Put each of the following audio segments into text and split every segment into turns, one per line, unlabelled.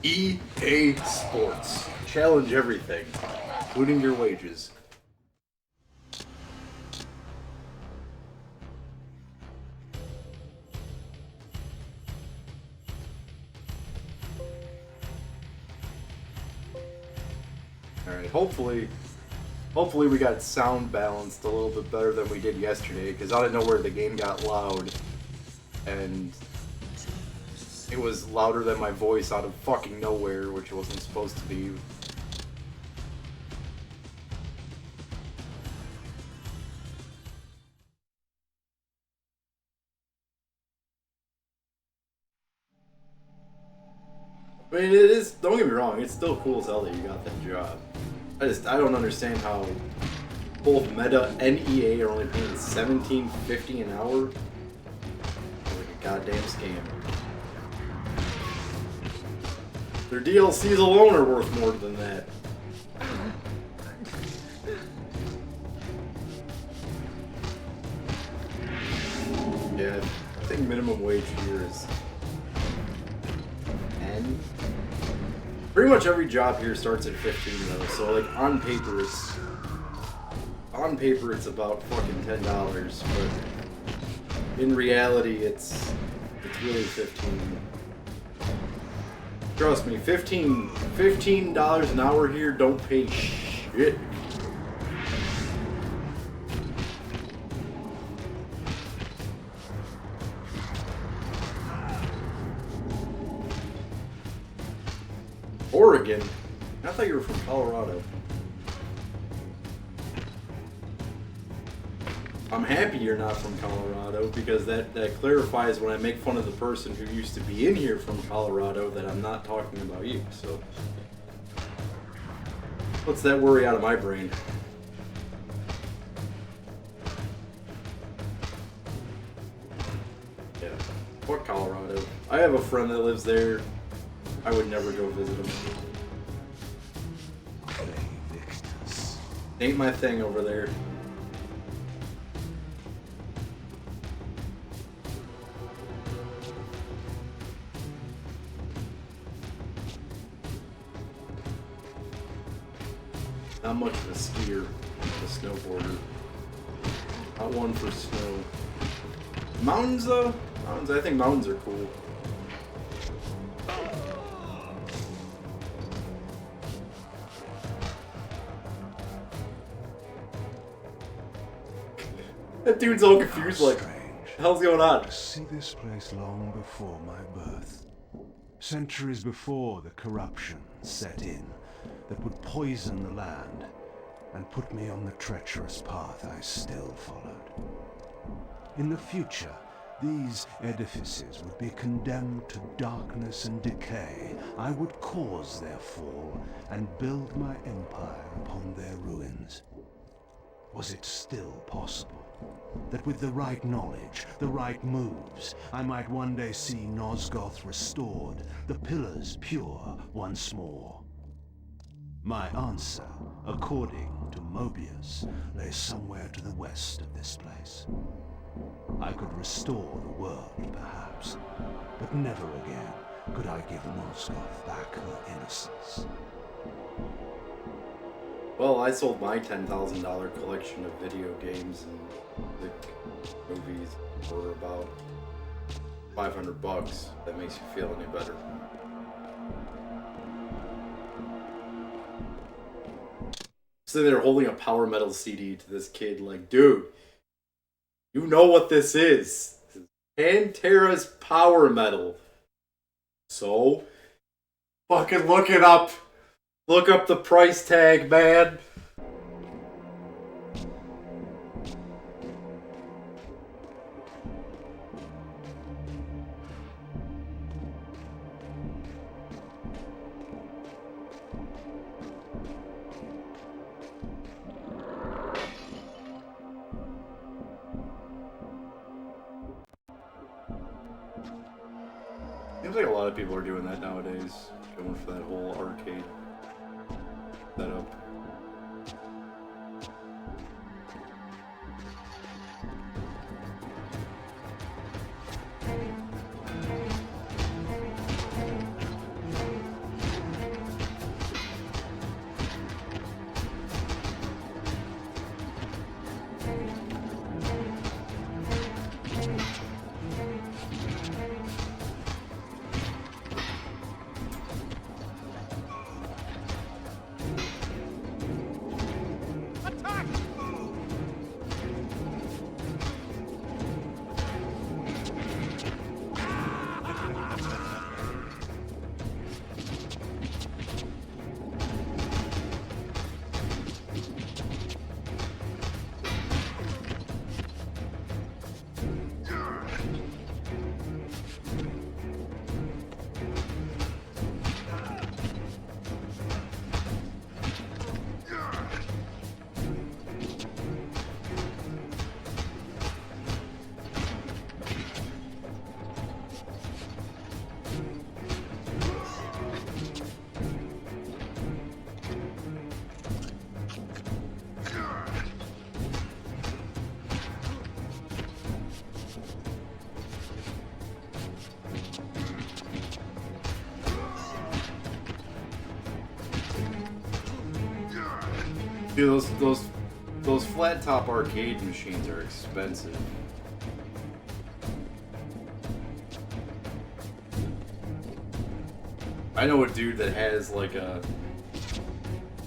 EA Sports. Challenge everything, including your wages. Alright, hopefully we got sound balanced a little bit better than we did yesterday, because out of nowhere the game got loud, and it was louder than my voice out of fucking nowhere, which it wasn't supposed to be. I mean, it is, don't get me wrong, it's still cool as hell that you got that job. I don't understand how both Meta and EA are only paying $17.50 an hour. Like a goddamn scam. Their DLCs alone are worth more than that. Yeah, I think minimum wage here is 10. Pretty much every job here starts at 15 though, so like on paper it's about fucking $10, but in reality it's really 15. Trust me, $15 an hour here don't pay shit. Oregon? I thought you were from Colorado. I'm happy you're not from Colorado, because that clarifies when I make fun of the person who used to be in here from Colorado that I'm not talking about you, so puts that worry out of my brain. Yeah, fuck Colorado. I have a friend that lives there. I would never go visit him. Ain't my thing over there. Not much of a skier, a snowboarder. Not one for snow. Mountains though? Mountains, I think mountains are cool. That dude's all confused, like, what the hell's going on?
To see this place long before my birth. Centuries before the corruption set in that would poison the land and put me on the treacherous path I still followed. In the future, these edifices would be condemned to darkness and decay. I would cause their fall and build my empire upon their ruins. Was it still possible that with the right knowledge, the right moves, I might one day see Nosgoth restored, the pillars pure once more? My answer, according to Mobius, lay somewhere to the west of this place. I could restore the world, perhaps, but never again could I give Nosgoth back her innocence.
Well, I sold my $10,000 collection of video games and the movies for about $500. That makes you feel any better. Sitting there holding a power metal CD to this kid, like, dude, you know what this is. This is Pantera's power metal. So, fucking look it up. Look up the price tag, man. Seems like a lot of people are doing that nowadays, going for that whole arcade setup. Dude, those flat top arcade machines are expensive. I know a dude that has like a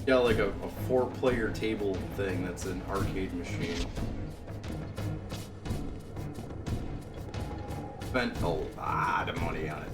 4-player table thing that's an arcade machine. Spent a lot of money on it.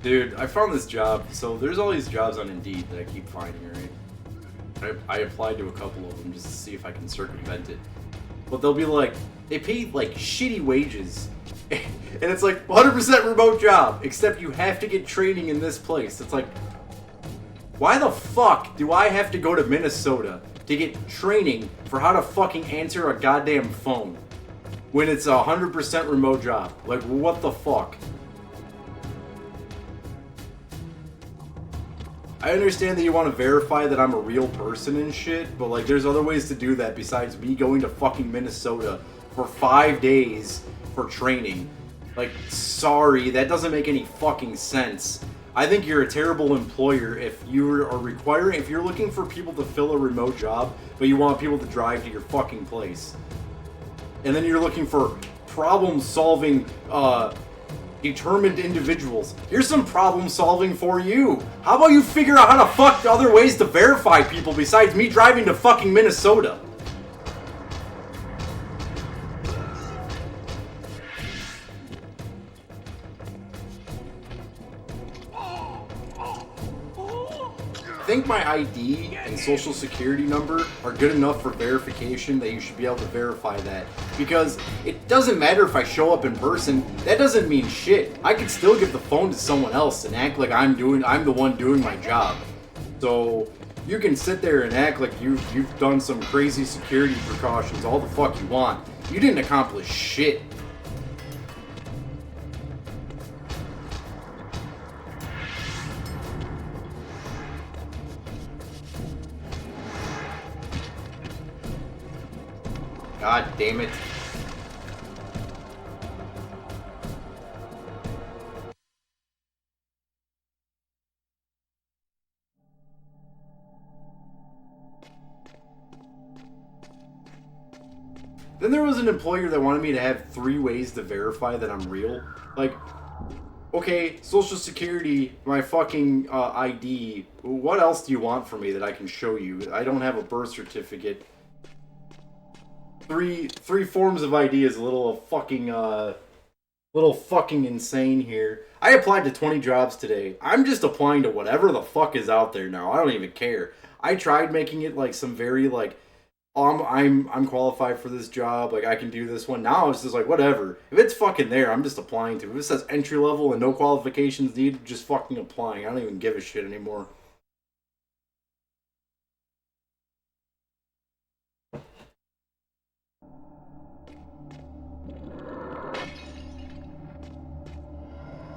Dude, I found this job. So there's all these jobs on Indeed that I keep finding, right? I applied to a couple of them just to see if I can circumvent it. But they'll be like, they pay like shitty wages. And it's like 100% remote job, except you have to get training in this place. It's like, why the fuck do I have to go to Minnesota to get training for how to fucking answer a goddamn phone when it's a 100% remote job? Like, what the fuck? I understand that you want to verify that I'm a real person and shit, but like there's other ways to do that besides me going to fucking Minnesota for 5 days for training. Like, sorry, that doesn't make any fucking sense. I think you're a terrible employer if you are if you're looking for people to fill a remote job, but you want people to drive to your fucking place. And then you're looking for problem-solving, determined individuals. Here's some problem solving for you. How about you figure out how to fuck other ways to verify people besides me driving to fucking Minnesota? I think my ID and social security number are good enough for verification that you should be able to verify that. Because it doesn't matter if I show up in person, that doesn't mean shit. I could still give the phone to someone else and act like I'm the one doing my job. So you can sit there and act like you've done some crazy security precautions all the fuck you want. You didn't accomplish shit. God damn it. Then there was an employer that wanted me to have 3 ways to verify that I'm real. Like, okay, Social Security, my fucking ID. What else do you want from me that I can show you? I don't have a birth certificate. Three forms of ID is a little fucking insane here. I applied to 20 jobs today. I'm just applying to whatever the fuck is out there now. I don't even care. I tried making it like some very like, I'm qualified for this job, like I can do this one. Now it's just like whatever. If it's fucking there, I'm just applying to. If it says entry level and no qualifications needed, just fucking applying. I don't even give a shit anymore.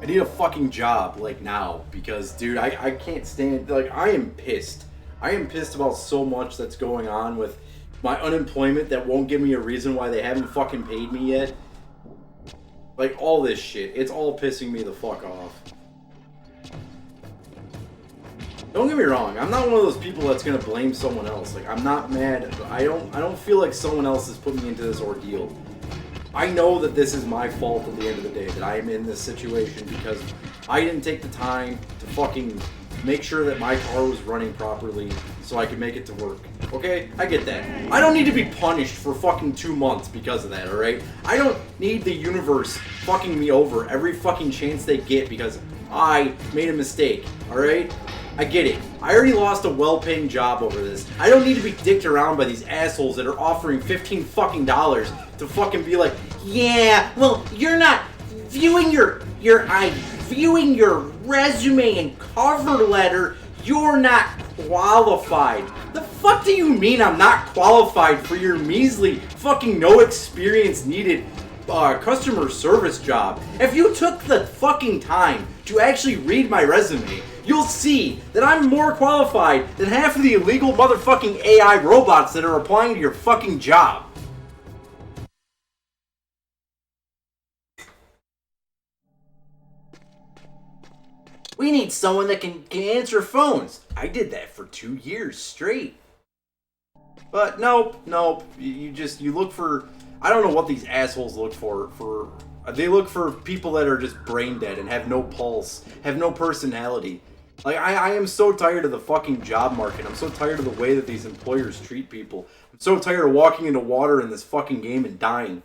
I need a fucking job, like, now. Because, dude, I can't stand... Like, I am pissed. I am pissed about so much that's going on with my unemployment that won't give me a reason why they haven't fucking paid me yet. Like, all this shit. It's all pissing me the fuck off. Don't get me wrong. I'm not one of those people that's gonna blame someone else. Like, I'm not mad. I don't feel like someone else has put me into this ordeal. I know that this is my fault at the end of the day, that I am in this situation because I didn't take the time to fucking make sure that my car was running properly so I could make it to work. Okay? I get that. I don't need to be punished for fucking 2 months because of that, alright? I don't need the universe fucking me over every fucking chance they get because I made a mistake, alright? I get it. I already lost a well-paying job over this. I don't need to be dicked around by these assholes that are offering $15 fucking dollars to fucking be like, yeah, well, you're not viewing your resume and cover letter. You're not qualified. The fuck do you mean I'm not qualified for your measly fucking no experience needed customer service job? If you took the fucking time to actually read my resume, you'll see that I'm more qualified than half of the illegal motherfucking AI robots that are applying to your fucking job. We need someone that can answer phones. I did that for 2 years straight. But nope. You look for... I don't know what these assholes look for. They look for people that are just brain dead and have no pulse, have no personality. Like, I am so tired of the fucking job market. I'm so tired of the way that these employers treat people. I'm so tired of walking into water in this fucking game and dying.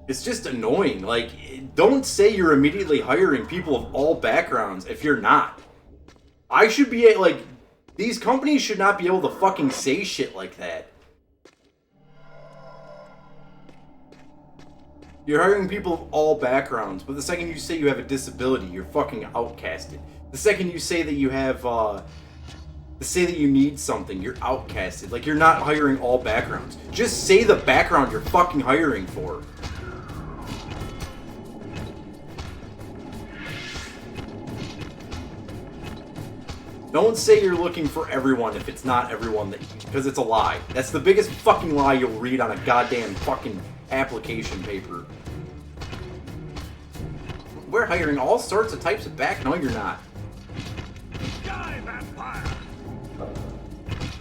It's just annoying. Like, don't say you're immediately hiring people of all backgrounds if you're not. I should be, like, these companies should not be able to fucking say shit like that. You're hiring people of all backgrounds, but the second you say you have a disability, you're fucking outcasted. The second you say that you have, say that you need something, you're outcasted. Like, you're not hiring all backgrounds. Just say the background you're fucking hiring for. Don't say you're looking for everyone if it's not everyone that because it's a lie. That's the biggest fucking lie you'll read on a goddamn fucking application paper. We're hiring all sorts of types of back. No, you're not.
Die, vampire!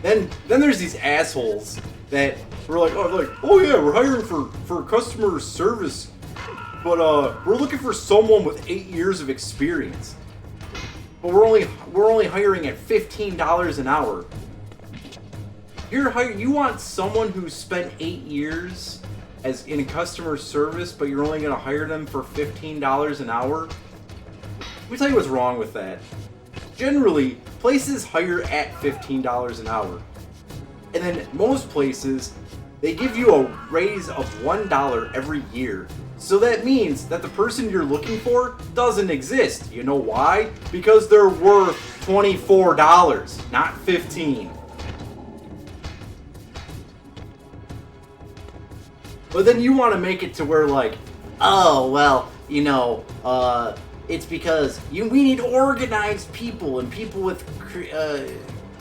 Then there's these assholes that were like, oh yeah, we're hiring for customer service, but we're looking for someone with 8 years of experience. But we're only hiring at $15 an hour. You want someone who spent 8 years as in customer service, but you're only going to hire them for $15 an hour? Let me tell you what's wrong with that. Generally, places hire at $15 an hour. And then most places, they give you a raise of $1 every year. So that means that the person you're looking for doesn't exist. You know why? Because they're worth $24, not $15. But then you want to make it to where like, oh, well, you know, it's because we need organized people and people with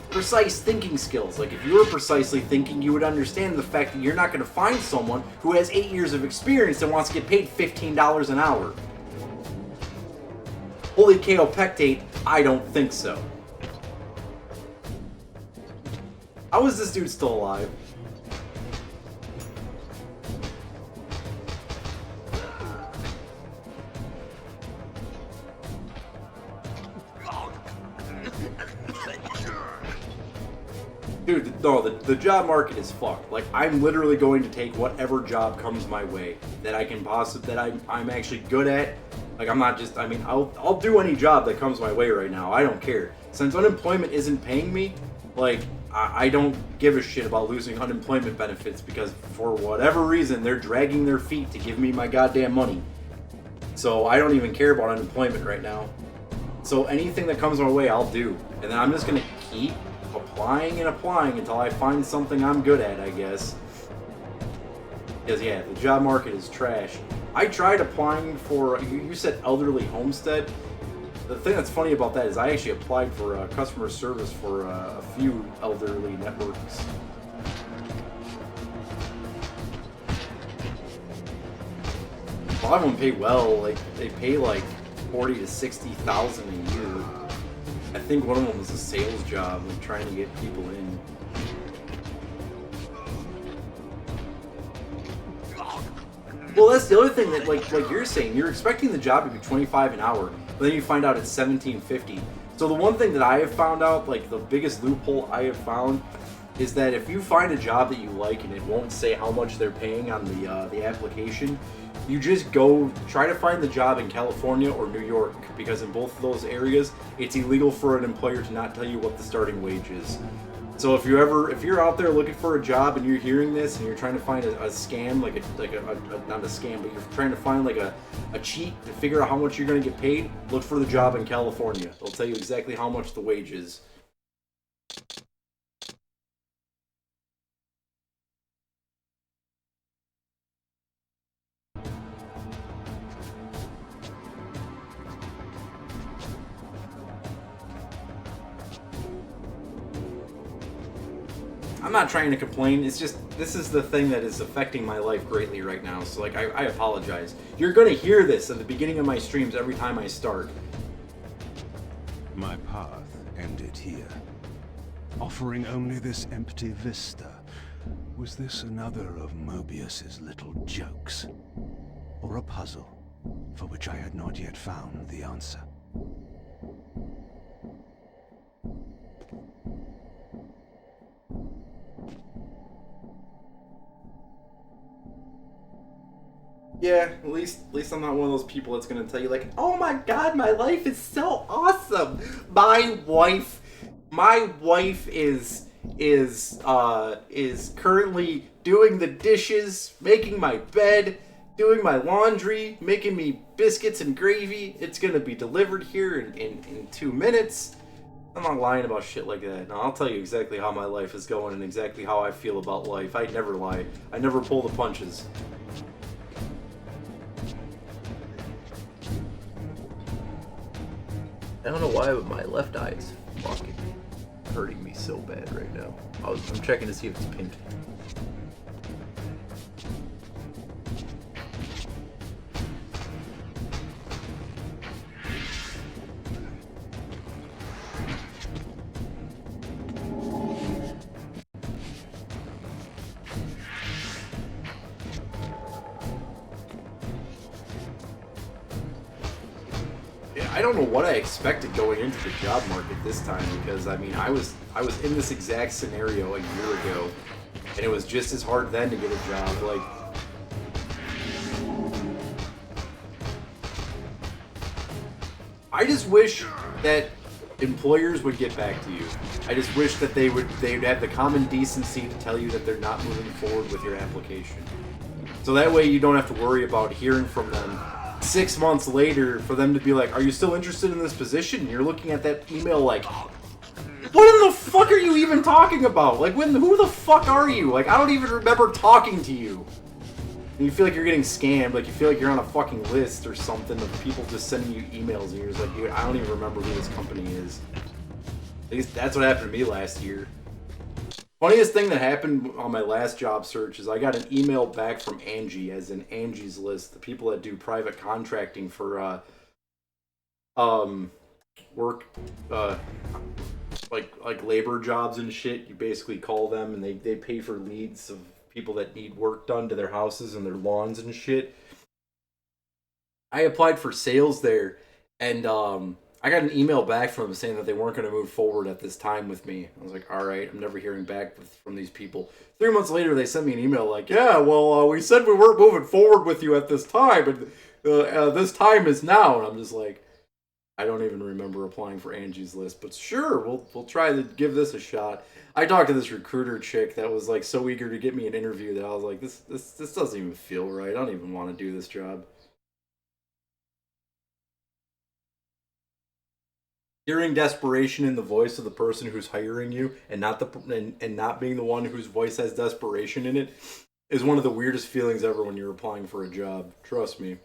precise thinking skills. Like, if you were precisely thinking, you would understand the fact that you're not going to find someone who has 8 years of experience and wants to get paid $15 an hour. Holy Kaopectate, I don't think so. How is this dude still alive? Dude, no, the job market is fucked. Like, I'm literally going to take whatever job comes my way that I can possibly, that I'm actually good at. Like, I'm not just, I mean, I'll do any job that comes my way right now. I don't care. Since unemployment isn't paying me, like, I don't give a shit about losing unemployment benefits because for whatever reason, they're dragging their feet to give me my goddamn money. So I don't even care about unemployment right now. So anything that comes my way, I'll do. And then I'm just going to keep applying and applying until I find something I'm good at, I guess. Because, yeah, the job market is trash. I tried applying for, you said elderly homestead. The thing that's funny about that is I actually applied for customer service for a few elderly networks. A lot of them pay well. Like, they pay like 40 to 60,000 a year. I think one of them was a sales job and trying to get people in. Well, that's the other thing that, like you're saying, you're expecting the job to be $25 an hour, but then you find out it's $17.50. So the one thing that I have found out, like the biggest loophole I have found, is that if you find a job that you like and it won't say how much they're paying on the application, you just go try to find the job in California or New York, because in both of those areas, it's illegal for an employer to not tell you what the starting wage is. So if you're out there looking for a job and you're hearing this and you're trying to find a scam, like a not a scam, but you're trying to find like a cheat to figure out how much you're going to get paid, look for the job in California. They'll tell you exactly how much the wage is. I'm not trying to complain, it's just, this is the thing that is affecting my life greatly right now, so like, I apologize. You're gonna hear this at the beginning of my streams every time I start.
My path ended here, offering only this empty vista. Was this another of Mobius's little jokes? Or a puzzle, for which I had not yet found the answer?
Yeah, at least I'm not one of those people that's gonna tell you like, oh my god, my life is so awesome. My wife is currently doing the dishes, making my bed, doing my laundry, making me biscuits and gravy. It's gonna be delivered here in 2 minutes. I'm not lying about shit like that. No, I'll tell you exactly how my life is going and exactly how I feel about life. I never lie. I never pull the punches. I don't know why, but my left eye is fucking hurting me so bad right now. I'm checking to see if it's pink. I don't know what I expected going into the job market this time, because I mean I was in this exact scenario a year ago, and it was just as hard then to get a job. Like, I just wish that employers would get back to you. I just wish that they'd have the common decency to tell you that they're not moving forward with your application. So that way you don't have to worry about hearing from them 6 months later for them to be like, are you still interested in this position? And you're looking at that email like, what in the fuck are you even talking about? Like, who the fuck are you? Like, I don't even remember talking to you. And you feel like you're getting scammed, like you feel like you're on a fucking list or something of people just sending you emails and you're just like, dude, I don't even remember who this company is. At least that's what happened to me last year. Funniest thing that happened on my last job search is I got an email back from Angie, as in Angie's List, the people that do private contracting for work, like labor jobs and shit. You basically call them and they pay for leads of people that need work done to their houses and their lawns and shit. I applied for sales there, and I got an email back from them saying that they weren't going to move forward at this time with me. I was like, all right, I'm never hearing back from these people. 3 months later, they sent me an email like, yeah, well, we said we weren't moving forward with you at this time, and this time is now. And I'm just like, I don't even remember applying for Angie's List, but sure, we'll try to give this a shot. I talked to this recruiter chick that was like so eager to get me an interview that I was like, this doesn't even feel right. I don't even want to do this job. Hearing desperation in the voice of the person who's hiring you, and not not being the one whose voice has desperation in it, is one of the weirdest feelings ever when you're applying for a job. Trust me.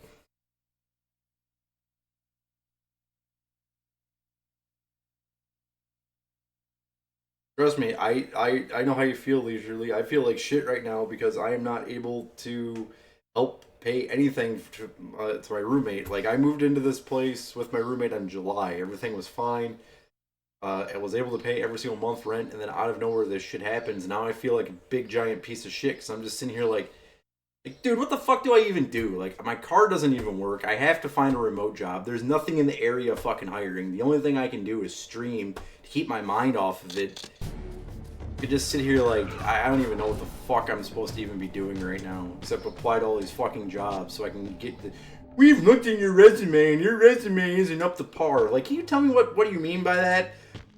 Trust me, I know how you feel leisurely. I feel like shit right now because I am not able to help pay anything to my roommate. Like, I moved into this place with my roommate in July. Everything was fine. I was able to pay every single month rent, and then out of nowhere this shit happens. Now I feel like a big giant piece of shit because I'm just sitting here like, dude, what the fuck do I even do? Like, my car doesn't even work. I have to find a remote job. There's nothing in the area fucking hiring. The only thing I can do is stream to keep my mind off of it. I could just sit here like, I don't even know what the fuck I'm supposed to even be doing right now, except apply to all these fucking jobs so I can get the... We've looked at your resume, and your resume isn't up to par. Like, can you tell me what do you mean by that?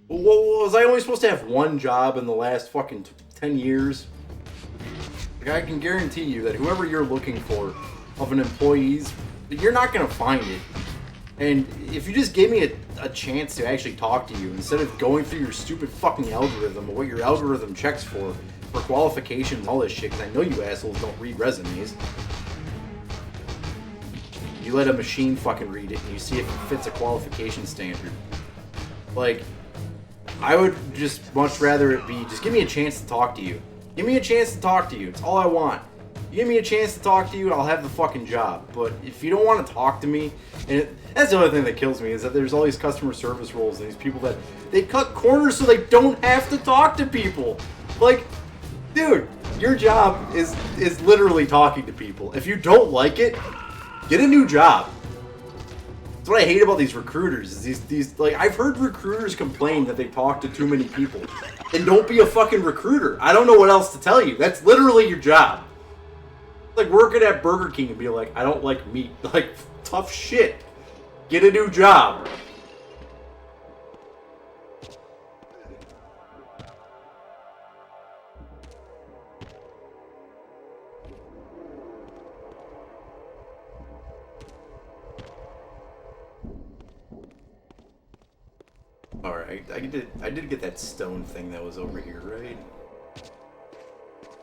Was I only supposed to have one job in the last fucking 10 years? Like, I can guarantee you that whoever you're looking for of an employees, you're not going to find it. And if you just gave me a chance to actually talk to you, instead of going through your stupid fucking algorithm, or what your algorithm checks for qualifications, all this shit, because I know you assholes don't read resumes. You let a machine fucking read it, and you see if it fits a qualification standard. Like, I would just much rather it be, just give me a chance to talk to you. Give me a chance to talk to you. It's all I want. You give me a chance to talk to you, and I'll have the fucking job. But if you don't want to talk to me, and that's the other thing that kills me, is that there's all these customer service roles and these people that they cut corners so they don't have to talk to people. Like, dude, your job is literally talking to people. If you don't like it, get a new job. That's what I hate about these recruiters. Is these like, I've heard recruiters complain that they talk to too many people. Then don't be a fucking recruiter. I don't know what else to tell you. That's literally your job. Like working at Burger King and be like, I don't like meat. Like, tough shit. Get a new job. Alright, I did get that stone thing that was over here, right?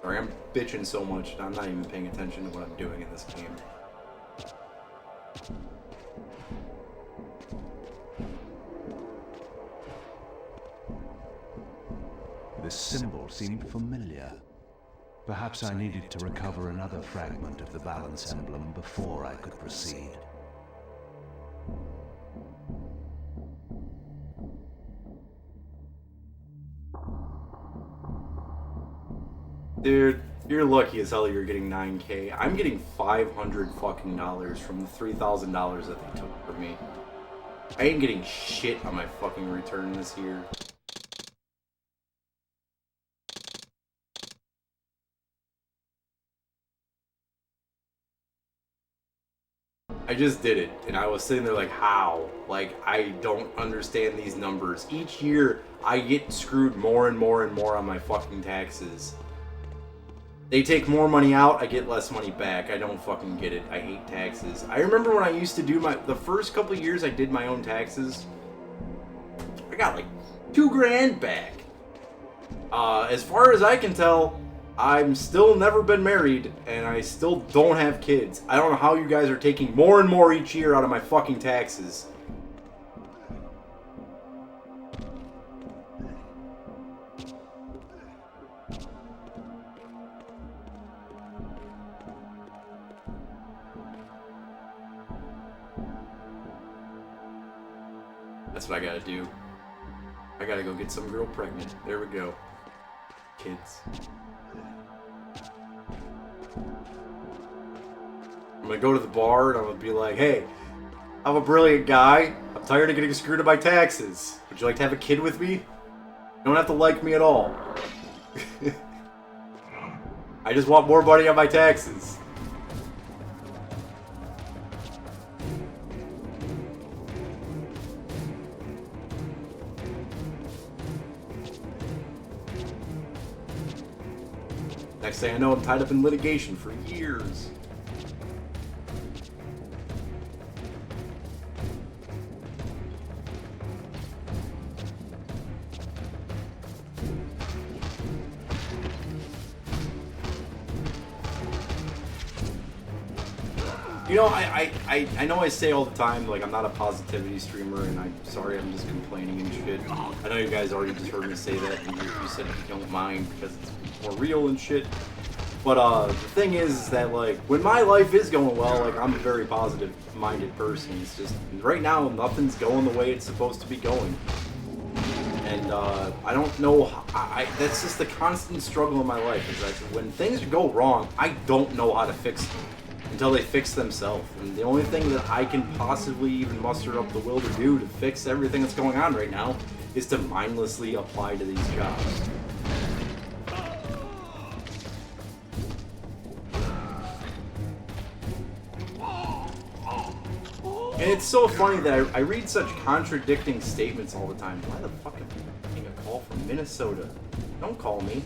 Sorry, I'm bitching so much, I'm not even paying attention to what I'm doing in this game.
This symbol seemed familiar. Perhaps I needed to recover another fragment of the balance emblem before I could proceed.
Dude, you're lucky as hell you're getting 9K. I'm getting $500 fucking dollars from the $3,000 that they took from me. I ain't getting shit on my fucking return this year. I just did it, and I was sitting there like, how? Like, I don't understand these numbers. Each year, I get screwed more and more and more on my fucking taxes. They take more money out, I get less money back. I don't fucking get it. I hate taxes. I remember when I used to do the first couple of years I did my own taxes, I got like $2,000 back. As far as I can tell, I'm still never been married, and I still don't have kids. I don't know how you guys are taking more and more each year out of my fucking taxes. That's what I gotta do. I gotta go get some girl pregnant. There we go. Kids. I'm gonna go to the bar and I'm gonna be like, hey, I'm a brilliant guy. I'm tired of getting screwed on my taxes. Would you like to have a kid with me? You don't have to like me at all. I just want more money on my taxes. Next thing I know, I'm tied up in litigation for years. You know, I know I say all the time, like, I'm not a positivity streamer, and I'm sorry, I'm just complaining and shit. I know you guys already just heard me say that, and you said you don't mind because it's more real and shit. But, the thing is that, like, when my life is going well, like, I'm a very positive-minded person. It's just, right now, nothing's going the way it's supposed to be going. And, I don't know, that's just the constant struggle in my life, is that when things go wrong, I don't know how to fix them until they fix themselves. And the only thing that I can possibly even muster up the will to do to fix everything that's going on right now is to mindlessly apply to these jobs. And it's so funny that I read such contradicting statements all the time. Why the fuck am I getting a call from Minnesota? Don't call me.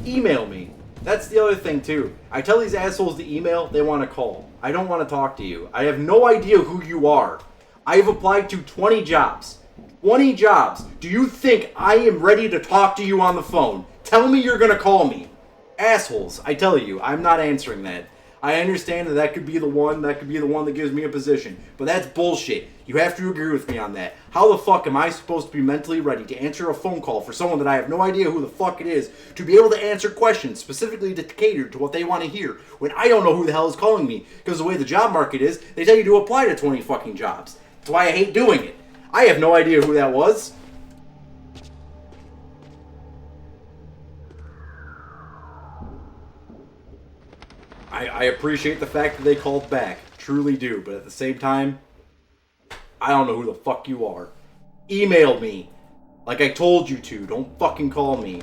Email me. That's the other thing, too. I tell these assholes to email, they want to call. I don't want to talk to you. I have no idea who you are. I have applied to 20 jobs. 20 jobs. Do you think I am ready to talk to you on the phone? Tell me you're going to call me. Assholes, I tell you, I'm not answering that. I understand that could be the one that gives me a position. But that's bullshit. You have to agree with me on that. How the fuck am I supposed to be mentally ready to answer a phone call for someone that I have no idea who the fuck it is, to be able to answer questions specifically to cater to what they want to hear, when I don't know who the hell is calling me? Because the way the job market is, they tell you to apply to 20 fucking jobs. That's why I hate doing it. I have no idea who that was. I appreciate the fact that they called back. Truly do. But at the same time, I don't know who the fuck you are. Email me. Like I told you to. Don't fucking call me.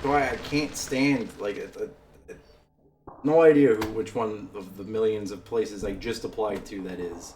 So I can't stand, like, no idea which one of the millions of places I just applied to that is.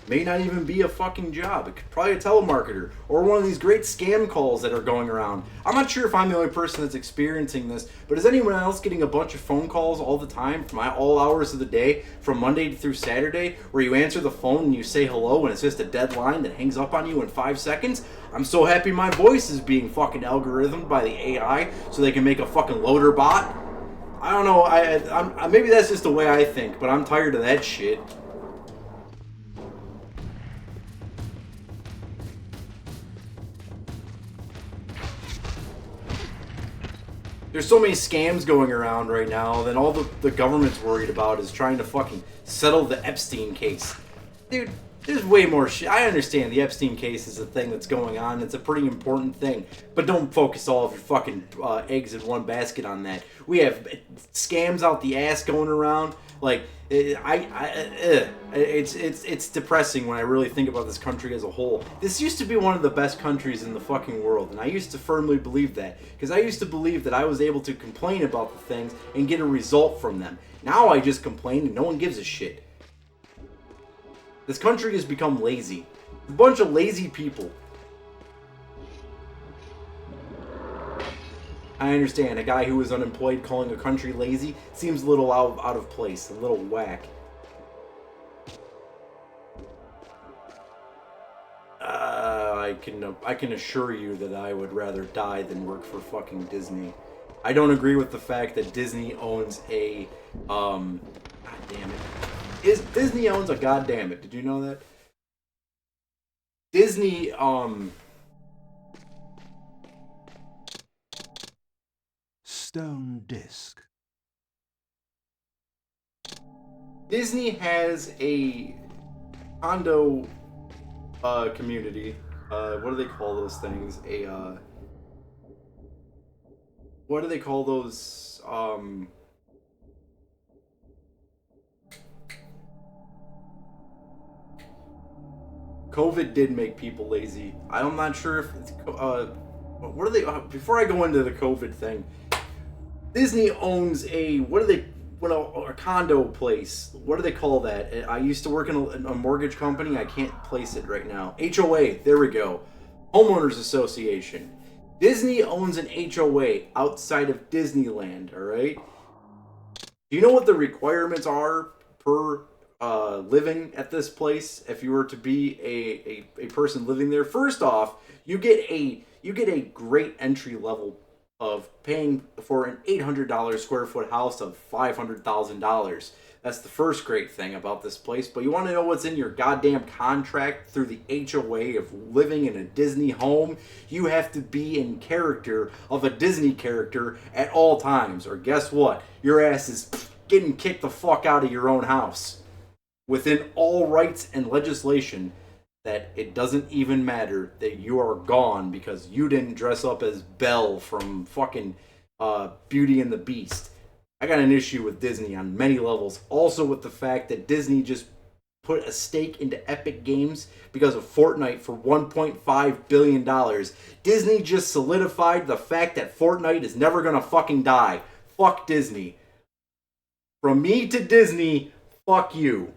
May not even be a fucking job. It could probably a telemarketer or one of these great scam calls that are going around. I'm not sure if I'm the only person that's experiencing this, but is anyone else getting a bunch of phone calls all the time from all hours of the day, from Monday through Saturday, where you answer the phone and you say hello and it's just a dead line that hangs up on you in 5 seconds? I'm so happy my voice is being fucking algorithmed by the AI so they can make a fucking loader bot. I don't know, I'm maybe that's just the way I think, but I'm tired of that shit. There's so many scams going around right now that all the government's worried about is trying to fucking settle the Epstein case. Dude, there's way more shit. I understand the Epstein case is a thing that's going on. It's a pretty important thing. But don't focus all of your fucking eggs in one basket on that. We have scams out the ass going around. Like, it's depressing when I really think about this country as a whole. This used to be one of the best countries in the fucking world, and I used to firmly believe that, because I used to believe that I was able to complain about the things and get a result from them. Now I just complain and no one gives a shit. This country has become lazy. A bunch of lazy people. I understand, a guy who is unemployed calling a country lazy seems a little out of place, a little whack. I can assure you that I would rather die than work for fucking Disney. I don't agree with the fact that Disney owns a God damn it. Disney owns a goddamn it. Did you know that? Disney
Stone disc.
Disney has a condo community. What do they call those things? What do they call those? COVID did make people lazy. I'm not sure if it's what are they? Before I go into the COVID thing, Disney owns a a condo place. What do they call that? I used to work in a mortgage company. I can't place it right now. HOA. There we go. Homeowners Association. Disney owns an HOA outside of Disneyland. All right. Do you know what the requirements are per living at this place? If you were to be a person living there, first off, you get a great entry level of paying for an $800 square foot house of $500,000. That's the first great thing about this place. But you want to know what's in your goddamn contract through the HOA of living in a Disney home? You have to be in character of a Disney character at all times. Or guess what? Your ass is getting kicked the fuck out of your own house. Within all rights and legislation, that it doesn't even matter that you are gone because you didn't dress up as Belle from fucking Beauty and the Beast. I got an issue with Disney on many levels. Also with the fact that Disney just put a stake into Epic Games because of Fortnite for $1.5 billion. Disney just solidified the fact that Fortnite is never gonna fucking die. Fuck Disney. From me to Disney, fuck you.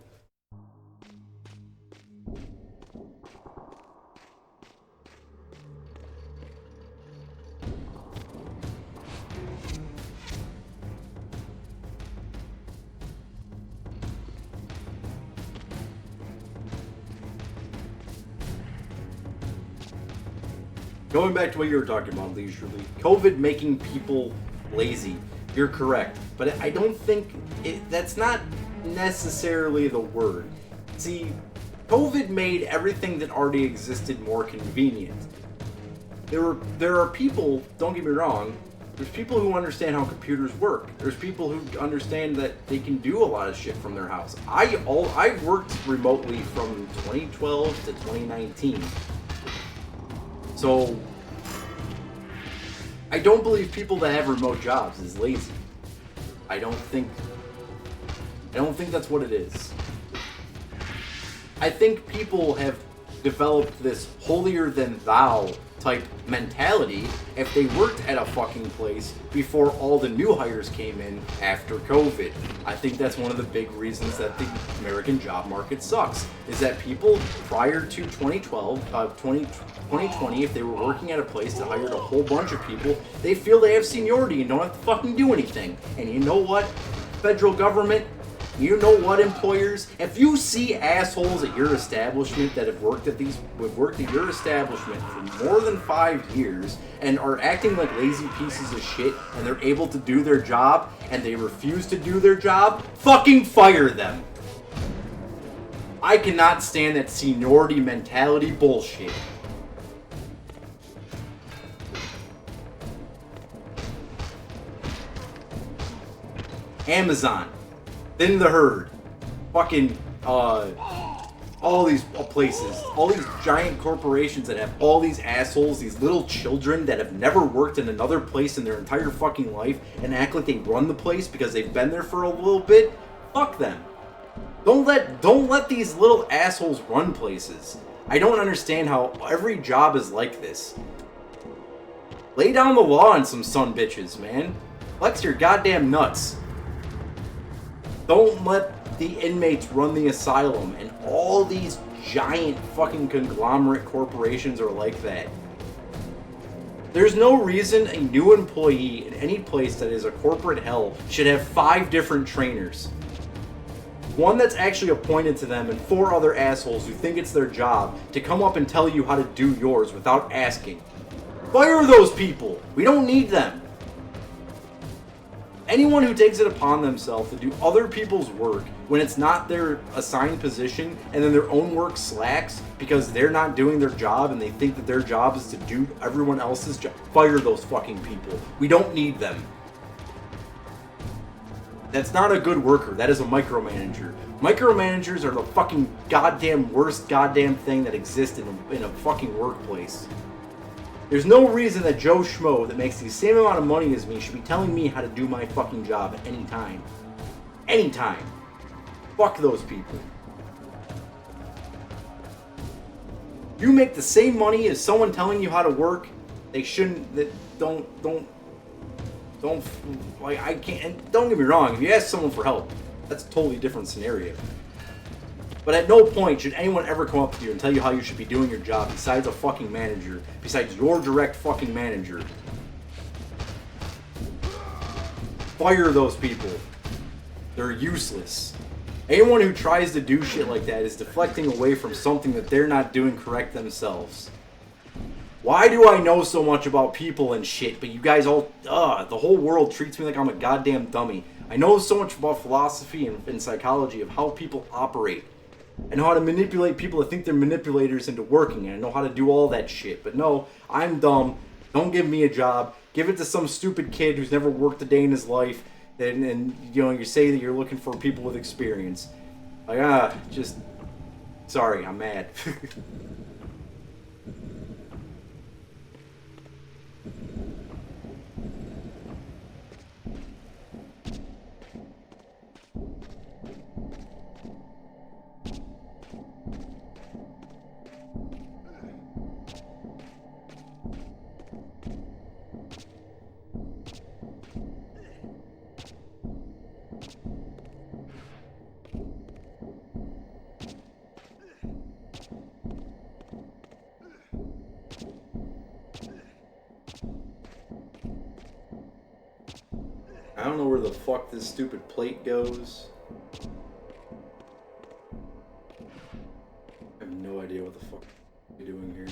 Going back to what you were talking about, leisurely, COVID making people lazy. You're correct, but I don't think that's not necessarily the word. See, COVID made everything that already existed more convenient. There are people, don't get me wrong, there's people who understand how computers work. There's people who understand that they can do a lot of shit from their house. I worked remotely from 2012 to 2019. So, I don't believe people that have remote jobs is lazy. I don't think that's what it is. I think people have developed this holier than thou type mentality if they worked at a fucking place before all the new hires came in after COVID. I think that's one of the big reasons that the American job market sucks, is that people prior to 2020, if they were working at a place that hired a whole bunch of people, they feel they have seniority and don't have to fucking do anything. And you know what? Federal government, you know what, employers? If you see assholes at your establishment that have worked at your establishment for more than 5 years and are acting like lazy pieces of shit and they're able to do their job and they refuse to do their job, fucking fire them. I cannot stand that seniority mentality bullshit. Amazon. Thin the herd. Fucking, all these places. All these giant corporations that have all these assholes, these little children that have never worked in another place in their entire fucking life and act like they run the place because they've been there for a little bit. Fuck them. Don't let these little assholes run places. I don't understand how every job is like this. Lay down the law on some son bitches, man. Flex your goddamn nuts. Don't let the inmates run the asylum, and all these giant fucking conglomerate corporations are like that. There's no reason a new employee in any place that is a corporate hell should have 5 different trainers. One that's actually appointed to them, and 4 other assholes who think it's their job to come up and tell you how to do yours without asking. Fire those people! We don't need them. Anyone who takes it upon themselves to do other people's work when it's not their assigned position, and then their own work slacks because they're not doing their job and they think that their job is to do everyone else's job, fire those fucking people. We don't need them. That's not a good worker. That is a micromanager. Micromanagers are the fucking goddamn worst goddamn thing that exists in a fucking workplace. There's no reason that Joe Schmo that makes the same amount of money as me should be telling me how to do my fucking job at any time. Anytime. Fuck those people. You make the same money as someone telling you how to work. They shouldn't. Don't. Like, I can't. And don't get me wrong. If you ask someone for help, that's a totally different scenario. But at no point should anyone ever come up to you and tell you how you should be doing your job besides a fucking manager. Besides your direct fucking manager. Fire those people. They're useless. Anyone who tries to do shit like that is deflecting away from something that they're not doing correct themselves. Why do I know so much about people and shit, but you guys all, the whole world treats me like I'm a goddamn dummy. I know so much about philosophy and psychology of how people operate. I know how to manipulate people that think they're manipulators into working, and I know how to do all that shit. But no, I'm dumb. Don't give me a job. Give it to some stupid kid who's never worked a day in his life, and you know, you say that you're looking for people with experience. Like, just, sorry, I'm mad. I don't know where the fuck this stupid plate goes. I have no idea what the fuck I'm doing here.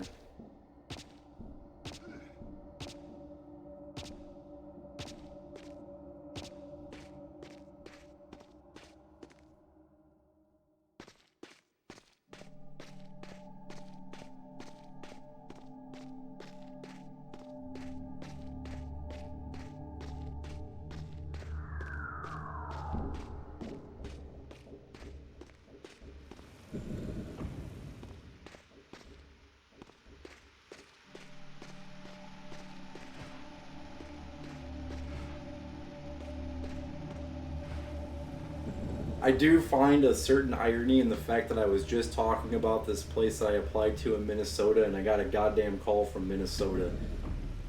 I do find a certain irony in the fact that I was just talking about this place that I applied to in Minnesota, and I got a goddamn call from Minnesota.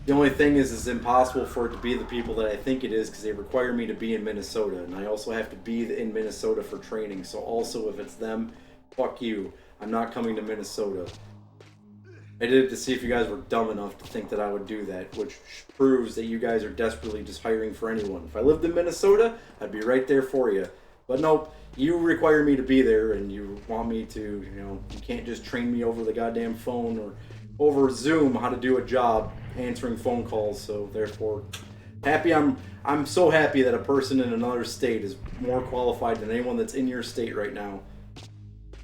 The only thing is it's impossible for it to be the people that I think it is because they require me to be in Minnesota, and I also have to be in Minnesota for training. So also, if it's them, fuck you. I'm not coming to Minnesota. I did it to see if you guys were dumb enough to think that I would do that, which proves that you guys are desperately just hiring for anyone. If I lived in Minnesota, I'd be right there for you. But nope, you require me to be there, and you want me to, you know, you can't just train me over the goddamn phone or over Zoom how to do a job answering phone calls. So therefore, I'm so happy that a person in another state is more qualified than anyone that's in your state right now.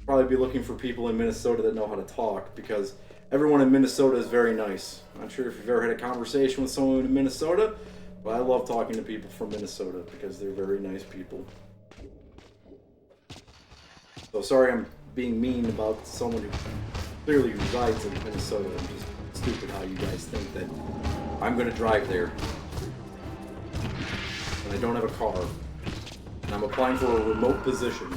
Probably be looking for people in Minnesota that know how to talk, because everyone in Minnesota is very nice. I'm not sure if you've ever had a conversation with someone in Minnesota, but I love talking to people from Minnesota because they're very nice people. So sorry I'm being mean about someone who clearly resides in Minnesota. I'm just stupid how you guys think that I'm going to drive there. And I don't have a car. And I'm applying for a remote position.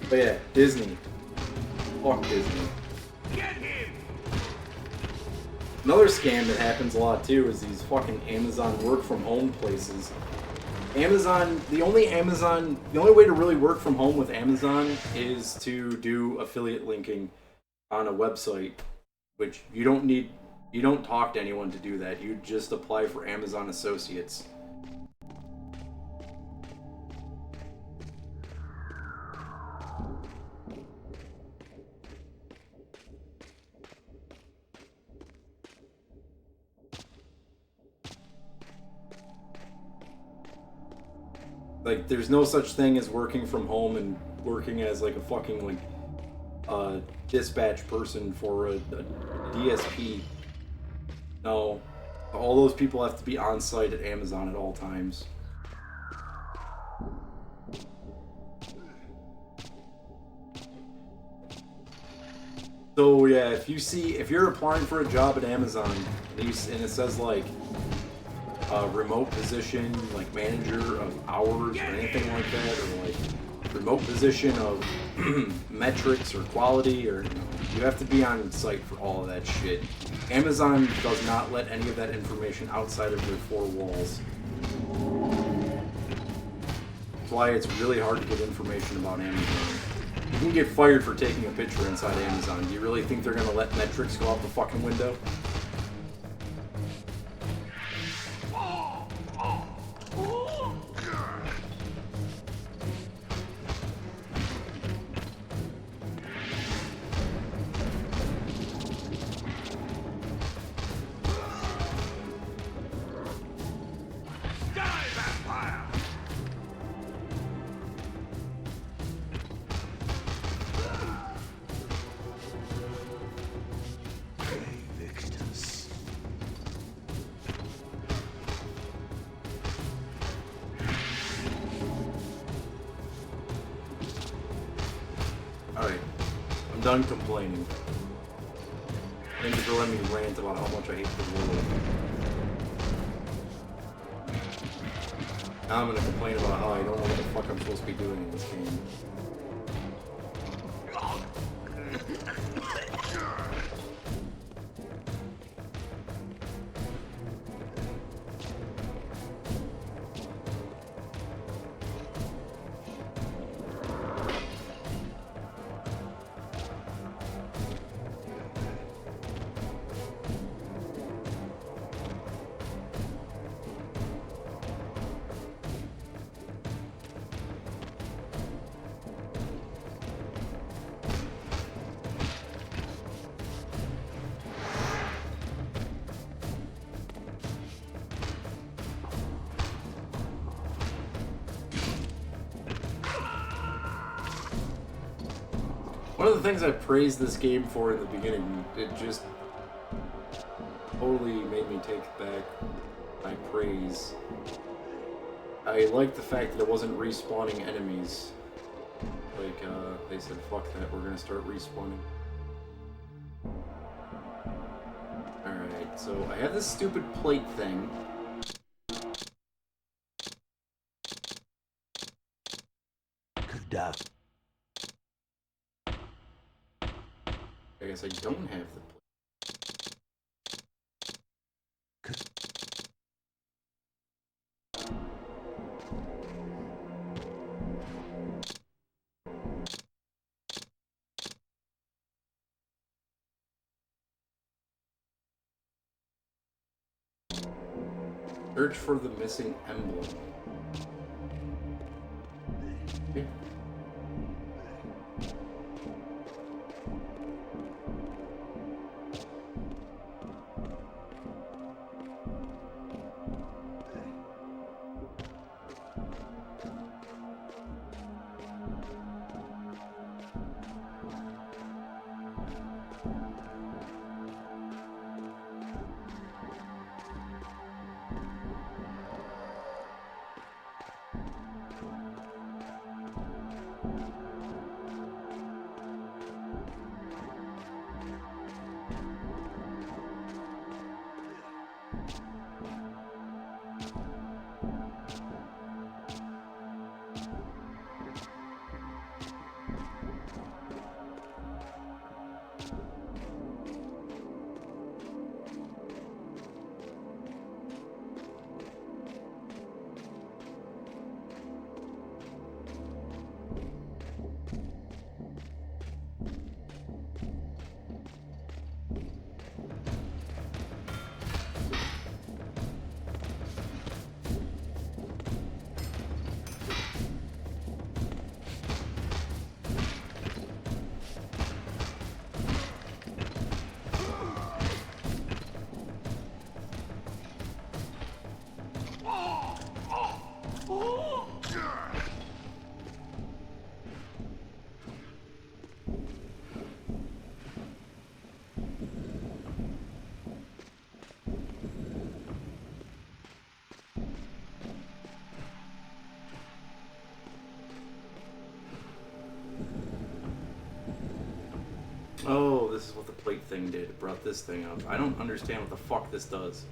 But yeah, Disney. Fuck Disney. Another scam that happens a lot too is these fucking Amazon work from home places. Amazon, the only way to really work from home with Amazon is to do affiliate linking on a website, which you don't need You don't talk to anyone to do that. You just apply for Amazon Associates. Like, there's no such thing as working from home and working as, like, a fucking, like, dispatch person for a DSP. No. All those people have to be on site at Amazon at all times. So, yeah, if you're applying for a job at Amazon, and it says, like, remote position, like manager of hours or anything like that, or like remote position of metrics or quality, or you have to be on site for all of that shit. Amazon does not let any of that information outside of their four walls. That's why it's really hard to get information about Amazon. You can get fired for taking a picture inside Amazon. Do you really think they're gonna let metrics go out the fucking window? Alright, I'm done complaining. Thank you for letting me rant about how much I hate the world. Now I'm gonna complain about how I don't know what the fuck I'm supposed to be doing in this game. One of the things I praised this game for in the beginning, it just totally made me take back my praise. I liked the fact that it wasn't respawning enemies. Like, they said, fuck that, we're gonna start respawning. Alright, so I have this stupid plate thing. I guess I don't have the plate. Search for the missing emblem. Okay. Oh, this is what the plate thing did. It brought this thing up. I don't understand what the fuck this does.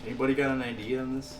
Anybody got an idea on this?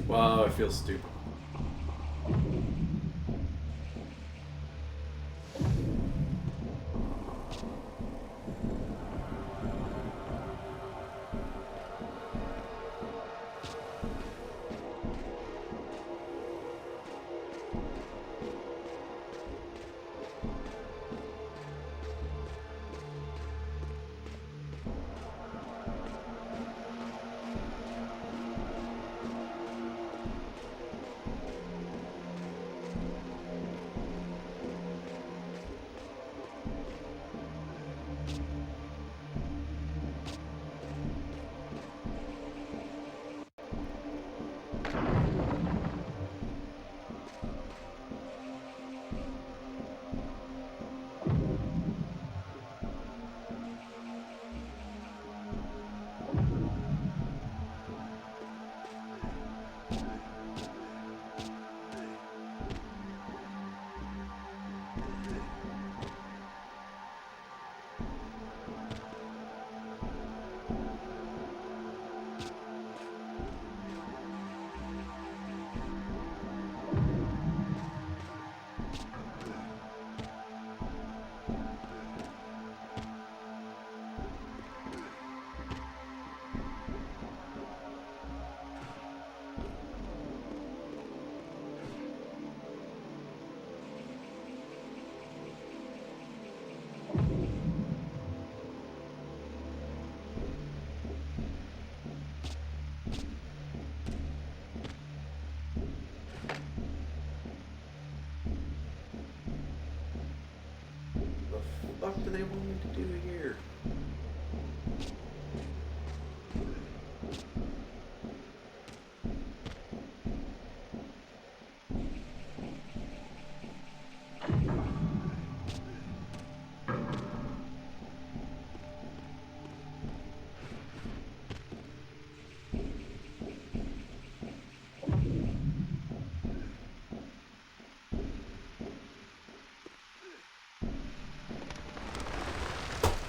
Wow, I feel stupid. fuck do they want me to do here?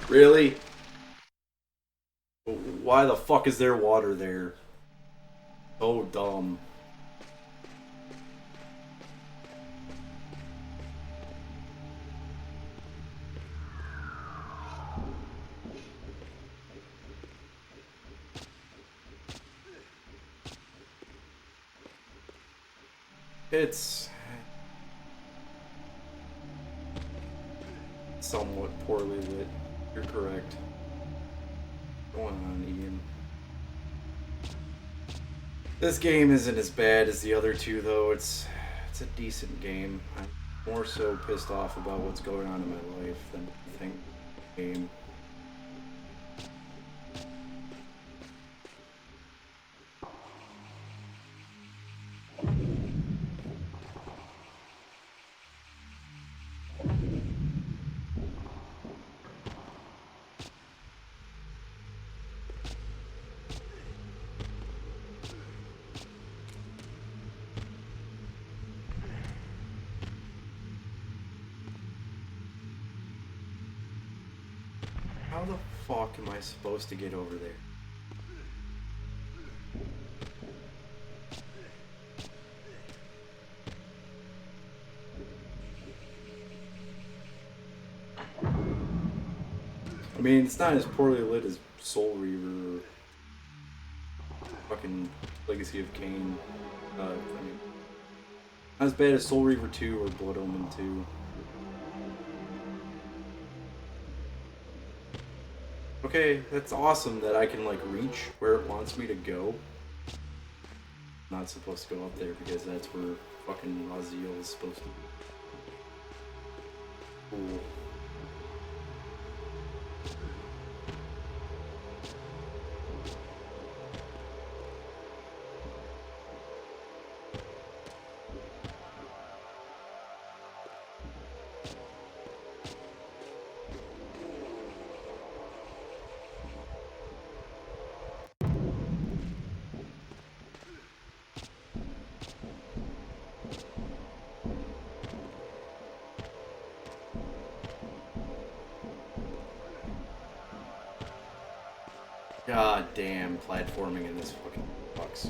Really? Why the fuck is there water there? So dumb. It's somewhat poorly lit. You're correct. Go on, Ian. This game isn't as bad as the other two, though. It's a decent game. I'm more so pissed off about what's going on in my life than I think game. How the fuck am I supposed to get over there? I mean, it's not as poorly lit as Soul Reaver or fucking Legacy of Kain. I mean, not as bad as Soul Reaver 2 or Blood Omen 2. Okay, that's awesome that I can like reach where it wants me to go. I'm not supposed to go up there because that's where fucking Raziel is supposed to be. Cool. God damn, platforming in this fucking sucks.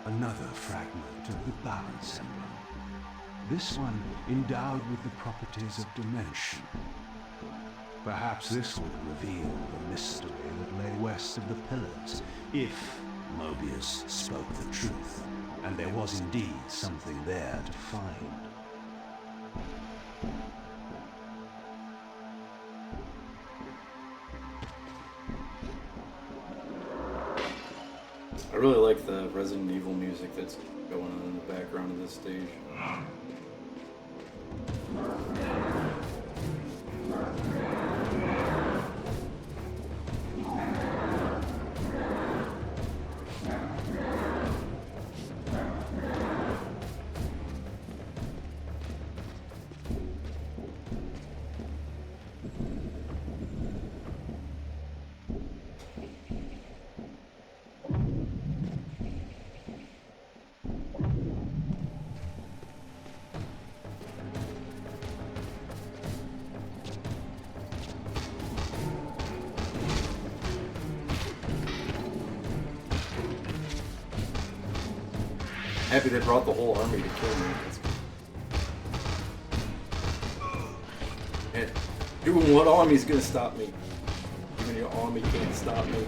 Another fragment of the balance emblem. This one endowed with the properties of dimension. Perhaps this would reveal the mystery that lay west of the pillars, if Mobius spoke the truth, and there was indeed something there to find.
I really like the Resident Evil music that's going on in the background of this stage. Happy they brought the whole army to kill me. And doing what army's gonna stop me? Even your army can't stop me.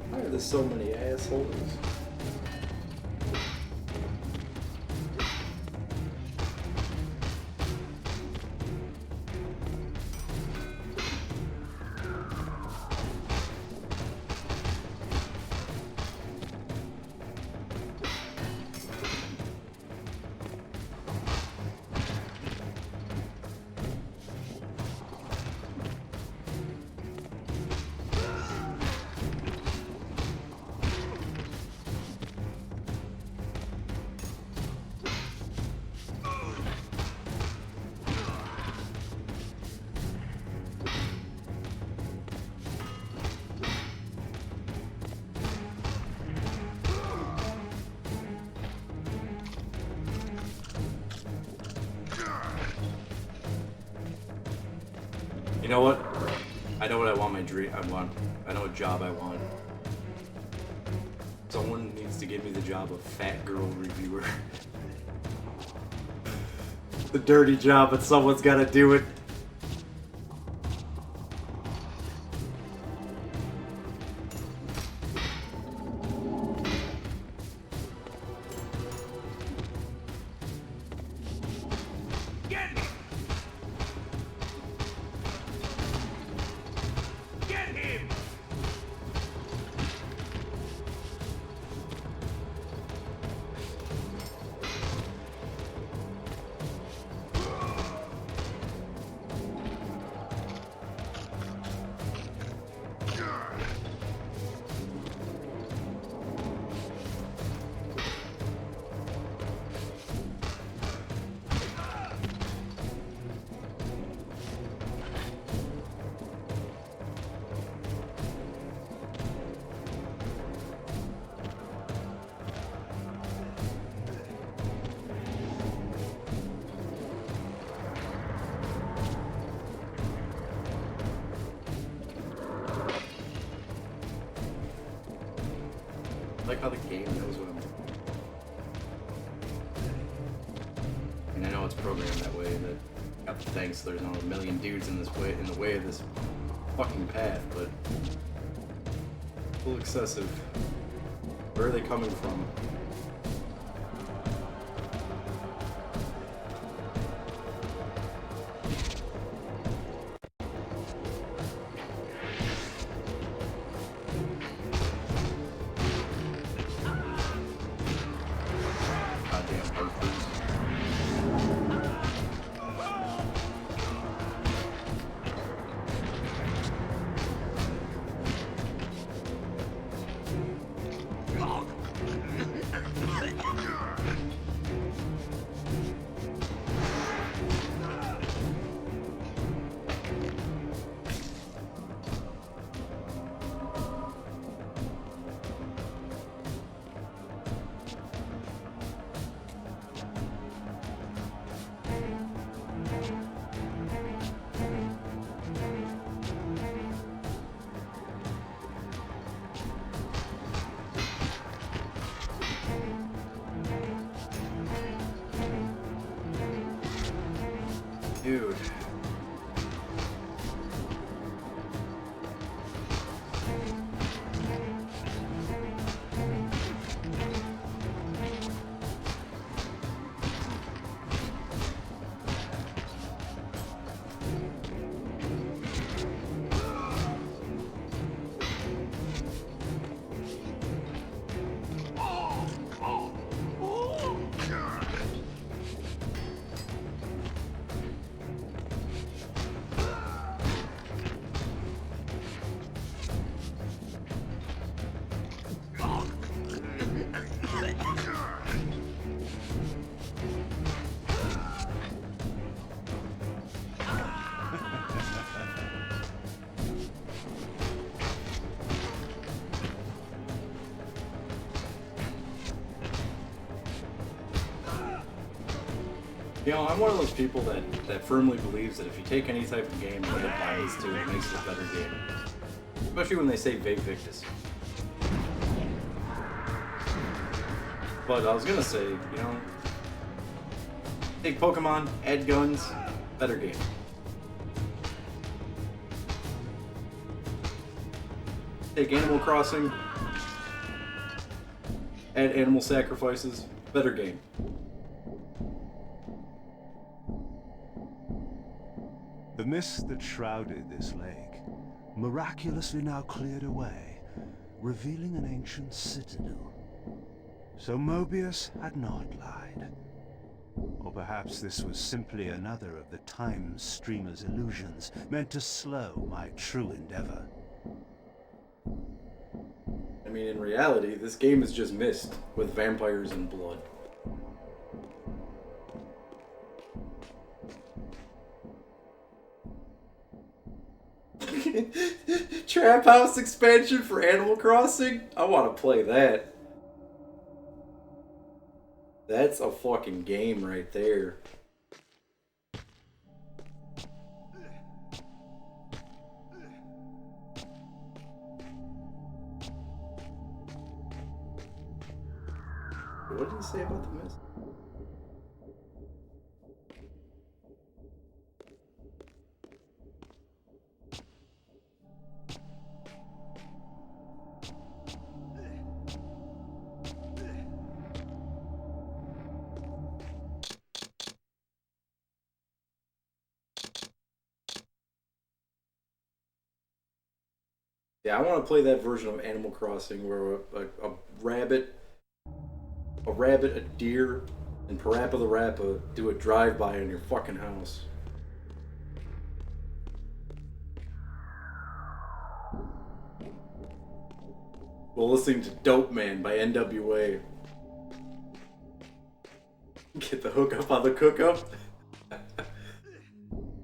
Why are there so many assholes? You know what? I know what I want my dream. I know what job I want. Someone needs to give me the job of fat girl reviewer. The dirty job, but someone's got to do it. I like how the game knows what I'm doing. And I know it's programmed that way, that got the thing so there's not a million dudes in the way of this fucking path, but a little excessive. Where are they coming from? Dude. You know, I'm one of those people that firmly believes that if you take any type of game and add violence to it, it makes it a better game. Especially when they say Vague Victus. But I was gonna say, you know, take Pokemon, add guns, better game. Take Animal Crossing, add animal sacrifices, better game.
The mist that shrouded this lake miraculously now cleared away, revealing an ancient citadel. So Mobius had not lied. Or perhaps this was simply another of the time streamer's illusions, meant to slow my true endeavor.
I mean, in reality, this game is just mist with vampires and blood. Trap House expansion for Animal Crossing? I want to play that. That's a fucking game right there. What did he say about the mist? Yeah, I want to play that version of Animal Crossing where a rabbit, a deer, and Parappa the Rappa do a drive-by on your fucking house. While listening to Dope Man by NWA. Get the hookup on the cook-up.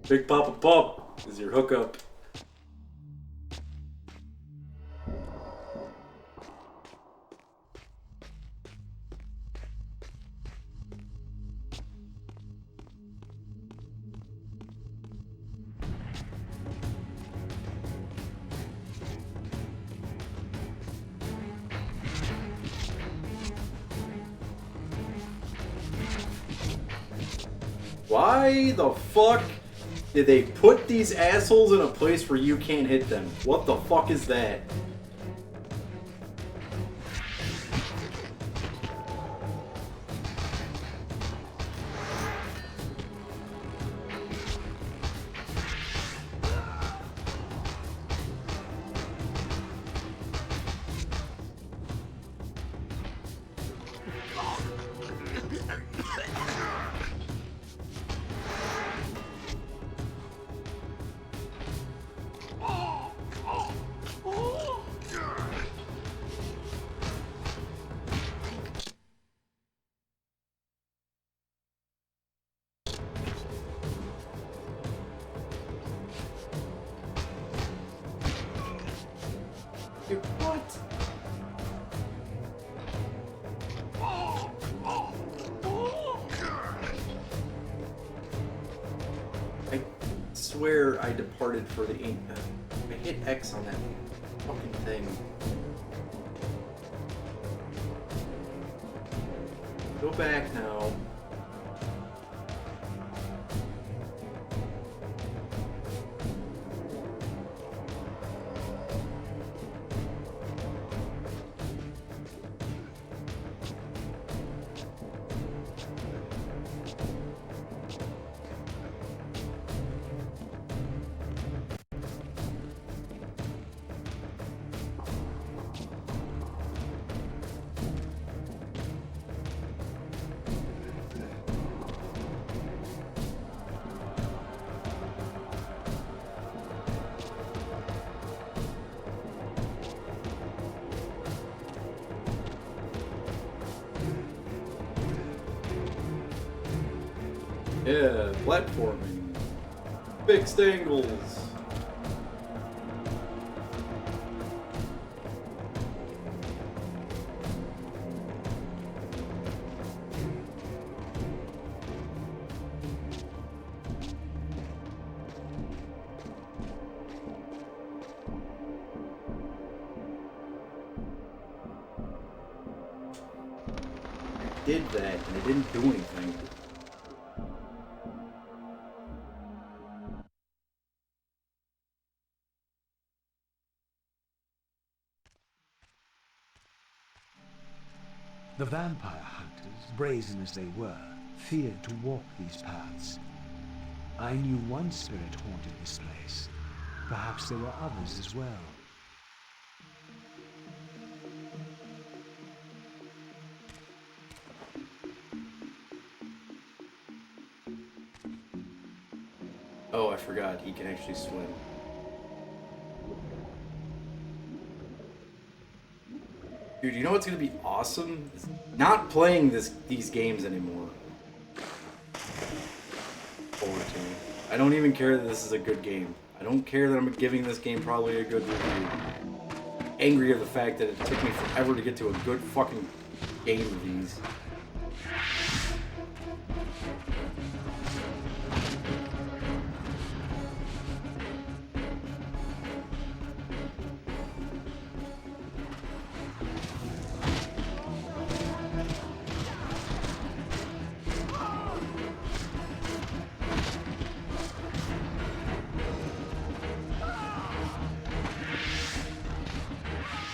Big Papa Pump is your hookup. Why the fuck did they put these assholes in a place where you can't hit them? What the fuck is that? What? I swear I departed for the ink. I hit X on that fucking thing. Go back now. Yeah, platforming. Fixed angles. Did that and it didn't do anything.
The vampire hunters, brazen as they were, feared to walk these paths. I knew one spirit haunted this place. Perhaps there were others as well.
Oh, I forgot. He can actually swim. Dude, you know what's gonna be awesome? Is not playing these games anymore. Forward to me. I don't even care that this is a good game. I don't care that I'm giving this game probably a good review. Angry at the fact that it took me forever to get to a good fucking game of these.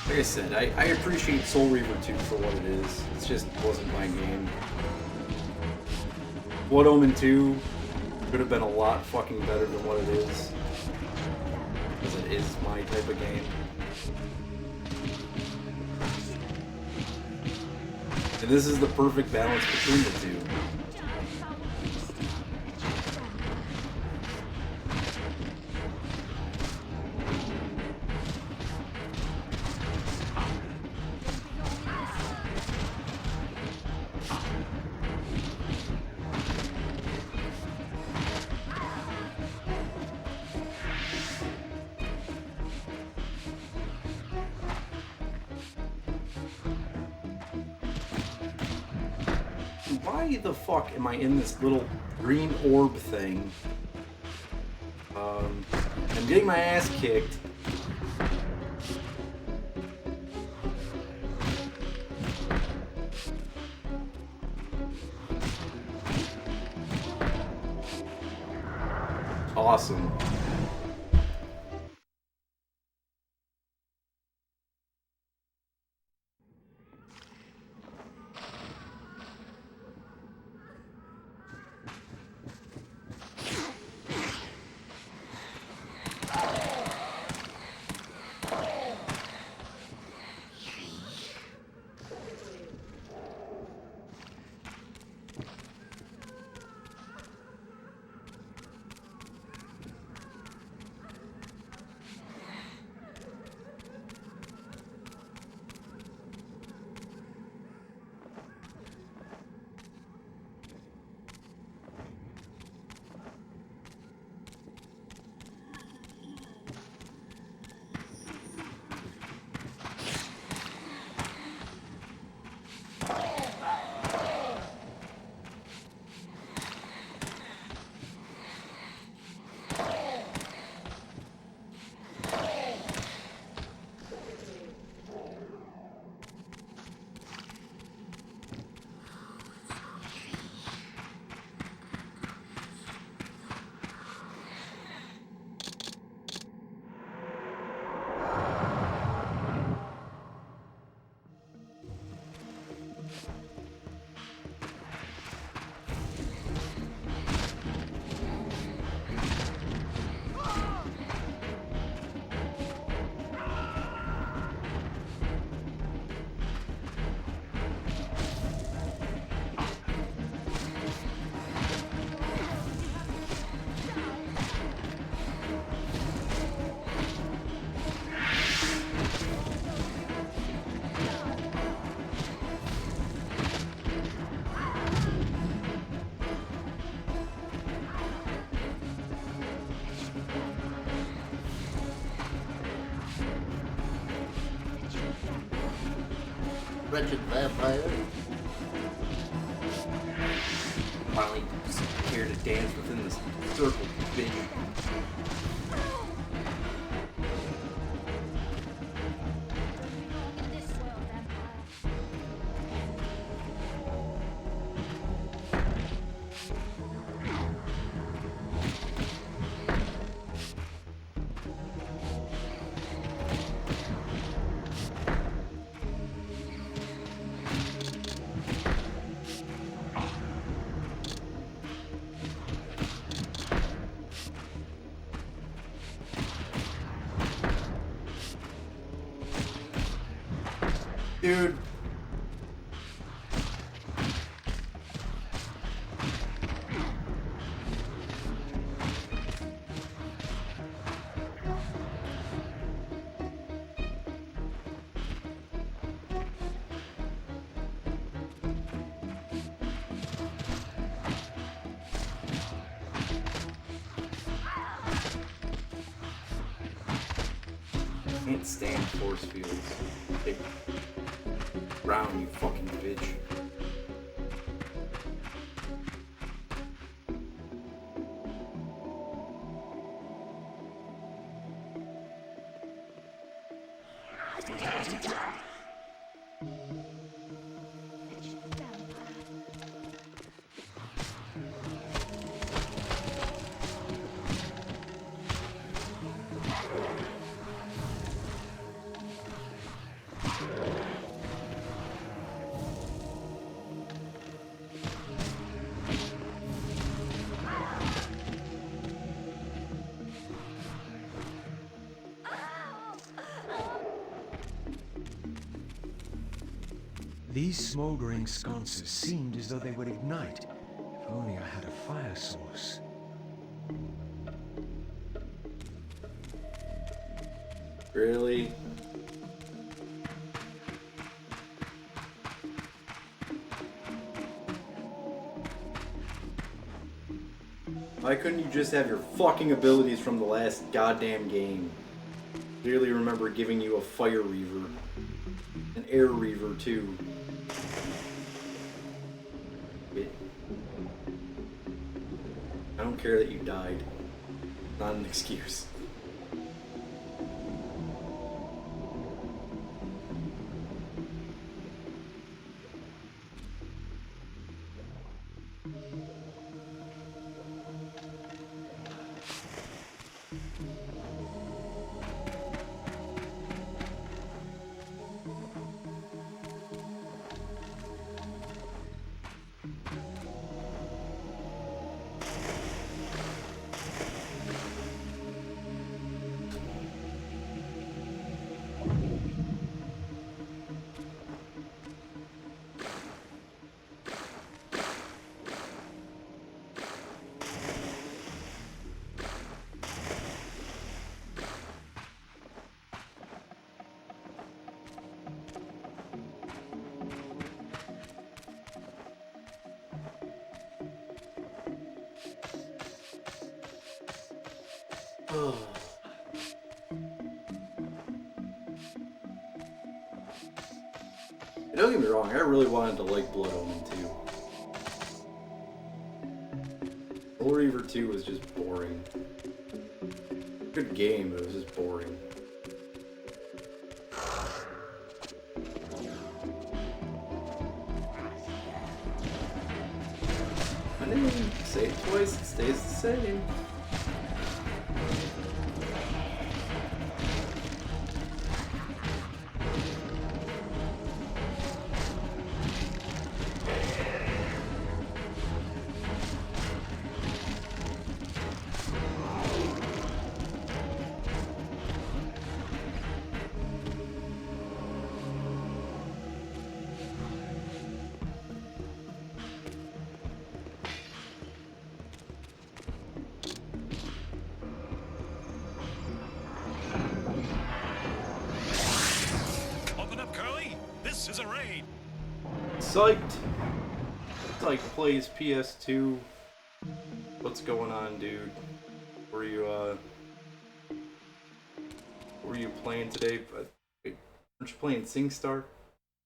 Like I said, I appreciate Soul Reaver 2 for what it is. It just wasn't my game. Blood Omen 2 could have been a lot fucking better than what it is. Because it is my type of game. And this is the perfect balance between the two. Why the fuck am I in this little green orb thing? I'm getting my ass kicked. Awesome. wretched vampire. Finally here to dance within this circle, bitch. Dude. Can't stand force fields. They round, you fucking bitch.
These smoldering sconces seemed as though they would ignite, if only I had a fire source.
Really? Why couldn't you just have your fucking abilities from the last goddamn game? Clearly remember giving you a fire reaver. An air reaver too. I don't care that you died. Not an excuse. Don't get me wrong, I really wanted to like Blood Omen 2. Soul Reaver 2 was just boring. Good game, but it was just boring. I didn't even say it twice, it stays the same. Psyched! Psyched plays PS2. What's going on, dude? Were you playing today? Wait, aren't you playing SingStar?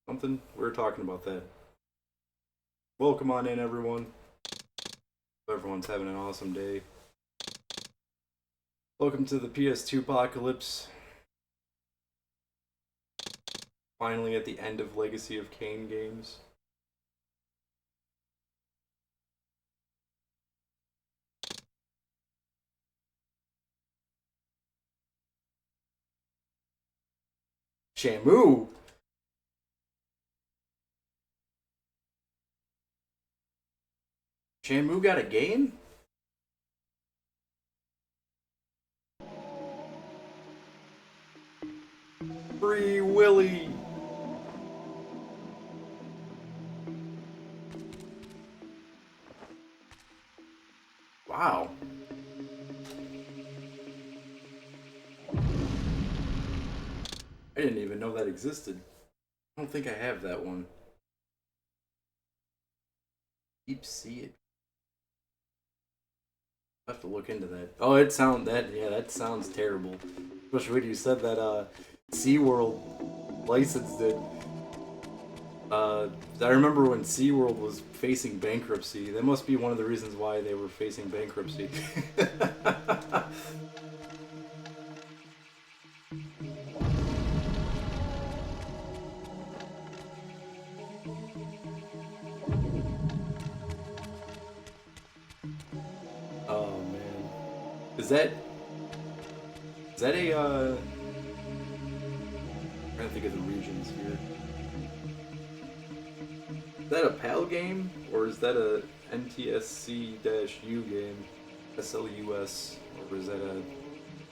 Something? We were talking about that. Welcome on in, everyone. Hope everyone's having an awesome day. Welcome to the PS2POCALYPSE. Finally at the end of Legacy of Kain games. Shamu! Shamu got a game? Free Willy! Wow. I didn't even know that existed. I don't think I have that one. Deep Sea. I have to look into that. Oh, that sounds terrible. Especially when you said that SeaWorld licensed it. I remember when SeaWorld was facing bankruptcy. That must be one of the reasons why they were facing bankruptcy. Oh man. Is that a I'm trying to think of the regions here. Is that a PAL game or is that a NTSC-U game? SLUS, or is that a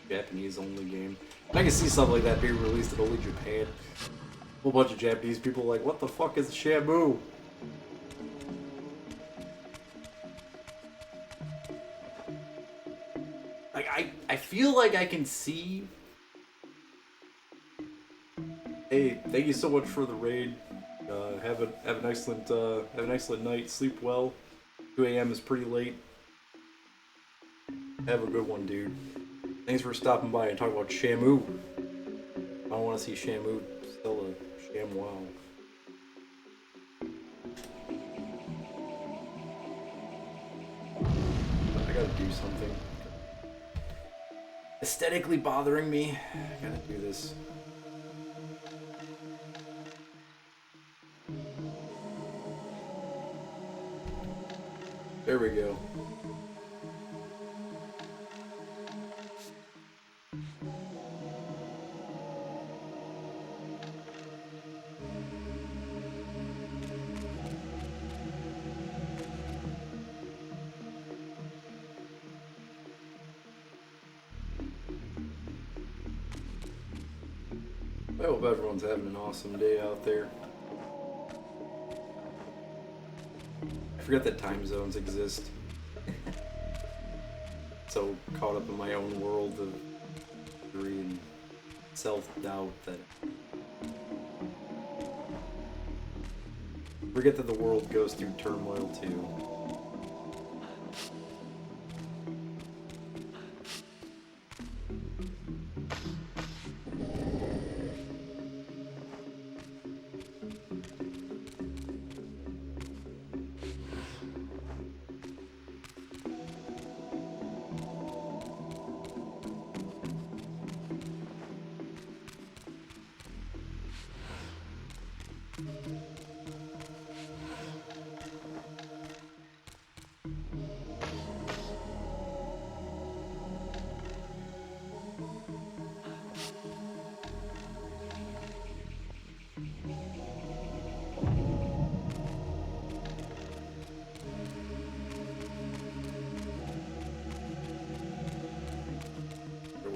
Japanese only game? I can see something like that being released in only Japan. A whole bunch of Japanese people like, what the fuck is Shamu? Like I feel like I can see. Hey, thank you so much for the raid. Have an excellent night. Sleep well. 2 a.m. is pretty late. Have a good one, dude. Thanks for stopping by and talking about Shamu. I don't want to see Shamu still a ShamWow. I gotta do something. Aesthetically bothering me. I gotta do this. There we go. I hope everyone's having an awesome day out there. I forgot that time zones exist. So caught up in my own world of misery and self-doubt that I forget that the world goes through turmoil too.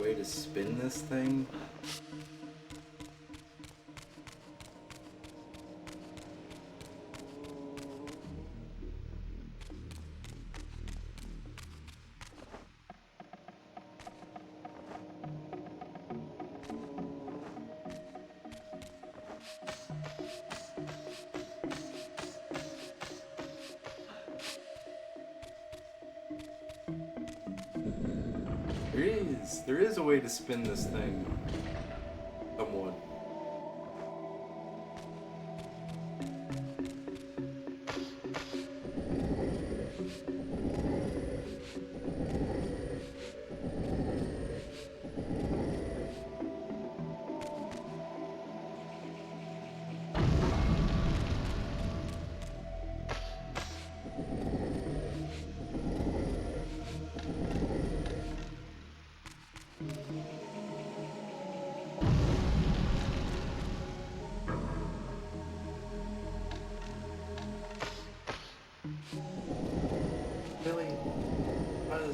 Way to spin this thing. There is a way to spin this thing. Somewhat.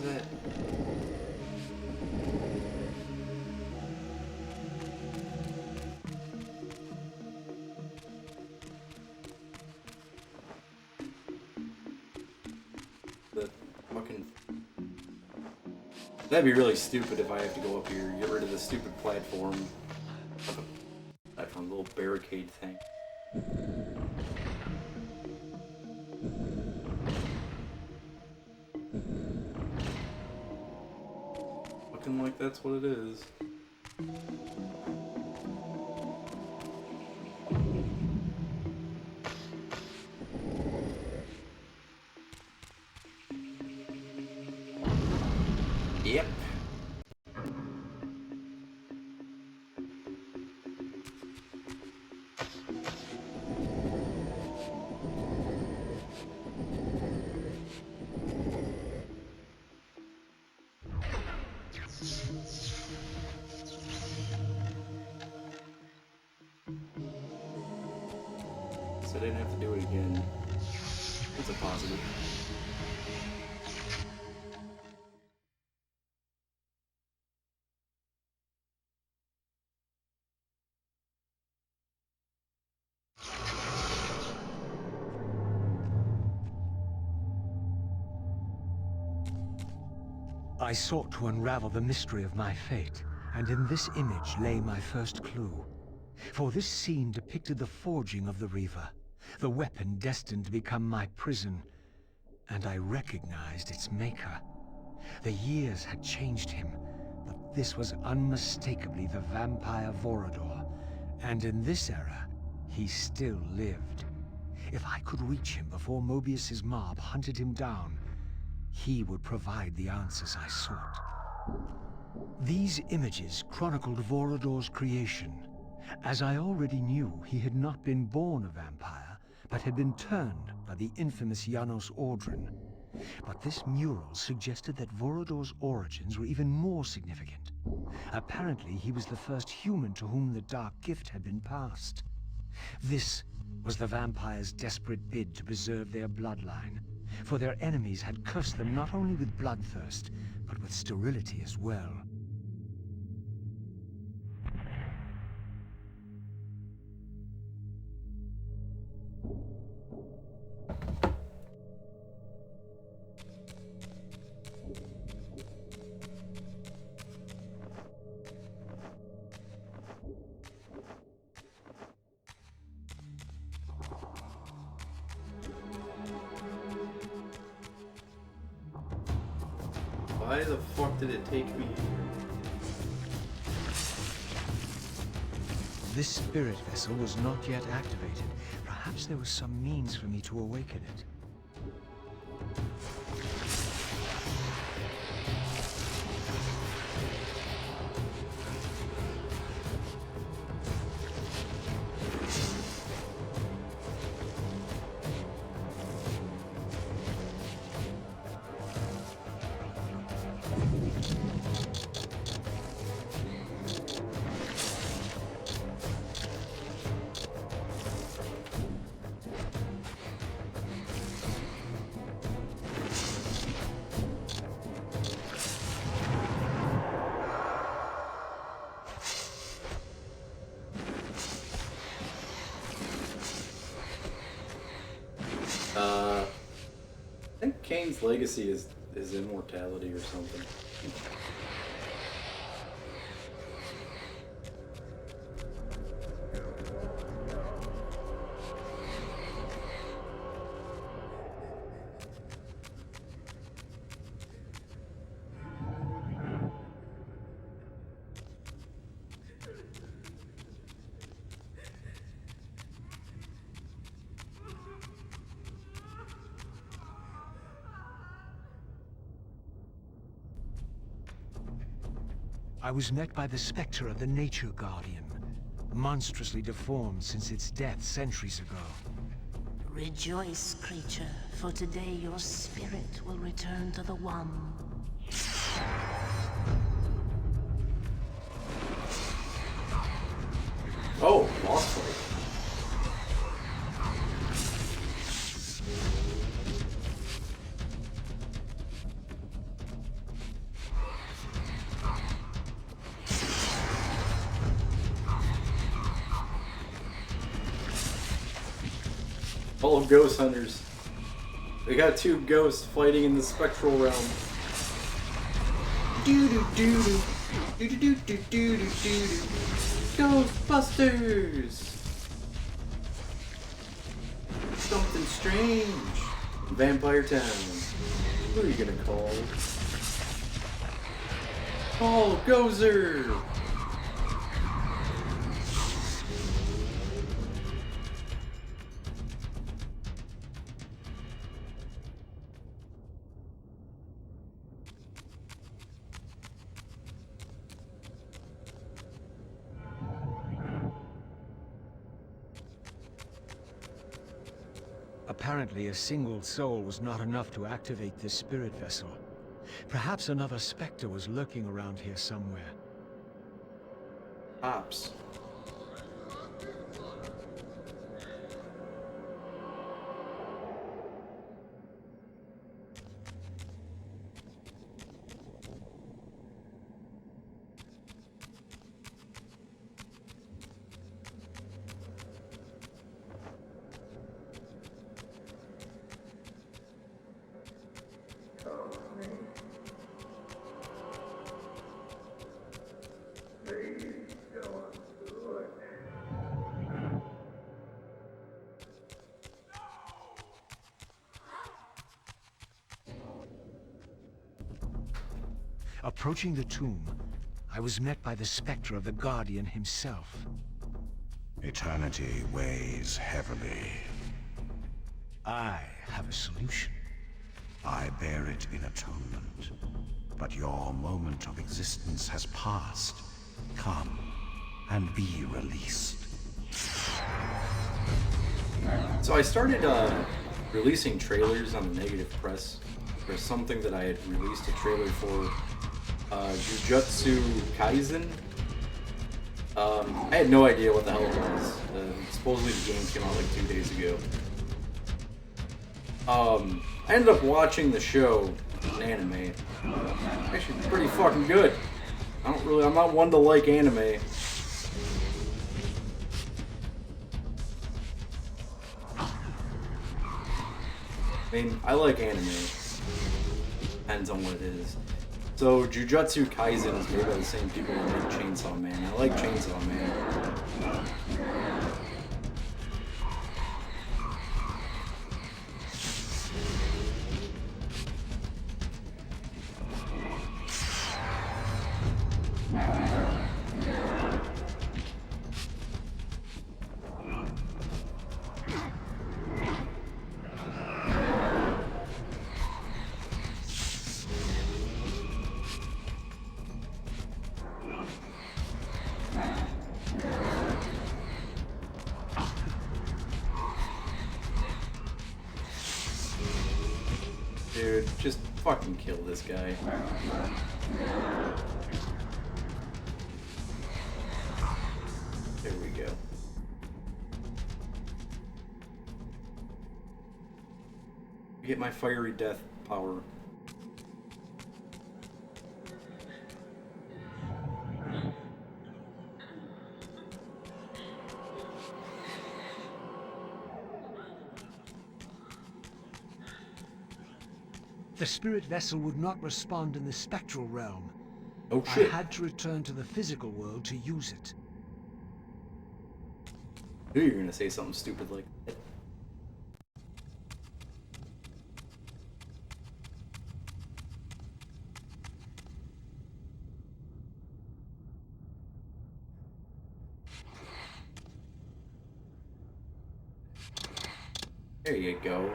that? The fucking... That'd be really stupid if I have to go up here, get rid of this stupid platform. Platform, little barricade thing. Looking like that's what it is. Yep. So I didn't have to do it again. It's a positive.
I sought to unravel the mystery of my fate, and in this image lay my first clue. For this scene depicted the forging of the Reaver, the weapon destined to become my prison, and I recognized its maker. The years had changed him, but this was unmistakably the vampire Vorador, and in this era, he still lived. If I could reach him before Mobius's mob hunted him down, he would provide the answers I sought. These images chronicled Vorador's creation. As I already knew, he had not been born a vampire, but had been turned by the infamous Janos Audron. But this mural suggested that Vorador's origins were even more significant. Apparently, he was the first human to whom the dark gift had been passed. This was the vampires' desperate bid to preserve their bloodline, for their enemies had cursed them not only with bloodthirst, but with sterility as well.
Why the fuck did it take me here?
This spirit vessel was not yet activated. Perhaps there was some means for me to awaken it.
I think Kain's legacy is immortality or something.
I was met by the specter of the Nature Guardian, monstrously deformed since its death centuries ago.
Rejoice, creature, for today your spirit will return to the One.
Oh, boss fight. All ghost hunters. We got two ghosts fighting in the spectral realm. Do do do do do do do do do do. Ghostbusters. Something strange. Vampire Town. Who are you gonna call? Call Gozer.
Apparently, a single soul was not enough to activate this spirit vessel. Perhaps another specter was lurking around here somewhere.
Ops.
Approaching the tomb, I was met by the specter of the Guardian himself.
Eternity weighs heavily.
I have a solution.
I bear it in atonement. But your moment of existence has passed. Come and be released.
So I started releasing trailers on the negative press for something that I had released a trailer for, Jujutsu Kaisen. I had no idea what the hell it was. Supposedly the game came out like 2 days ago. I ended up watching the show, an anime. Actually pretty fucking good. I'm not one to like anime. I mean, I like anime. Depends on what it is. So, Jujutsu Kaisen is made by the same people that make Chainsaw Man. I like Chainsaw Man. Dude, just fucking kill this guy. There we go. Get my fiery death power.
The spirit vessel would not respond in the spectral realm.
Oh shit.
I had to return to the physical world to use it.
I knew you were gonna say something stupid like that. There you go.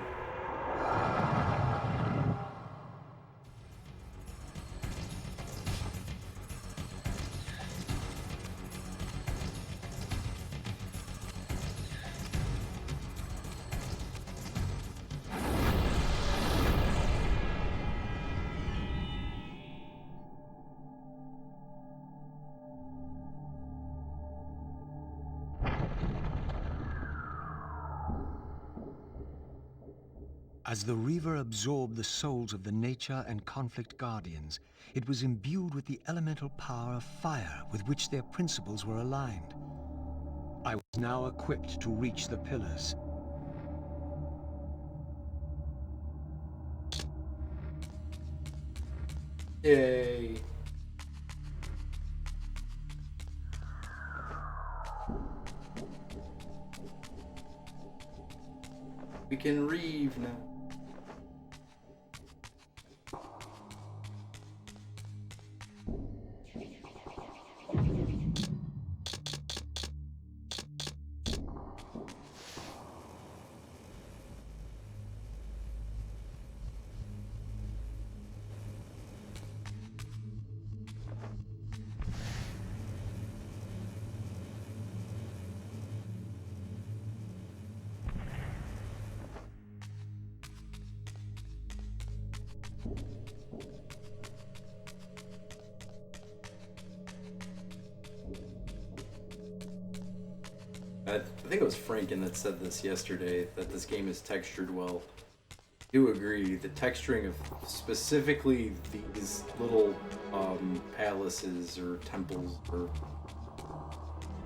As the Reaver absorbed the souls of the Nature and Conflict Guardians, it was imbued with the elemental power of fire with which their principles were aligned. I was now equipped to reach the pillars.
Yay. We can reeve now. I think it was Franken that said this yesterday, that this game is textured well. I do agree. The texturing of specifically these little palaces or temples or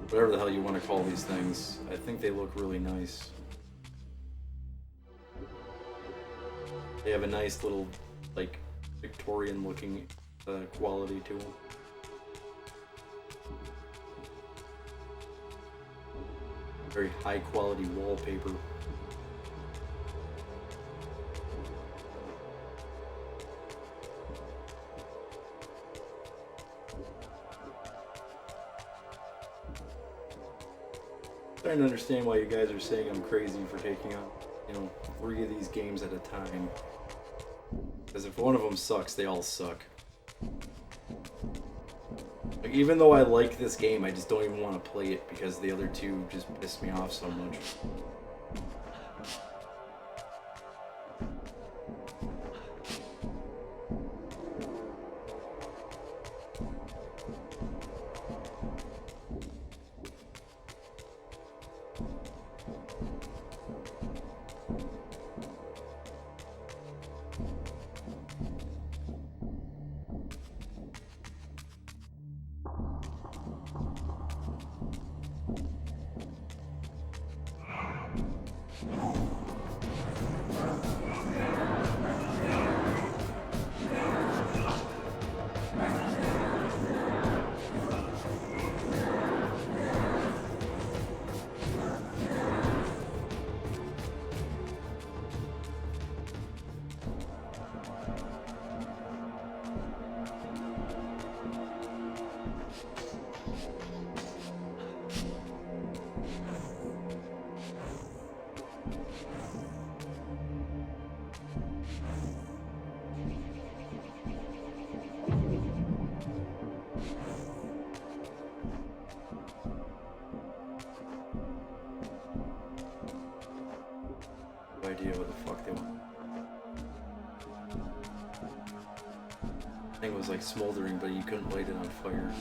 whatever the hell you want to call these things, I think they look really nice. They have a nice little, like, Victorian looking quality to them. Very high quality wallpaper. Starting to understand why you guys are saying I'm crazy for taking out, 3 of these games at a time. Because if one of them sucks, they all suck. Like, even though I like this game, I just don't even want to play it because the other 2 just piss me off so much. No idea what the fuck they want. Thing was like smoldering, but you couldn't light it on fire.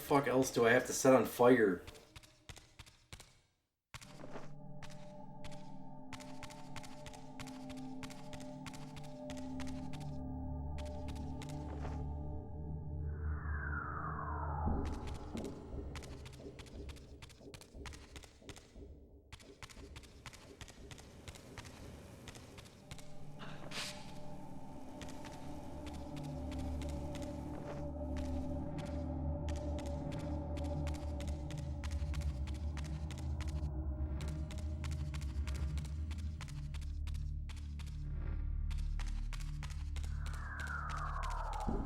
fuck else do I have to set on fire?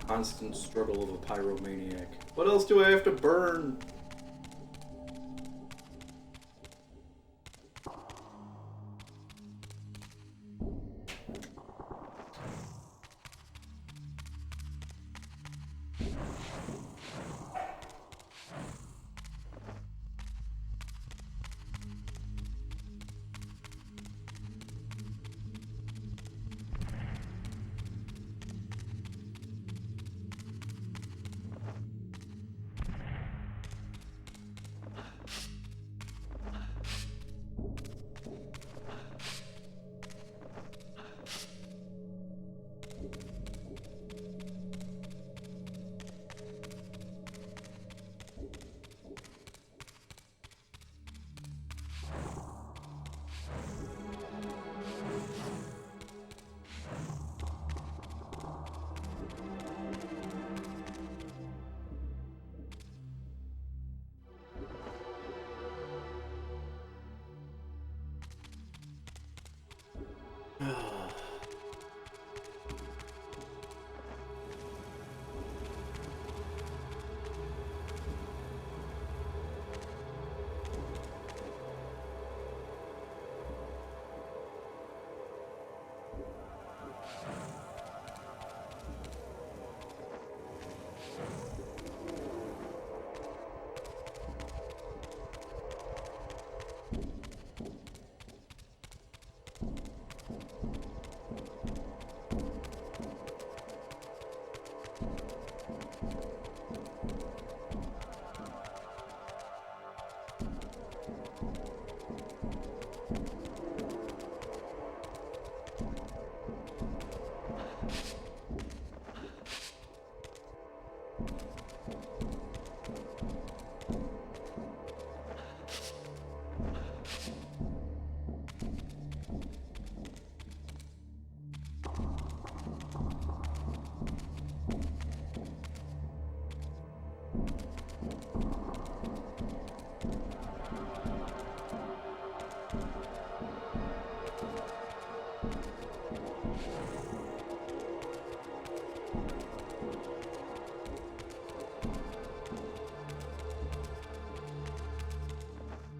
Constant struggle of a pyromaniac. What else do I have to burn?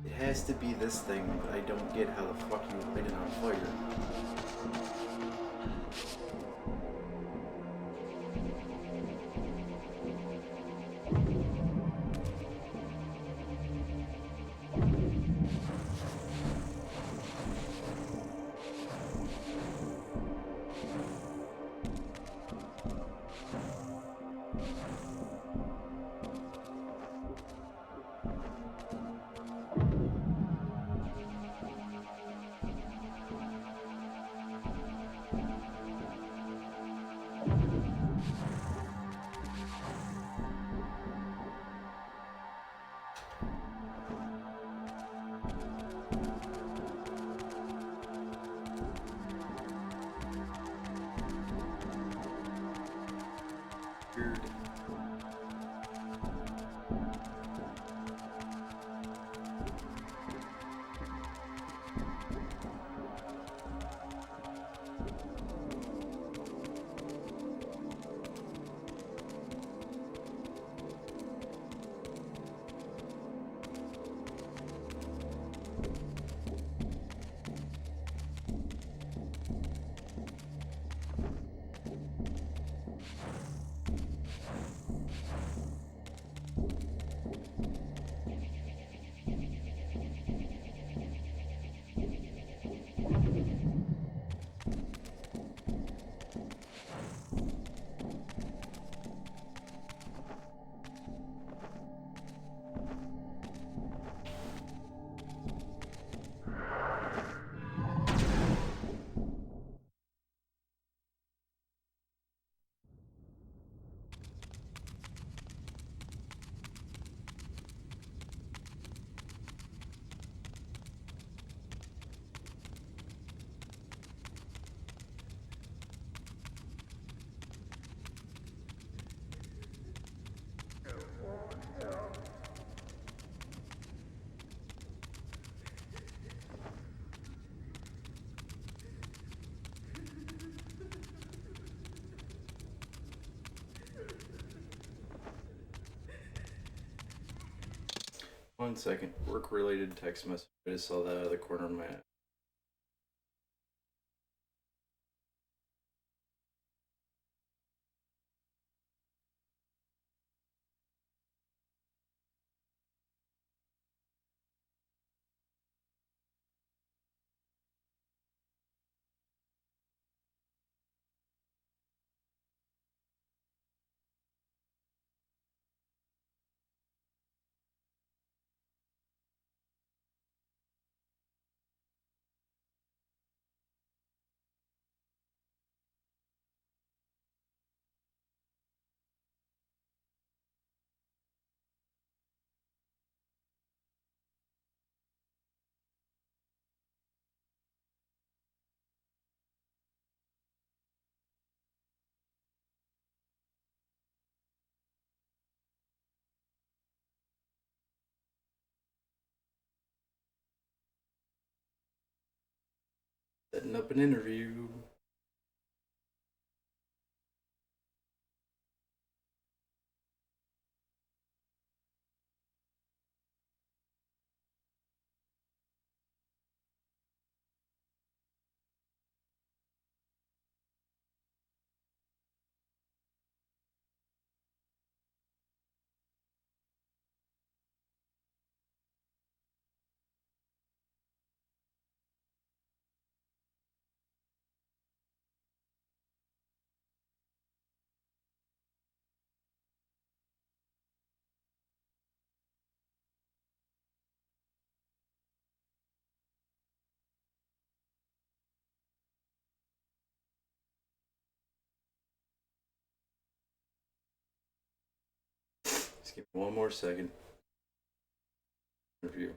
It has to be this thing, but I don't get how the fuck you light it on fire. Weird. 1 second. Work-related text message. I just saw that out of the corner of my eye. Setting up an interview. Just give me 1 more second. Interview.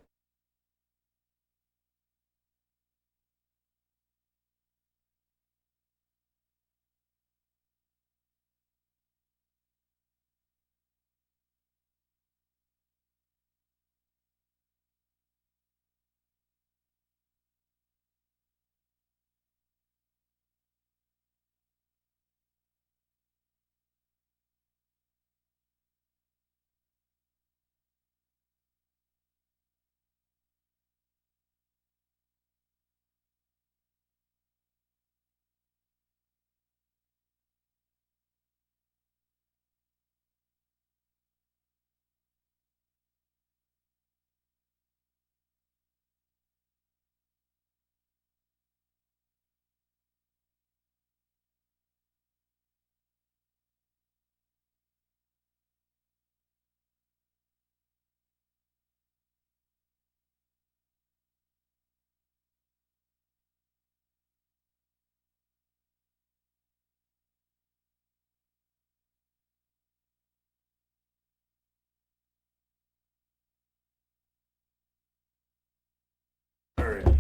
Alrighty.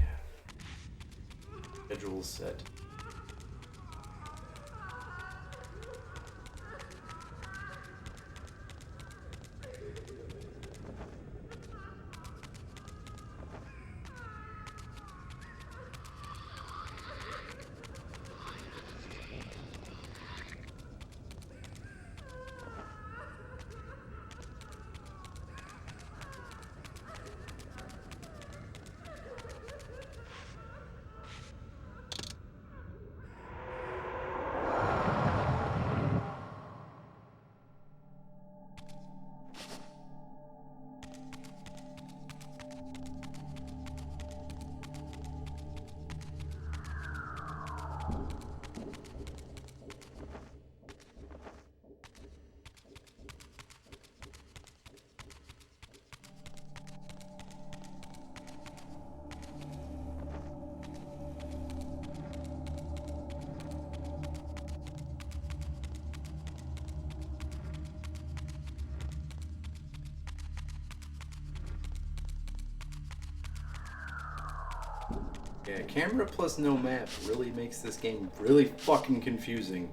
Schedule set. Yeah, camera plus no map really makes this game really fucking confusing.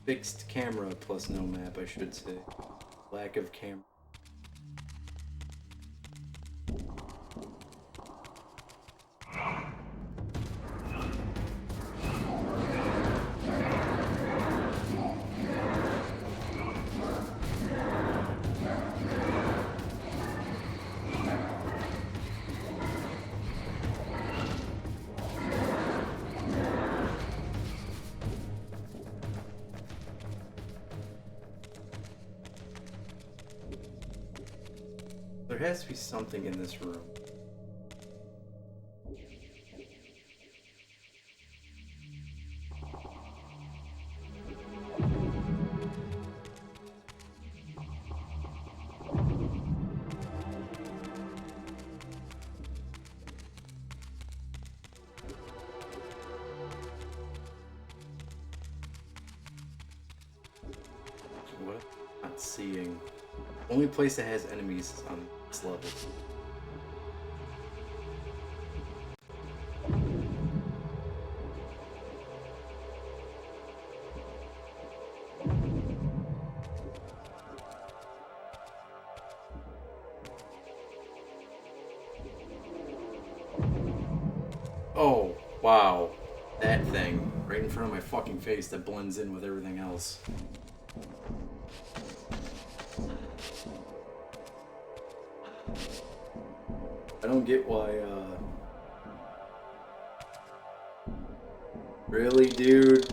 Fixed camera plus no map, I should say. Lack of camera. has to be something in this room. What am I not seeing? Only place that has enemies is on this level. Oh, wow. That thing right in front of my fucking face that blends in with everything else. I don't get why, really, dude?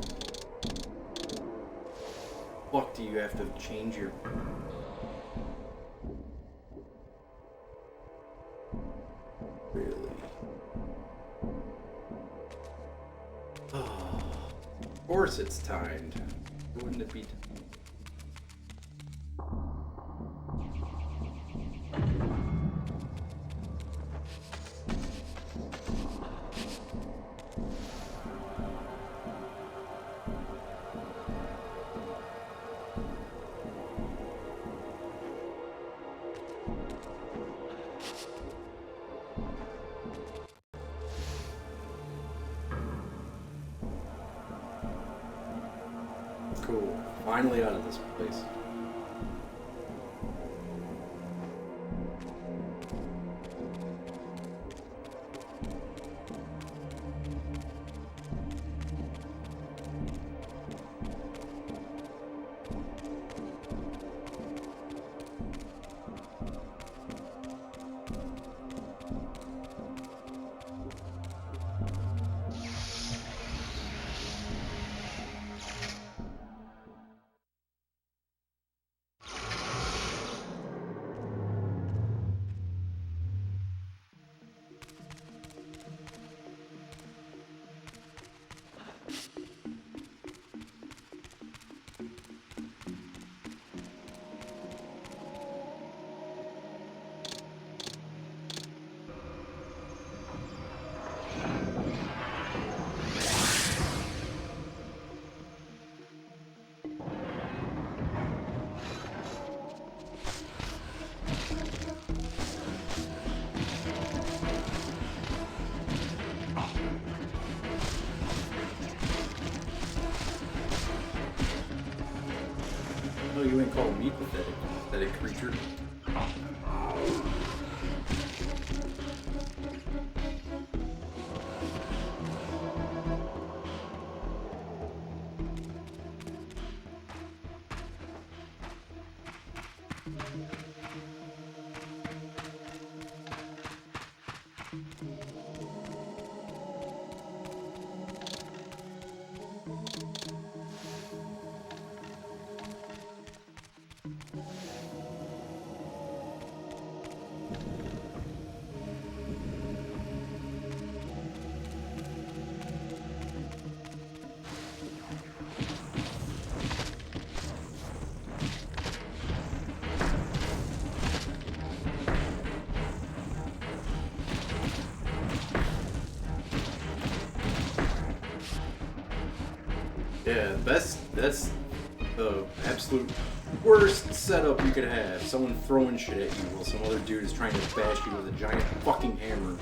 Fuck, do you have to change your... Really? Of course it's timed. Wouldn't it be... Cool. Finally out of this place. No, you ain't called me pathetic creature. Yeah, that's the absolute worst setup you could have. Someone throwing shit at you while some other dude is trying to bash you with a giant fucking hammer.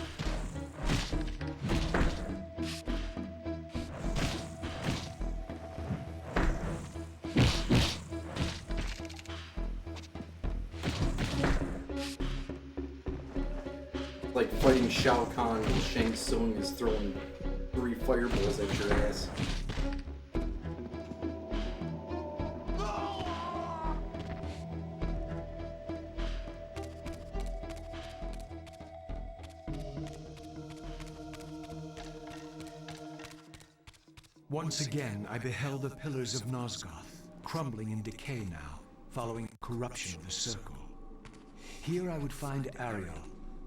Like fighting Shao Kahn while Shang Tsung is throwing 3 fireballs at your ass.
Once again, I beheld the pillars of Nosgoth, crumbling in decay now, following the corruption of the Circle. Here I would find Ariel,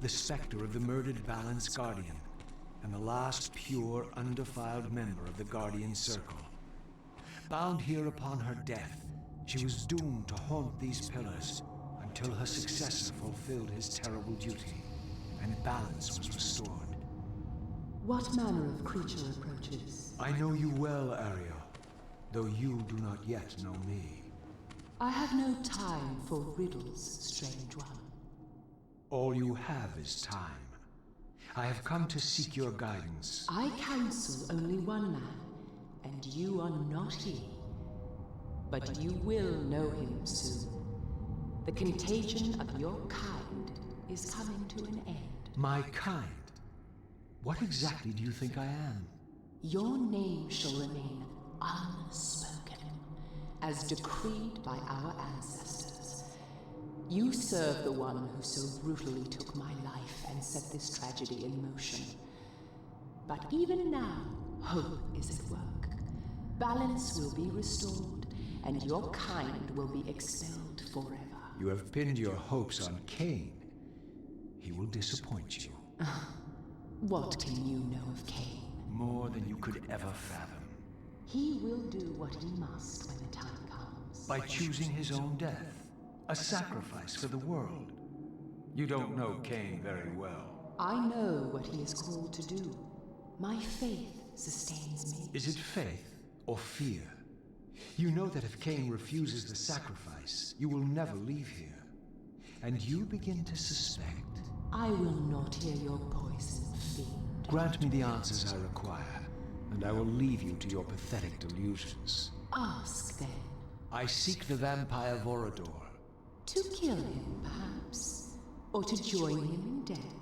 the specter of the murdered Balance Guardian, and the last pure, undefiled member of the Guardian Circle. Bound here upon her death, she was doomed to haunt these pillars until her successor fulfilled his terrible duty, and balance was restored.
What manner of creature approaches?
I know you well, Ariel, though you do not yet know me.
I have no time for riddles, strange one.
All you have is time. I have come to seek your guidance.
I counsel only one man, and you are not he. But you will know him soon. The contagion of your kind is coming to an end.
My kind? What exactly do you think I am?
Your name shall remain unspoken, as decreed by our ancestors. You serve the one who so brutally took my life and set this tragedy in motion. But even now, hope is at work. Balance will be restored, and your kind will be expelled forever.
You have pinned your hopes on Kain. He will disappoint you.
What can you know of Kain?
More than you could ever fathom.
He will do what he must when the time comes.
By choosing his own death. A sacrifice for the world. You don't know Kain very well.
I know what he is called to do. My faith sustains me.
Is it faith or fear? You know that if Kain refuses the sacrifice, you will never leave here. And you begin to suspect.
I will not hear your poison, fiend.
Grant me the answers I require, and I will leave you to your pathetic delusions.
Ask then.
I seek the vampire Vorador.
To kill him, perhaps, or to join him in death.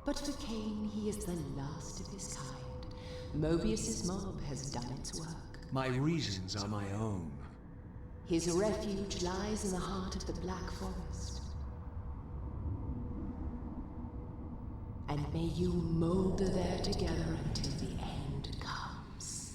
But for Kain, he is the last of his kind. Mobius's mob has done its work.
My reasons are my own.
His refuge lies in the heart of the Black Forest. And may you molder there together until the end comes.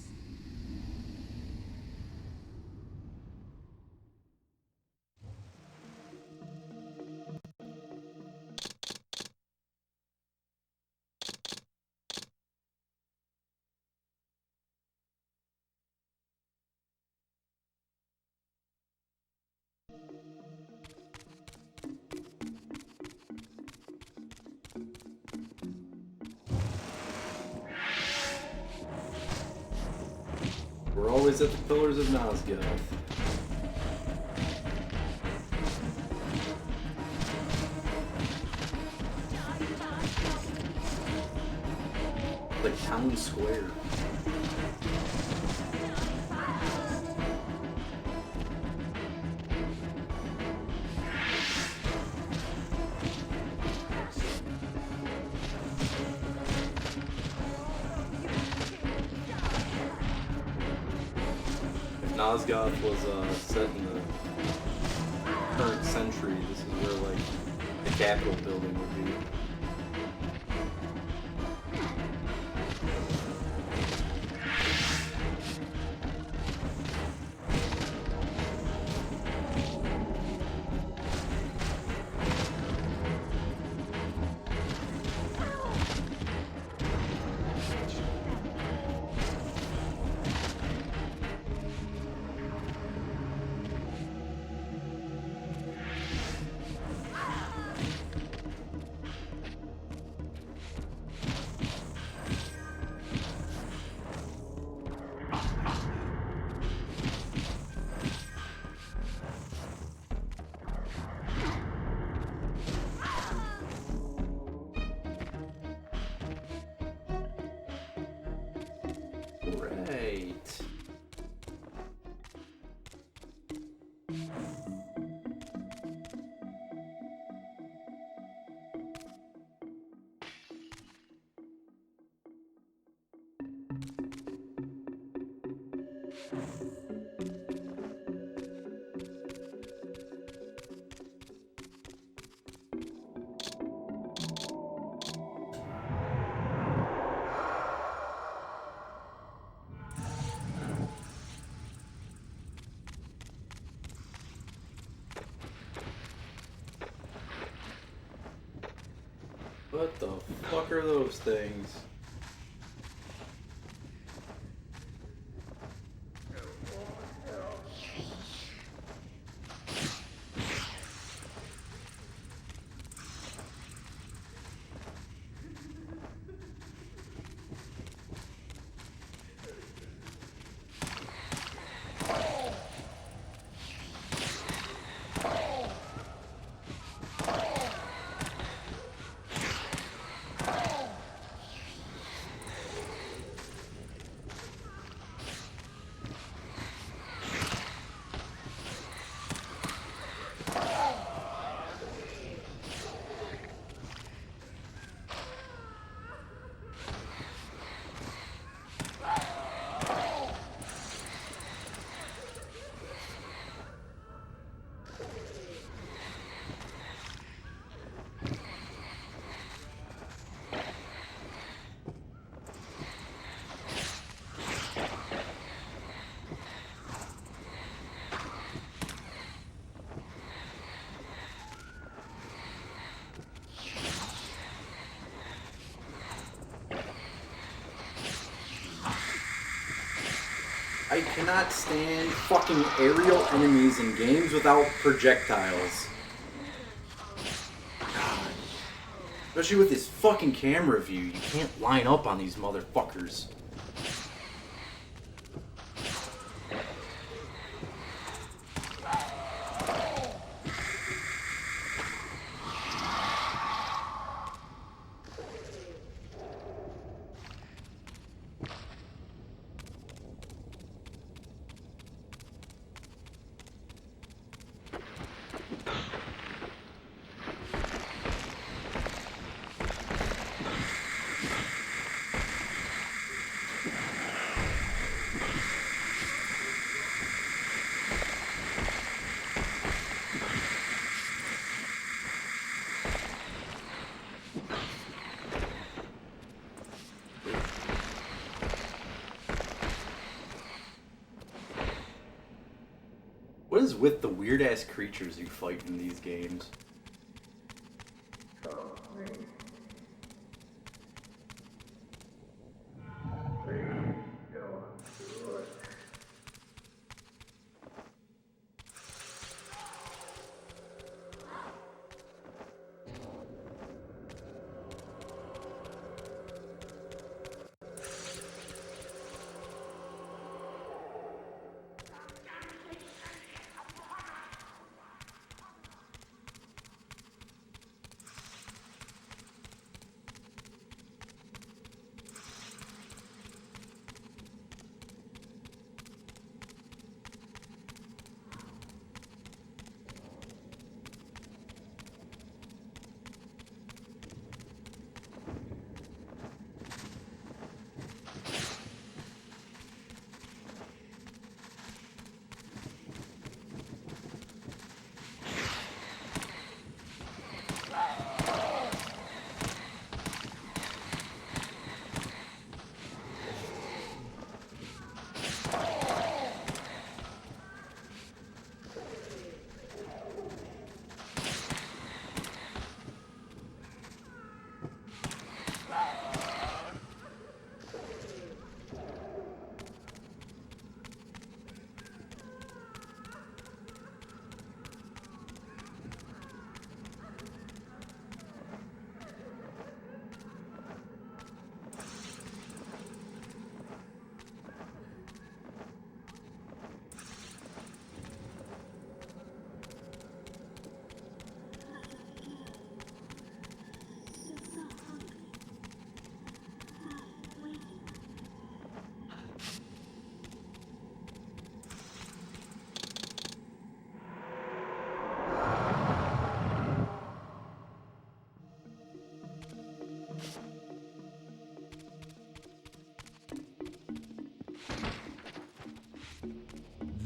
We're always at the Pillars of Nazgûl. The town square. Nazgûl was set in the current century. This is where like the Capitol building would be. Right. What the fuck are those things? I cannot stand fucking aerial enemies in games without projectiles. God. Especially with this fucking camera view, you can't line up on these motherfuckers. What is with the weird ass creatures you fight in these games?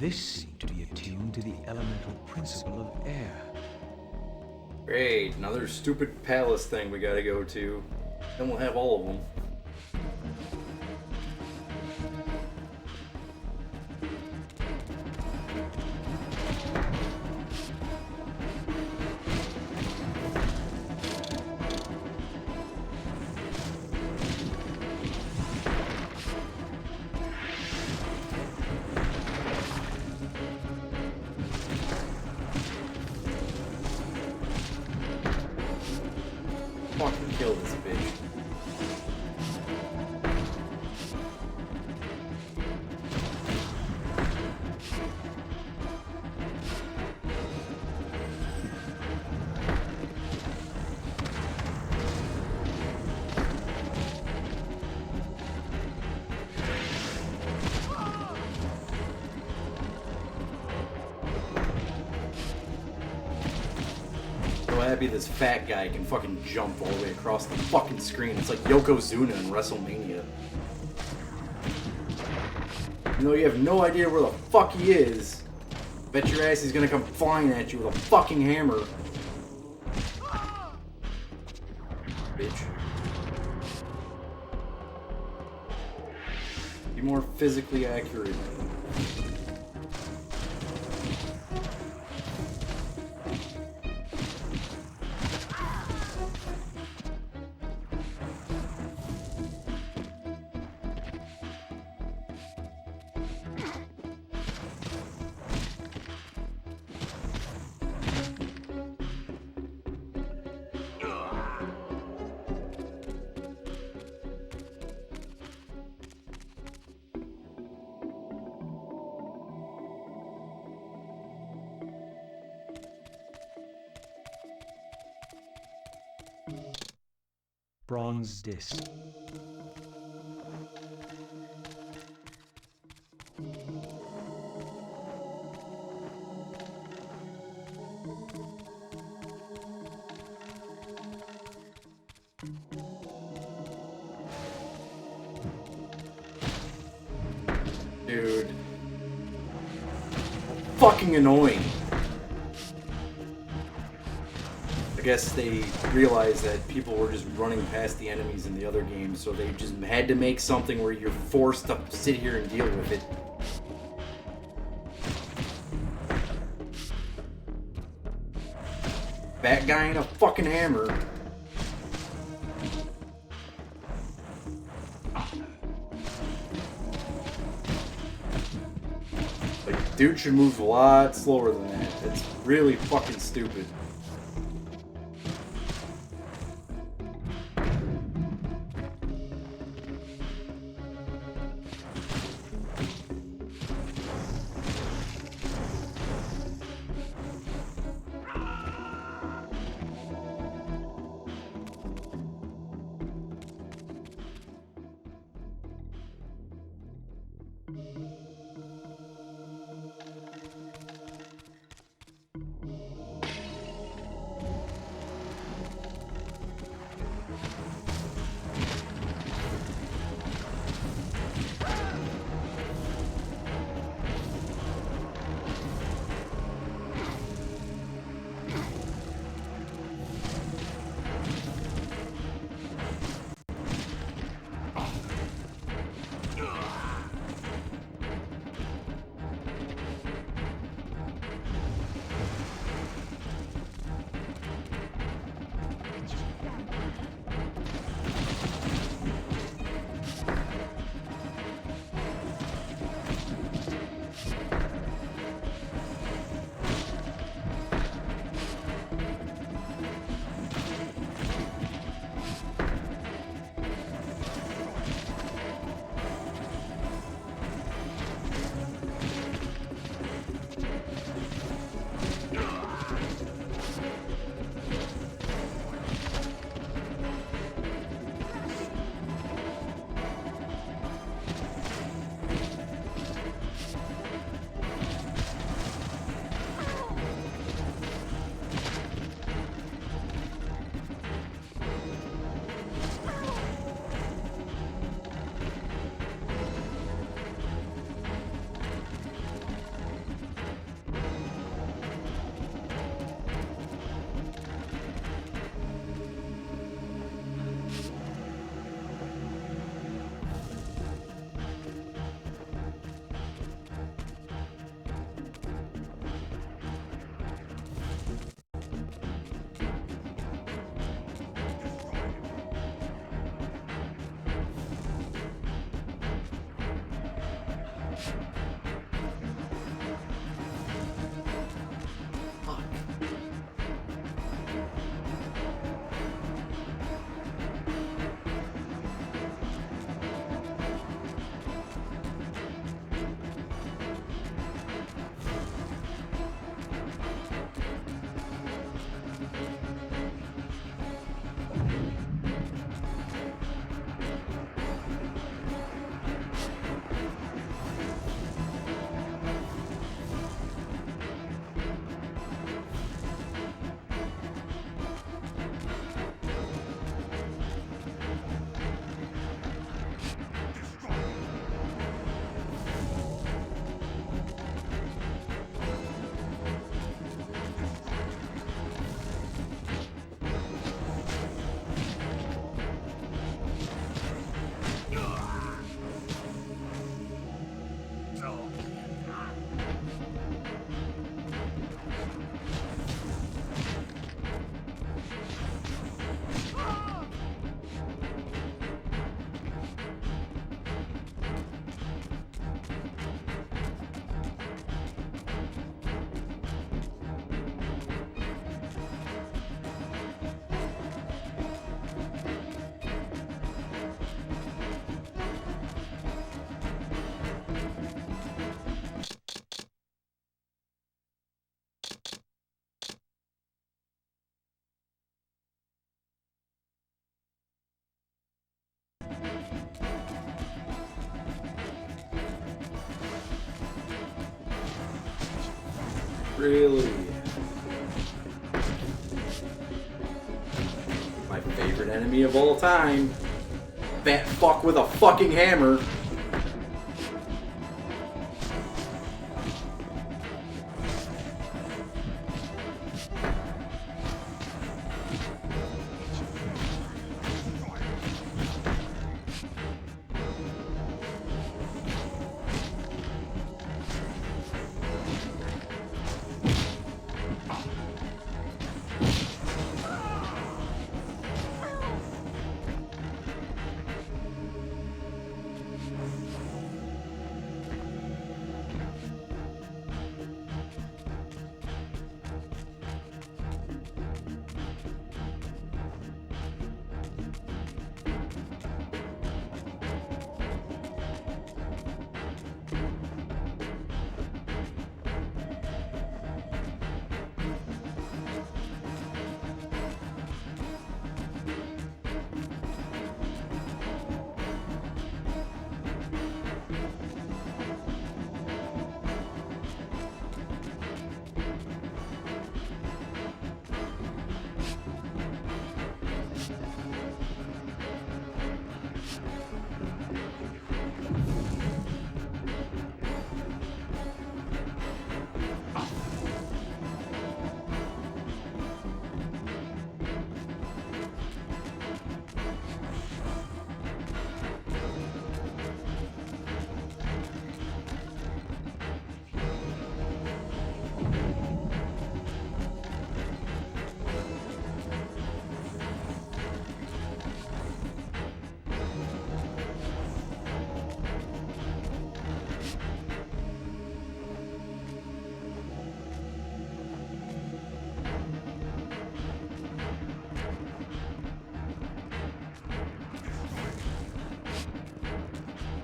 This seemed to be attuned to the elemental principle of air.
Great, another stupid palace thing we gotta go to. Then we'll have all of them. happy this fat guy can fucking jump all the way across the fucking screen. It's like Yokozuna in WrestleMania. You know, you have no idea where the fuck he is. Bet your ass he's gonna come flying at you with a fucking hammer. Bitch. Be more physically accurate.
Bronze disc.
Dude. Fucking annoying. I guess they realized that people were just running past the enemies in the other games, so they just had to make something where you're forced to sit here and deal with it. That guy and a fucking hammer. Like, dude should move a lot slower than that. It's really fucking stupid. Really? My favorite enemy of all time. Fat fuck with a fucking hammer.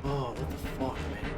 Oh, what the fuck, man?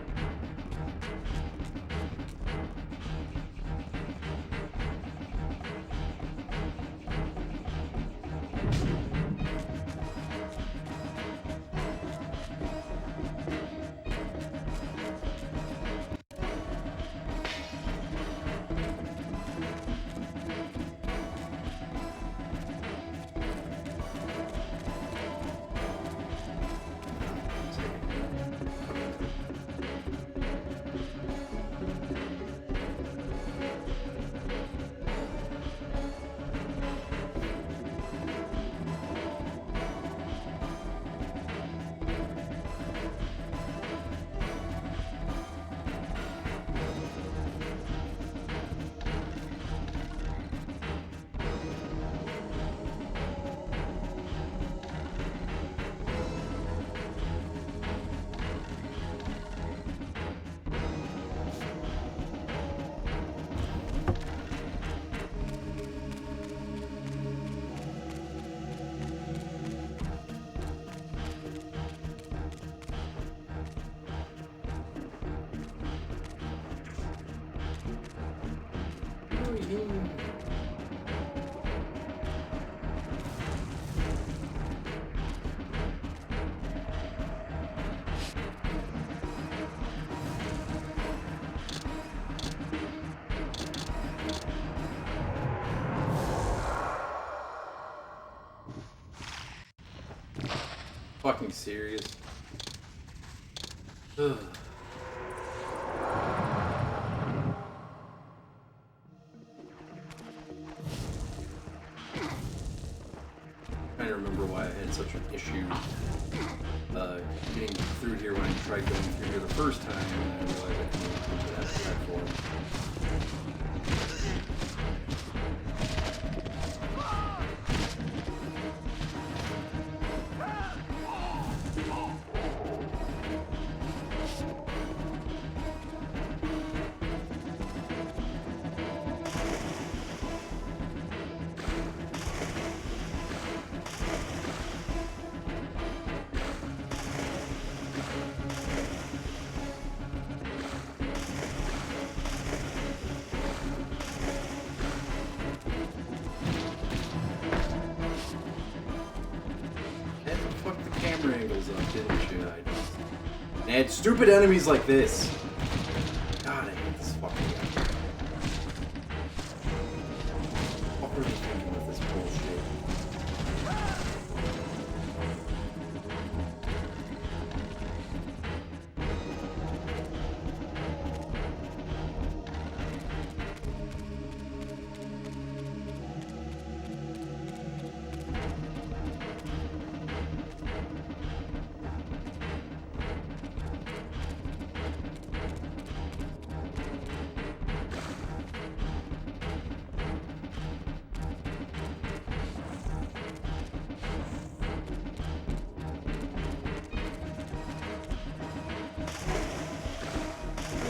Fucking serious. Ugh. Trying to remember why I had such an issue getting through here when I tried going through here the first time, and I realized I couldn't come to that platform. Angles up, didn't you? And had stupid enemies like this. God, I hate this fucking guy.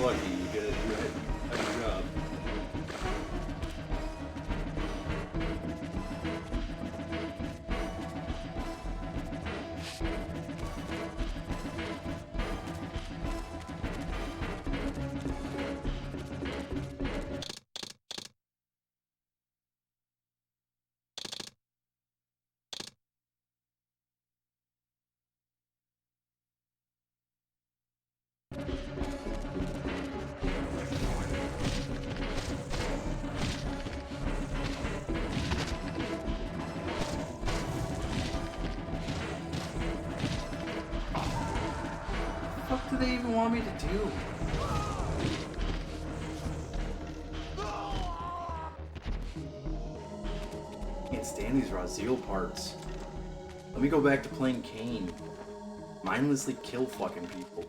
lucky. You get a good job. What do they even want me to do? Can't stand these Raziel parts. Let me go back to playing Kain. Mindlessly kill fucking people.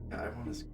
I want to.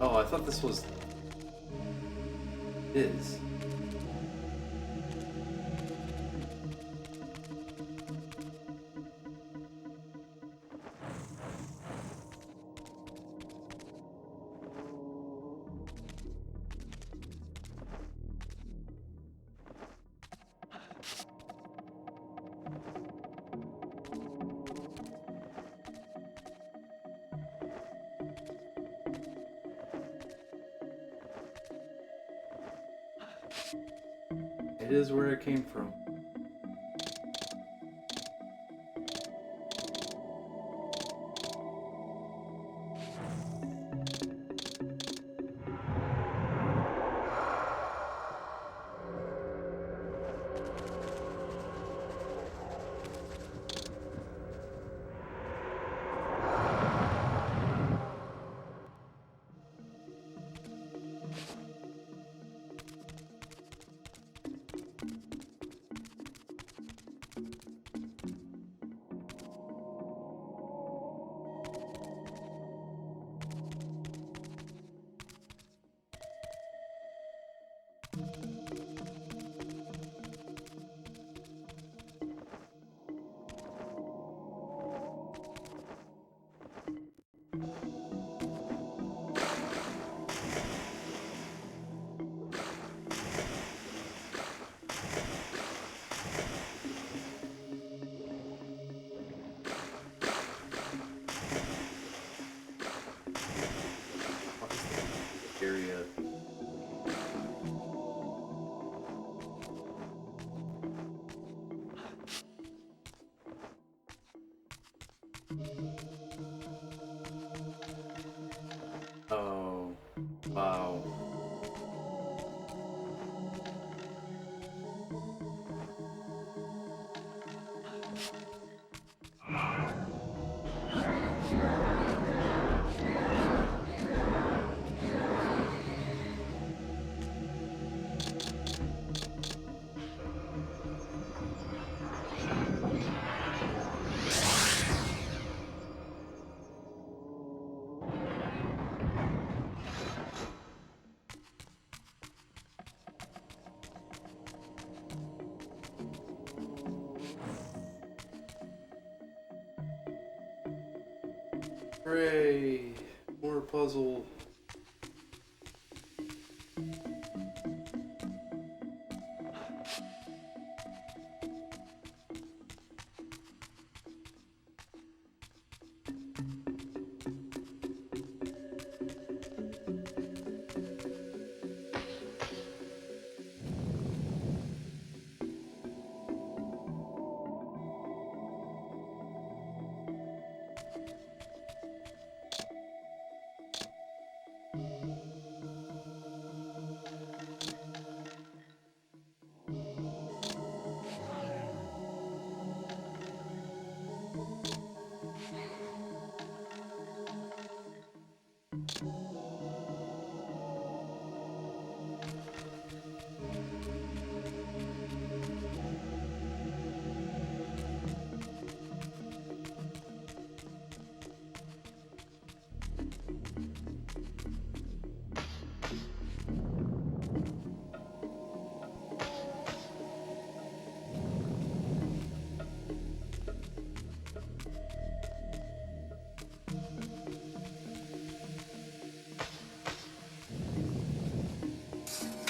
Oh, I thought this was his. It is where it came from. Area. Oh, wow. Hooray! More puzzle.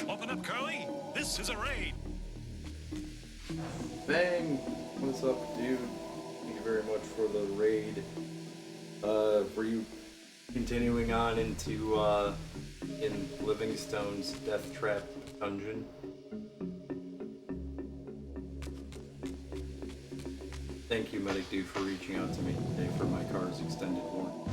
Open up, Curly. This is a raid.
Bang! What's up, dude? Thank you very much for the raid. Were you continuing on into, in Livingstone's Death Trap dungeon? Thank you, Medic Dude, for reaching out to me today for my car's extended warranty.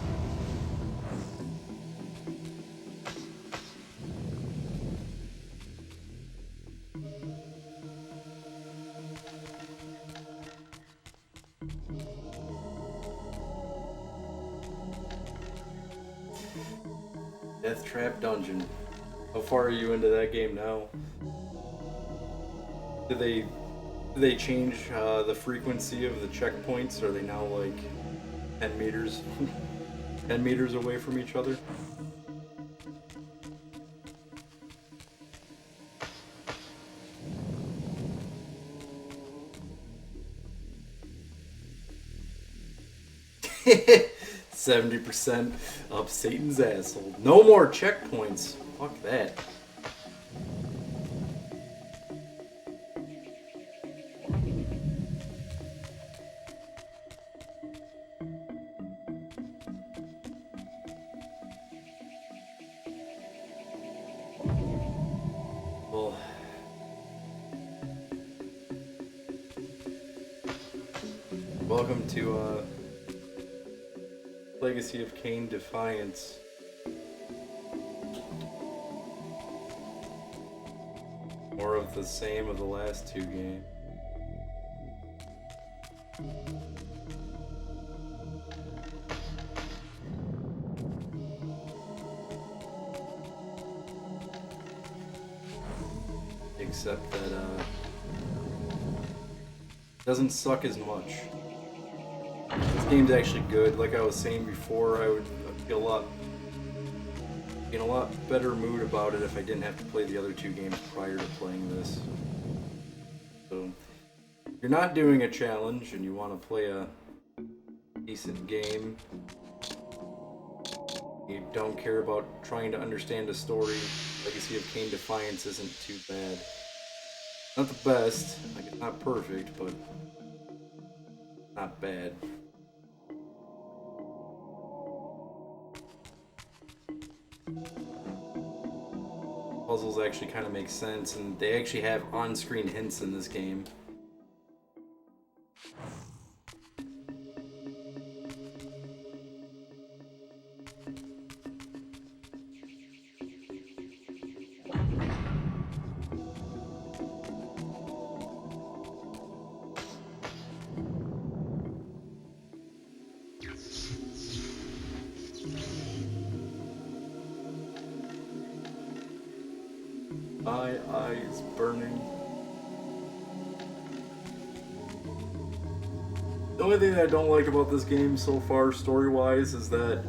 Death Trap Dungeon. How far are you into that game now? Did they change the frequency of the checkpoints? Are they now like 10 meters 10 meters away from each other? Hehehe 70% up Satan's asshole. No more checkpoints. Fuck that. Well, welcome to Legacy of Kain Defiance. More of the same of the last two games. Except that it doesn't suck as much. This game's actually good. Like I was saying before, I would feel in a lot better mood about it if I didn't have to play the other two games prior to playing this. So, if you're not doing a challenge and you want to play a decent game, you don't care about trying to understand a story, Legacy of Kain Defiance isn't too bad. Not the best, like it's not perfect, but not bad. Puzzles actually kind of make sense, and they actually have on-screen hints in this game. My eyes burning. The only thing that I don't like about this game so far, story-wise, is that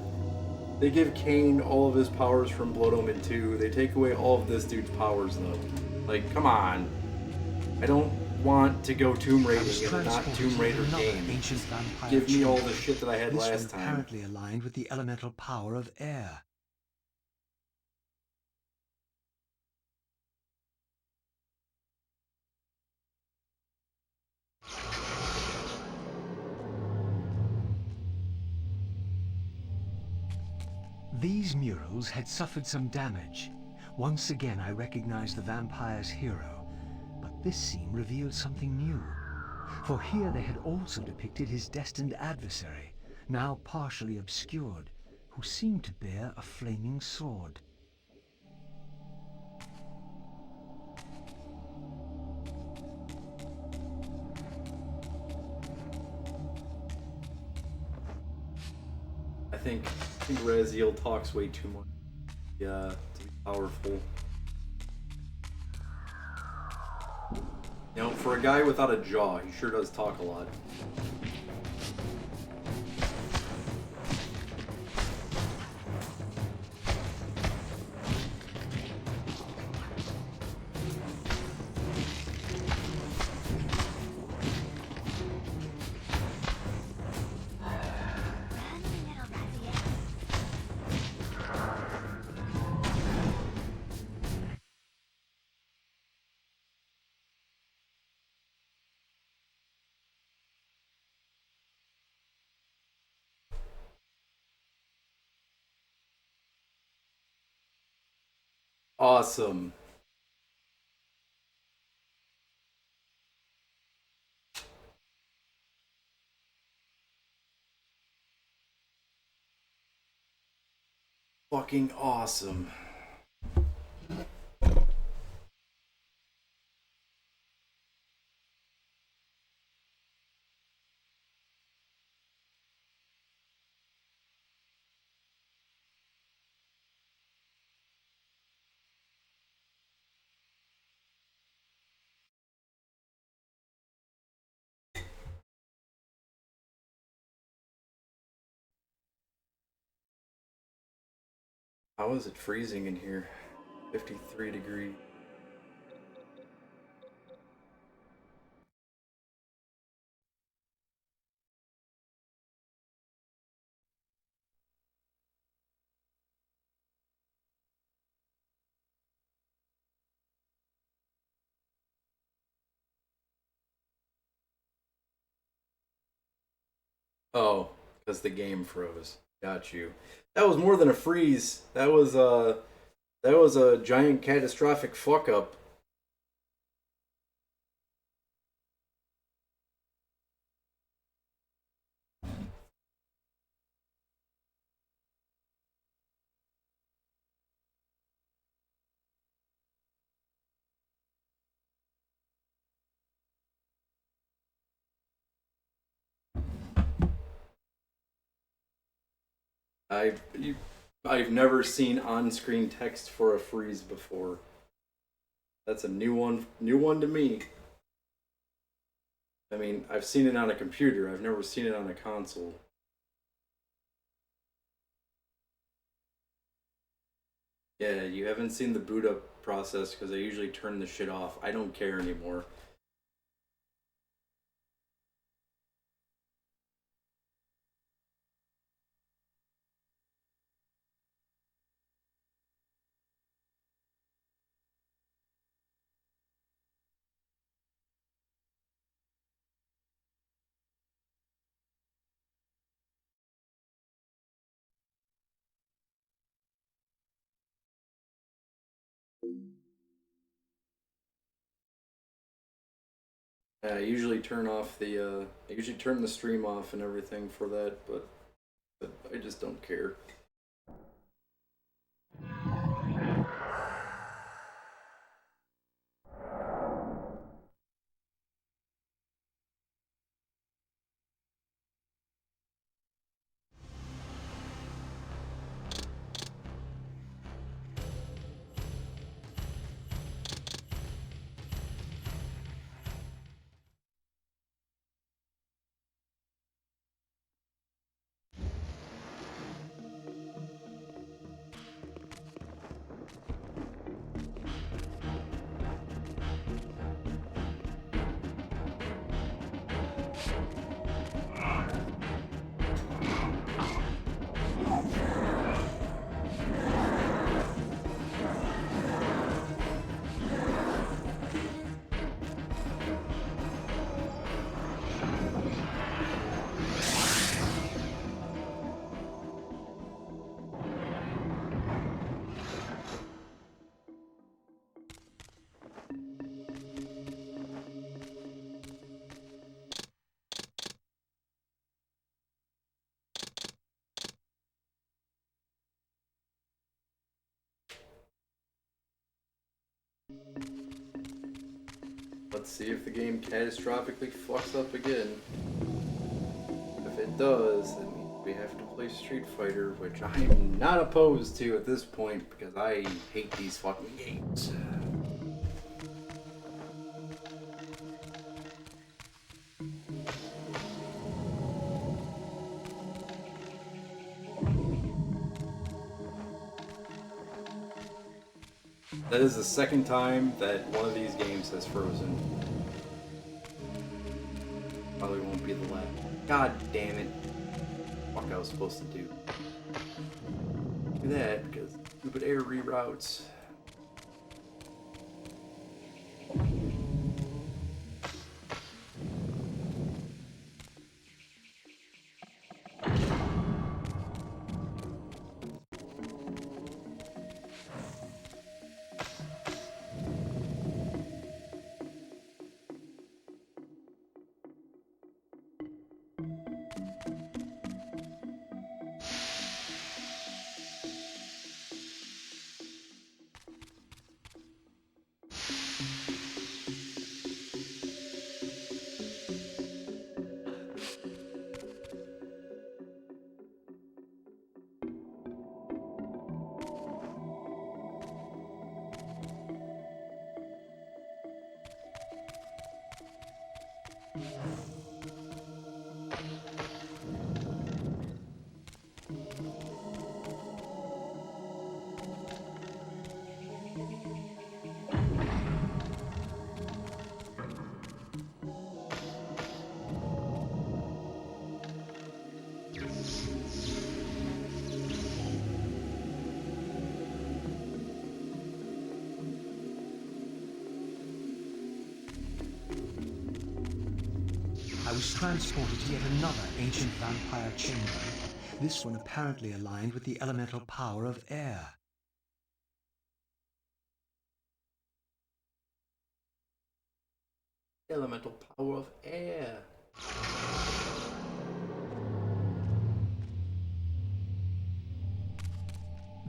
they give Kain all of his powers from Blood Omen 2. They take away all of this dude's powers, though. Like, come on. I don't want to go Tomb
I
Raiding
was
in a not
transported
Tomb
to
Raider
another
game.
ancient vampire
Give me all the
chamber.
shit that I had
This one
last time.
apparently aligned with the elemental power of air. These murals had suffered some damage. Once again I recognized the vampire's hero, but this scene revealed something new. For here they had also depicted his destined adversary, now partially obscured, who seemed to bear a flaming sword.
I think Raziel talks way too much. Yeah, to be powerful. You know, for a guy without a jaw, he sure does talk a lot. Awesome. Fucking awesome. How is it freezing in here? 53 degrees. Oh, because the game froze. Got you. That was more than a freeze. That was a giant catastrophic fuck up. I've I've never seen on-screen text for a freeze before. That's a new one to me. I mean, I've seen it on a computer. I've never seen it on a console. Yeah, you haven't seen the boot up process because I usually turn the shit off. I don't care anymore. I usually turn the stream off and everything for that, but I just don't care. see if the game catastrophically fucks up again. If it does, then we have to play Street Fighter, which I'm not opposed to at this point because I hate these fucking games. That is the second time that one of these games has frozen. Probably won't be the last. God damn it. Fuck I was supposed to do. Do that because stupid air reroutes.
I was transported to yet another ancient vampire chamber, this one apparently aligned with the elemental power of air.
Elemental power of air.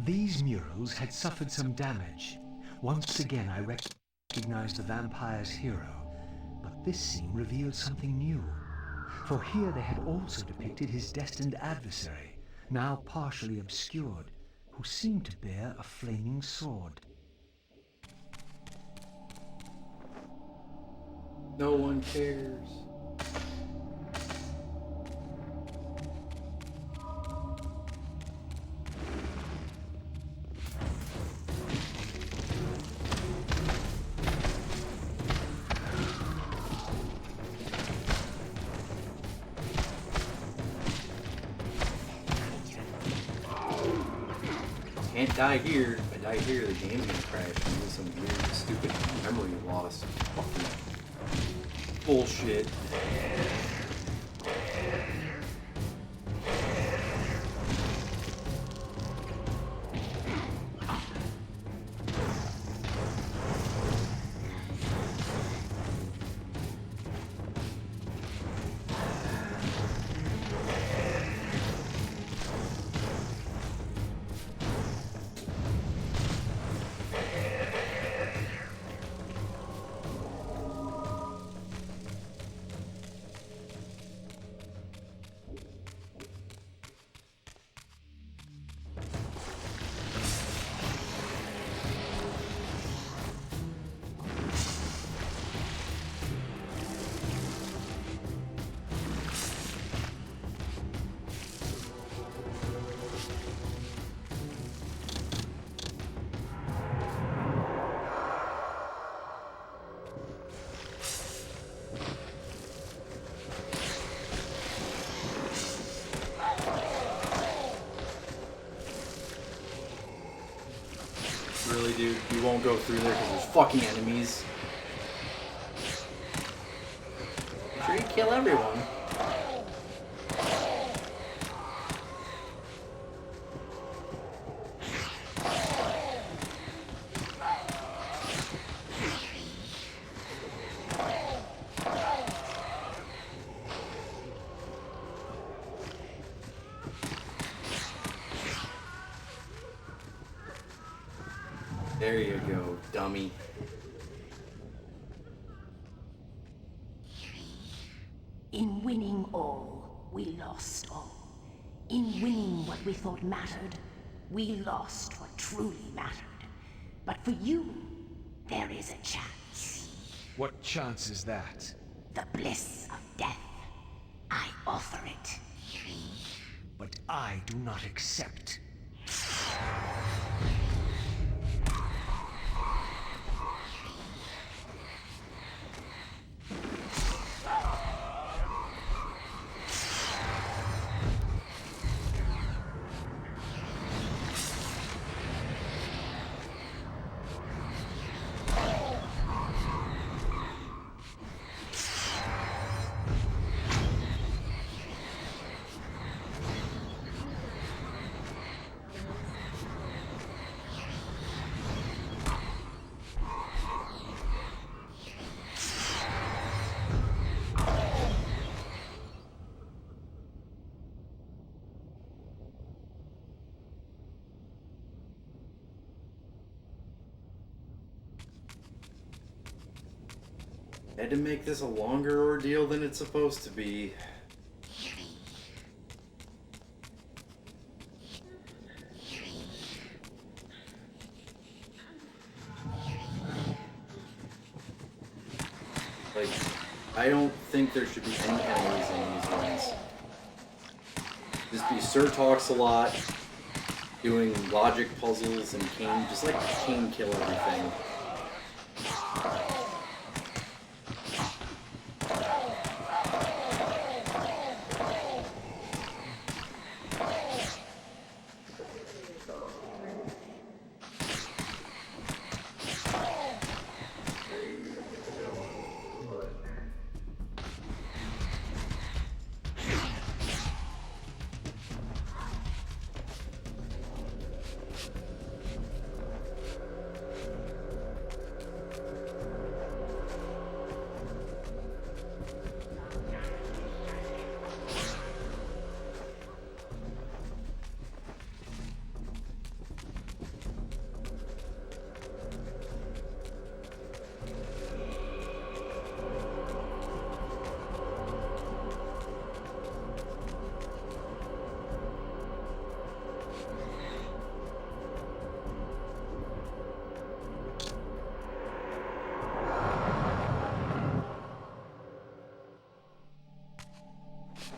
These murals had suffered some damage. Once again I recognized the vampire's hero, but this scene revealed something new. For here they had also depicted his destined adversary, now partially obscured, who seemed to bear a flaming sword.
No one cares. Can't die here. If I die here, the game's gonna crash and do some weird, stupid memory loss. Fucking bullshit. Really, dude? You won't go through there because there's fucking enemies. I'm sure you kill everyone. There you go, dummy.
winning all, we lost all. In winning what we thought mattered, we lost what truly mattered. But for you, there is a chance.
What chance is that?
The bliss of death. I offer it.
But I do not accept.
Had to make this a longer ordeal than it's supposed to be. Like, I don't think there should be any enemies in these ones. Just be Sir talks a lot, doing logic puzzles, and Kain, just like Kain kill everything.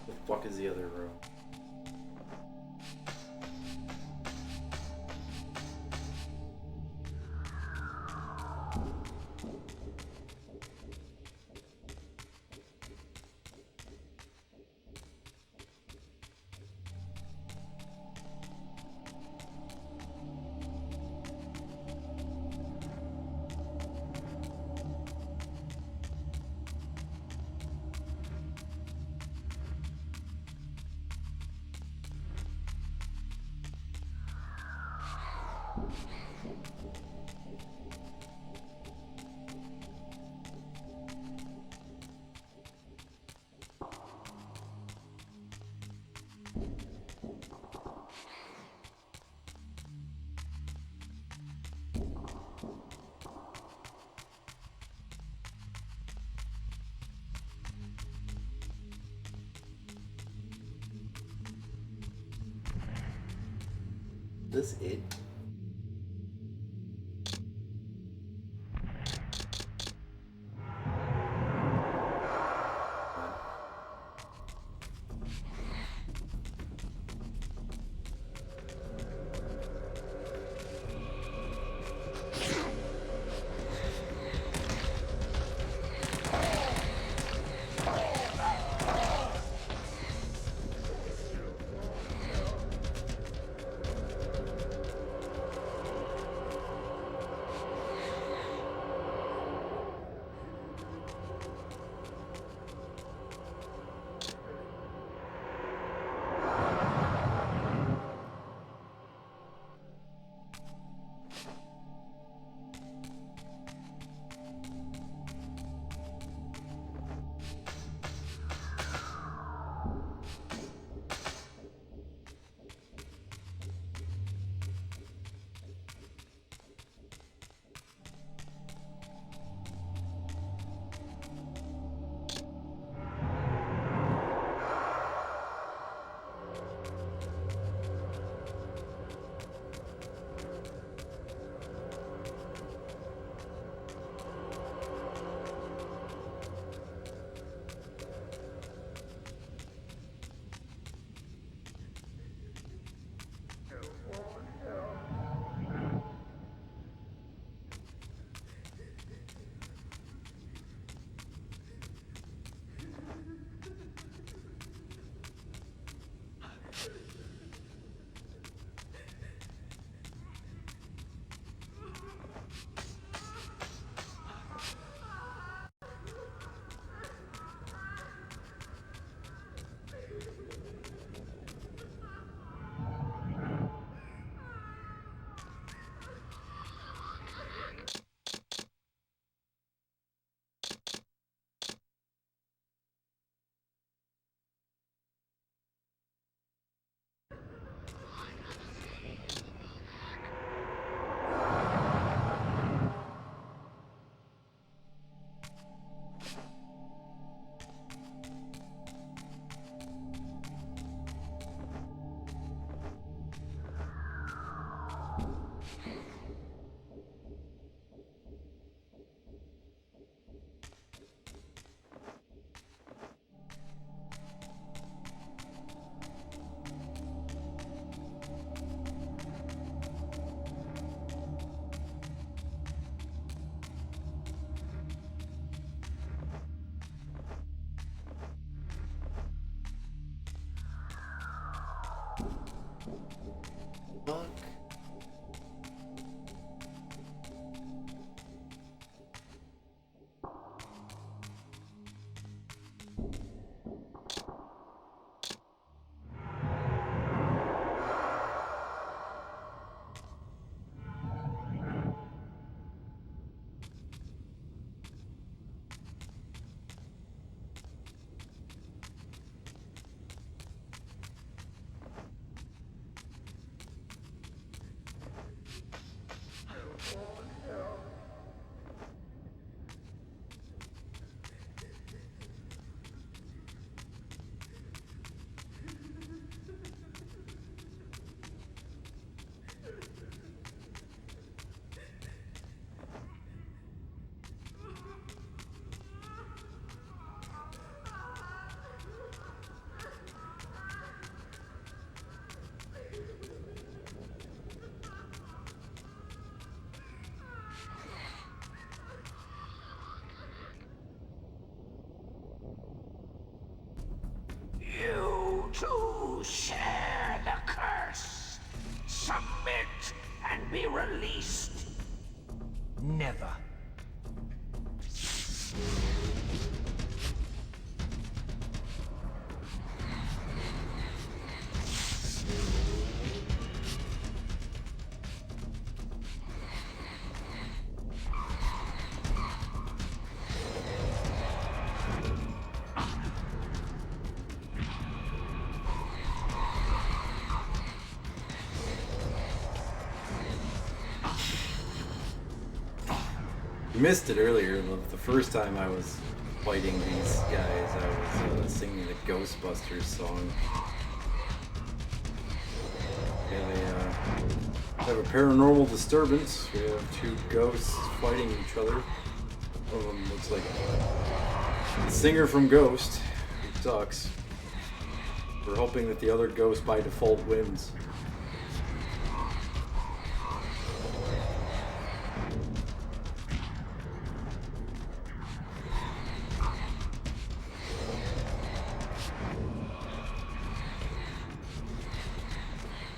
The fuck is the other room? This it? Fuck.
You too share the curse. Submit and be released.
Never.
Missed it earlier. The first time I was fighting these guys, I was singing the Ghostbusters song. Yeah, they have a paranormal disturbance. We have two ghosts fighting each other. One of them looks like the singer from Ghost, who sucks. We're hoping that the other ghost by default wins.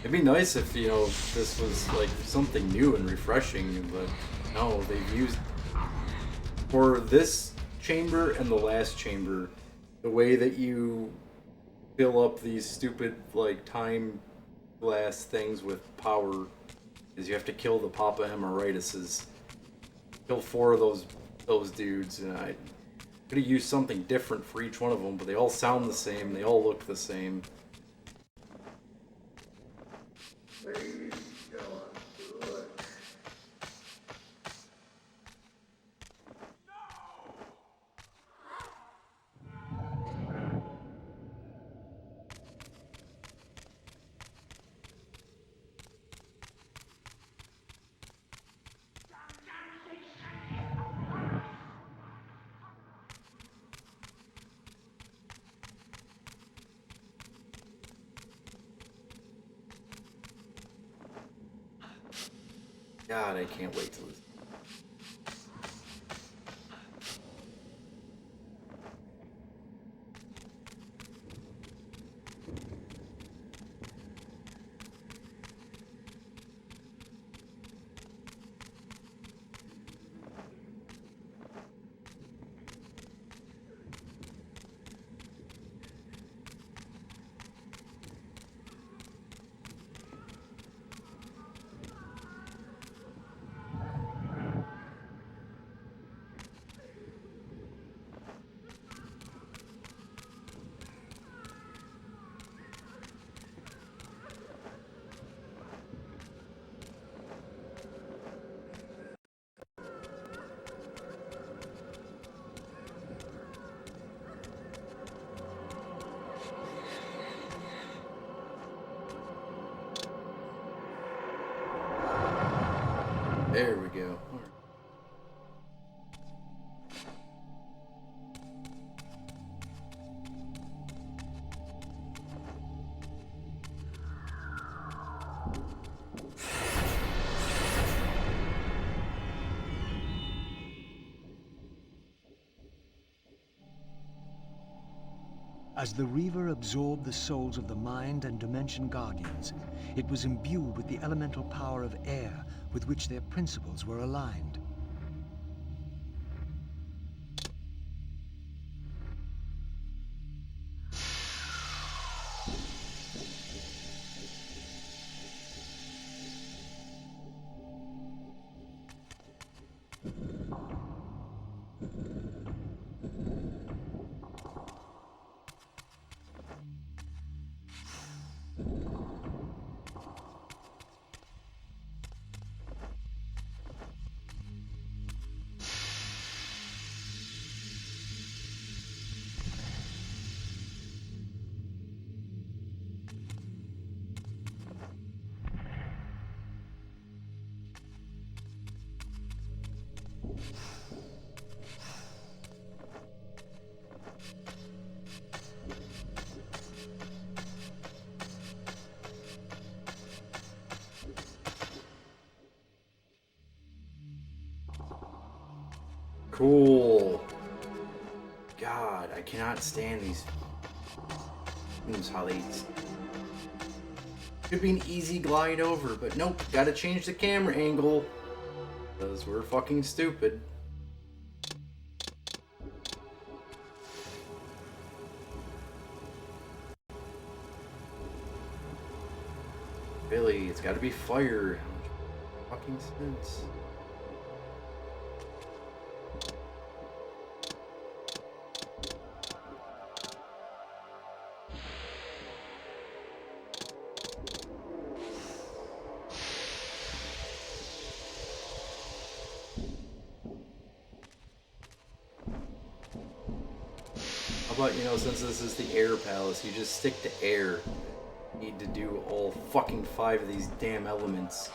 It'd be nice if, you know, this was like something new and refreshing, but no, they've used, for this chamber and the last chamber, the way that you fill up these stupid, like, time glass things with power is you have to kill the Papa Emeritus's. Kill 4 of those dudes, and I could have used something different for each one of them, but they all sound the same, they all look the same. God, I can't wait till this. There we go. All right.
As the Reaver absorbed the souls of the Mind and Dimension Guardians, it was imbued with the elemental power of air with which their principles were aligned.
Cool. God, I cannot stand these games, how they could be an easy glide over, but nope, gotta change the camera angle because we're fucking stupid. Really, it's gotta be fire. How much fucking sense? How about, you know, since this is the air palace, you just stick to air. You need to do all fucking 5 of these damn elements.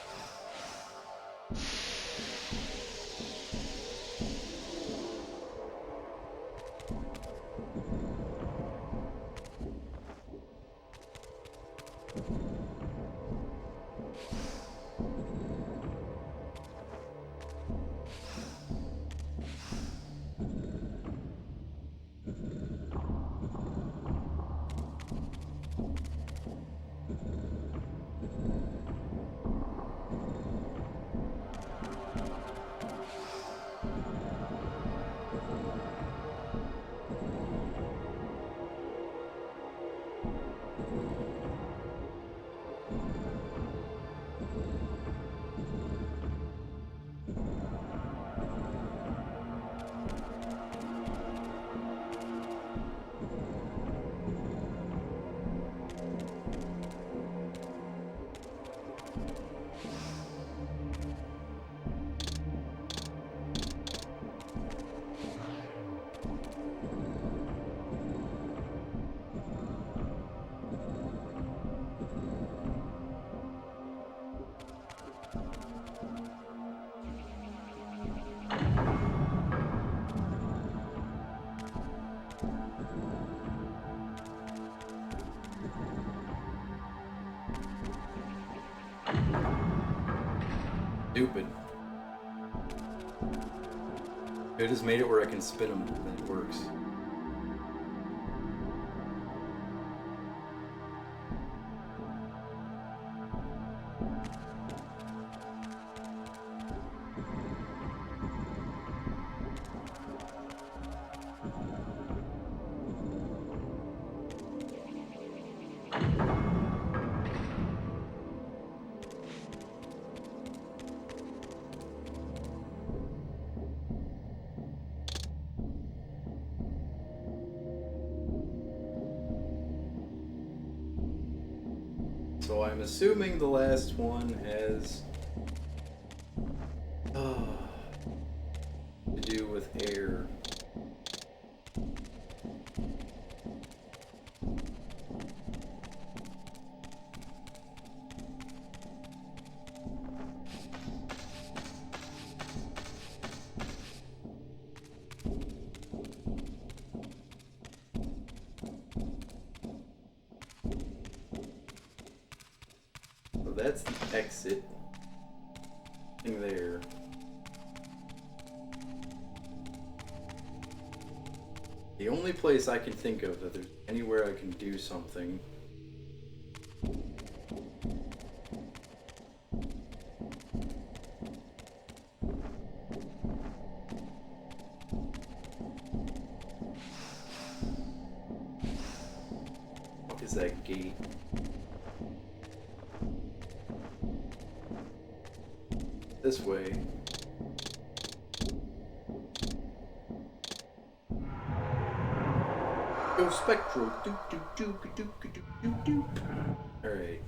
Stupid. It just made it where I can spin them and it works. So I'm assuming the last one has to do with air. That's the exit thing there. The only place I can think of that there's anywhere I can do something. What is that gate? This way. Go Spectral. Alright.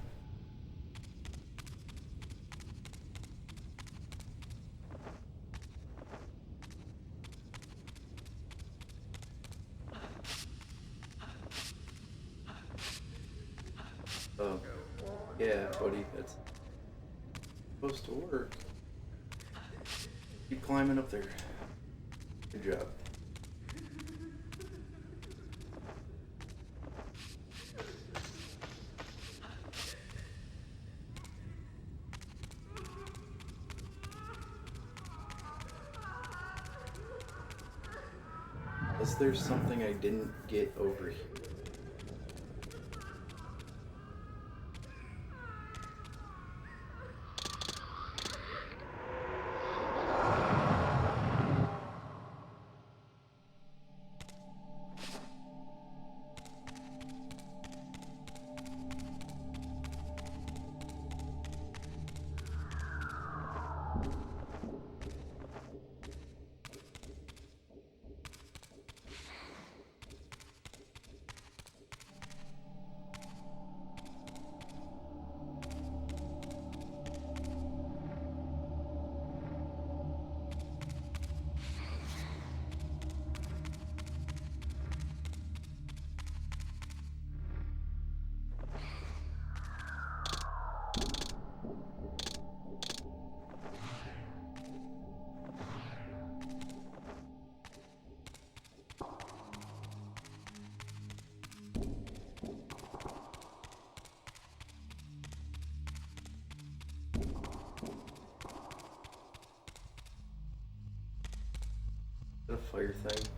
Oh. Yeah, buddy, that's supposed to work. Keep climbing up there. Good job. Unless there's something I didn't get over here. Is that a fire thing?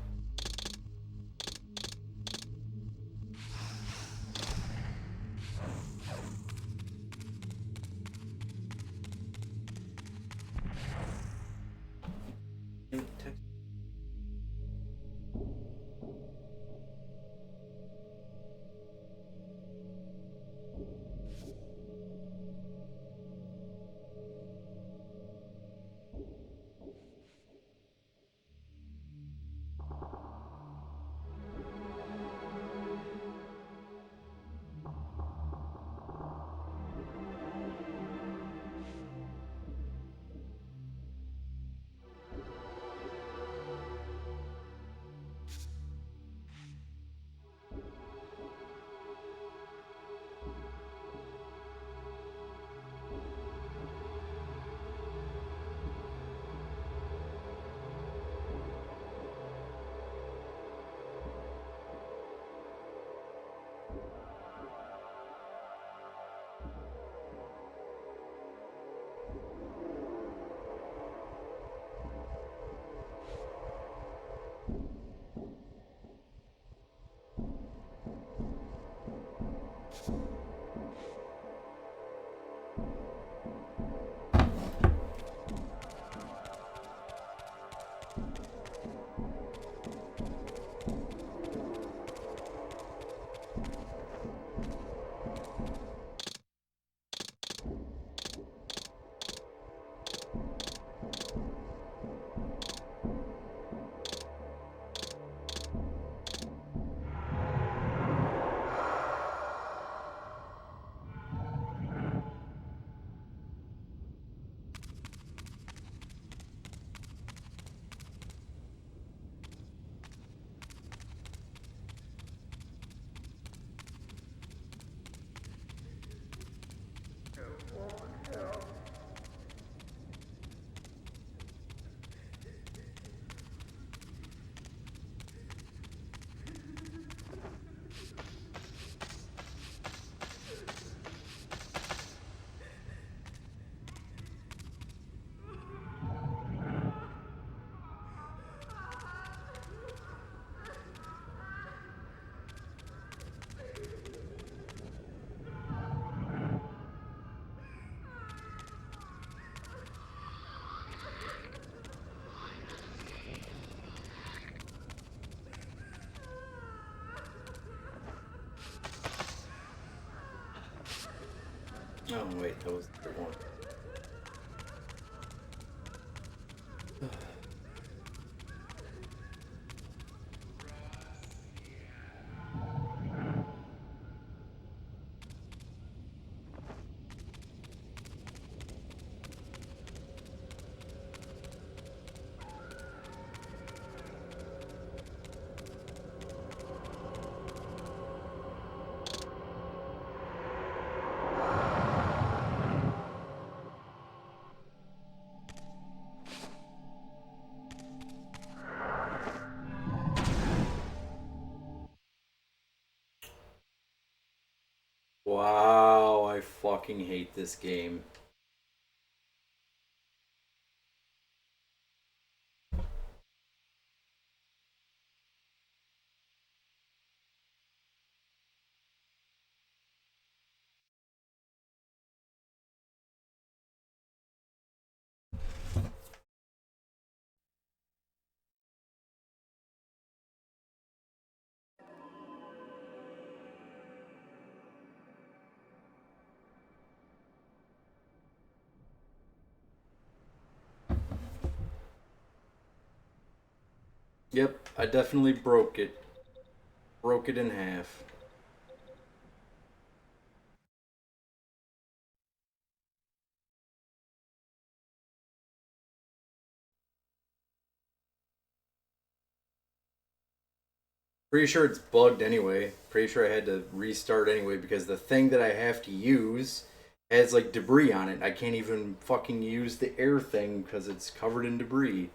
Oh wait, that was the one. Wow, I fucking hate this game. Yep, I definitely broke it. Broke it in half. Pretty sure it's bugged anyway. Pretty sure I had to restart anyway because the thing that I have to use has like debris on it. I can't even fucking use the air thing because it's covered in debris.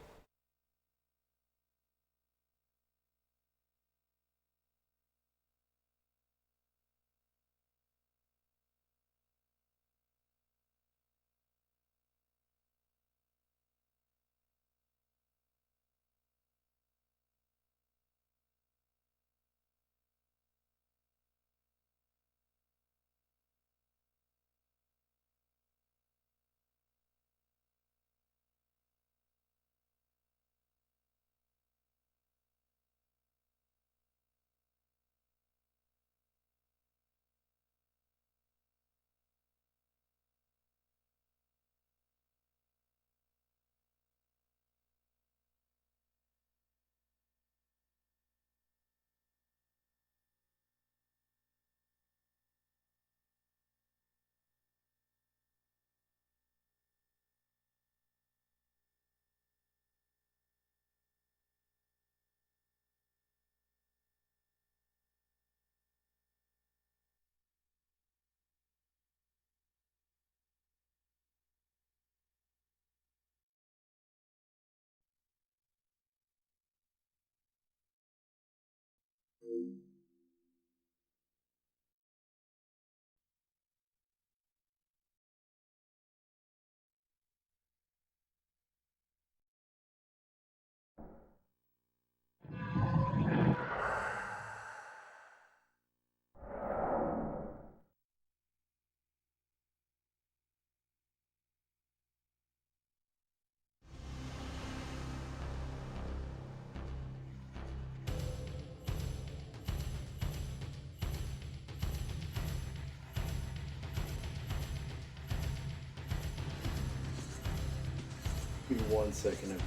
Give me 1 second.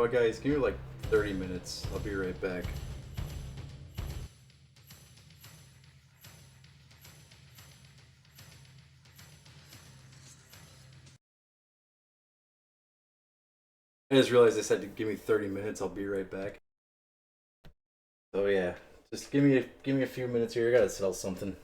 what, guys? Give me like 30 minutes. I'll be right back. I just realized I said to give me 30 minutes. I'll be right back. So yeah, just give me a few minutes here. I gotta sell something.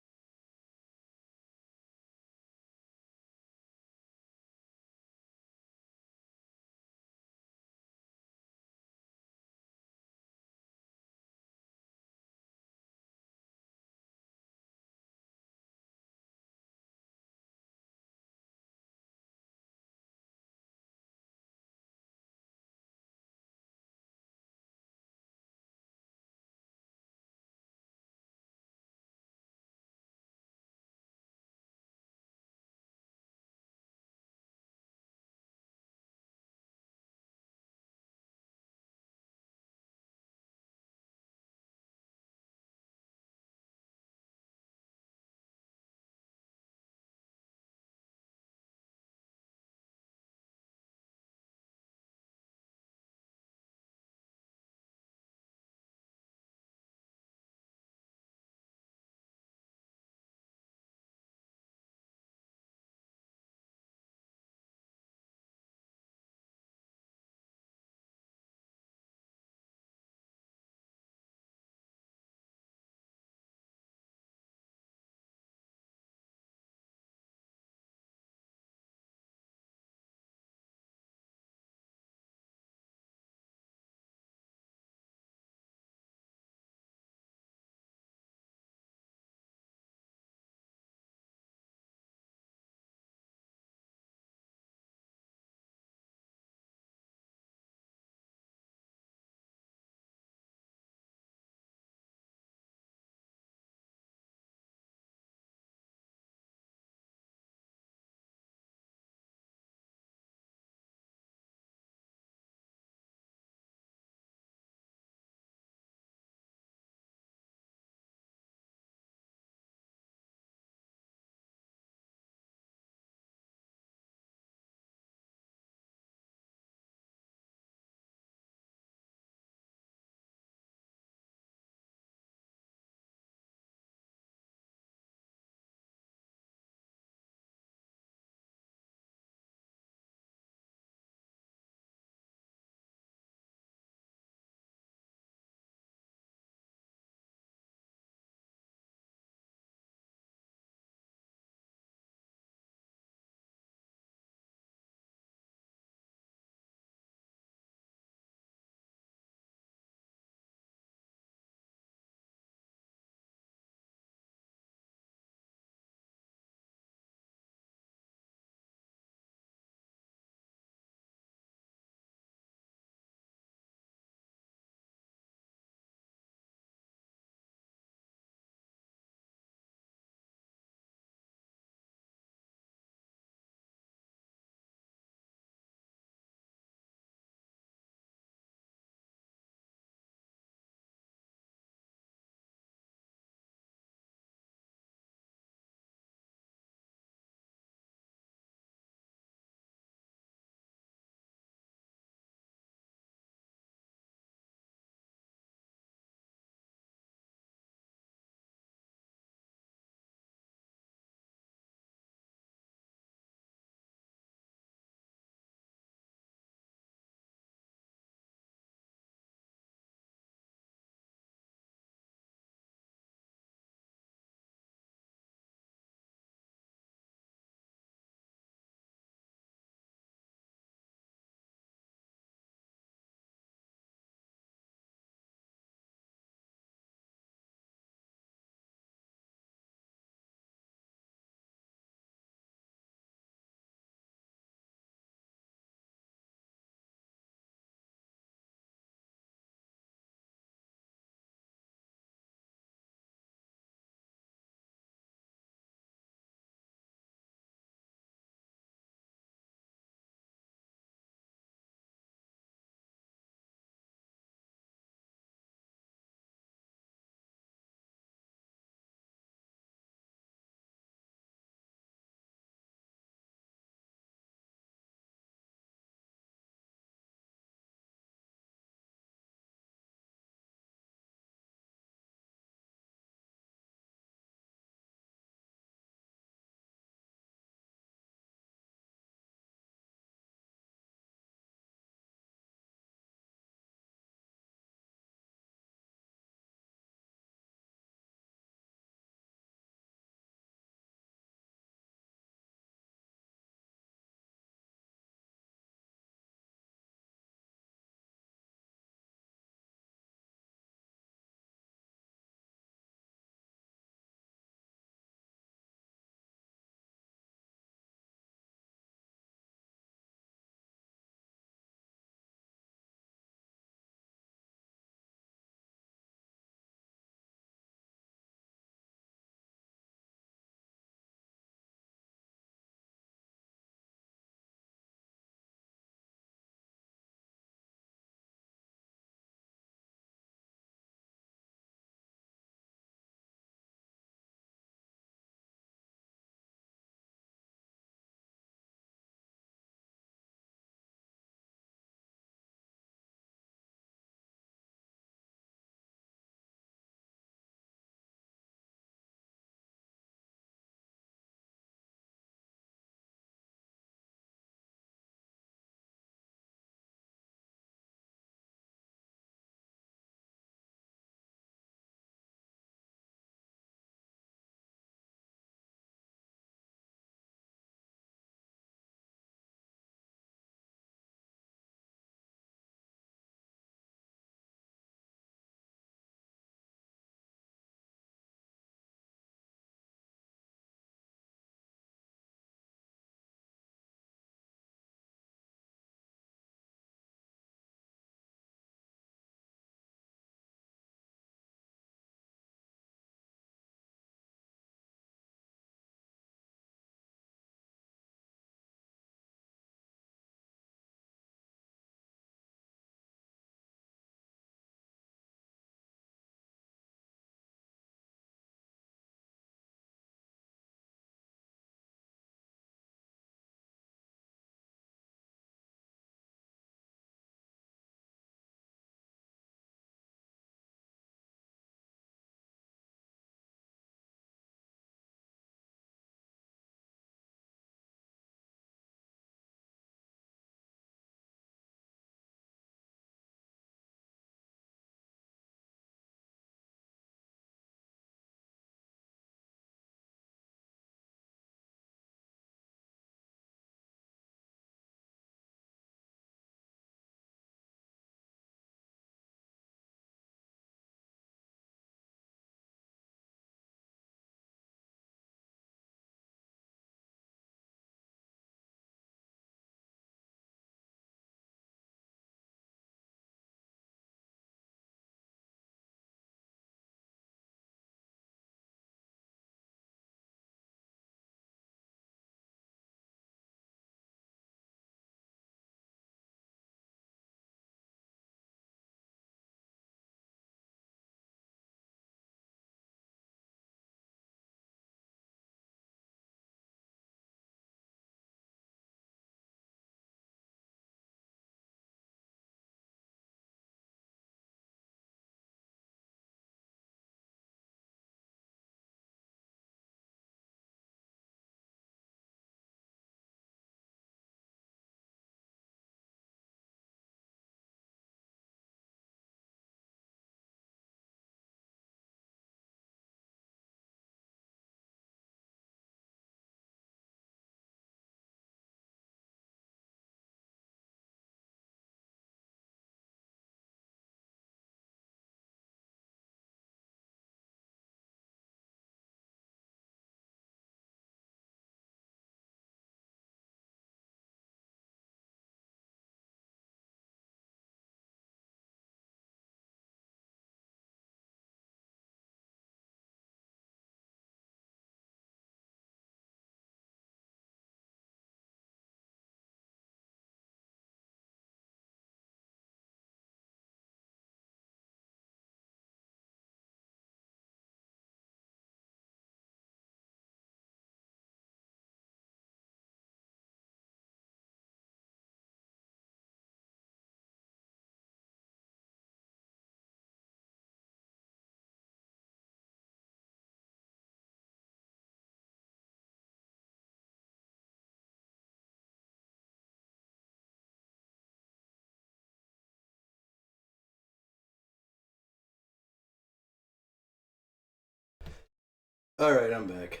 Alright, I'm back.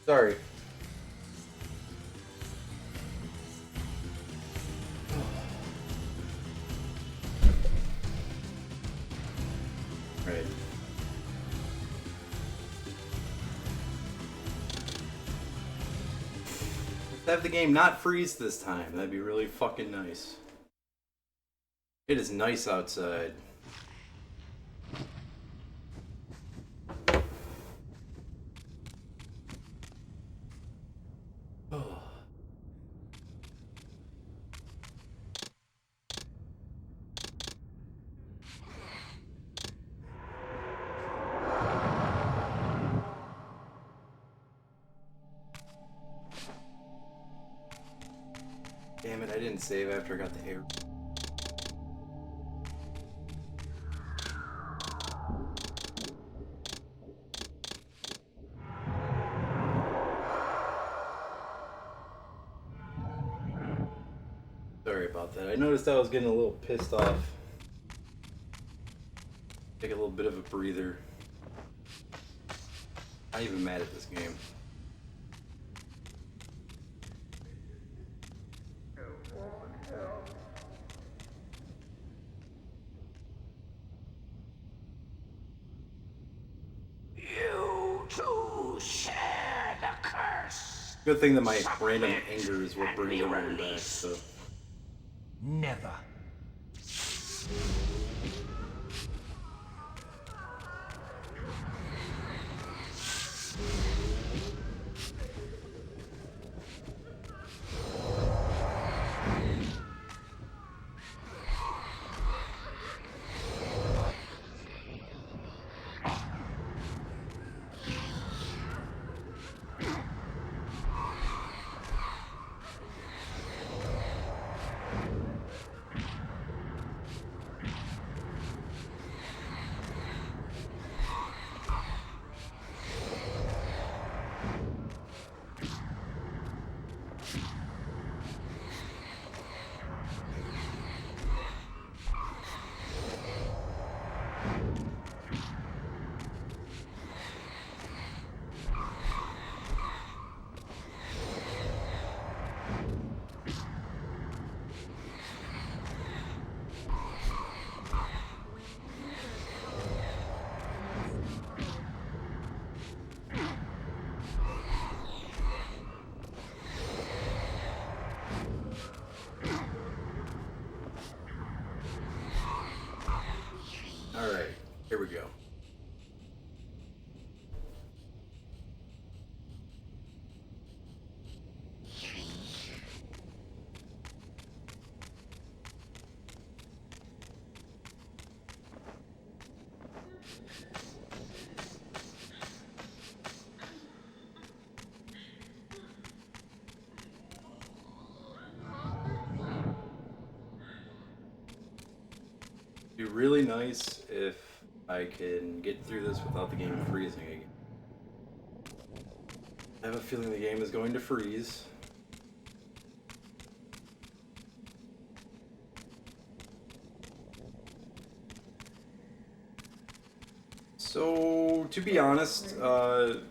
Sorry. Alright. Let's have the game not freeze this time. That'd be really fucking nice. It is nice outside. Damn it, I didn't save after I got the hair. Sorry about that. I noticed I was getting a little pissed off. Take a little bit of a breather. Not even mad at this game.
You too share the curse.
Good thing that my random anger is what brings everyone back, so.
Never.
Alright, here we go. Be really nice if I can get through this without the game freezing again. I have a feeling the game is going to freeze. So, to be honest,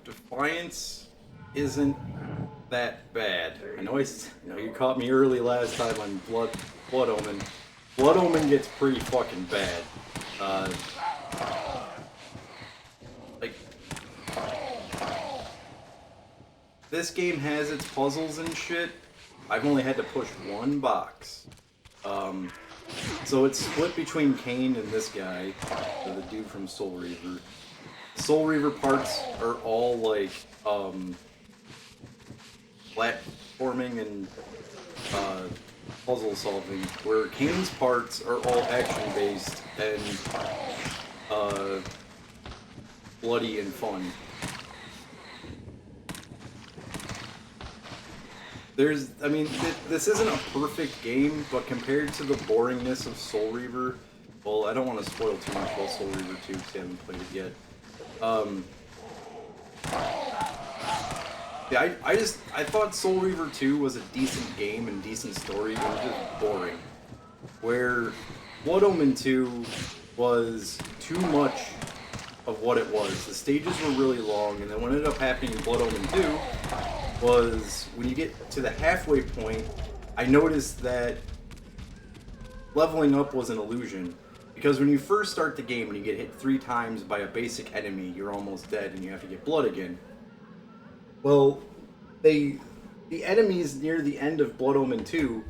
Defiance isn't that bad. I know you caught me early last time on Blood Omen. Blood Omen gets pretty fucking bad. Like, this game has its puzzles and shit. I've only had to push one box. So it's split between Kain and this guy, the dude from Soul Reaver. Soul Reaver parts are all like, platforming and, puzzle solving, where Kain's parts are all action based and bloody and fun. This isn't a perfect game, but compared to the boringness of Soul Reaver, well, I don't want to spoil too much about Soul Reaver 2 because I haven't played it yet. Yeah, I thought Soul Reaver 2 was a decent game and decent story, but it was just boring. Where Blood Omen 2 was too much of what it was. The stages were really long, and then what ended up happening in Blood Omen 2 was when you get to the halfway point, I noticed that leveling up was an illusion. Because when you first start the game and you get hit 3 times by a basic enemy, you're almost dead and you have to get blood again. Well, the enemies near the end of Blood Omen 2,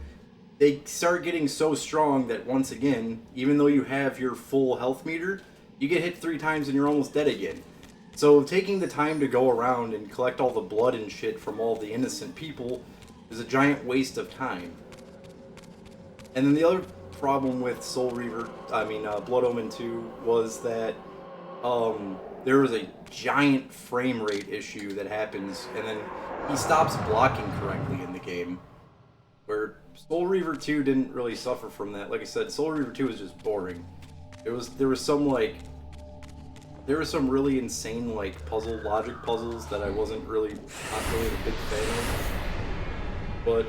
they start getting so strong that once again, even though you have your full health meter, you get hit 3 times and you're almost dead again. So taking the time to go around and collect all the blood and shit from all the innocent people is a giant waste of time. And then the other problem with Blood Omen 2 was that there was a giant frame rate issue that happens, and then he stops blocking correctly in the game. Where Soul Reaver 2 didn't really suffer from that. Like I said, Soul Reaver 2 was just boring. There was some really insane logic puzzles that I wasn't really not really a big fan of. But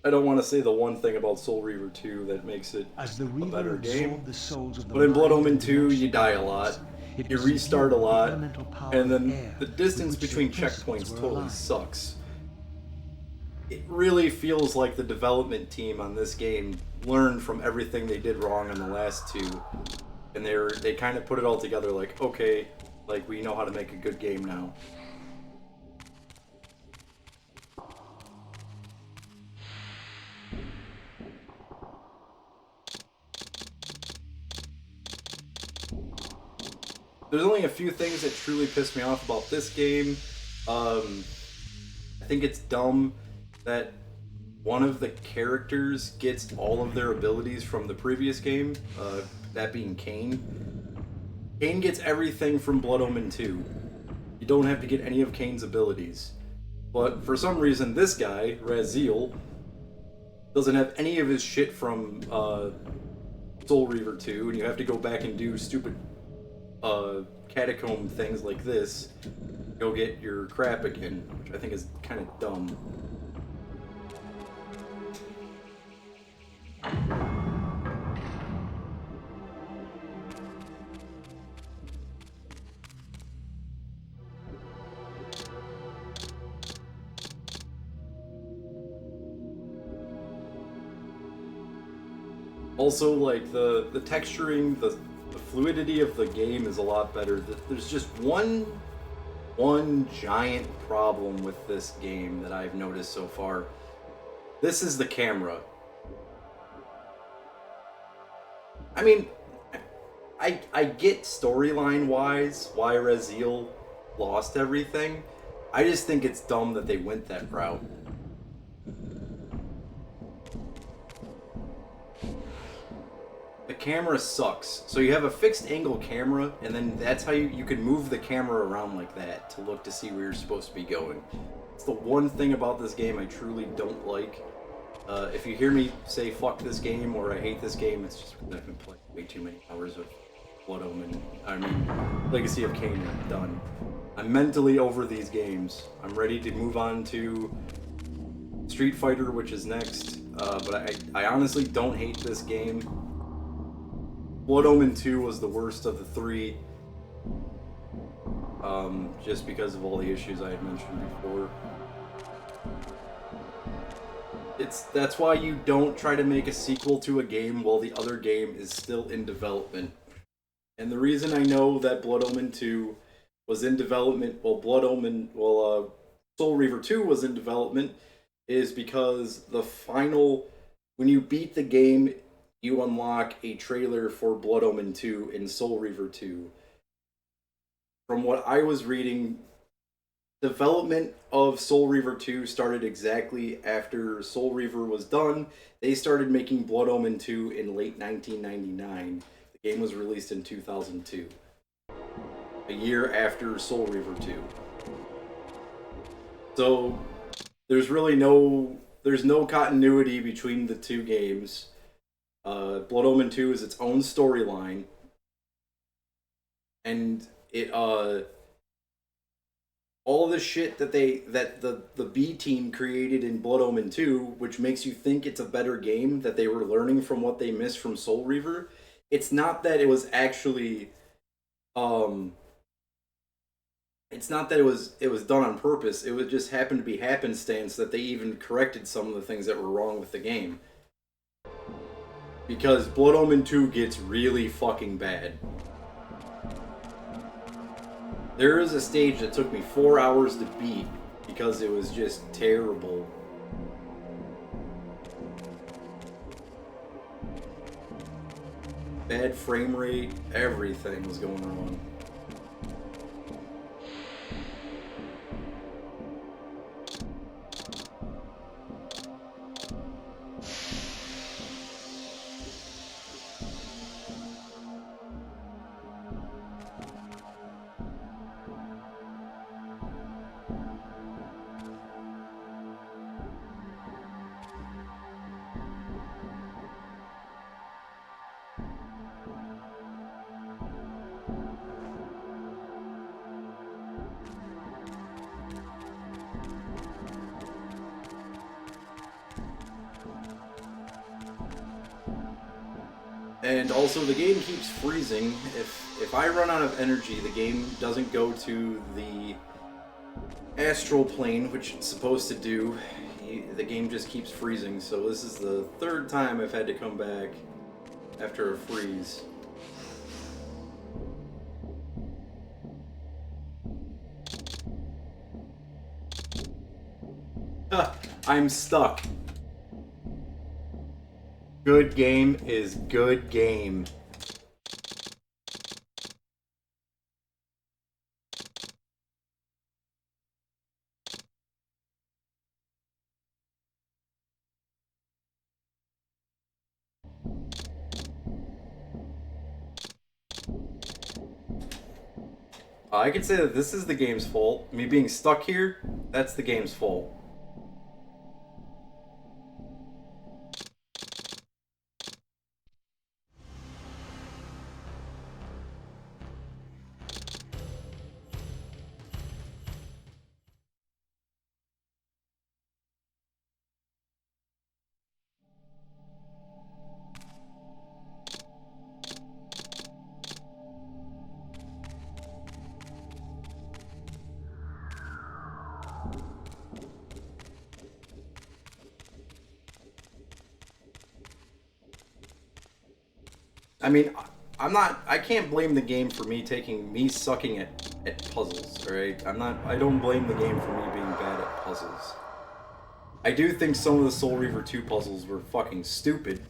I don't want to say the one thing about Soul Reaver 2 that makes it a better game. But in Blood Omen 2, you die a lot, you restart a lot, and then the distance between checkpoints totally sucks. It really feels like the development team on this game learned from everything they did wrong on the last 2, and they kind of put it all together like, okay, like we know how to make a good game now. There's only a few things that truly piss me off about this game. I think it's dumb that one of the characters gets all of their abilities from the previous game, that being Kain. Kain gets everything from Blood Omen 2. You don't have to get any of Kain's abilities. But for some reason, this guy, Raziel, doesn't have any of his shit from Soul Reaver 2, and you have to go back and do stupid catacomb things like this, go get your crap again, which I think is kind of dumb. Also, like, the texturing, the fluidity of the game is a lot better. There's just one giant problem with this game that I've noticed so far. This is the camera. I mean, I get storyline-wise why Raziel lost everything. I just think it's dumb that they went that route. The camera sucks. So you have a fixed angle camera, and then that's how you can move the camera around like that to look to see where you're supposed to be going. It's the one thing about this game I truly don't like. If you hear me say fuck this game or I hate this game, it's just because I've been playing way too many hours of Legacy of Kain. I'm done. I'm mentally over these games. I'm ready to move on to Street Fighter, which is next. But I honestly don't hate this game. Blood Omen 2 was the worst of the 3. Just because of all the issues I had mentioned before. That's why you don't try to make a sequel to a game while the other game is still in development. And the reason I know that Blood Omen 2 was in development while Soul Reaver 2 was in development is because when you beat the game, you unlock a trailer for Blood Omen 2 in Soul Reaver 2. From what I was reading, development of Soul Reaver 2 started exactly after Soul Reaver was done. They started making Blood Omen 2 in late 1999. The game was released in 2002. A year after Soul Reaver 2. So, there's no continuity between the two games. Blood Omen 2 is its own storyline. And it, all the shit that the B team created in Blood Omen 2, which makes you think it's a better game, that they were learning from what they missed from Soul Reaver, it's not that it was actually it's not that it was done on purpose. It would just happen to be happenstance that they even corrected some of the things that were wrong with the game. Because Blood Omen 2 gets really fucking bad. There is a stage that took me 4 hours to beat because it was just terrible. Bad frame rate, everything was going wrong. And also, the game keeps freezing. If I run out of energy, the game doesn't go to the astral plane, which it's supposed to do. The game just keeps freezing. So this is the third time I've had to come back after a freeze. I'm stuck. Good game is good game. I could say that this is the game's fault. Me being stuck here, that's the game's fault. I mean, I can't blame the game for me sucking at puzzles, alright? I don't blame the game for me being bad at puzzles. I do think some of the Soul Reaver 2 puzzles were fucking stupid.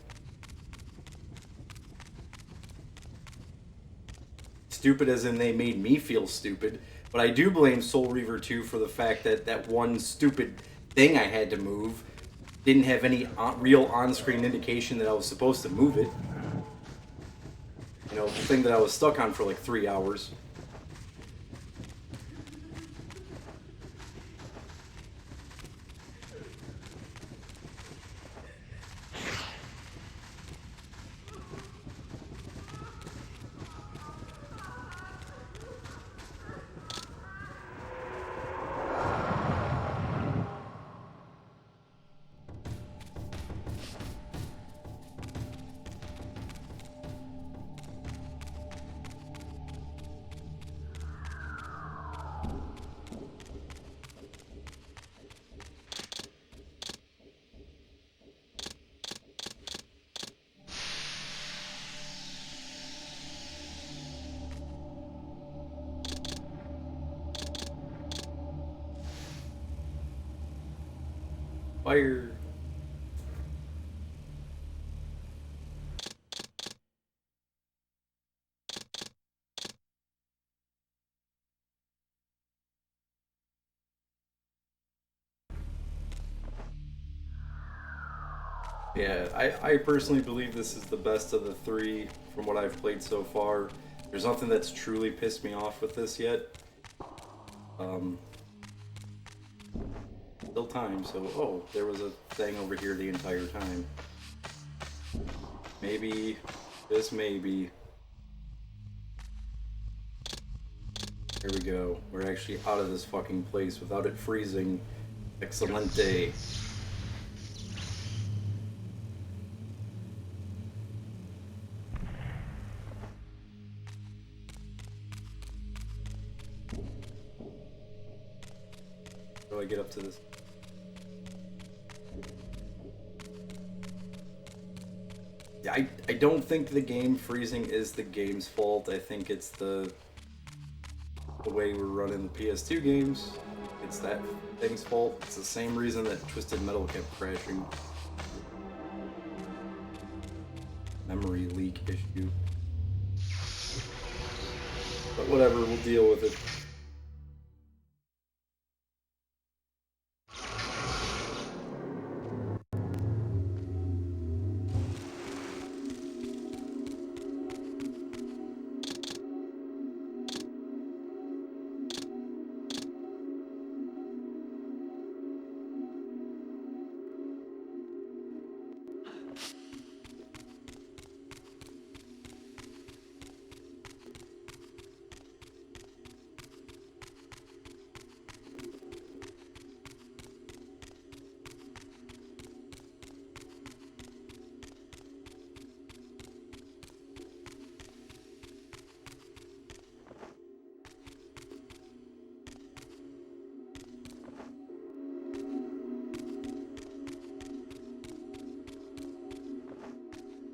Stupid as in they made me feel stupid. But I do blame Soul Reaver 2 for the fact that that one stupid thing I had to move didn't have any real on-screen indication that I was supposed to move it. You know, the thing that I was stuck on for like 3 hours. Fire. Yeah, I personally believe this is the best of the three from what I've played so far. There's nothing that's truly pissed me off with this yet. Still time, so... Oh, there was a thing over here the entire time. Maybe... Just maybe... Here we go. We're actually out of this fucking place without it freezing. Excelente. get up to this. Yeah, I don't think the game freezing is the game's fault. I think it's the way we're running the PS2 games. It's that thing's fault. It's the same reason that Twisted Metal kept crashing. Memory leak issue. But whatever, we'll deal with it.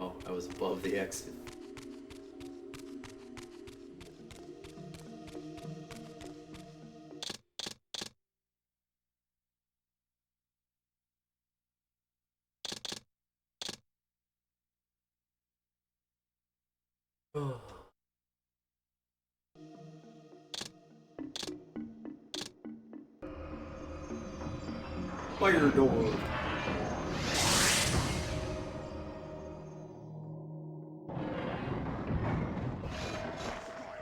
Oh, I was above the exit. Fire door.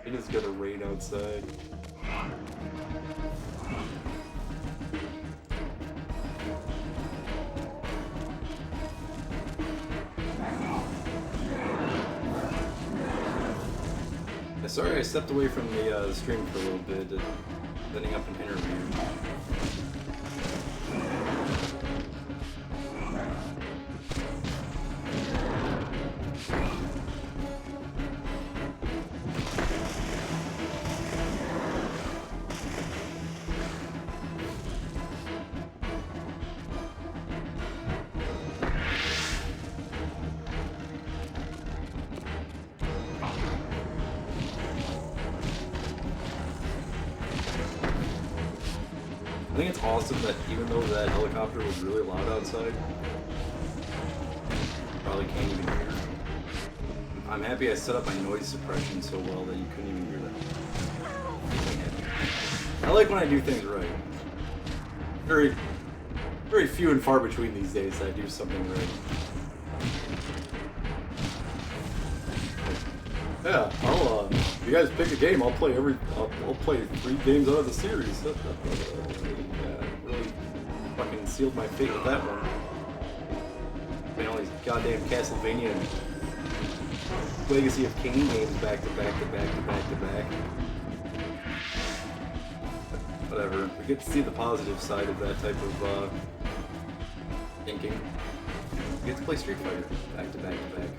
It is gonna rain outside. Yeah, sorry I stepped away from the stream for a little bit, setting up an interview. I think it's awesome that even though that helicopter was really loud outside, probably can't even hear. I'm happy I set up my noise suppression so well that you couldn't even hear that. I like when I do things right. Very few and far between these days that I do something right. Yeah, I'll if you guys pick a game, I'll play I'll play 3 games out of the series. Yeah, really fucking sealed my fate with that one. Playing all these goddamn Castlevania and Legacy of Kain games back to back to back to back to back. Whatever. We get to see the positive side of that type of thinking. We get to play Street Fighter back to back to back.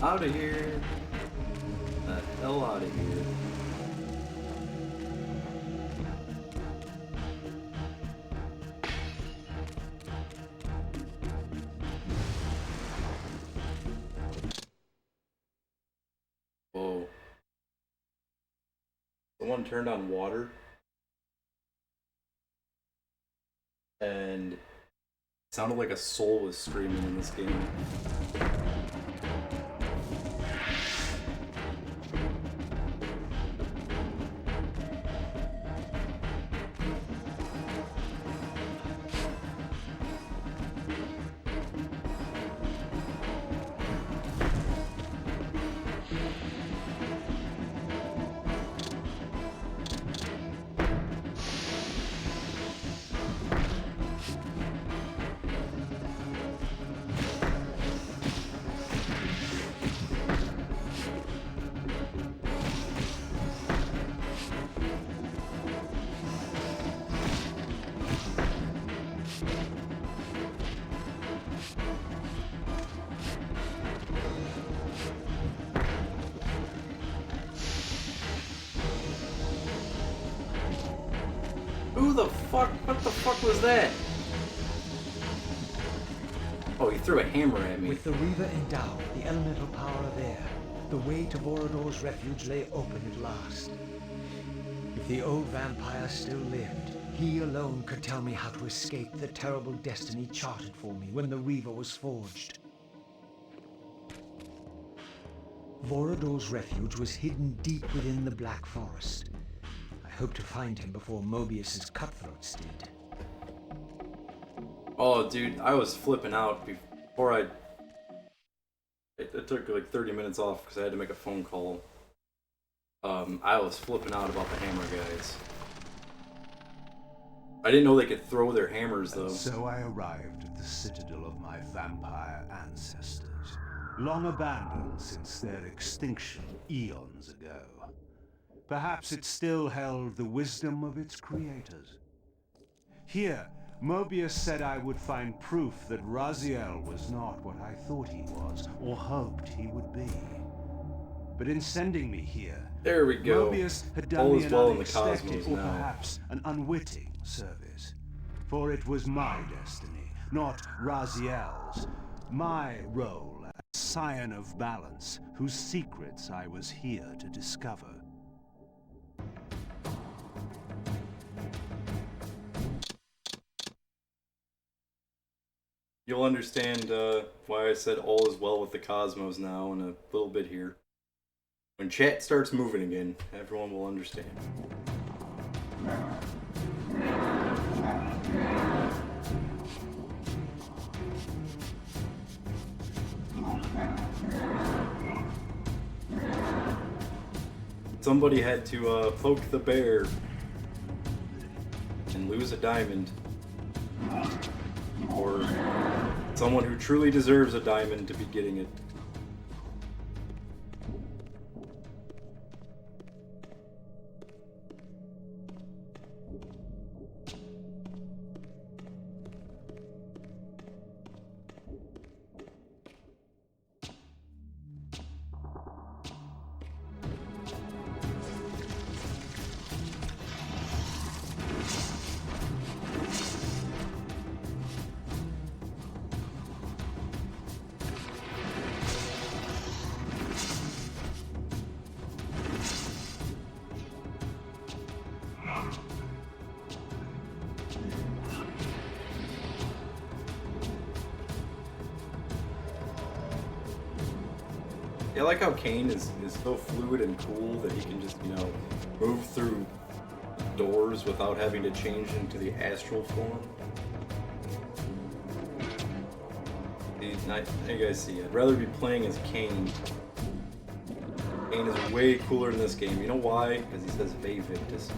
Out of here. The hell out of here. Whoa. Someone turned on water. And it sounded like a soul was screaming in this game. Who the fuck? What the fuck was that? Oh, he threw a hammer at me.
With the Reaver endowed, the elemental power of air, the way to Vorador's refuge lay open at last. If the old vampire still lived, he alone could tell me how to escape the terrible destiny charted for me when the Reaver was forged. Vorador's refuge was hidden deep within the Black Forest. I hope to find him before Mobius's cutthroats did.
Oh, dude, I was flipping out before I... It took like 30 minutes off because I had to make a phone call. I was flipping out about the hammer guys. I didn't know they could throw their hammers, though.
And so I arrived at the citadel of my vampire ancestors, long abandoned since their extinction eons ago. Perhaps it still held the wisdom of its creators. Here, Mobius said I would find proof that Raziel was not what I thought he was, or hoped he would be. But in sending me here,
There we go.
Mobius had done
All
me
is
an
well in the
unexpected
cosmos
or
now.
perhaps an unwitting service. For it was my destiny, not Raziel's. My role as scion of balance, whose secrets I was here to discover.
You'll understand why I said all is well with the cosmos now in a little bit here. When chat starts moving again, everyone will understand. Somebody had to poke the bear and lose a diamond. Or someone who truly deserves a diamond to be getting it. I like how Kain is so fluid and cool that he can just, move through doors without having to change into the astral form. You guys see, I'd rather be playing as Kain. Kain is way cooler in this game. You know why? Because he says Ve Victus.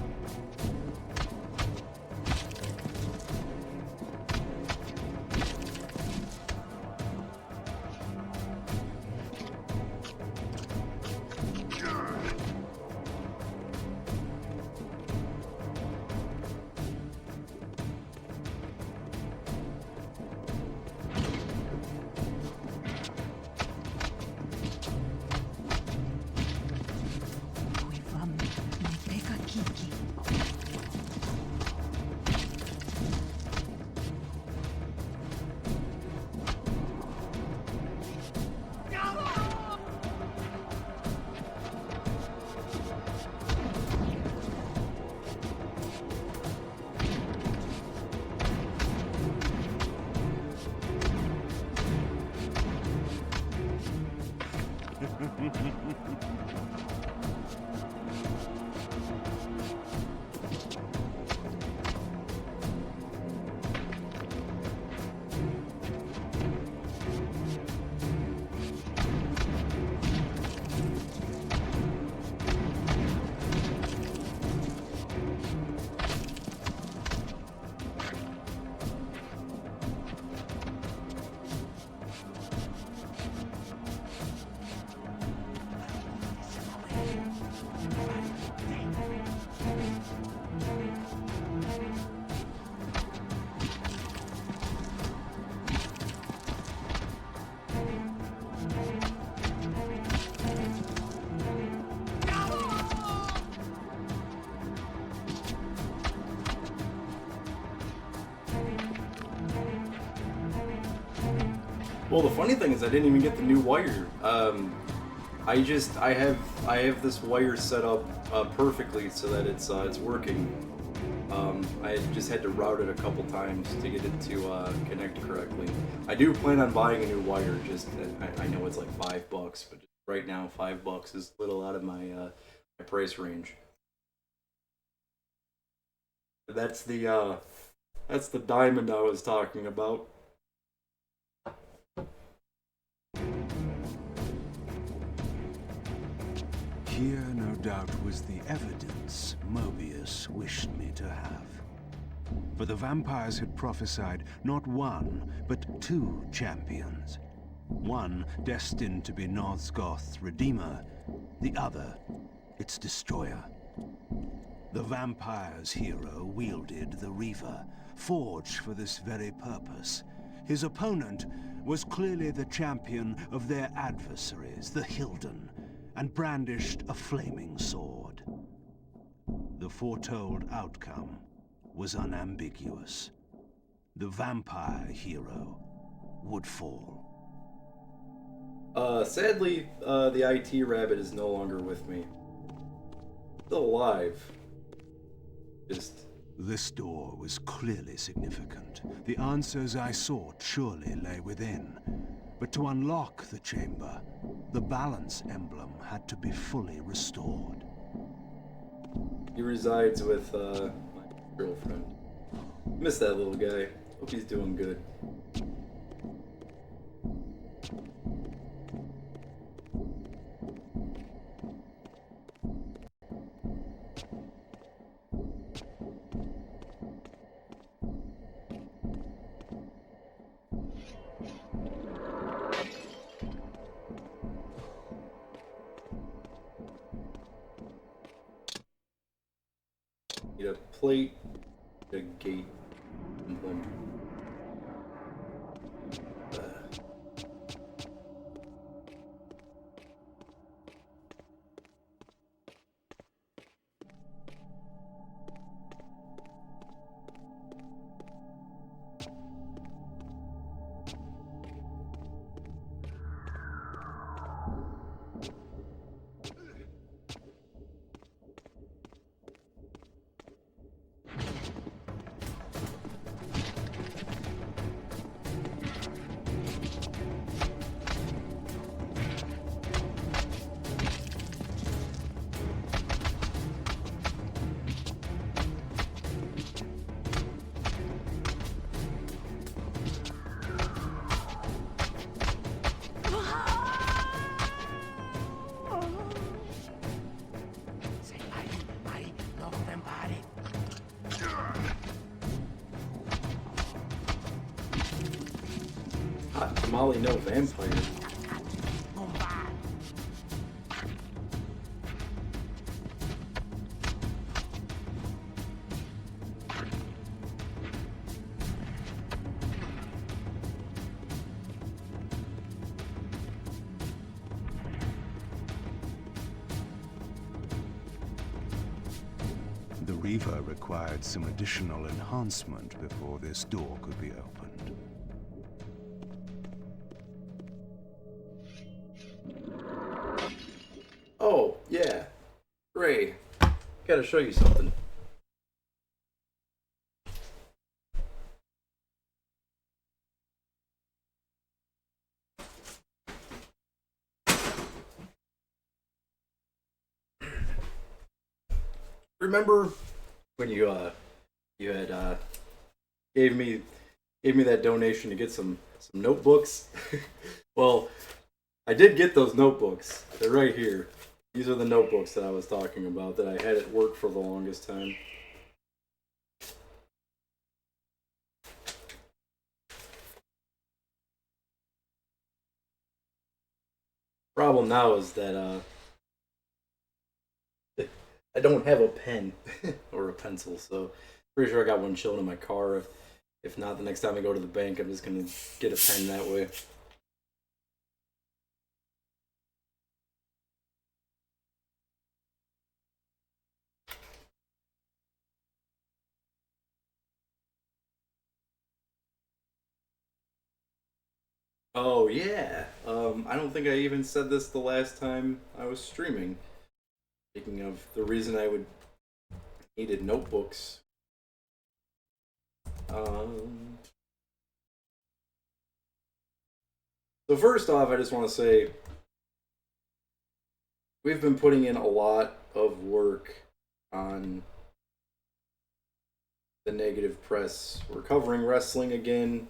Well, the funny thing is, I didn't even get the new wire. I have this wire set up perfectly so that it's working. I just had to route it a couple times to get it to connect correctly. I do plan on buying a new wire. Just I know it's like $5, but just right now $5 is a little out of my my price range. That's the diamond I was talking about.
Here, no doubt, was the evidence Mobius wished me to have. For the vampires had prophesied not one, but two champions. One destined to be Nosgoth's redeemer, the other its destroyer. The vampire's hero wielded the Reaver, forged for this very purpose. His opponent was clearly the champion of their adversaries, the Hilden, and brandished a flaming sword. The foretold outcome was unambiguous. The vampire hero would fall.
Sadly, the IT rabbit is no longer with me. Still alive. Just...
This door was clearly significant. The answers I sought surely lay within. But to unlock the chamber, the balance emblem had to be fully restored.
He resides with my girlfriend. Miss that little guy. Hope he's doing good. Need a plate, a gate emblem. Hot tamale, no vampire.
The Reaver required some additional enhancement before this door could be opened.
Oh, yeah. Ray, gotta show you something. Remember when you had gave me that donation to get some notebooks? Well, I did get those notebooks. They're right here. These are the notebooks that I was talking about that I had at work for the longest time. Problem now is that I don't have a pen or a pencil, so pretty sure I got one chilling in my car. If not, the next time I go to the bank, I'm just gonna get a pen that way. Oh yeah. I don't think I even said this the last time I was streaming. Speaking of the reason I would needed notebooks. Um, so first off, I just want to say we've been putting in a lot of work on the negative press. We're covering wrestling again,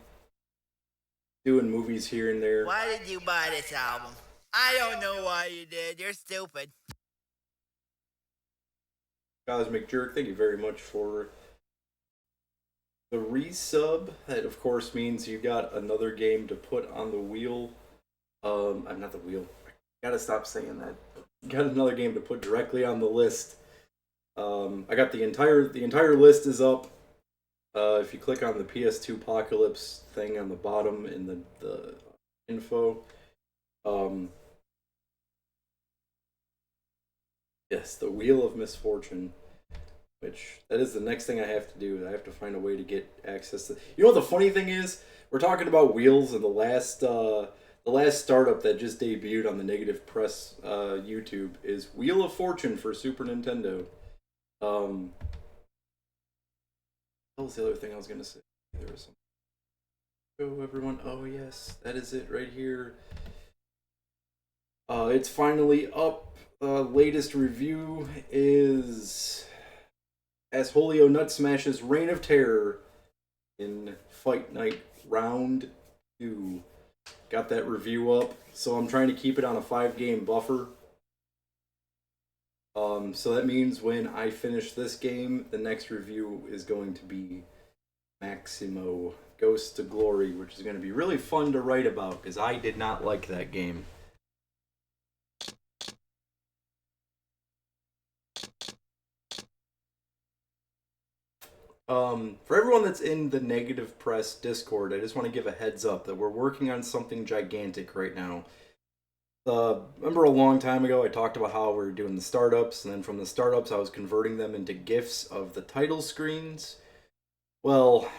doing movies here and there.
Why did you buy this album? I don't know why you did. You're stupid.
Cosmic Jerk, thank you very much for the resub. That of course means you got another game to put on the wheel. I'm not the wheel. I gotta stop saying that. You got another game to put directly on the list. I got the entire list is up. If you click on the PS2POCALYPSE thing on the bottom in the info, yes, the Wheel of Misfortune, which that is the next thing I have to do. I have to find a way to get access to. You know what the funny thing is? We're talking about wheels, and the last startup that just debuted on the Negative Press YouTube is Wheel of Fortune for Super Nintendo. What was the other thing I was gonna say? There was some. Oh, everyone! Oh yes, that is it right here. It's finally up. Latest review is Asholio Nut Smash's Reign of Terror in Fight Night Round 2. Got that review up, so I'm trying to keep it on a 5-game buffer. So that means when I finish this game, the next review is going to be Maximo Ghost to Glory, which is going to be really fun to write about, because I did not like that game. For everyone that's in the Negative Press Discord, I just want to give a heads up that we're working on something gigantic right now. Remember a long time ago I talked about how we were doing the startups, and then from the startups I was converting them into GIFs of the title screens. Well,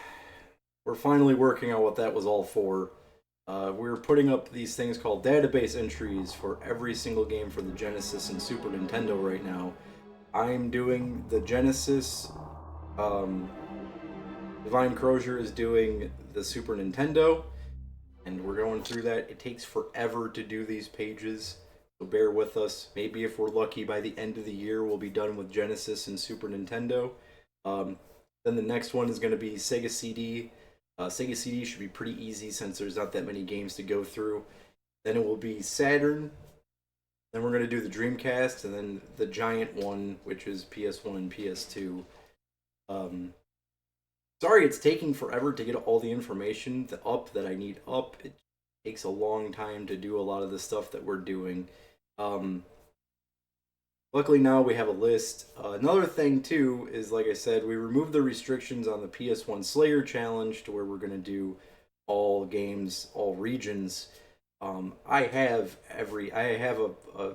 we're finally working on what that was all for. We're putting up these things called database entries for every single game for the Genesis and Super Nintendo right now. I'm doing the Genesis. Divine Crozier is doing the Super Nintendo, and we're going through that. It takes forever to do these pages, so bear with us. Maybe if we're lucky, by the end of the year, we'll be done with Genesis and Super Nintendo. Then the next one is going to be Sega CD. Sega CD should be pretty easy since there's not that many games to go through. Then it will be Saturn. Then we're going to do the Dreamcast, and then the giant one, which is PS1 and PS2. Sorry it's taking forever to get all the information up that I need up. It takes a long time to do a lot of the stuff that we're doing. Luckily now we have a list. Another thing too is, like I said, we removed the restrictions on the PS1 Slayer Challenge to where we're going to do all games, all regions. I have a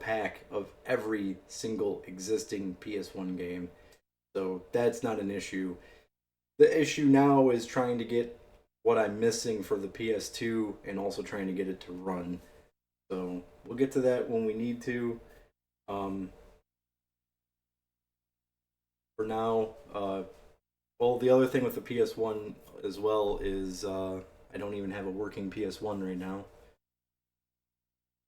pack of every single existing PS1 game, so that's not an issue. The issue now is trying to get what I'm missing for the PS2 and also trying to get it to run. So we'll get to that when we need to. For now, well, the other thing with the PS1 as well is I don't even have a working PS1 right now.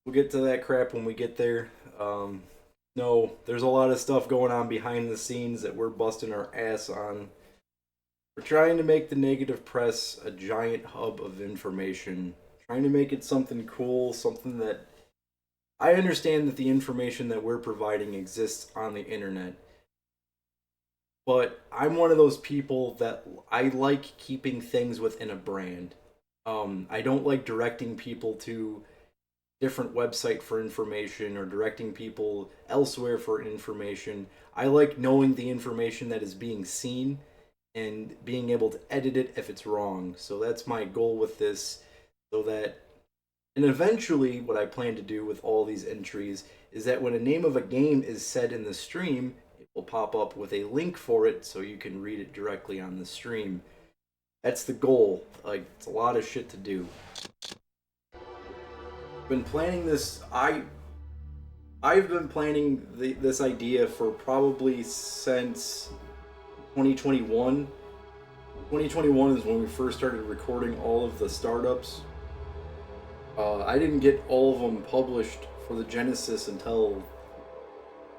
We'll get to that crap when we get there. No, there's a lot of stuff going on behind the scenes that we're busting our ass on. We're trying to make the Negative Press a giant hub of information. Trying to make it something cool, something that... I understand that the information that we're providing exists on the internet. But I'm one of those people that I like keeping things within a brand. I don't like directing people to different website for information or directing people elsewhere for information. I like knowing the information that is being seen and being able to edit it if it's wrong. So that's my goal with this, so that, and eventually what I plan to do with all these entries is that when a name of a game is said in the stream, it will pop up with a link for it so you can read it directly on the stream. That's the goal. Like, it's a lot of shit to do. been planning this. I've been planning this idea for probably since 2021. 2021 is when we first started recording all of the startups. I didn't get all of them published for the Genesis until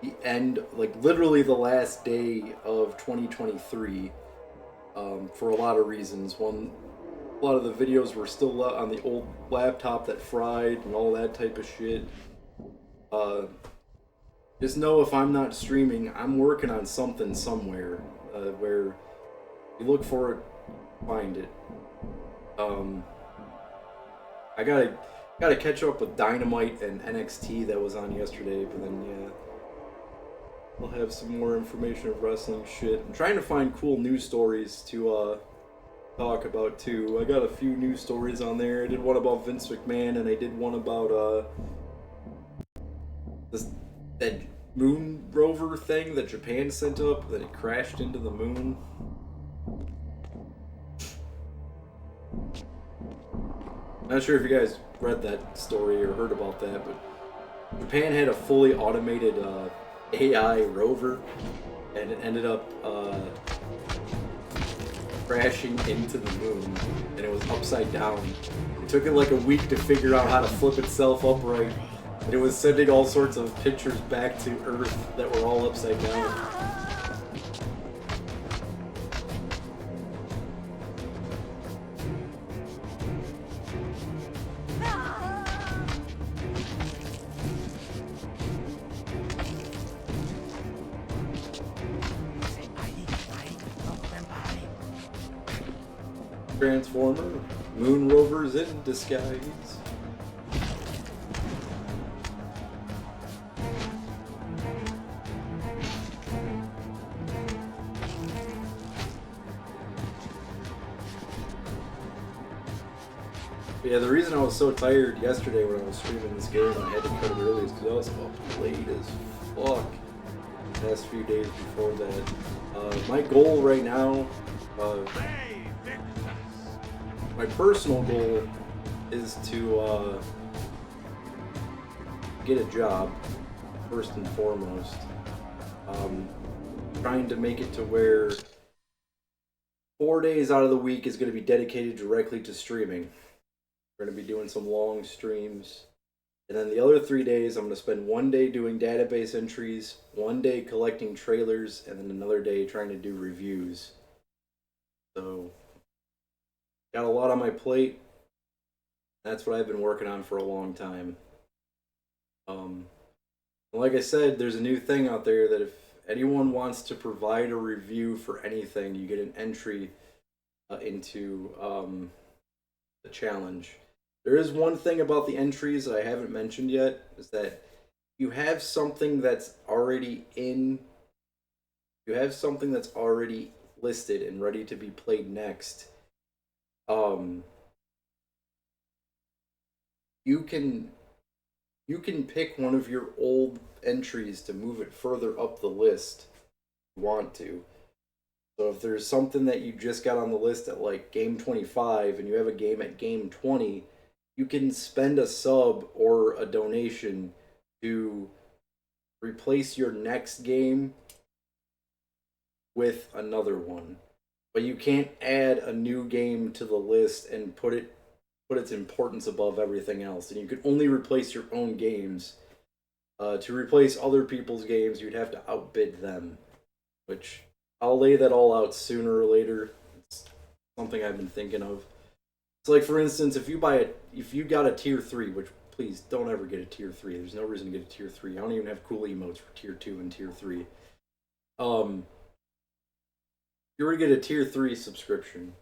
the end, like literally the last day of 2023, for a lot of reasons. One, a lot of the videos were still on the old laptop that fried and all that type of shit. Just know if I'm not streaming, I'm working on something somewhere, where you look for it, find it. I gotta catch up with Dynamite and NXT that was on yesterday, but then yeah, we'll have some more information of wrestling shit. I'm trying to find cool news stories to talk about too. I got a few news stories on there. I did one about Vince McMahon, and I did one about that moon rover thing that Japan sent up that it crashed into the moon. Not sure if you guys read that story or heard about that, but Japan had a fully automated AI rover, and it ended up crashing into the moon, and it was upside down. It took it like a week to figure out how to flip itself upright, and it was sending all sorts of pictures back to Earth that were all upside down. Transformer, moon rovers in disguise. Yeah, the reason I was so tired yesterday when I was streaming this game and I had to cut it early is because I was up late as fuck the past few days before that. My goal right now, my personal goal is to get a job, first and foremost. Trying to make it to where 4 days out of the week is going to be dedicated directly to streaming. We're going to be doing some long streams. And then the other 3 days, I'm going to spend 1 day doing database entries, 1 day collecting trailers, and then another day trying to do reviews. So, got a lot on my plate. That's what I've been working on for a long time. Like I said, there's a new thing out there that if anyone wants to provide a review for anything, you get an entry into the challenge. There is one thing about the entries that I haven't mentioned yet, is that you have something that's already listed and ready to be played next. You can pick one of your old entries to move it further up the list if you want to. So if there's something that you just got on the list at like game 25 and you have a game at game 20, you can spend a sub or a donation to replace your next game with another one. But you can't add a new game to the list and put its importance above everything else. And you could only replace your own games. To replace other people's games, you'd have to outbid them. Which, I'll lay that all out sooner or later. It's something I've been thinking of. It's like, for instance, if you got a tier 3, which please don't ever get a tier 3. There's no reason to get a tier 3. I don't even have cool emotes for tier 2 and tier 3. You're gonna get a tier 3 subscription.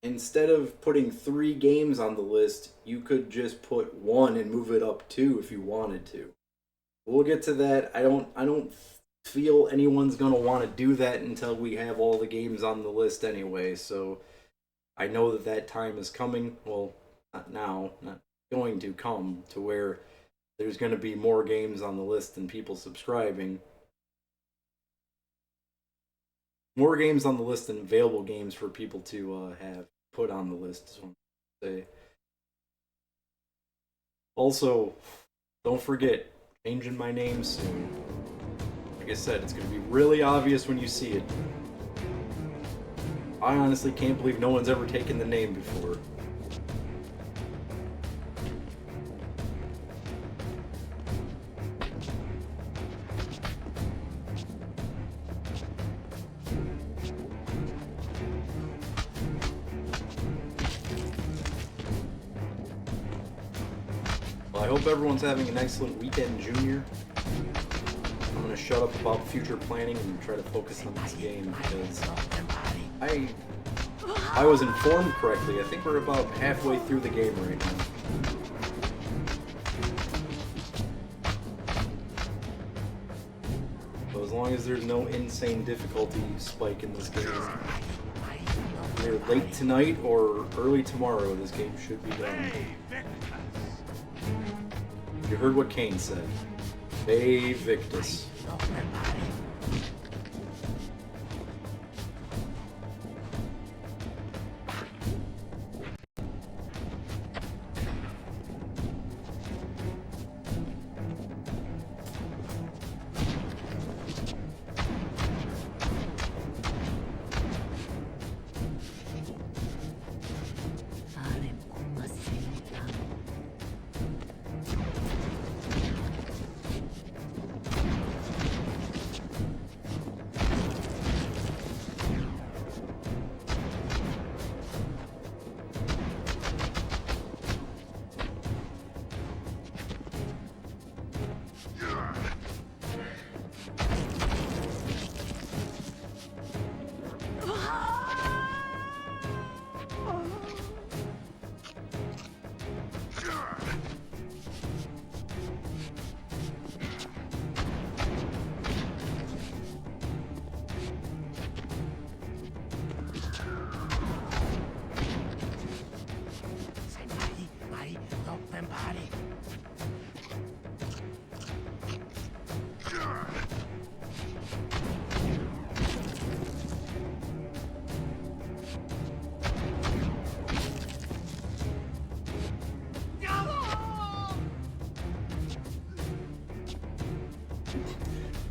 Instead of putting 3 games on the list, you could just put 1 and move it up 2 if you wanted to. We'll get to that. I don't feel anyone's gonna want to do that until we have all the games on the list anyway, so I know that time is coming. Well, not now, not going to come to where there's going to be more games on the list than people subscribing. More games on the list than available games for people to have put on the list. Is what I'm gonna say. Also, don't forget, changing my name soon. Like I said, it's going to be really obvious when you see it. I honestly can't believe no one's ever taken the name before. Well, I hope everyone's having an excellent weekend, Junior. I'm going to shut up about future planning and try to focus on this game because I was informed correctly. I think we're about halfway through the game right now. So as long as there's no insane difficulty spike in this game, either late tonight or early tomorrow, this game should be done. You heard what Kain said. Hey, Victus.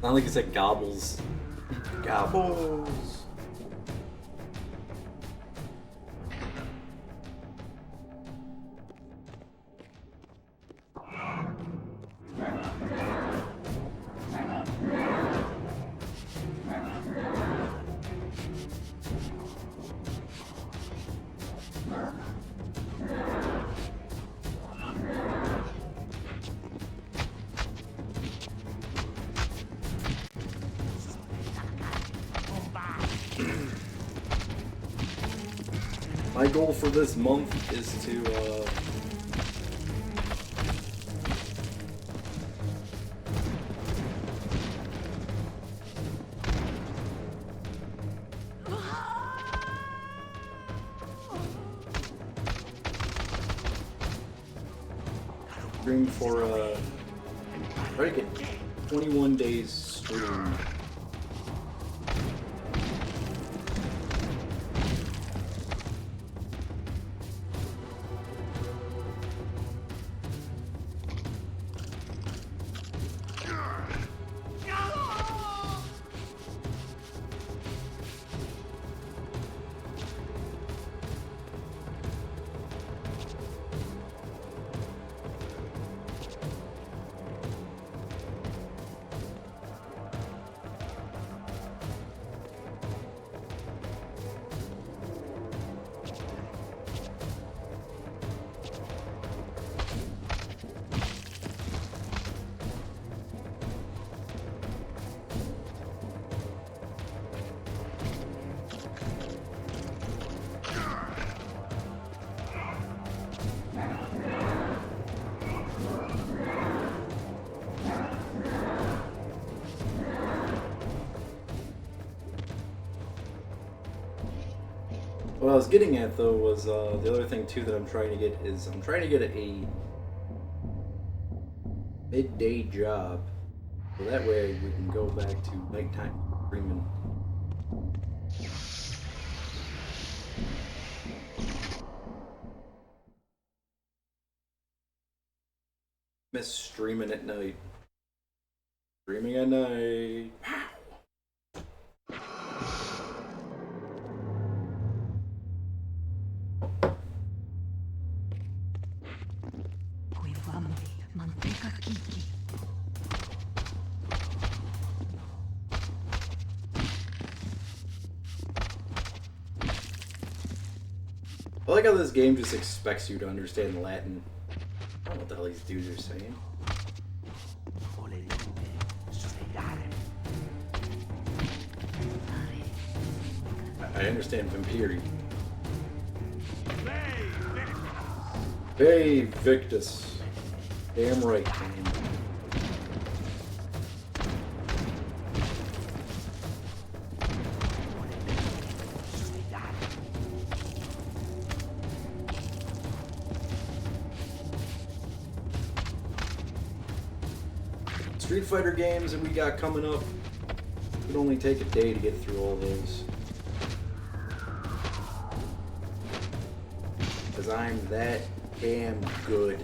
Not like you said gobbles. Gobbles. My goal for this month is to, stream for, try to get 21 days stream. What I was getting at though was the other thing too that I'm trying to get is I'm trying to get a midday job, so that way we can go back to nighttime streaming. Miss streaming at night. Streaming at night. I like how this game just expects you to understand Latin. I don't know what the hell these dudes are saying. I understand Vampiri. Hey, Victus. Damn right, Kain. Street Fighter games that we got coming up. It would only take a day to get through all those. Because I'm that damn good.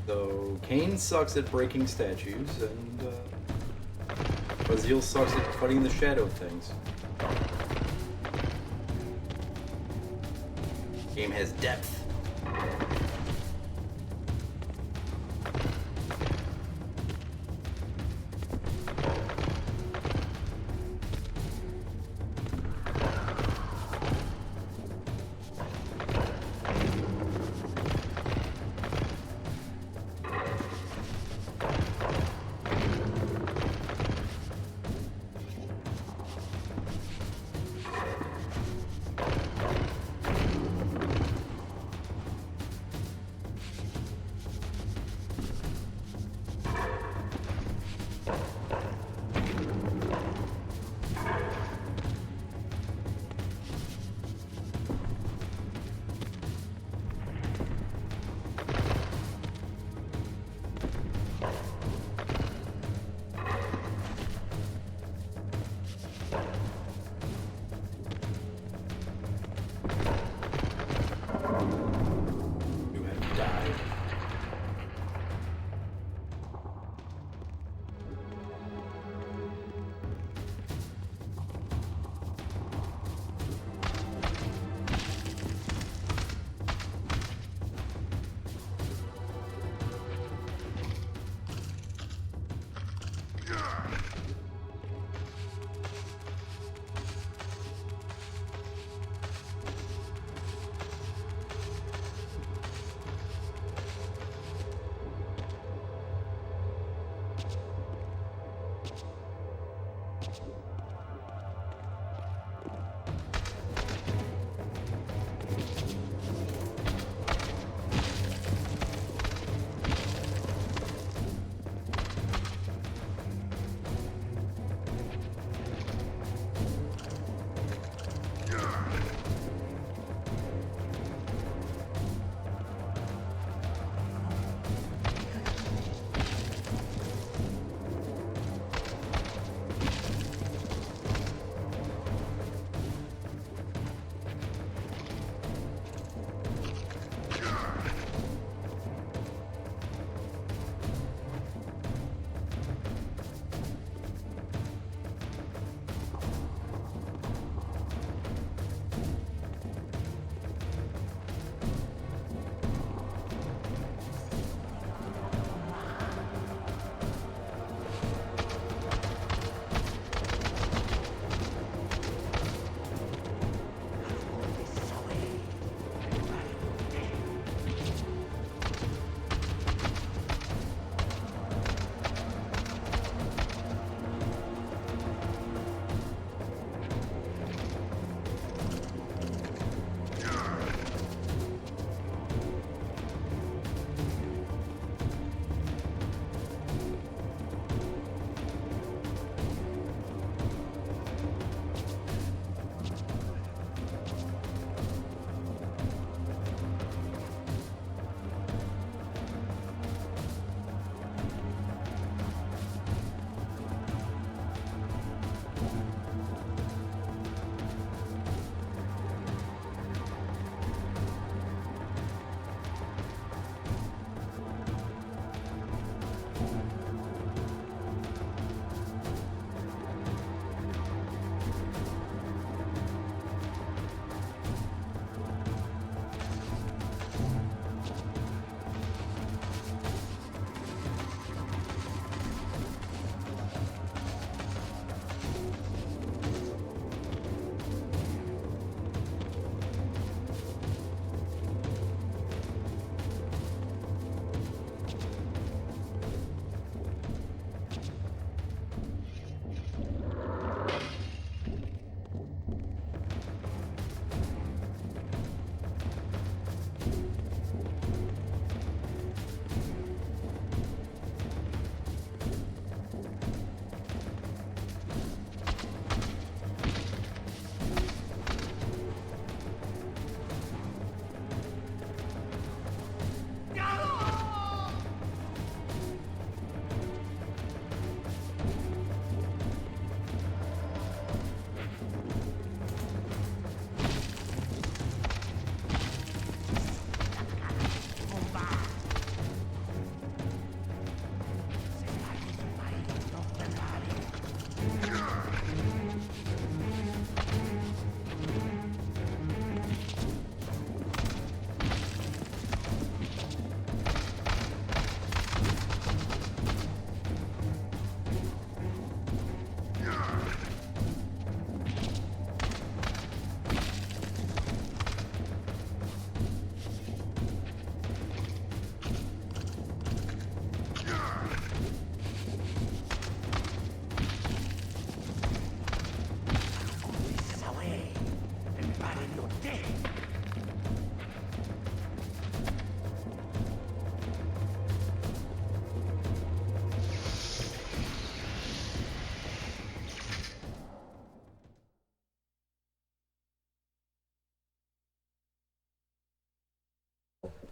So, Kain sucks at breaking statues, and Bazil sucks at fighting the shadow things. Game has depth.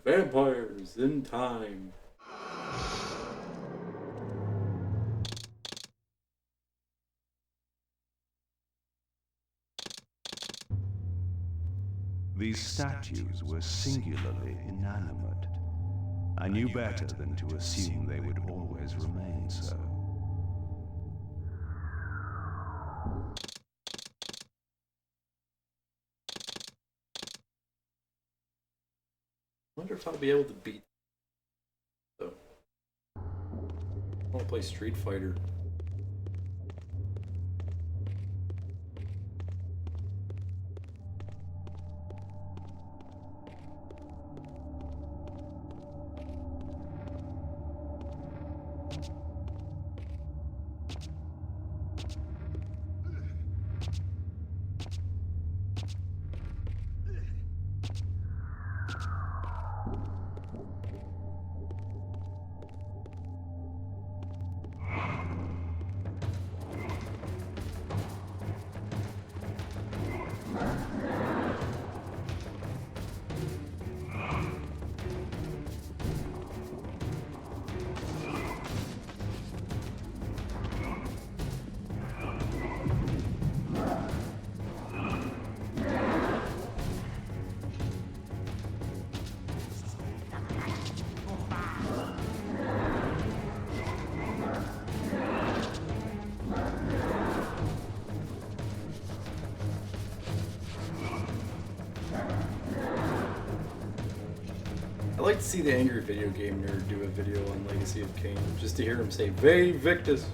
Vampires in time.
These statues were singularly inanimate. I knew better than to assume they would always remain so.
I wonder if I'll be able to beat. So, I want to play Street Fighter. I'd like to see the angry video game nerd do a video on Legacy of Kain, just to hear him say, Ve Victus!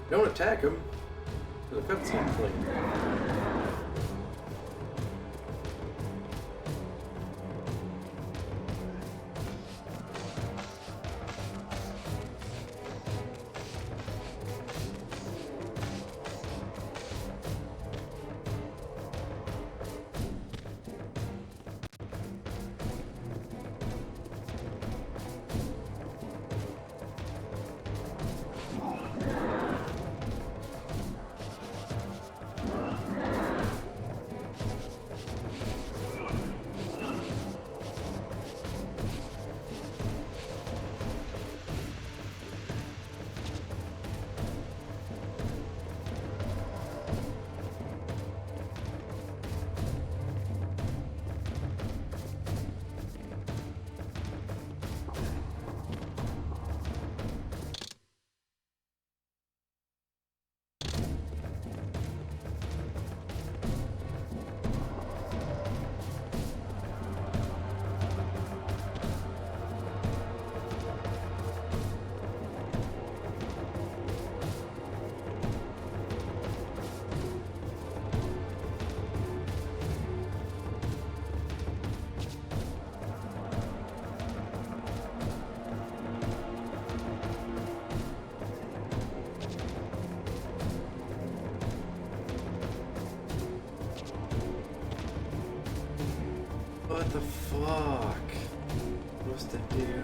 Don't attack him. There's a cutscene playing. What the fuck? What's to do?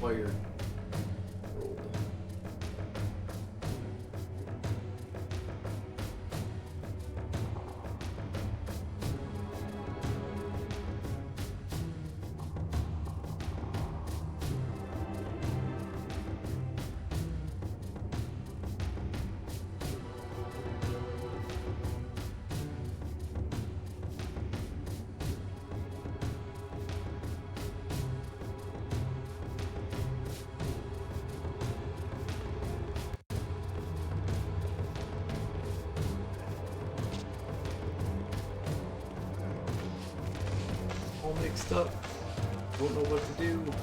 fire. All mixed up. Don't know what to do.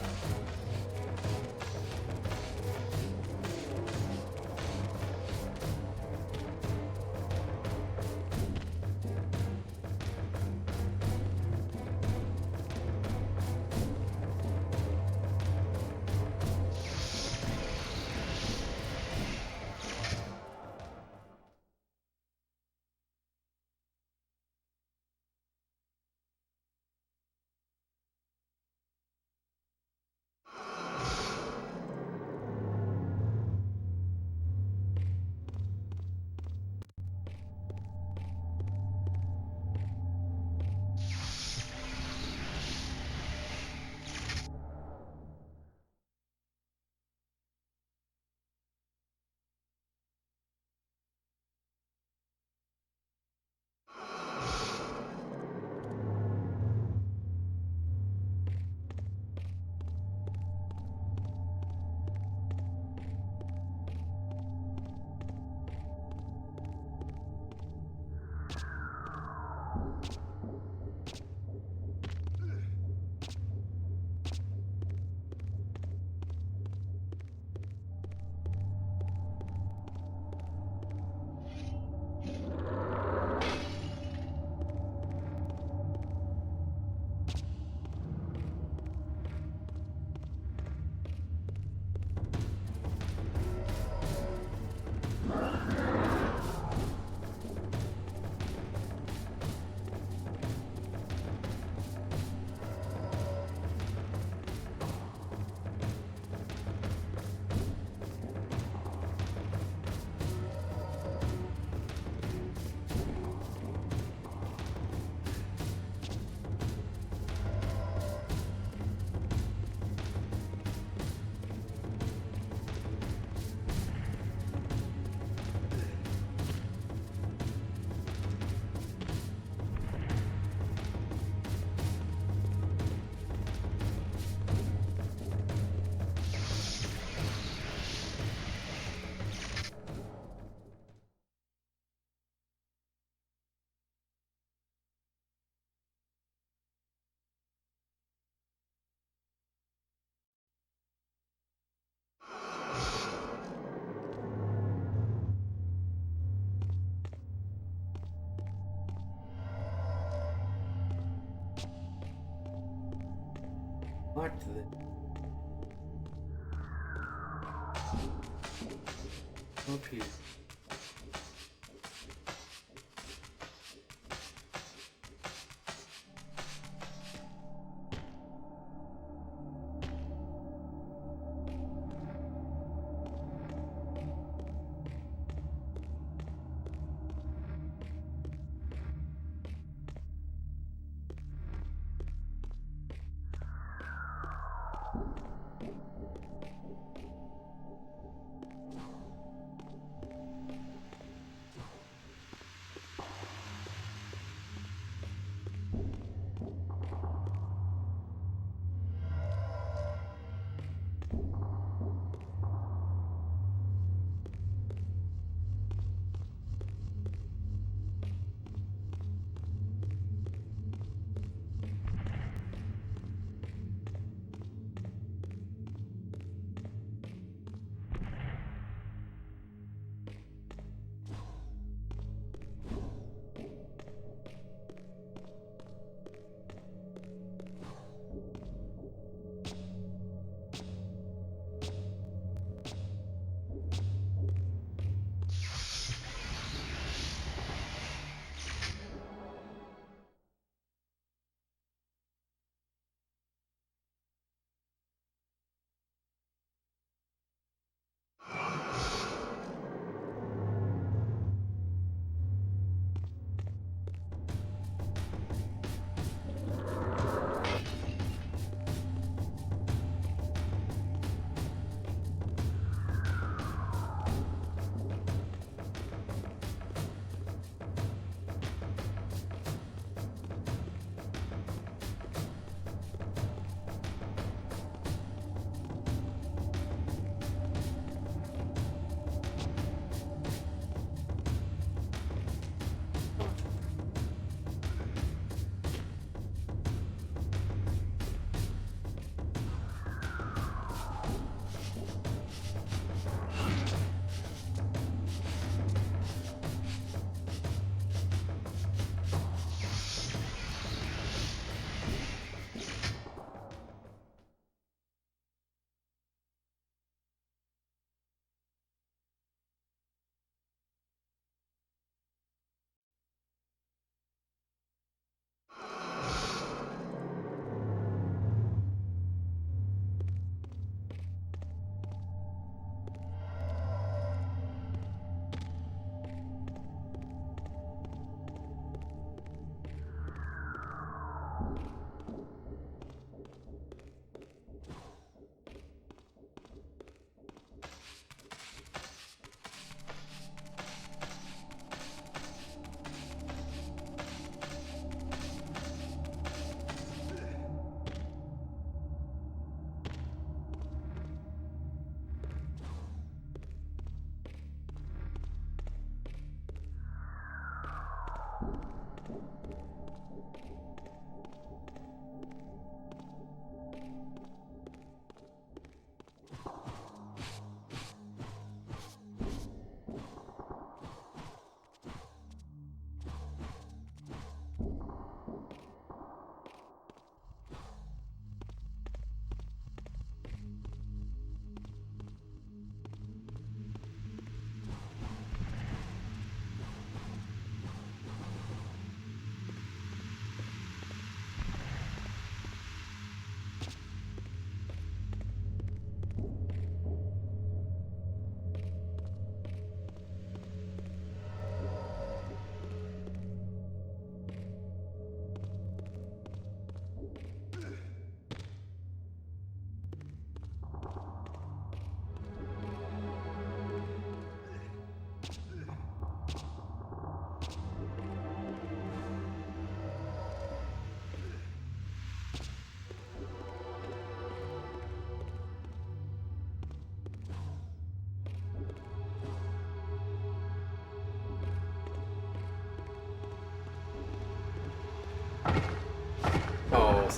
Locked it. Up here.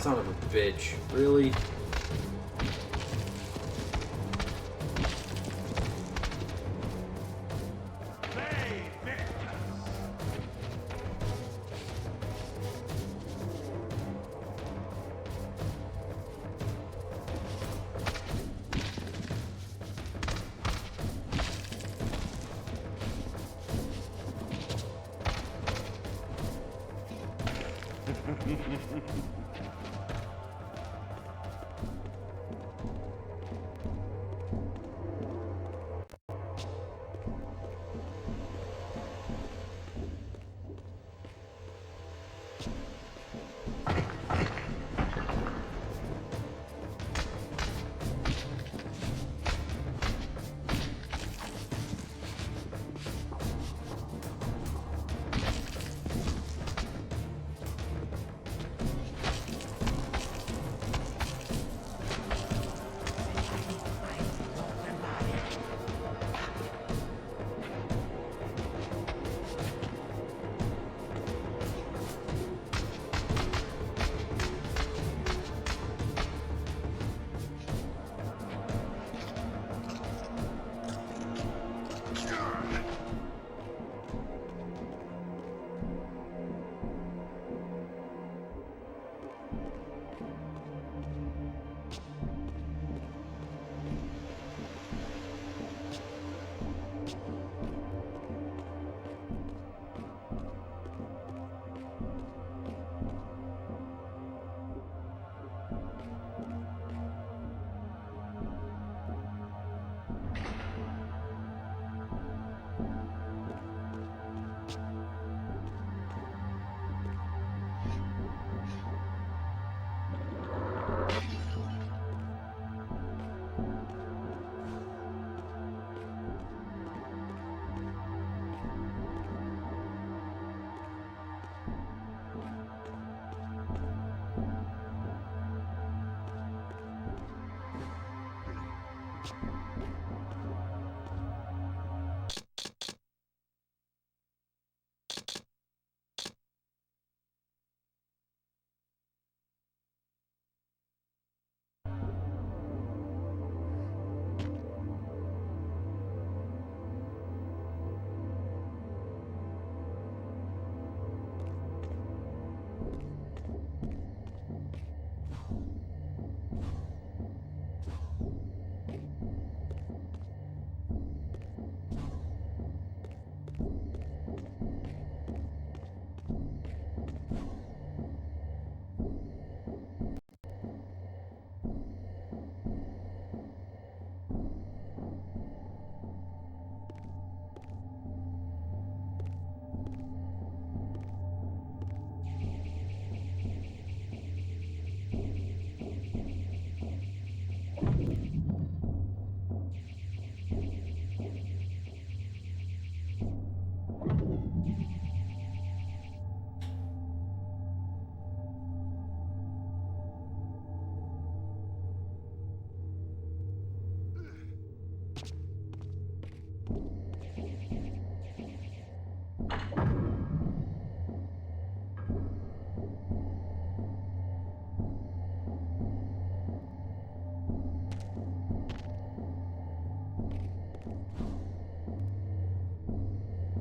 Son of a bitch. Really?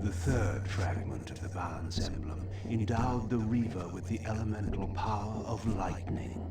The third fragment of the balance emblem endowed the Reaver with the elemental power of lightning.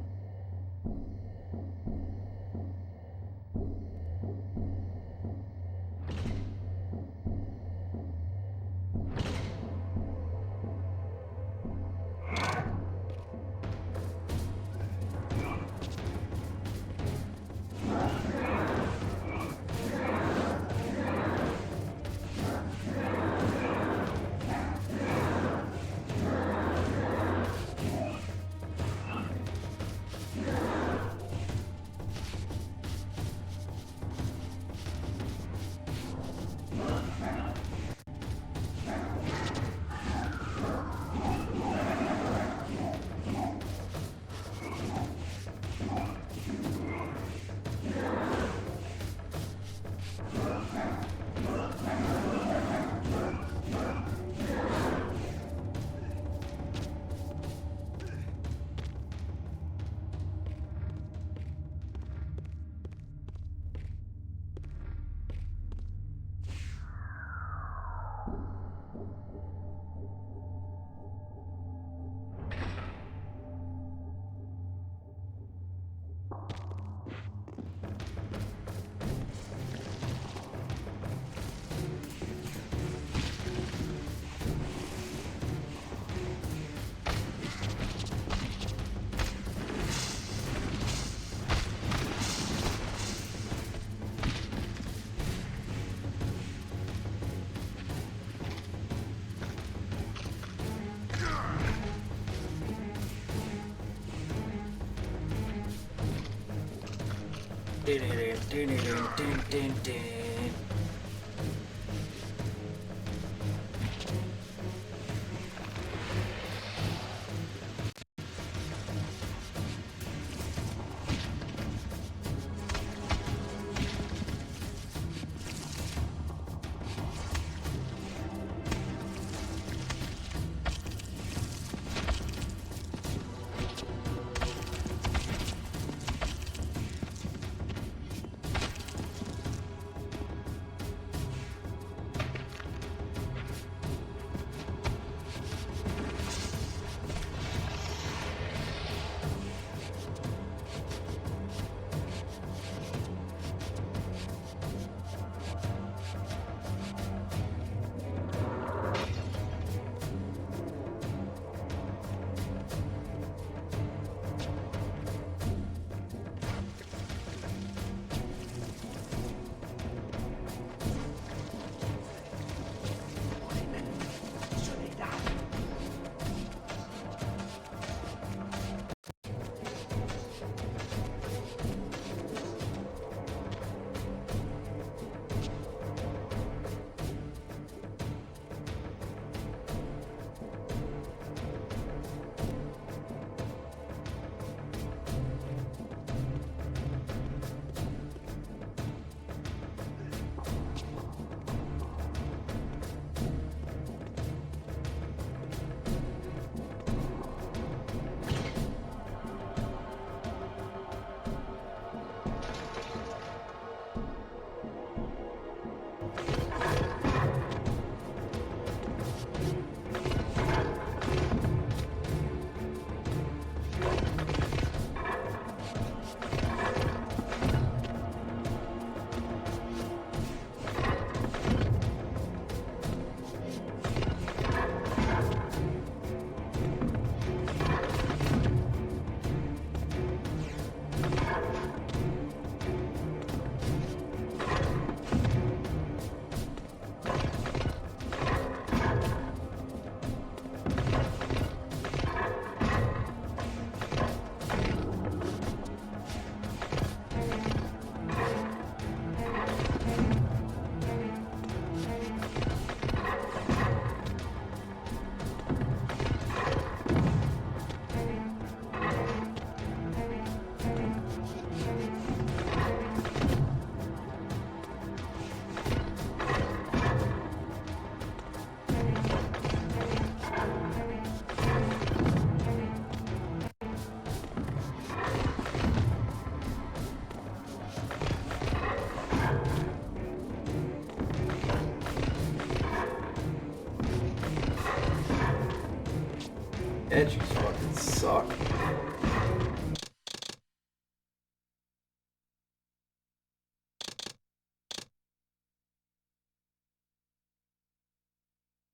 Edges fucking suck.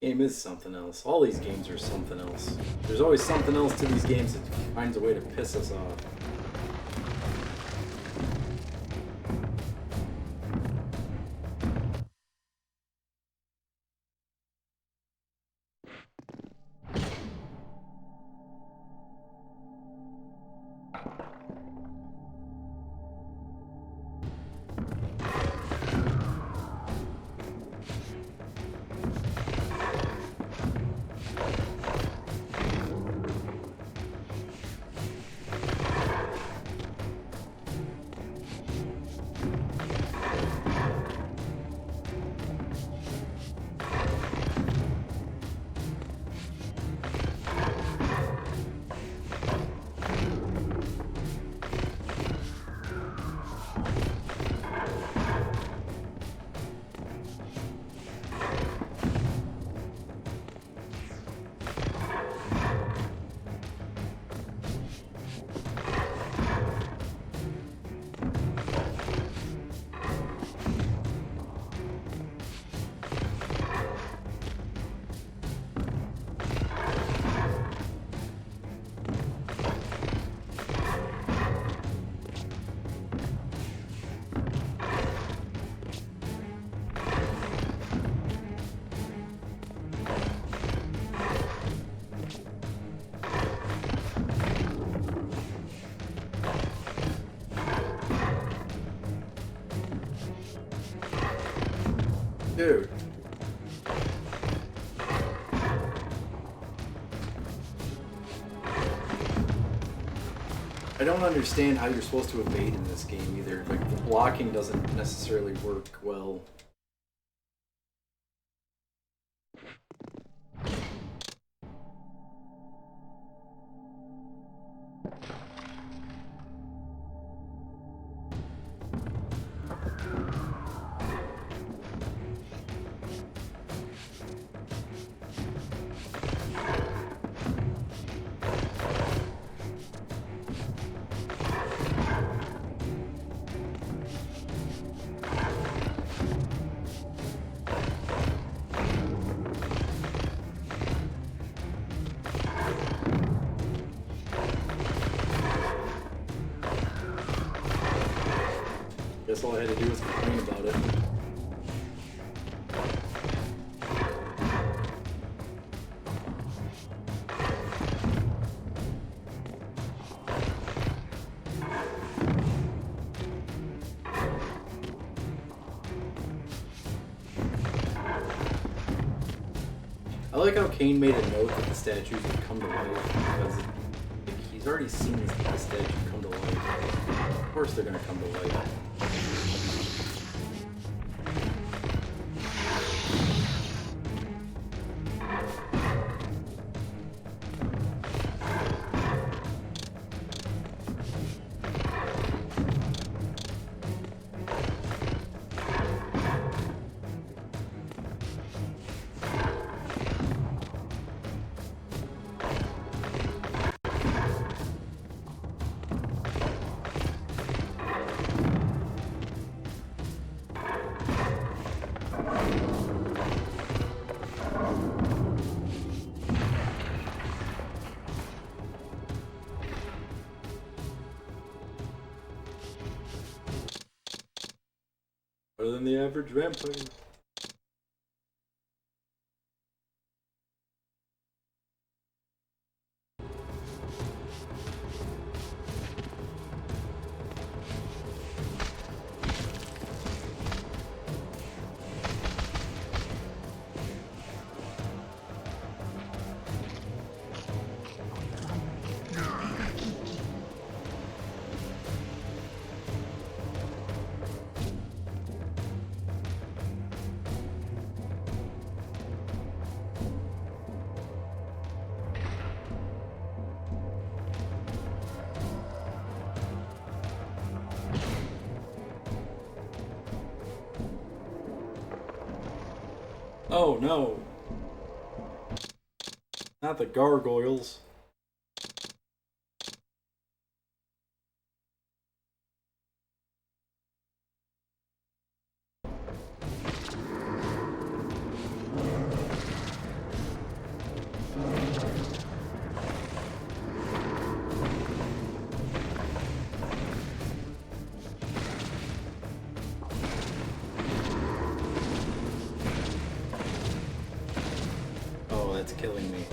Game is something else. All these games are something else. There's always something else to these games that finds a way to piss us off. Dude. I don't understand how you're supposed to evade in this game either. Like, the blocking doesn't necessarily work well. Guess all I had to do was complain about it. I like how Kain made a note that the statues would come to life because like, he's already seen the statue come to life. Of course they're gonna come to life. Better than the average vampire. Oh no. Not the gargoyles. Oh, that's killing me.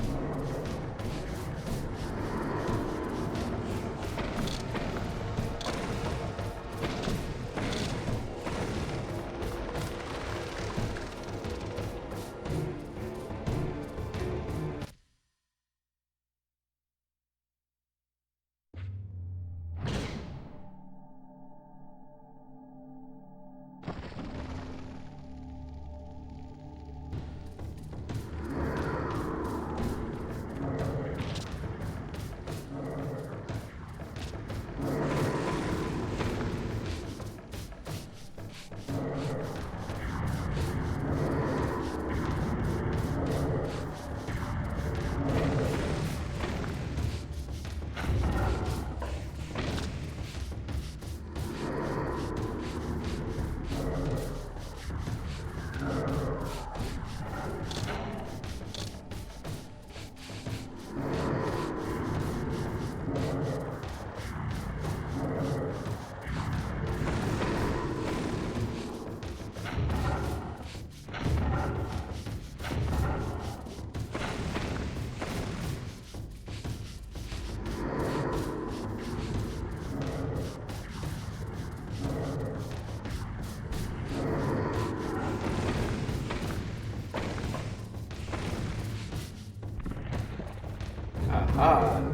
God.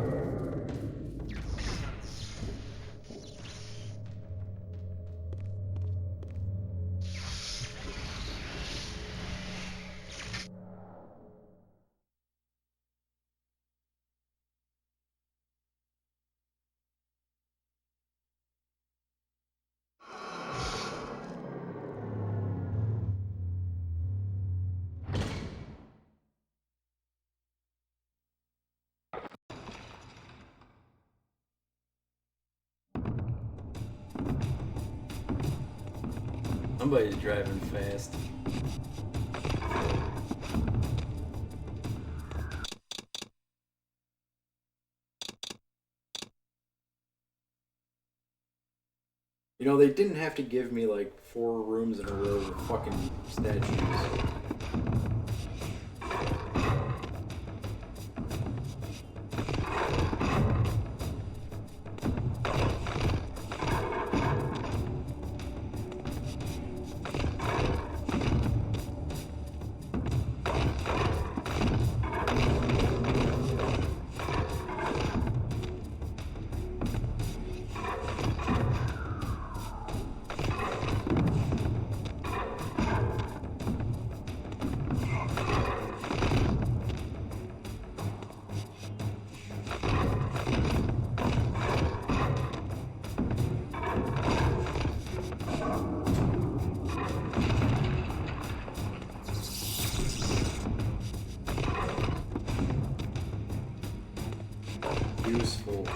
Somebody's driving fast. You know, they didn't have to give me like 4 rooms in a row with fucking statues. Useful.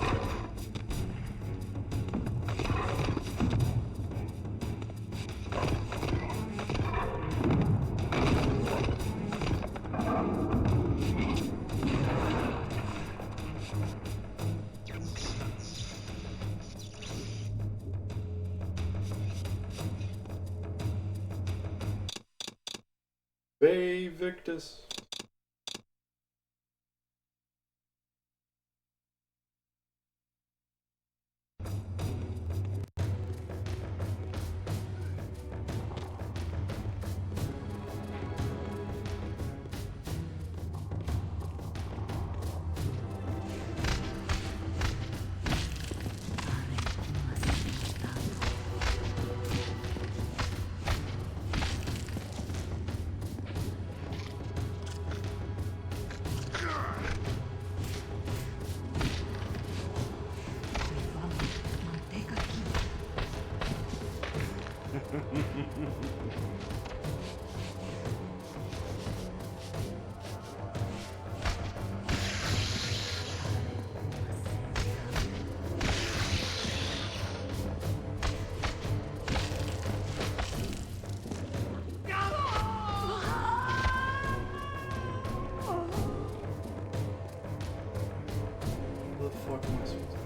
Bay Victus. What the fuck am I supposed to do?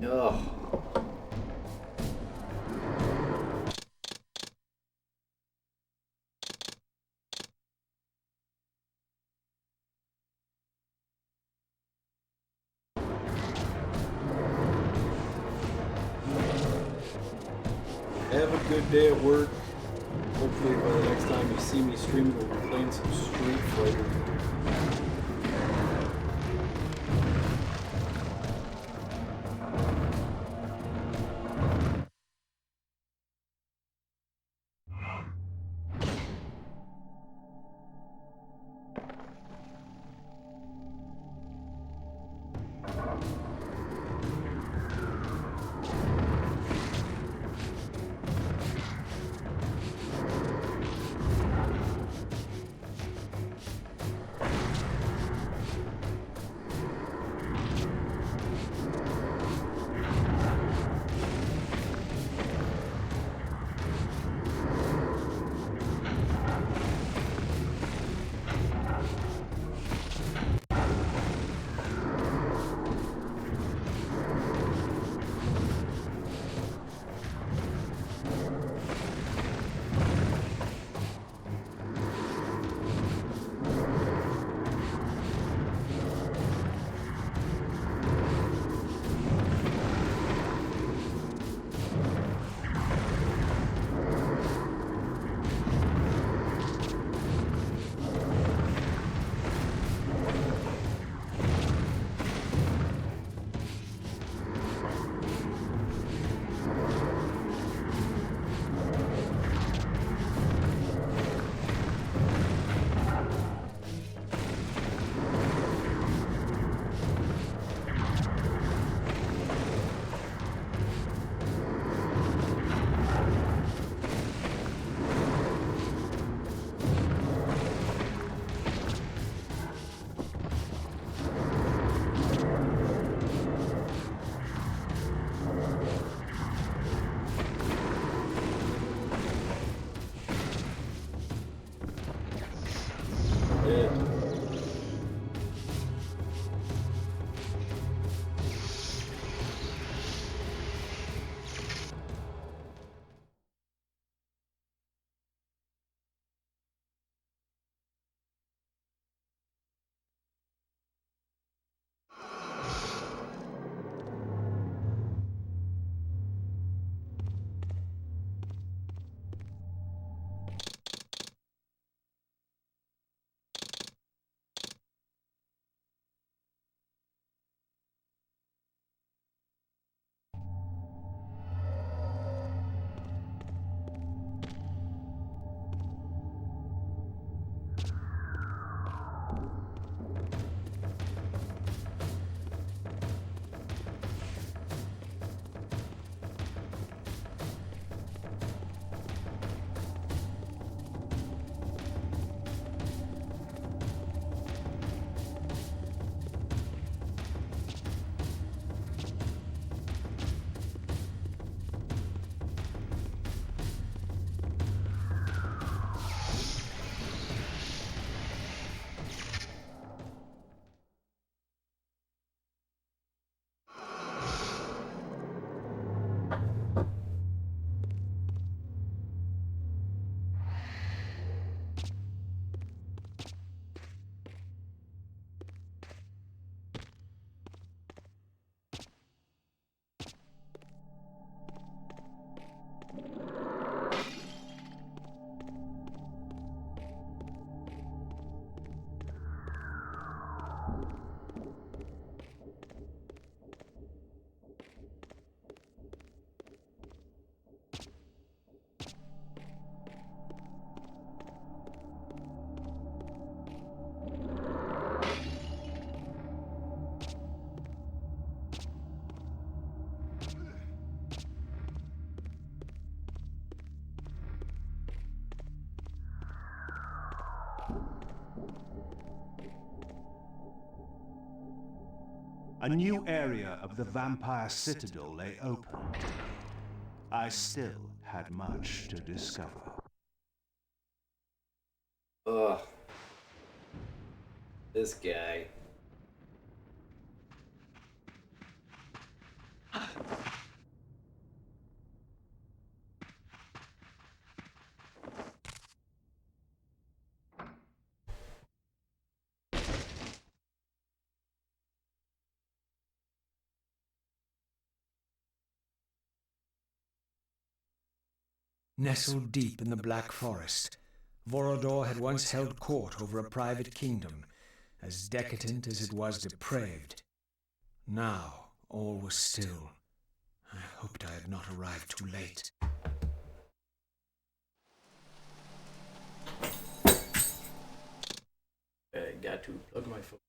Ugh. Have a good day at work. Hopefully by the next time you see me streaming, we'll be playing some Street Fighter.
a new area of the vampire citadel lay open. I still had much to discover.
Ugh. This guy.
Nestled deep in the Black Forest, Vorodor had once held court over a private kingdom, as decadent as it was depraved. Now, all was still. I hoped I had not arrived too late.
I got to plug my phone.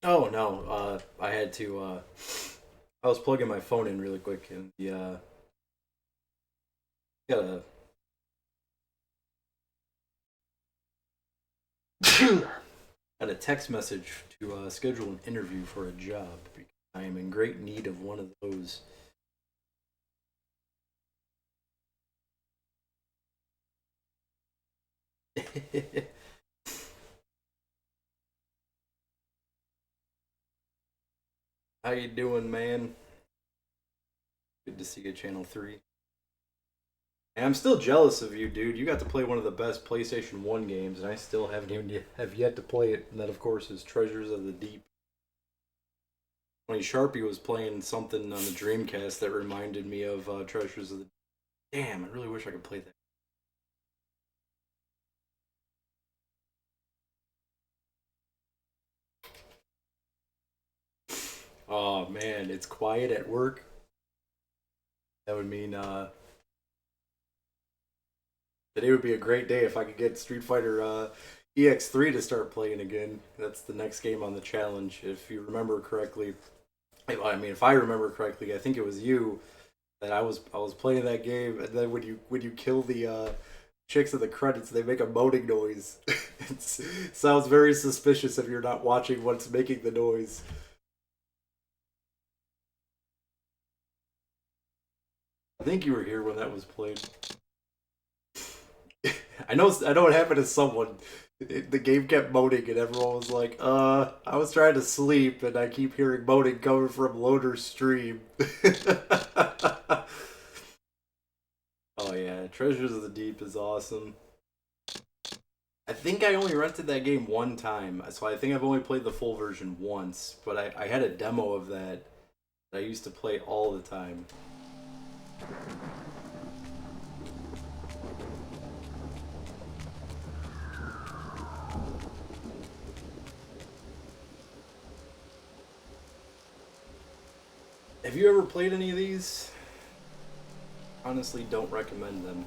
Oh no, I had to. I was plugging my phone in really quick, and the got a got a text message to schedule an interview for a job. Because I am in great need of one of those. How you doing, man? Good to see you, Channel 3. And I'm still jealous of you, dude. You got to play one of the best PlayStation 1 games, and I still haven't even have yet to play it. And that, of course, is Treasures of the Deep. When Sharpie was playing something on the Dreamcast that reminded me of Treasures of the... Damn, I really wish I could play that. Oh, man, it's quiet at work. That would mean today would be a great day if I could get Street Fighter EX3 to start playing again. That's the next game on the challenge. If you remember correctly, I mean, if I remember correctly, I think it was you that I was playing that game, and then when you kill the chicks in the credits, they make a moaning noise. It sounds very suspicious if you're not watching what's making the noise. I think you were here when that was played. I know it happened to someone. The game kept moaning and everyone was like, I was trying to sleep and I keep hearing moaning coming from Loader's stream. Oh yeah, Treasures of the Deep is awesome. I think I only rented that game one time, so I think I've only played the full version once, but I had a demo of that I used to play all the time. Have you ever played any of these? Honestly, don't recommend them.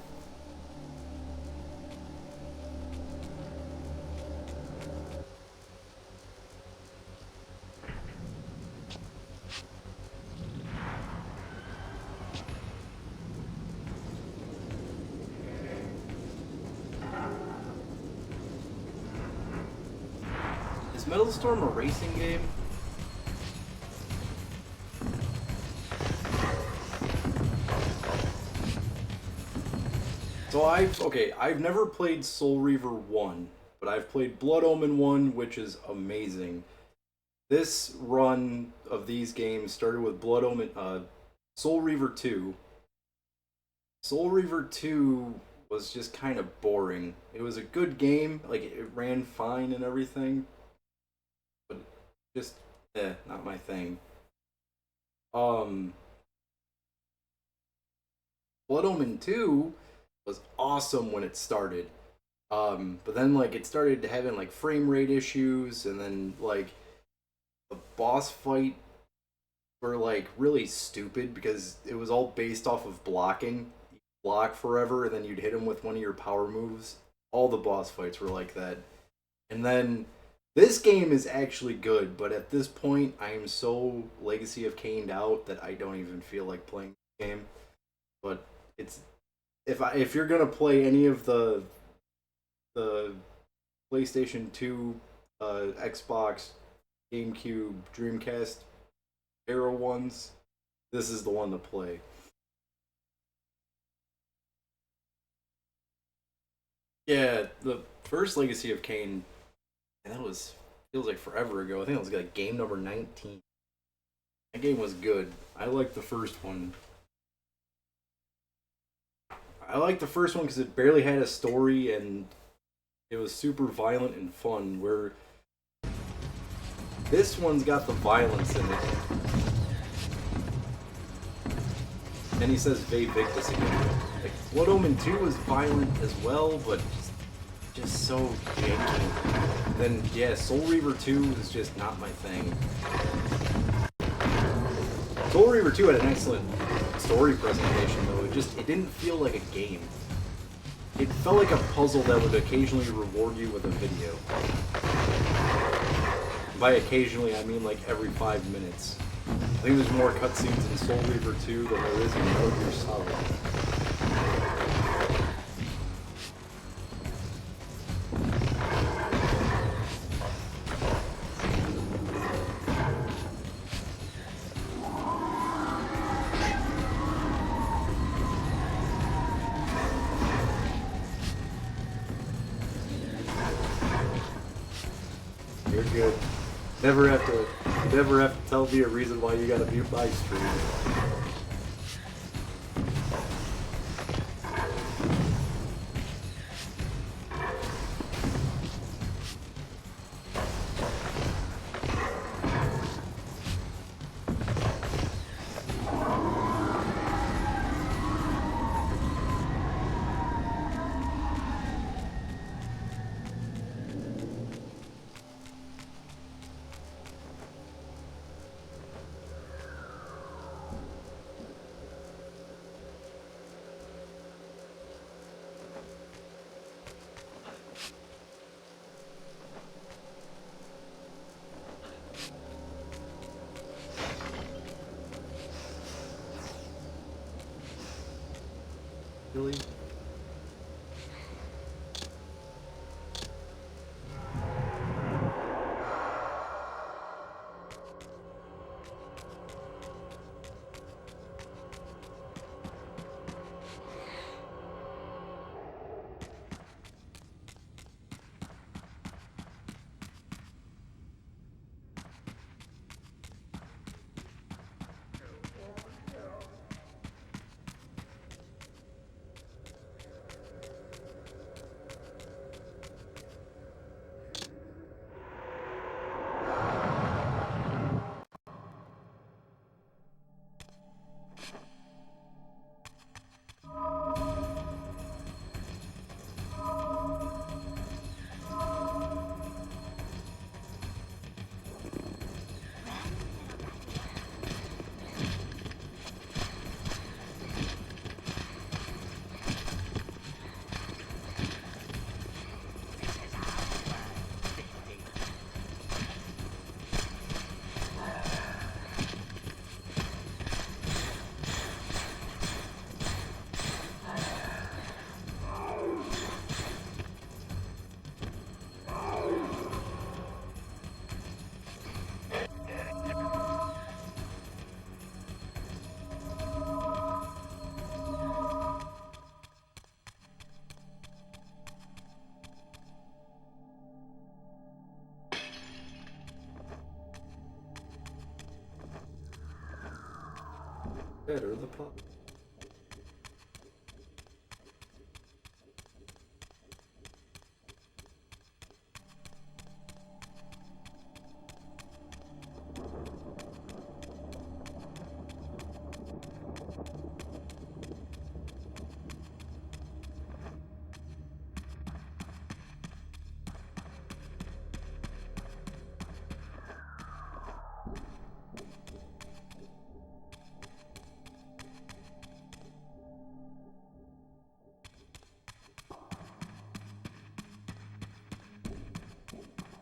Is Metal Storm a racing game? So I've never played Soul Reaver 1, but I've played Blood Omen 1, which is amazing. This run of these games started with Blood Omen, Soul Reaver 2. Soul Reaver 2 was just kind of boring. It was a good game, like it ran fine and everything, but just, not my thing. Blood Omen 2 was awesome when it started. But then like it started having like frame rate issues, and then like the boss fight were like really stupid because it was all based off of blocking. You block forever and then you'd hit him with one of your power moves. All the boss fights were like that. And then this game is actually good, but at this point I am so Legacy of Kain'd out that I don't even feel like playing the game. But it's if you're gonna play any of the PlayStation 2, Xbox, GameCube, Dreamcast era ones, this is the one to play. Yeah, the first Legacy of Kain, and that feels like forever ago. I think it was like game number 19. That game was good. I liked the first one. I liked the first one because it barely had a story and it was super violent and fun, where this one's got the violence in it. And he says Ve Victus again. Like, Blood Omen 2 was violent as well, but just so janky. Then, yeah, Soul Reaver 2 is just not my thing. Soul Reaver 2 had an excellent story presentation, though. It didn't feel like a game. It felt like a puzzle that would occasionally reward you with a video. By occasionally, I mean like every 5 minutes. I think there's more cutscenes in Soul Reaver 2 than there is in Metal Gear Solid. You're good. Never have to tell me a reason why you gotta mute my stream. Really? Better the pop.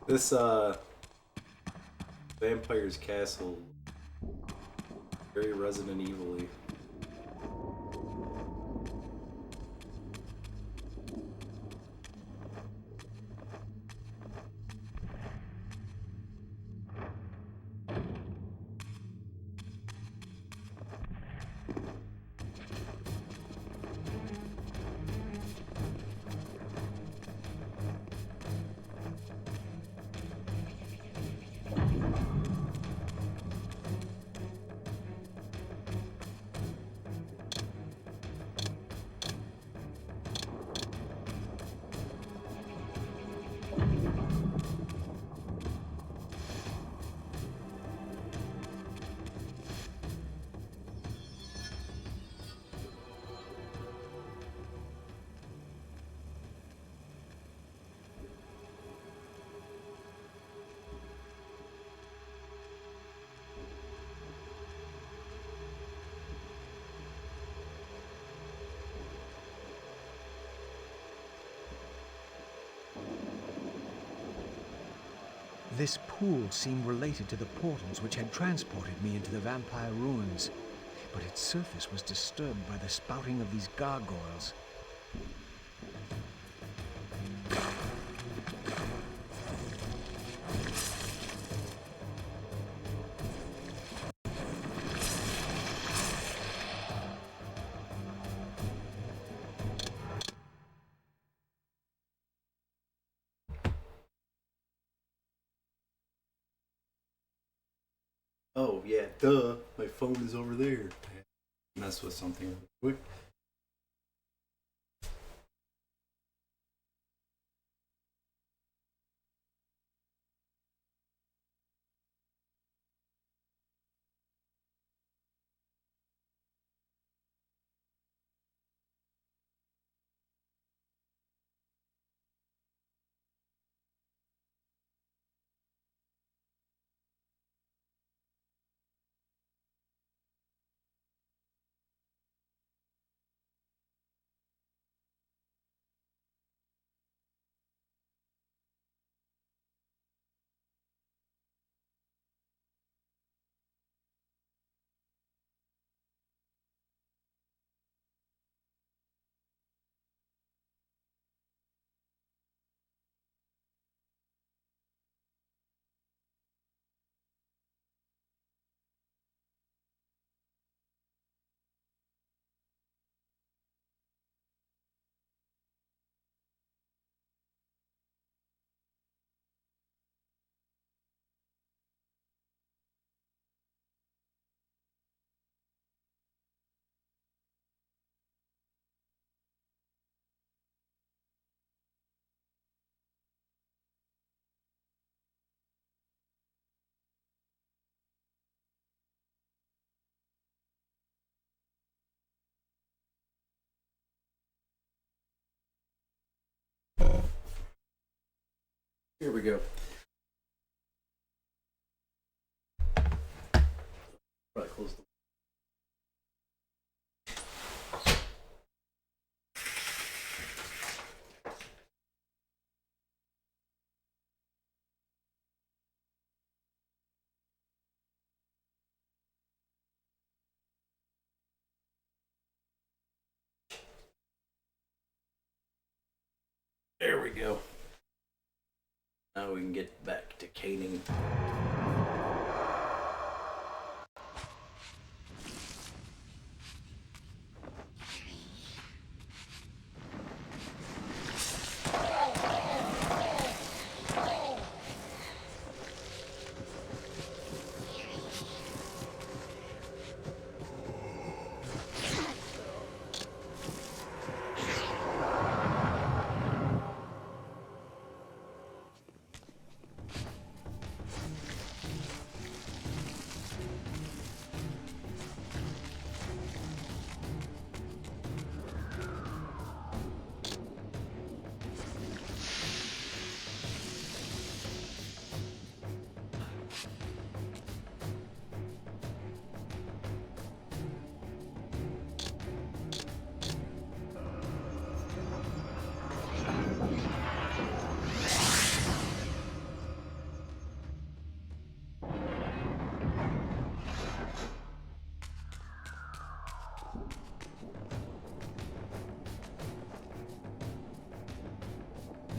This Vampire's Castle, very Resident Evil-y.
This pool seemed related to the portals which had transported me into the vampire ruins, but its surface was disturbed by the spouting of these gargoyles.
Oh yeah, duh. My phone is over there. Mess with something real quick. Here we go. Probably close the. There we go. Now we can get back to caning.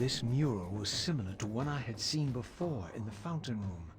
This mural was similar to one I had seen before in the fountain room.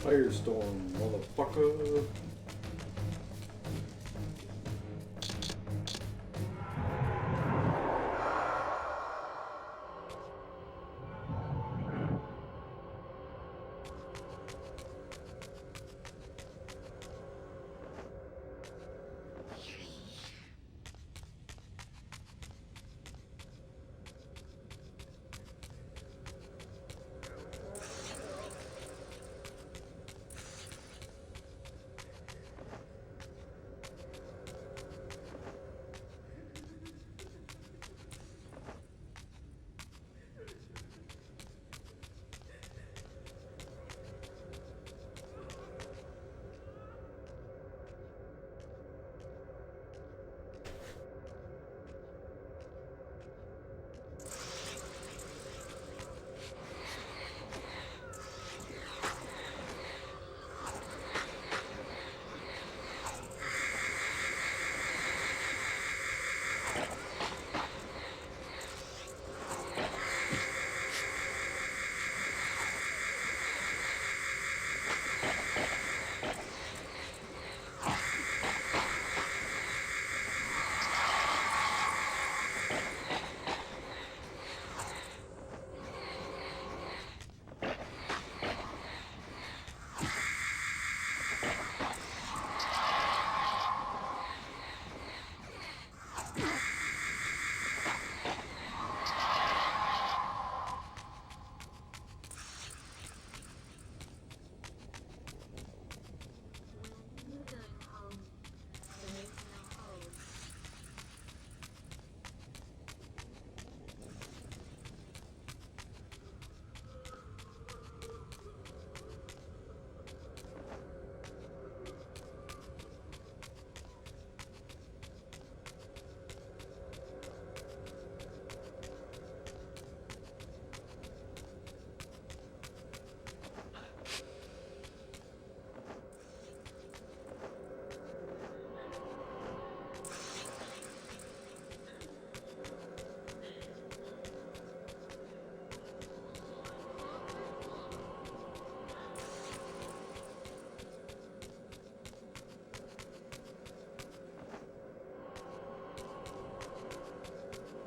Firestorm, motherfucker.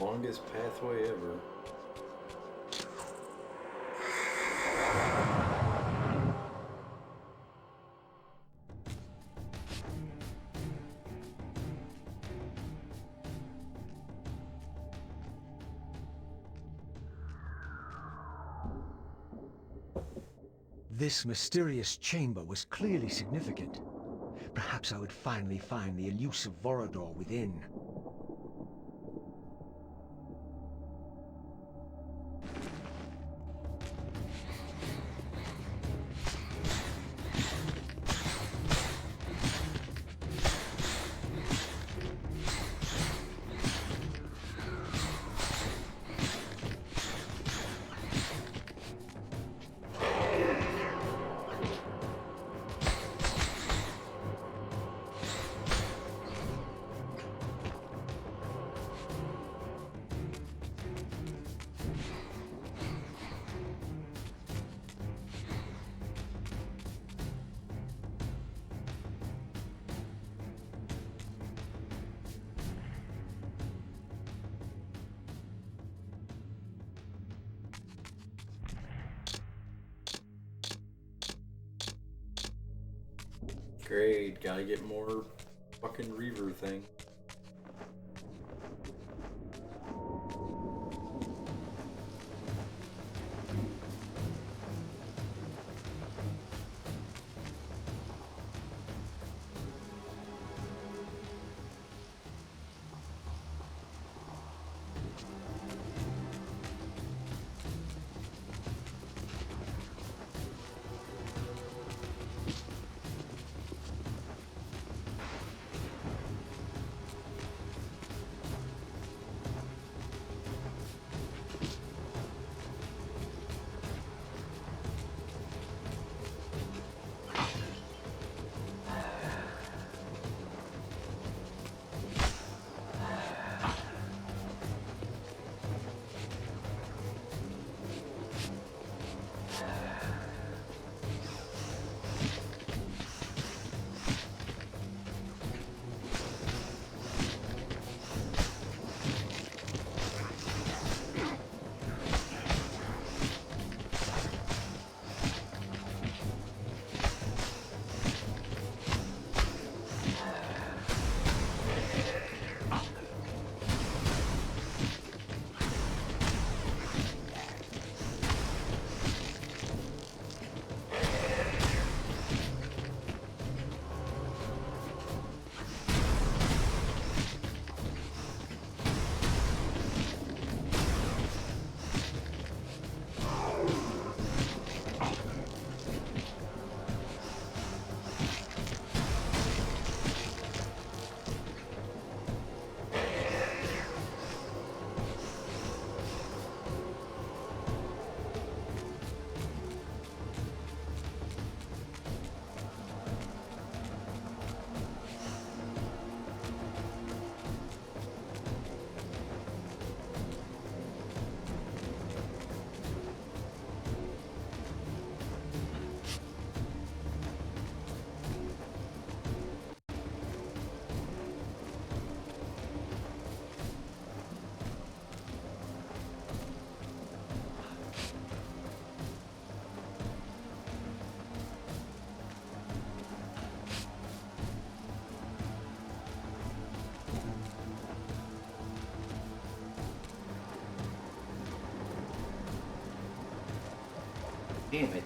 Longest pathway ever.
This mysterious chamber was clearly significant. Perhaps I would finally find the elusive Vorador within.
Great, gotta get more fucking Reaver thing. Damn it.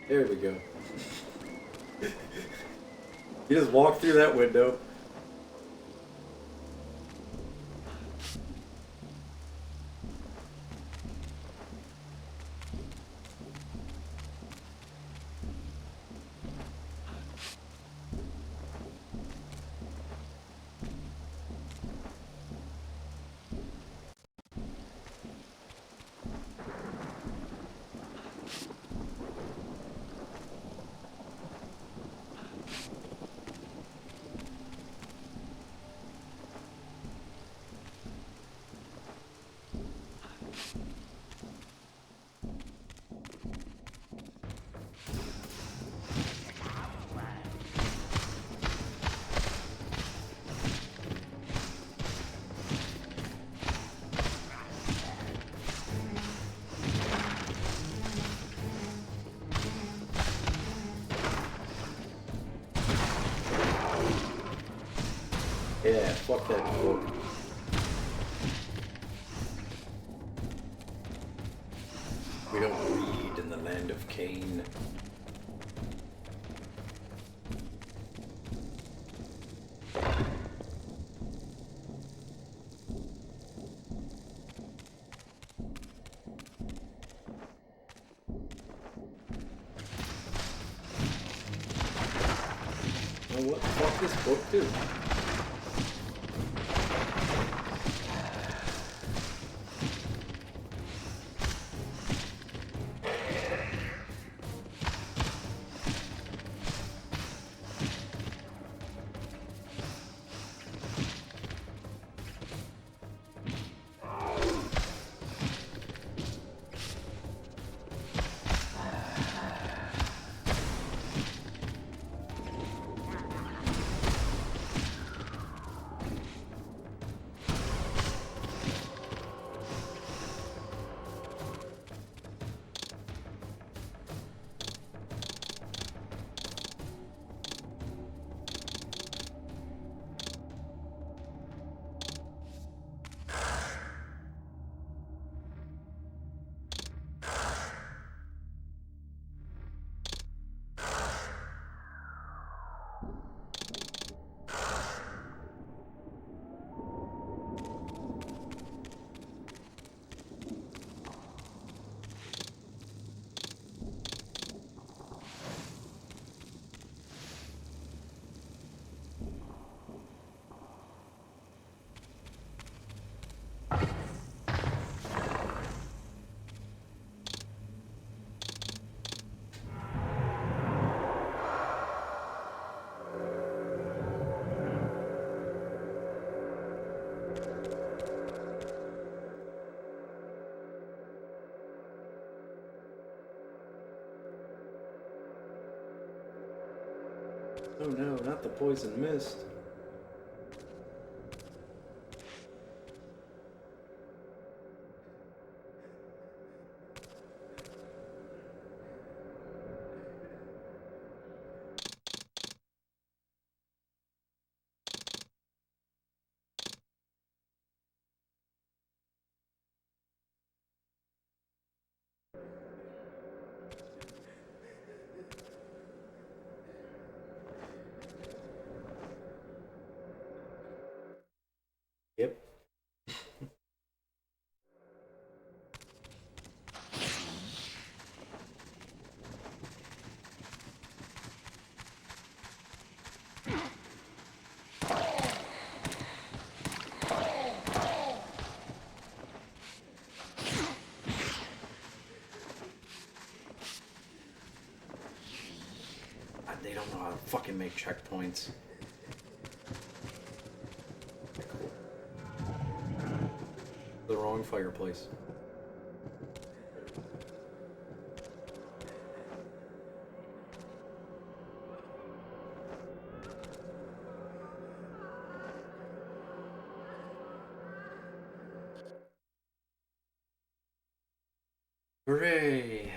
There we go. You just walk through that window. Yeah, fuck that book. We don't read in the land of Kain. Oh, what the fuck this book do? Oh no, not the poison mist. Yep. They don't know how to fucking make checkpoints. The wrong fireplace. Hooray!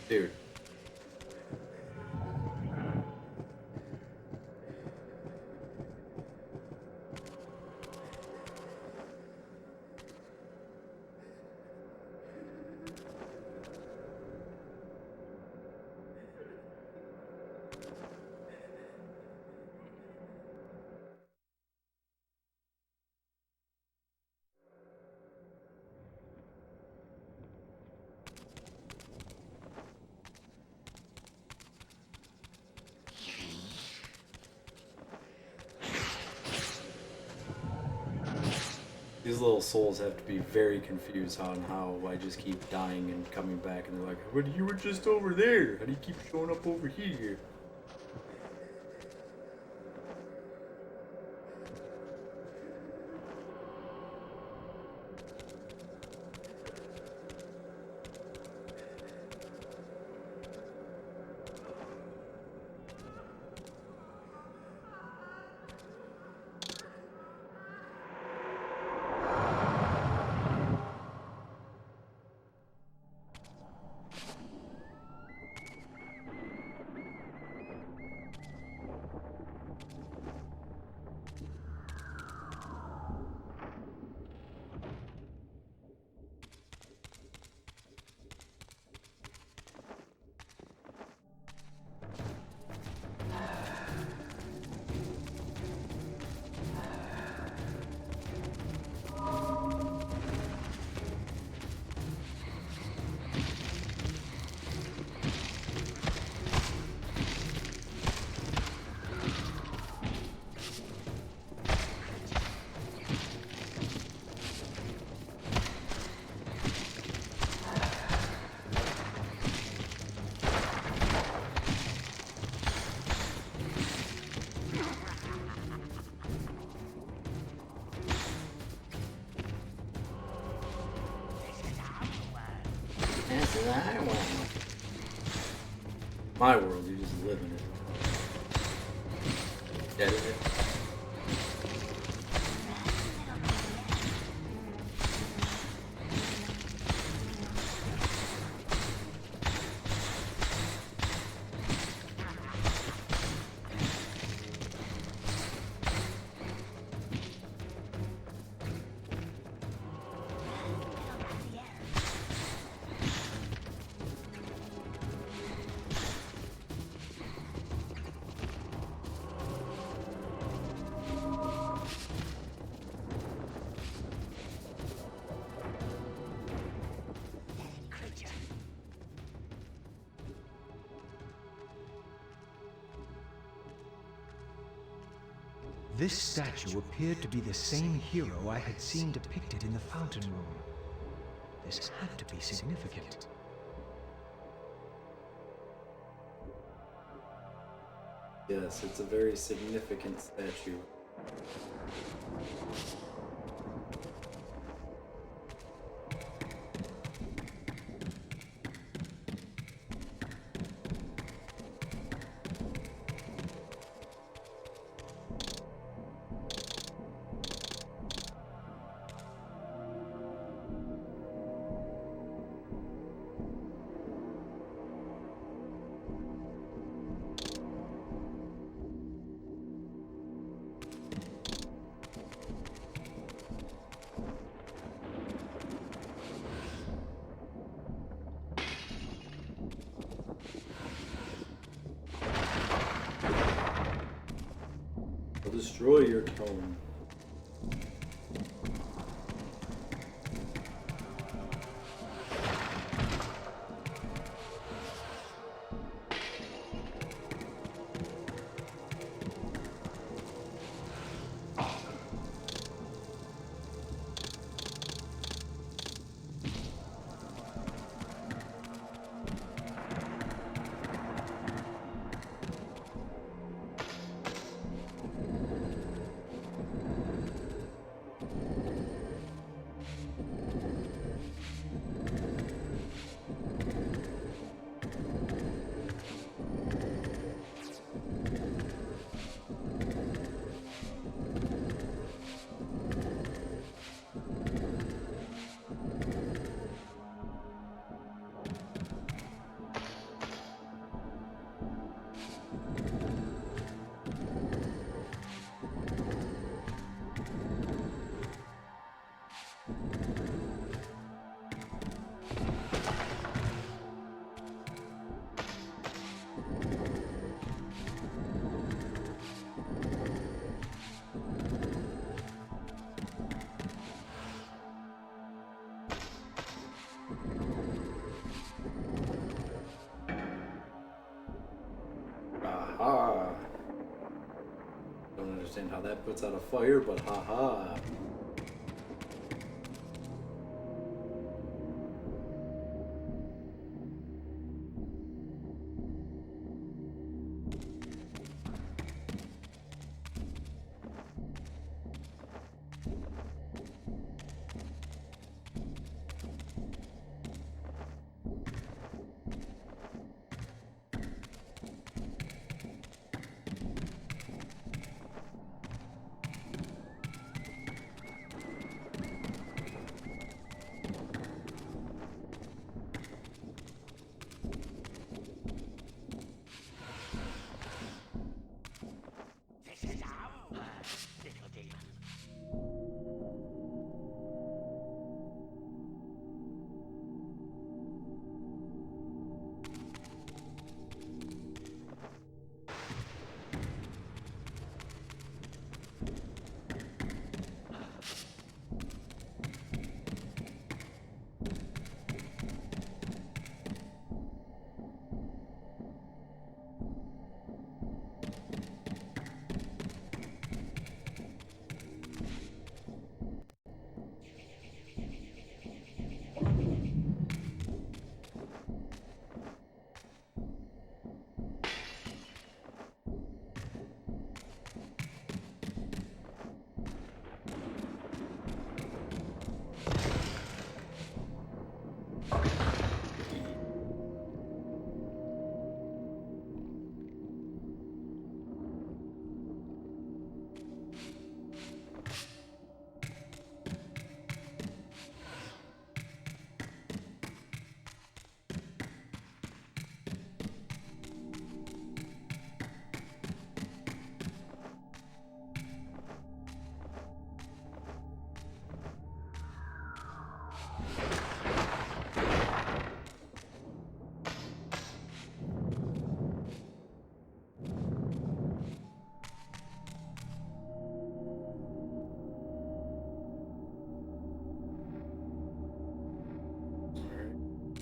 Dude. These little souls have to be very confused on how I just keep dying and coming back, and they're like, "But you were just over there. How do you keep showing up over here?" That's what I want. My world, you just live in it. Dead in it.
This statue appeared to be the same hero I had seen depicted in the fountain room. This had to be significant.
Yes, it's a very significant statue. destroy your tome. Aha! Don't understand how that puts out a fire, but haha.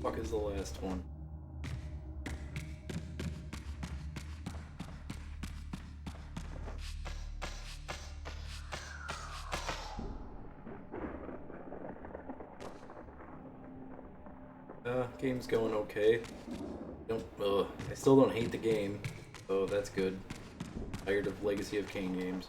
Fuck is the last one? Game's going okay. I still don't hate the game, so that's good. Tired of Legacy of Kain games.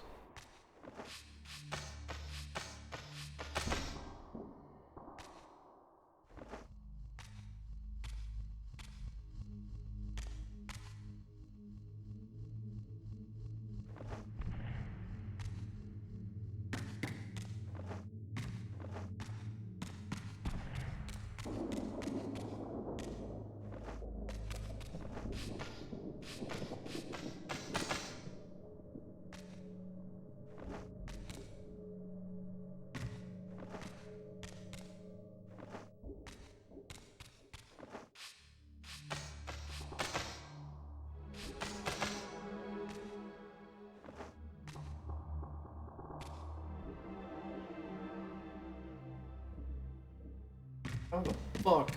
How the fuck?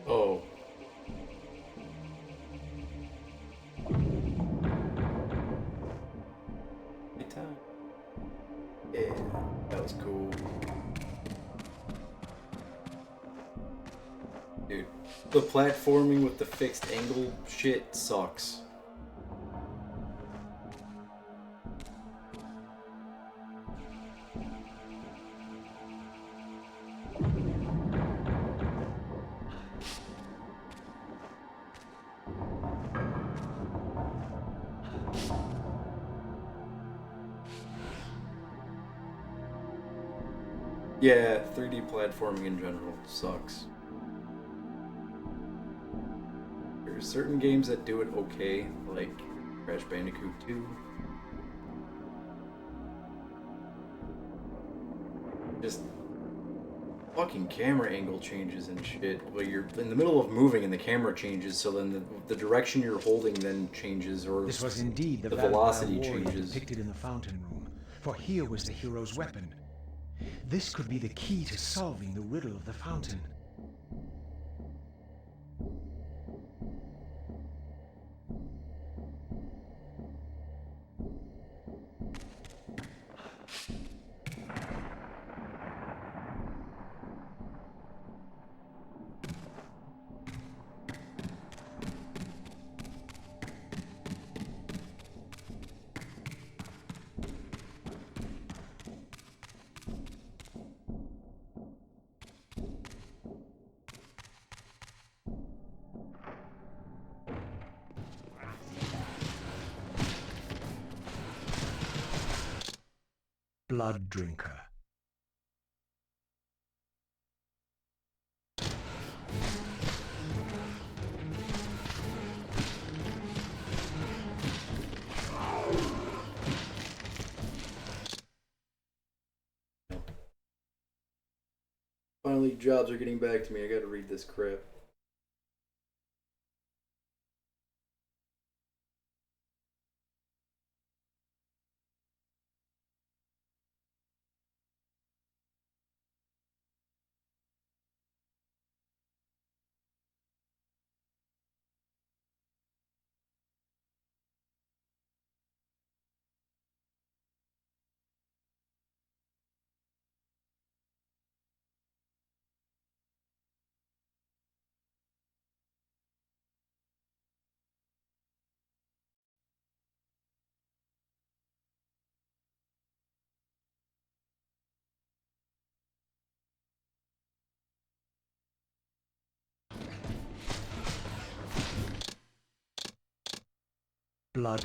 Oh. Good time. Yeah, that was cool. Dude, the platforming with the fixed angle shit sucks. Yeah, 3D platforming in general sucks. There are certain games that do it okay, like Crash Bandicoot 2. Just fucking camera angle changes and shit. Well, you're in the middle of moving and the camera changes, so then the direction you're holding then changes, or
This was indeed the
velocity
vampire warrior
changes.
depicted in the fountain room, for here was the hero's weapon. This could be the key to solving the riddle of the fountain. Blood Drinker.
Finally, jobs are getting back to me. I gotta read this crap.
Blood.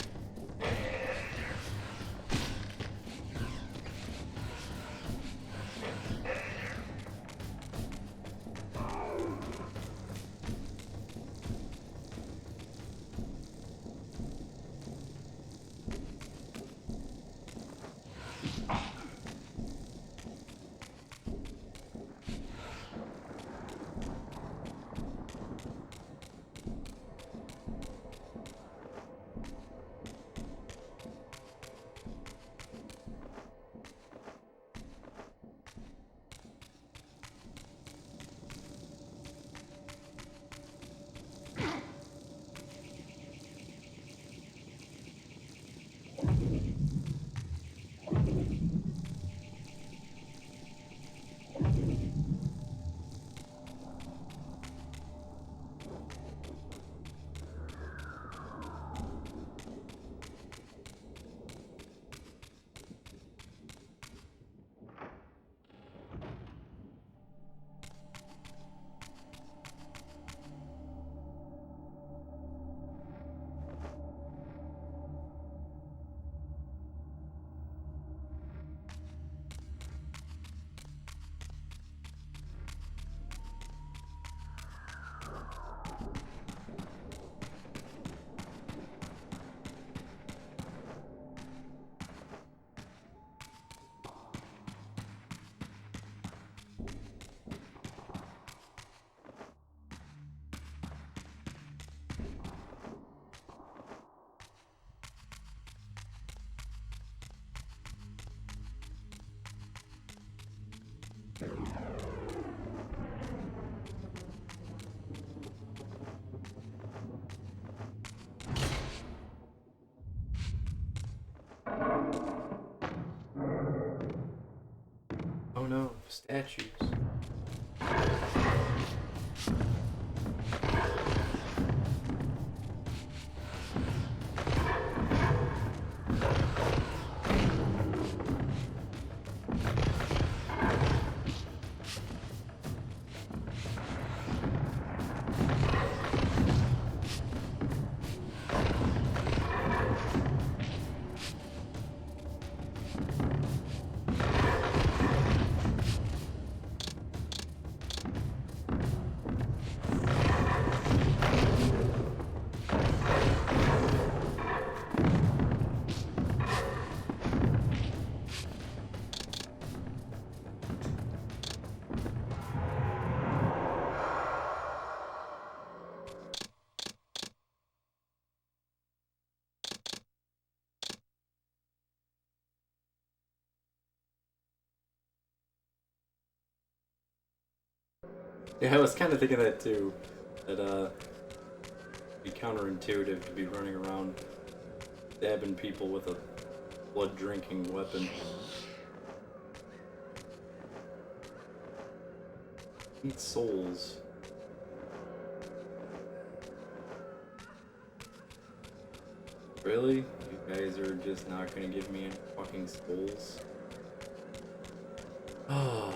statues. Yeah, I was kind of thinking that too. That it'd be counterintuitive to be running around stabbing people with a blood-drinking weapon. Eat souls. Really? You guys are just not gonna give me any fucking souls? Oh.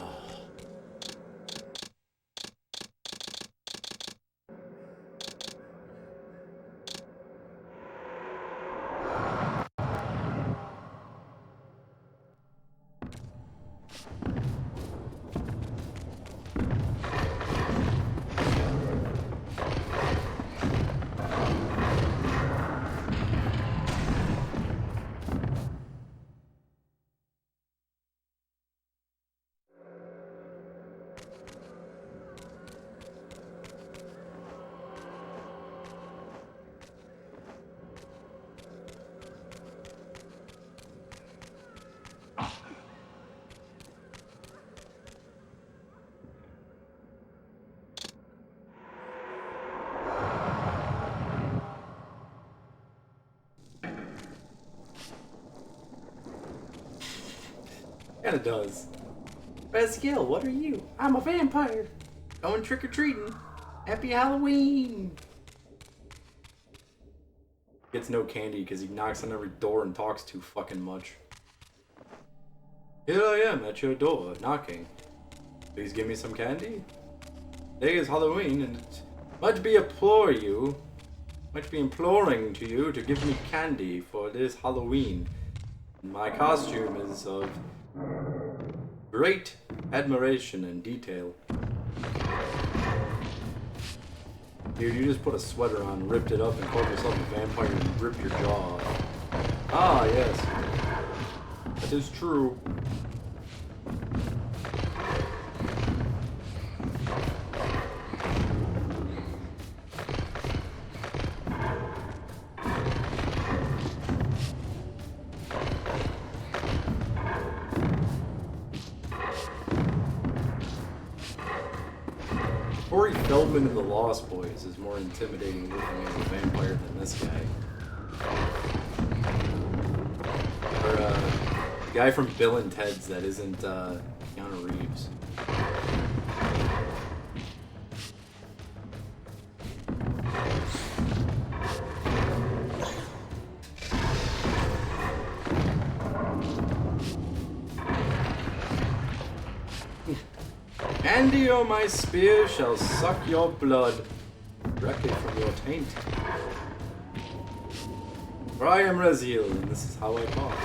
Kinda does. Pascal, what are you? I'm a vampire. Going trick-or-treating. Happy Halloween! Gets no candy because he knocks on every door and talks too fucking much. Here I am at your door, knocking. Please give me some candy? Today is Halloween and it might be imploring to you to give me candy for this Halloween. My costume is of great admiration and detail. Dude, you just put a sweater on, ripped it up, and called yourself a vampire and ripped your jaw off. Ah, yes. That is true. Corey Feldman in The Lost Boys is more intimidating looking as a vampire than this guy. Or, the guy from Bill and Ted's that isn't, Keanu Reeves. Candy or my spear shall suck your blood directly from your taint. For I am Raziel, and this is how I talk.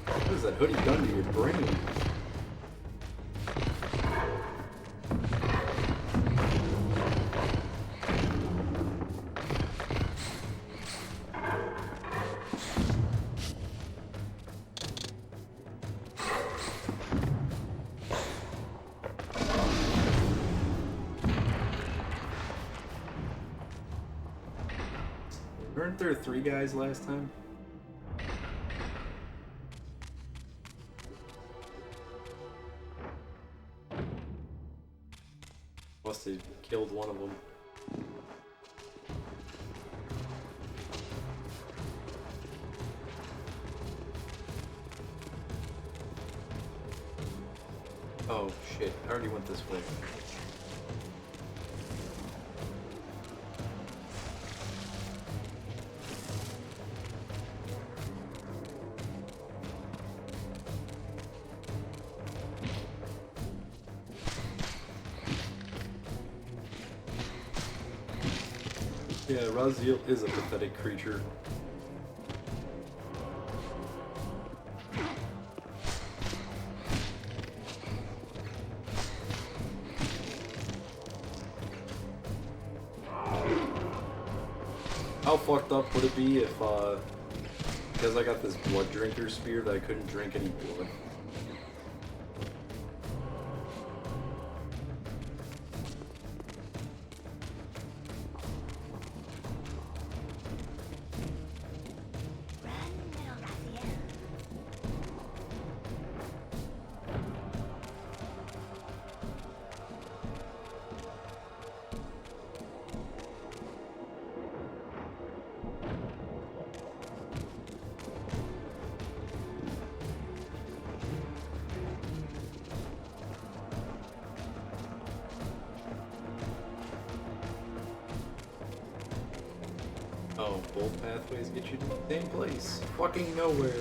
What has that hoodie done to your brain? Weren't there 3 guys last time? Must have killed one of them. Oh shit, I already went this way. Yeah, Raziel is a pathetic creature. How fucked up would it be if, because I got this blood drinker spear that I couldn't drink any blood? Oh, both pathways get you to the same place. Fucking nowhere.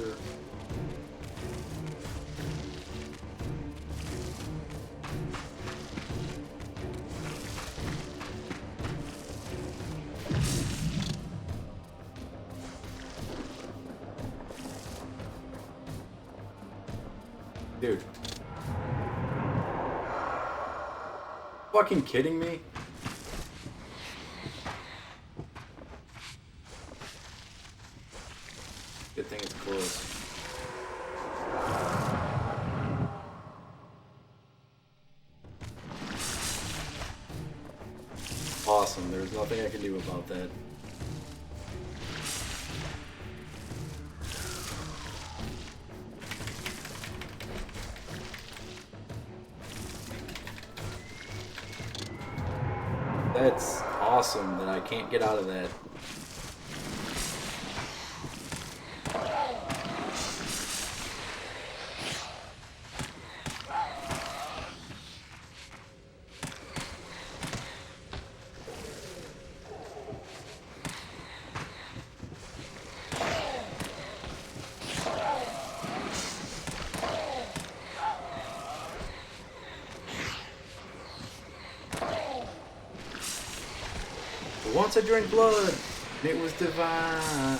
Dude. Fucking kidding me? Good thing it's close. Awesome, there's nothing I can do about that. That's awesome that I can't get out of that. Once I drank blood, and it was divine.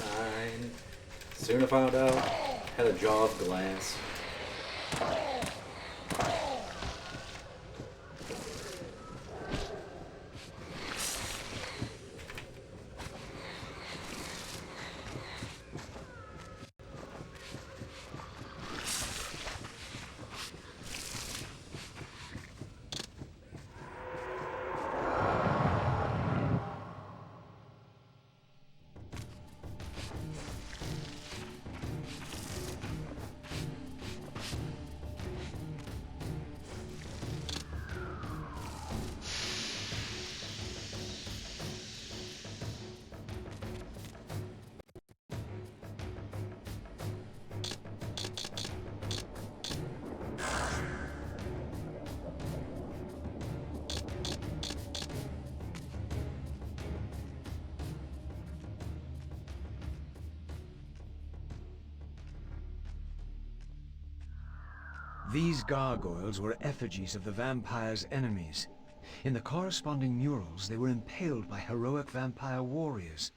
Soon I found out, had a jaw of glass.
These gargoyles were effigies of the vampire's enemies. In the corresponding murals, they were impaled by heroic vampire warriors.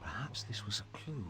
Perhaps this was a clue.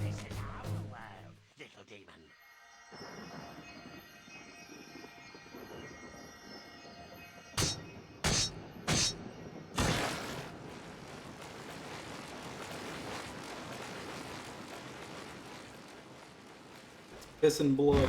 This is our world, little demon.
Piss and blood.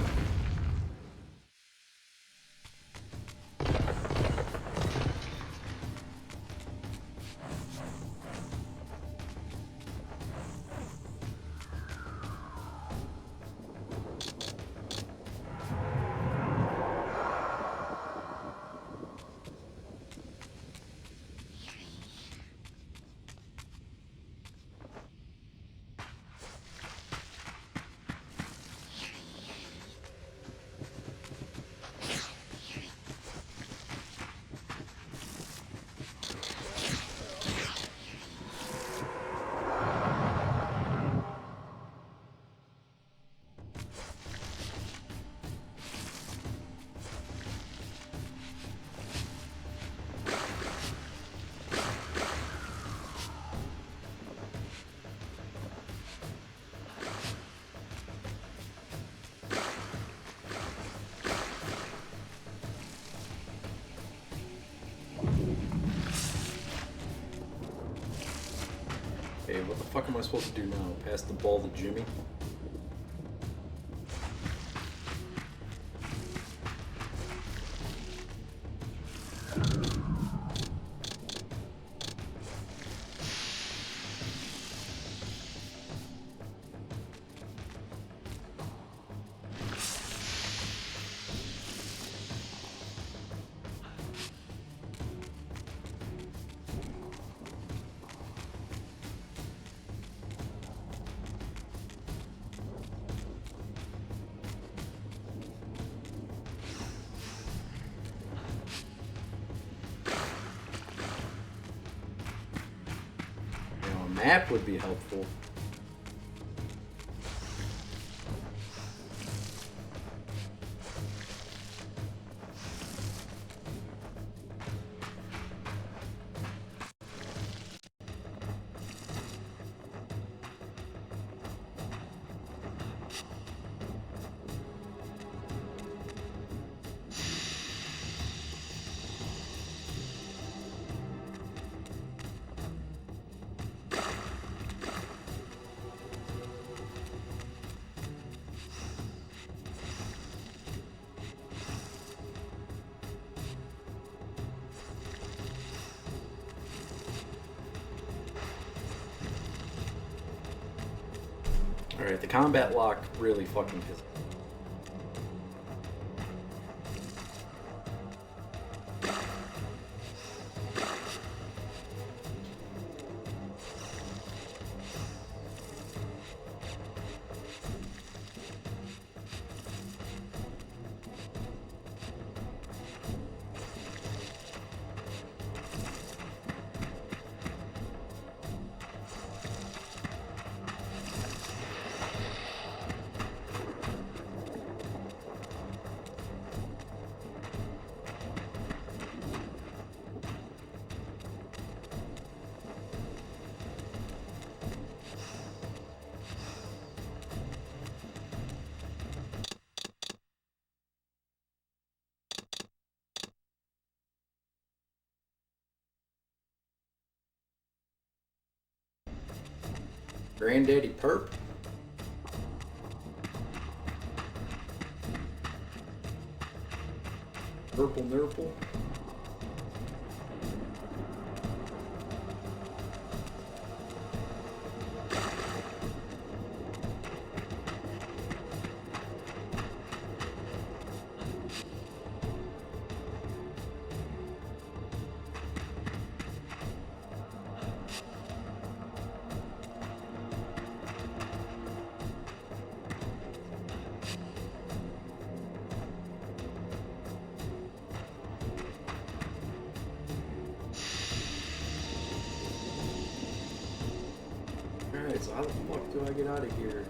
fuck am I supposed to do now? Pass the ball to Jimmy? Map would be helpful. Alright, the combat lock really fucking pisses. Granddaddy Perp? Purple Nurple? Alright, so how the fuck do I get out of here?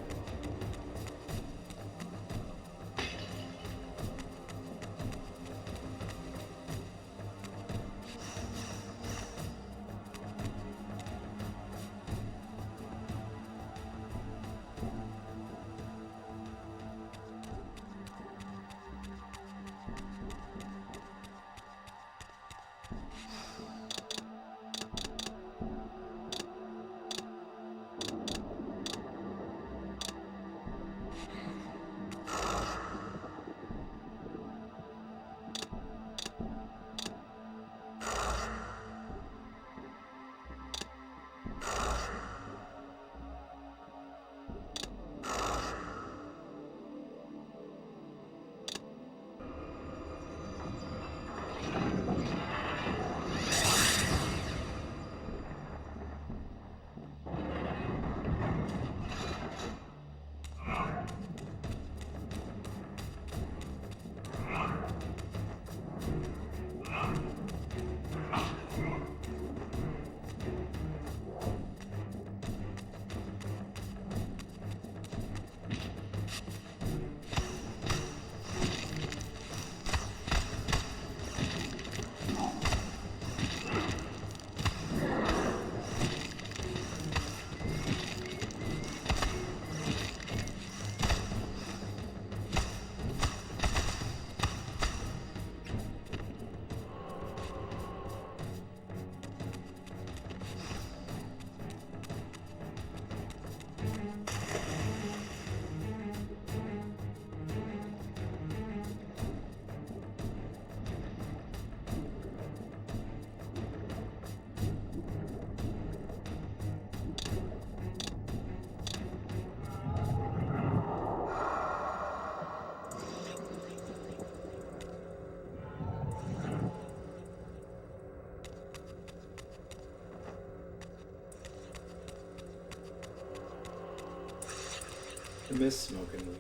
I miss smoking weed.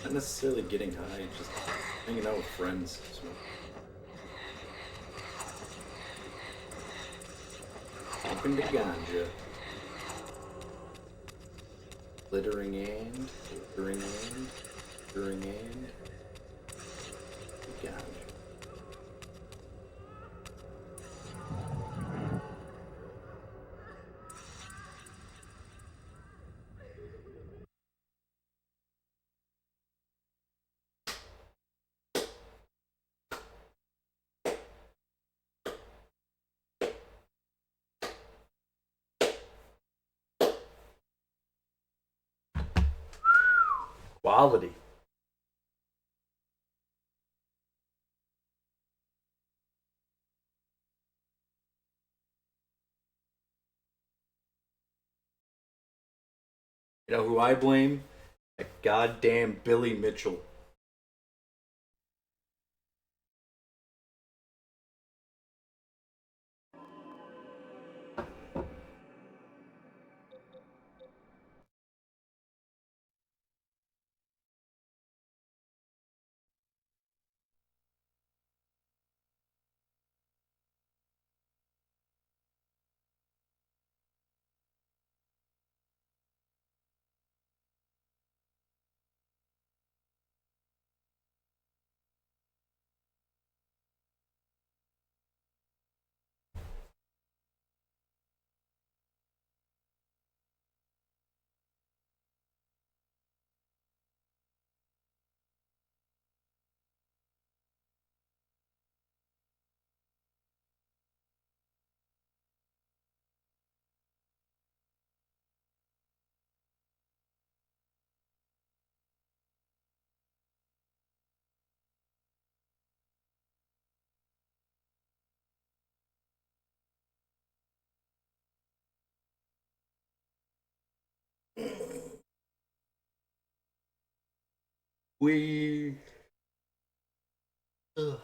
Not necessarily getting high, just hanging out with friends. Smoking the ganja. Glittering and, glittering and, glittering and, ganja. Quality. You know who I blame? That goddamn Billy Mitchell. We. Ugh.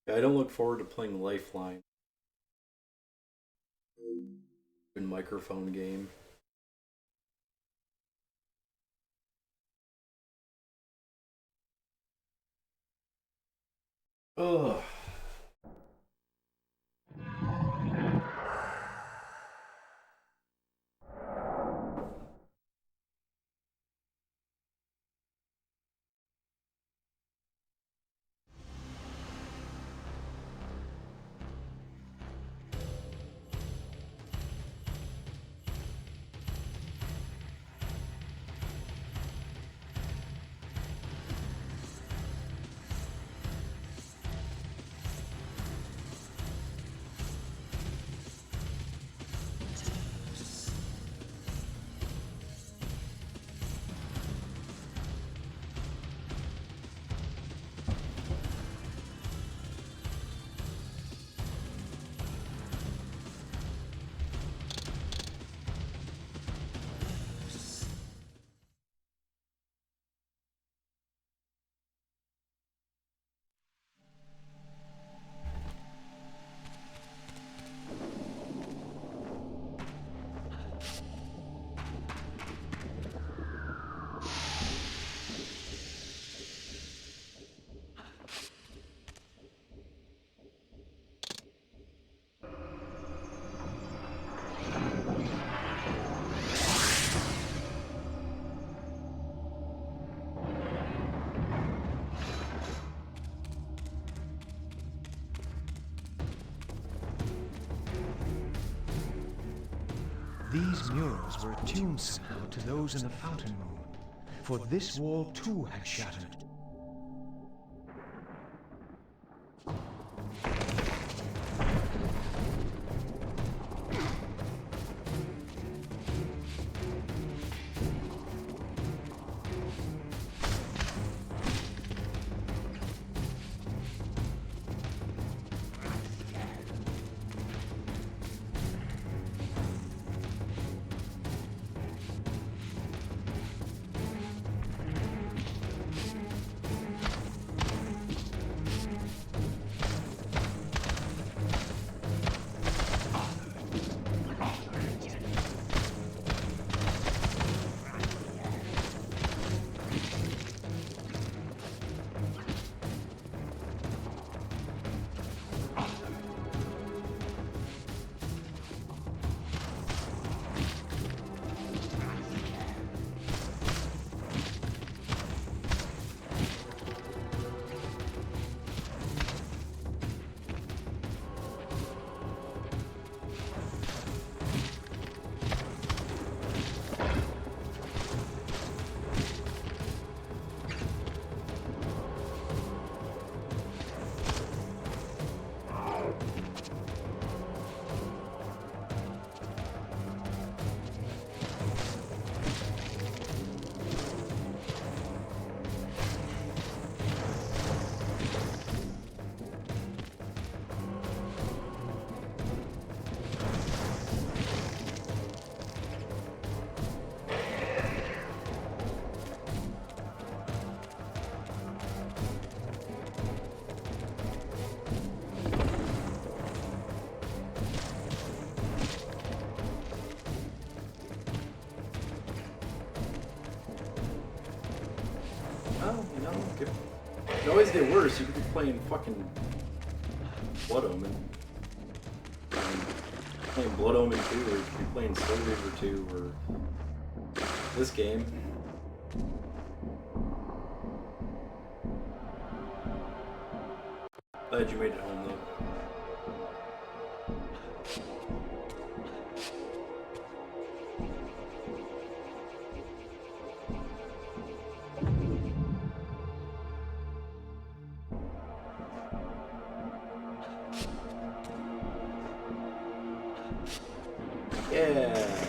I don't look forward to playing Lifeline. Good microphone game. Ugh.
These murals were attuned somehow to those in the fountain room, for this wall too had shattered.
always get worse. You could be playing fucking Blood Omen. Playing Blood Omen 2, or you could be playing Soul Reaver 2, or this game. Glad you made it home, though. Yeah.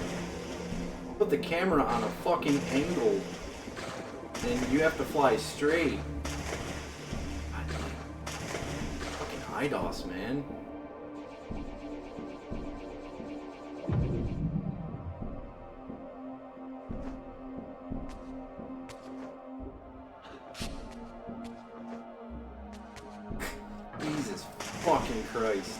Put the camera on a fucking angle, and you have to fly straight. Fucking IDOS, man. Jesus fucking Christ.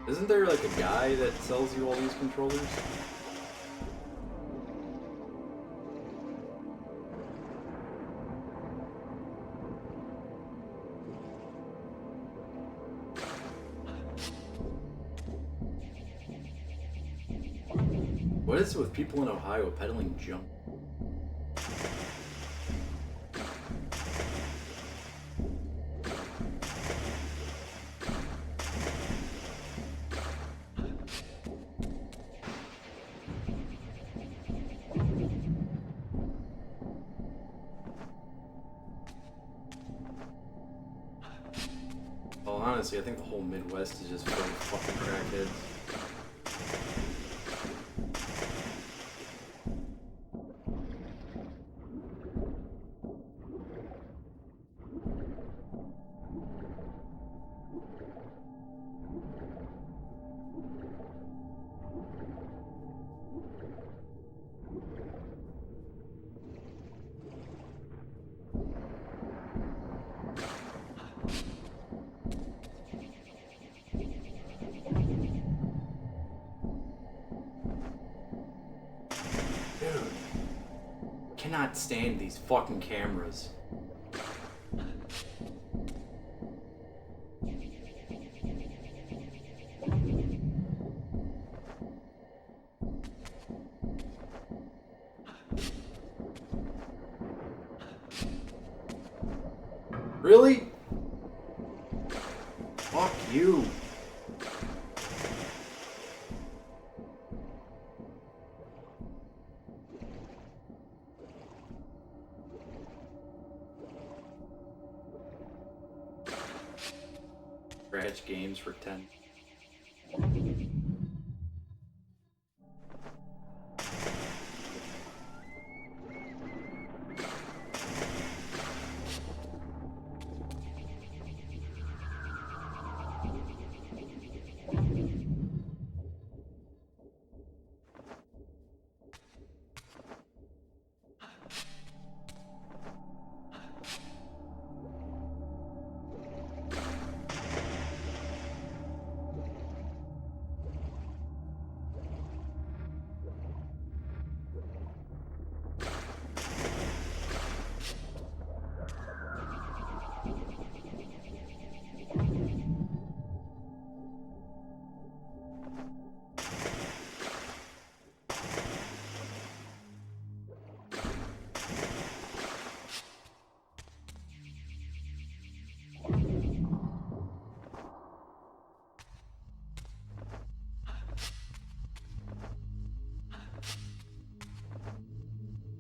Isn't there like a guy that sells you all these controllers? What is it with people in Ohio peddling junk? Well, honestly, I think the whole Midwest is just full of fucking crackheads. Cannot stand these fucking cameras. Really? Fuck you. Scratch games for 10.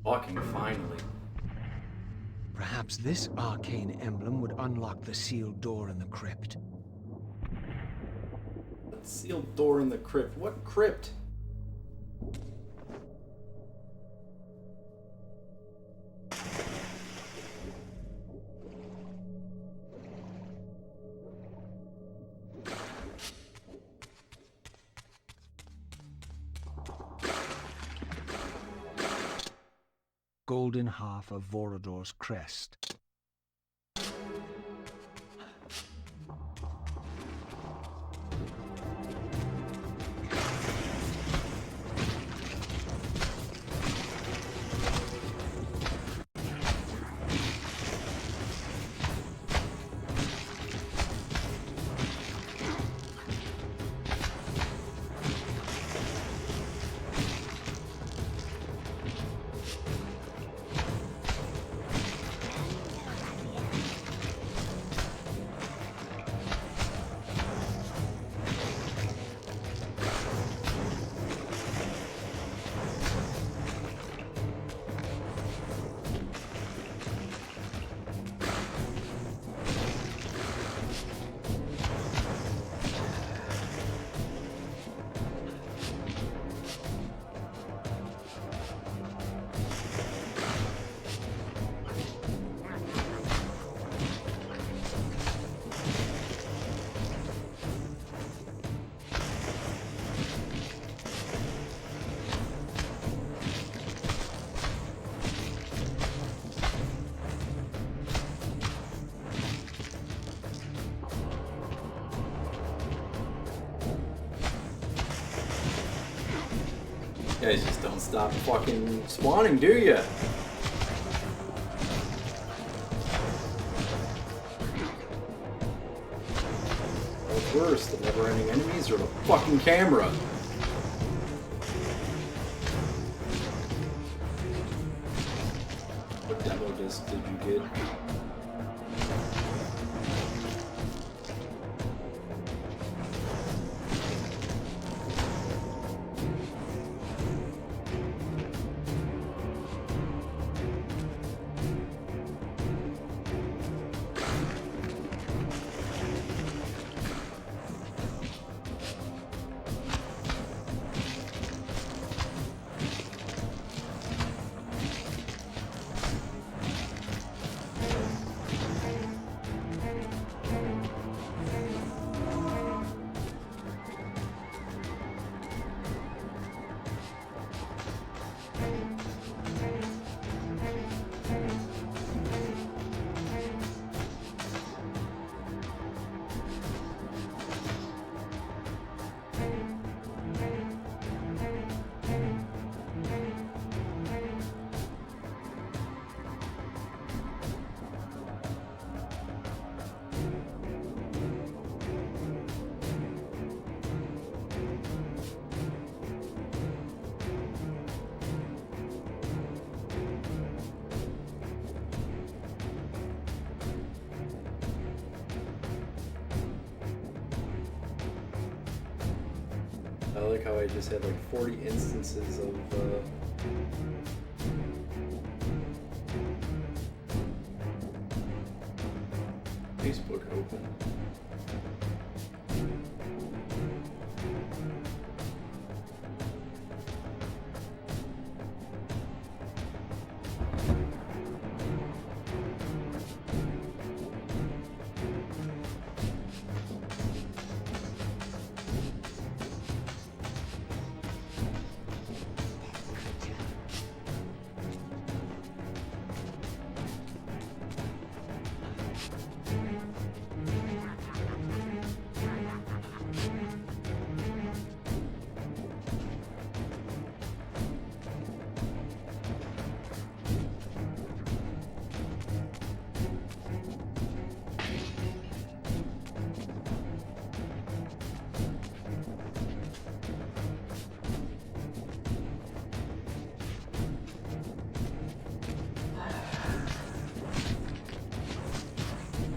Fucking finally.
Perhaps this arcane emblem would unlock the sealed door in the crypt.
The sealed door in the crypt. What crypt?
golden half of Vorador's crest.
You guys just don't stop fucking spawning, do ya? What's worse, the never-ending enemies or the fucking camera? What demo disc did you get? I like how I just had like 40 instances of Facebook open.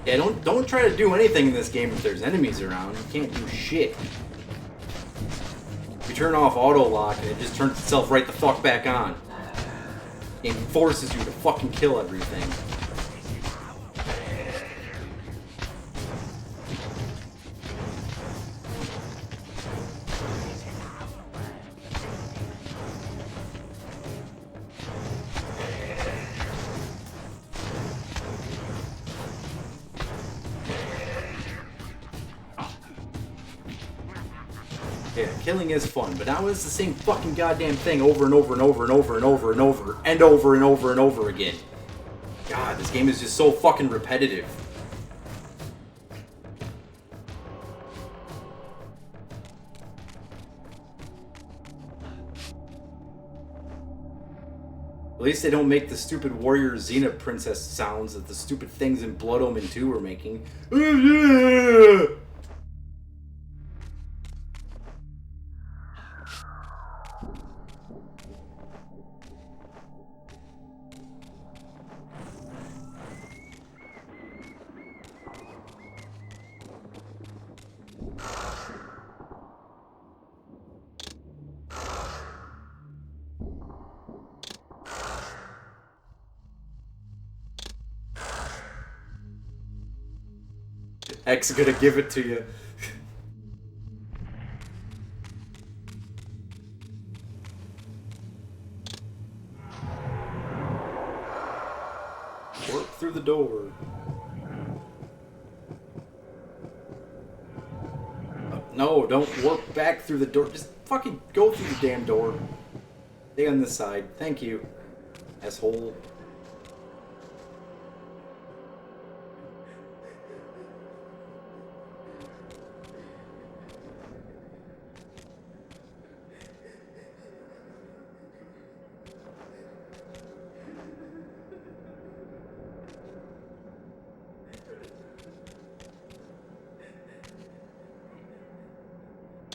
Yeah, don't try to do anything in this game if there's enemies around. You can't do shit. You turn off auto lock and it just turns itself right the fuck back on. It forces you to fucking kill everything. Yeah, killing is fun, but now it's the same fucking goddamn thing over and over and over and over and over and over and over and over and over again. God, this game is just so fucking repetitive. At least they don't make the stupid warrior Xena princess sounds that the stupid things in Blood Omen 2 were making. X gonna give it to you. Work through the door. No, don't work back through the door. Just fucking go through the damn door. Stay on this side. Thank you, asshole.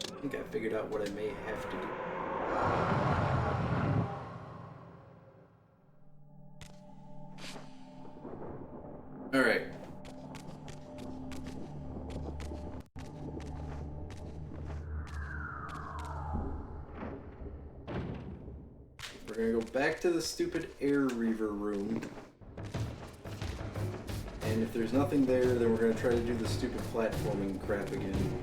I think I figured out what I may have to do. Alright. We're gonna go back to the stupid air reaver room. And if there's nothing there, then we're gonna try to do the stupid platforming crap again.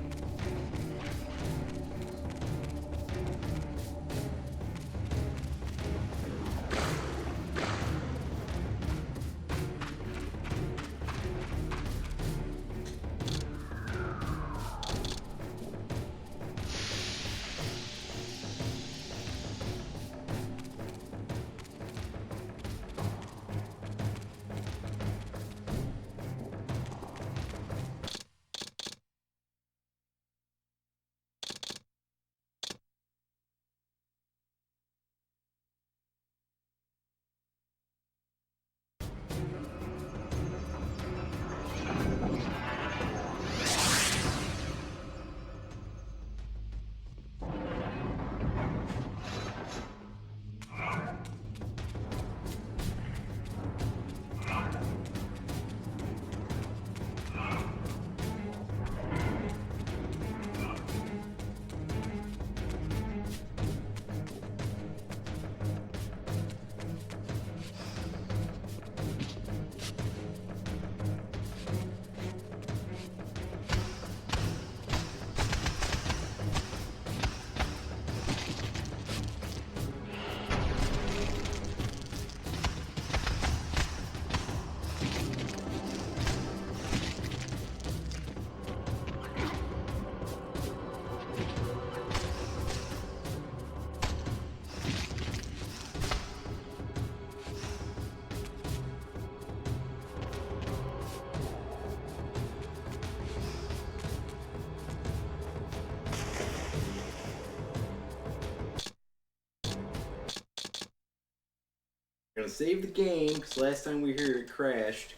Gonna save the game, because last time we were here it crashed.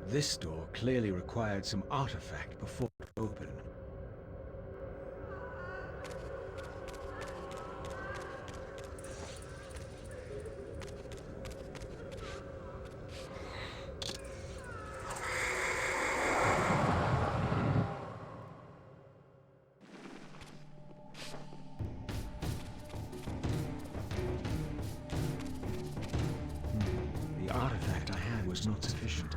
This door clearly required some artifact before it opened. The artifact I had was not sufficient.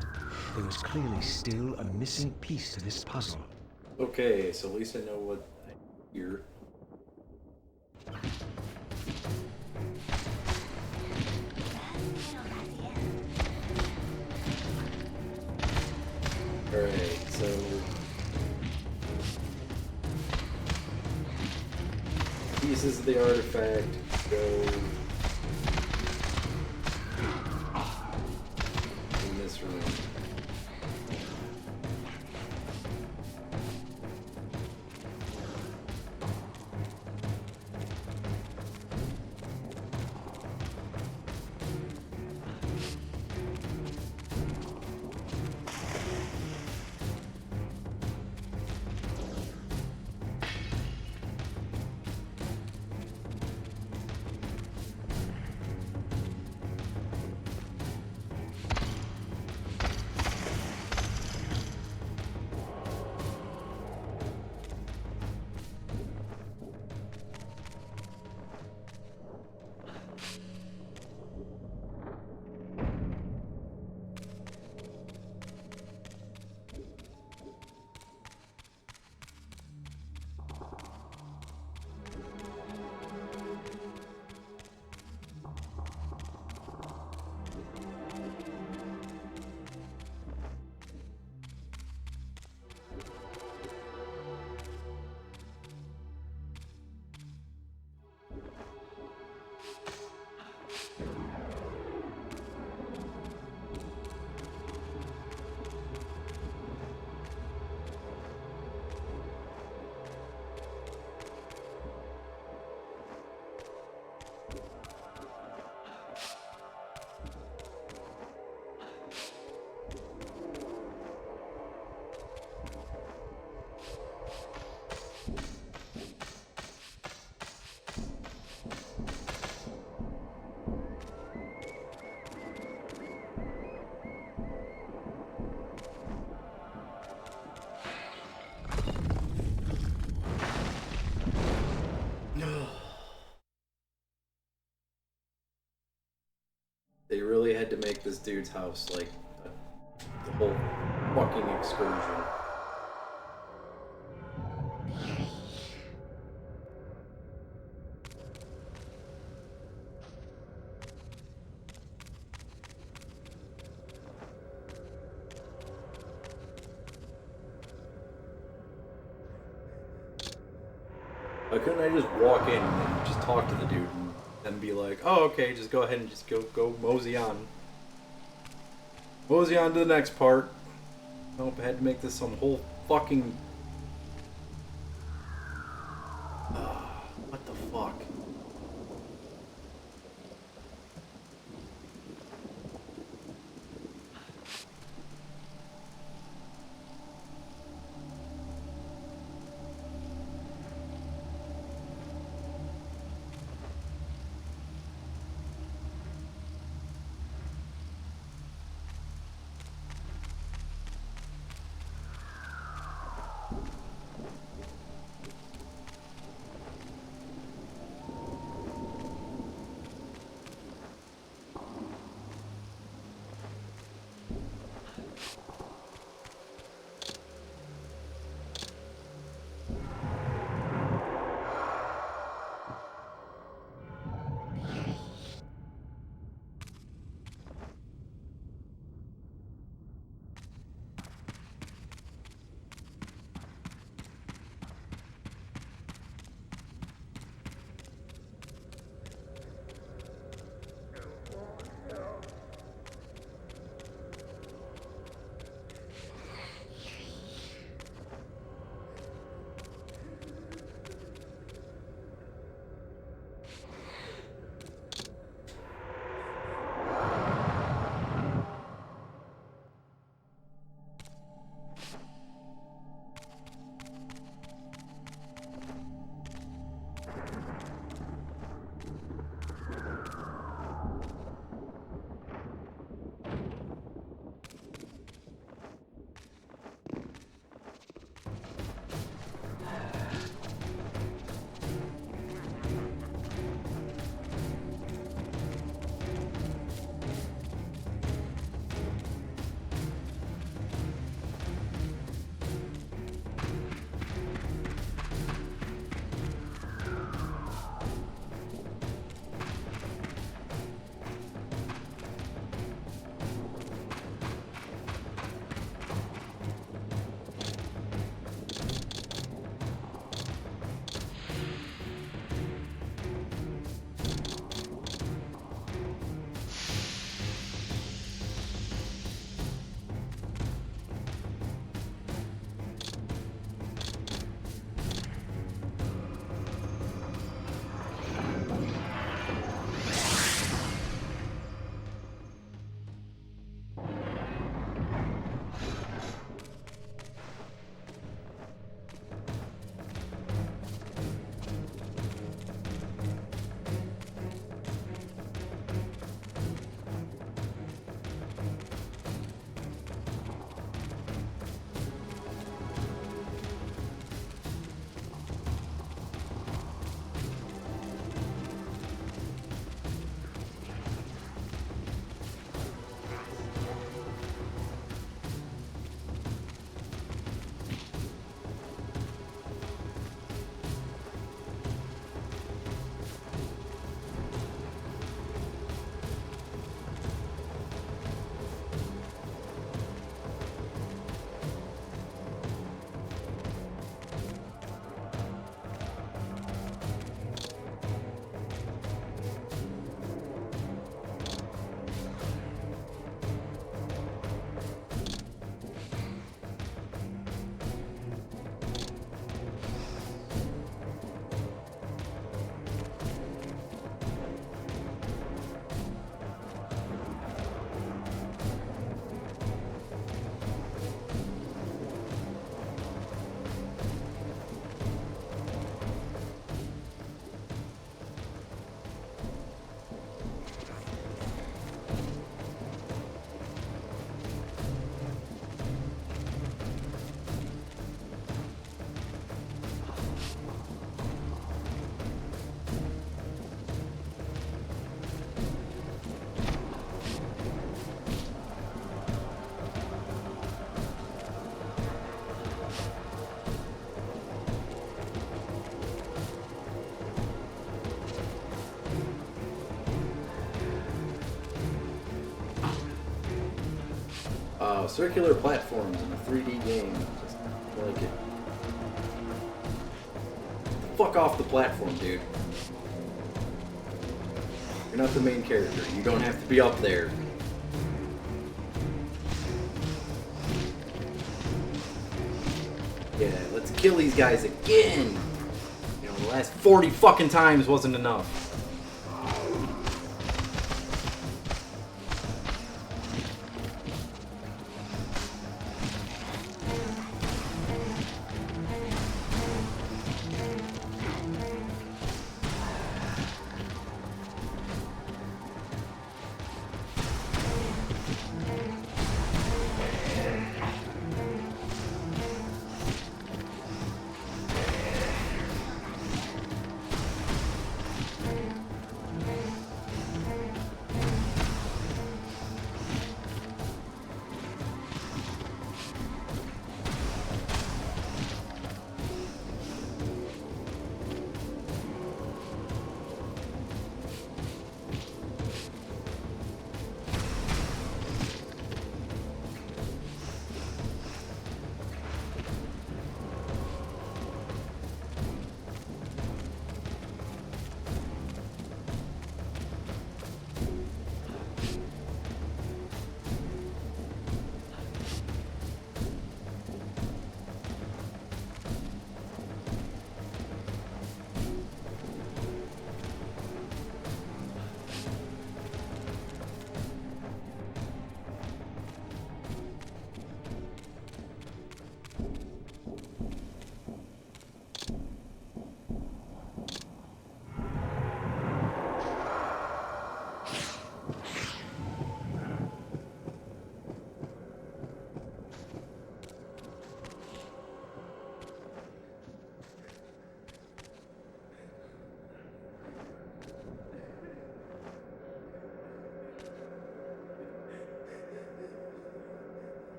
There was clearly still a missing piece to this puzzle.
Okay, so at least I know what I hear. Alright, so pieces of the artifact go in this room. They really had to make this dude's house like the whole fucking excursion. Why couldn't I just walk in and just talk to the dude and then be like, oh, okay, just go ahead and just go mosey on. Mosey on to the next part. Nope, I had to make this some whole fucking... what the fuck? circular platforms in a 3D game. Just like it. Fuck off the platform, dude. You're not the main character. You don't have to be up there. Yeah, let's kill these guys again! You know, the last 40 fucking times wasn't enough.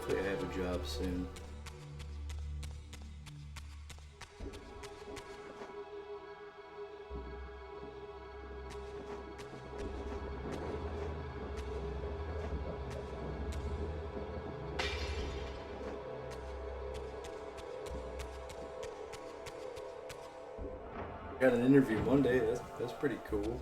Hopefully I have a job soon. Got an interview Monday. That's pretty cool.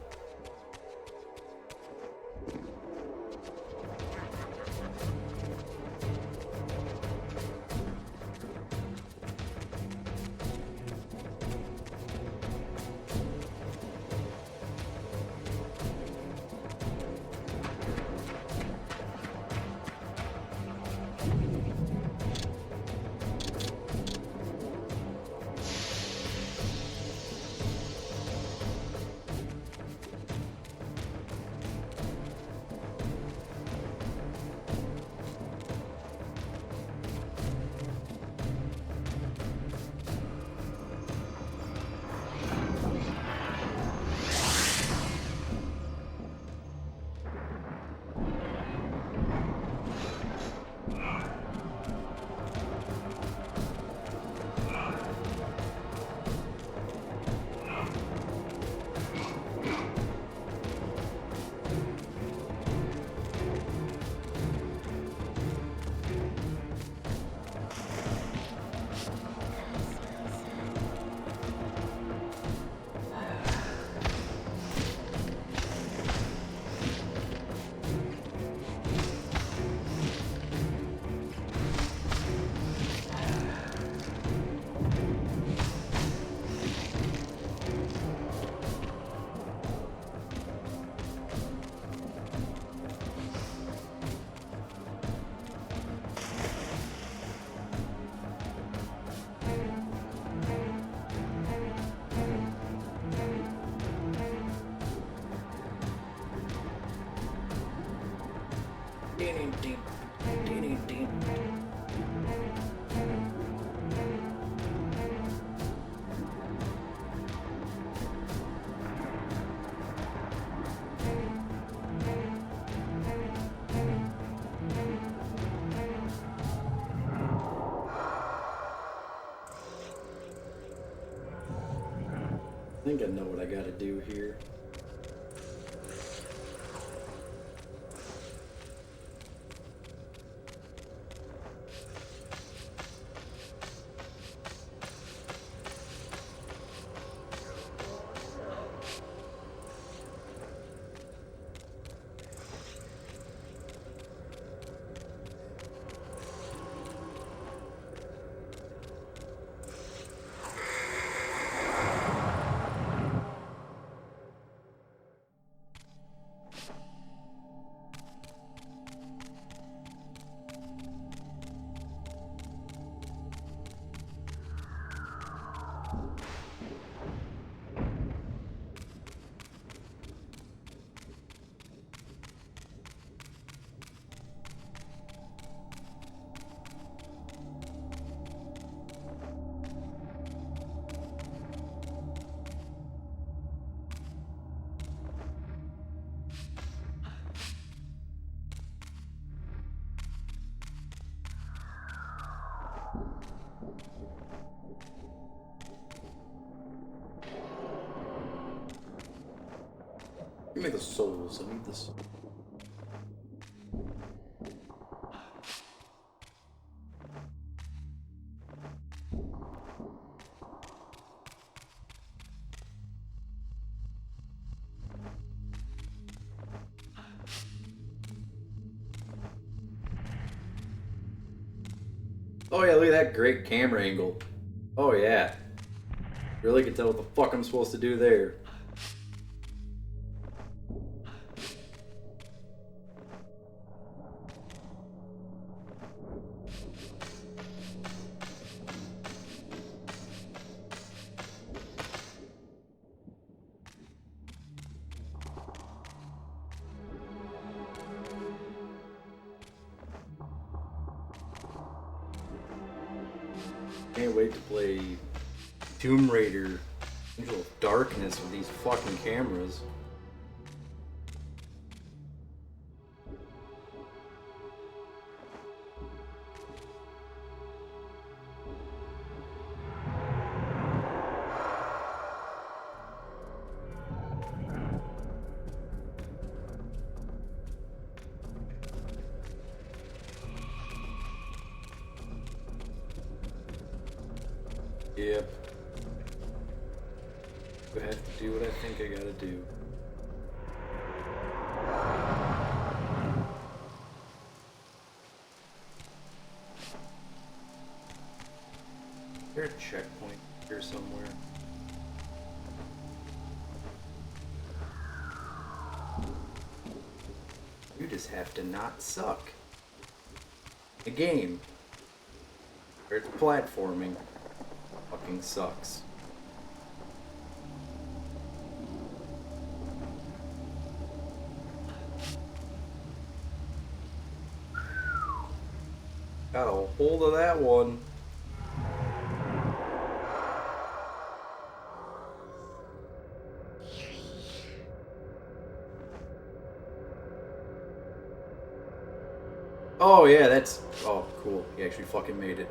I think I know what I gotta do here. Give me the souls. I need this. Oh yeah, look at that great camera angle. Oh yeah. Really can tell what the fuck I'm supposed to do there. Can't wait to play Tomb Raider Angel of Darkness with these fucking cameras. Yep. I have to do what I think I gotta do. Is there a checkpoint here somewhere? You just have to not suck. The game, where it's platforming, fucking sucks. Got a hold of that one. Oh yeah, that's... Oh, cool. He actually fucking made it.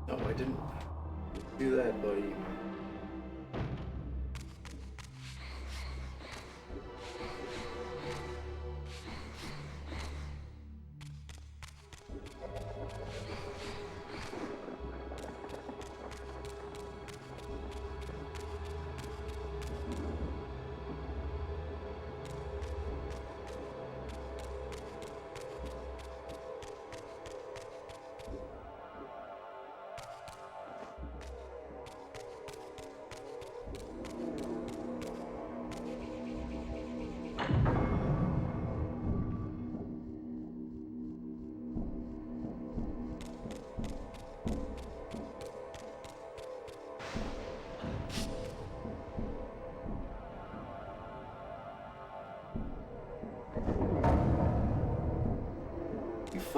No, I didn't do that, buddy.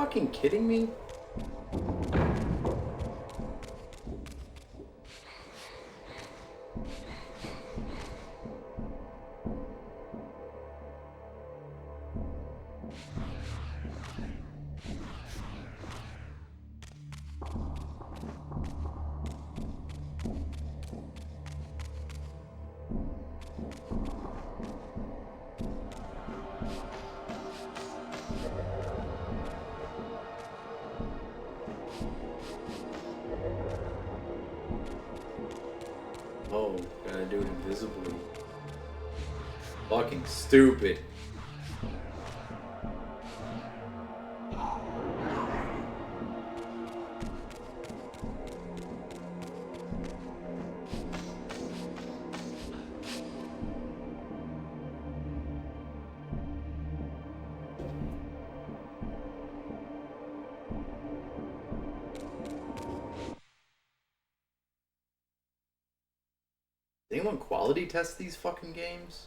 fucking kidding me? Oh, gotta do it invisibly. Fucking stupid. Does anyone quality test these fucking games?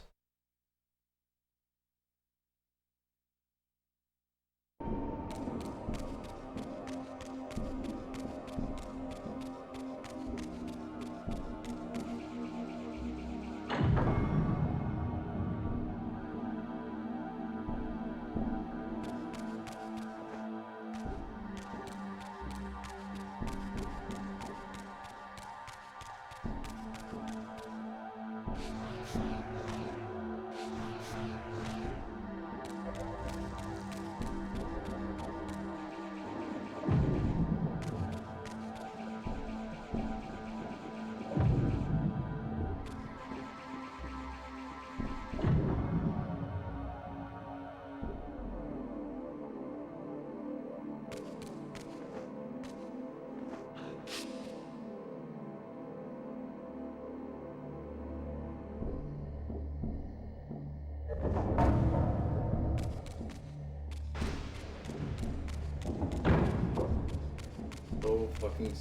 So fucking.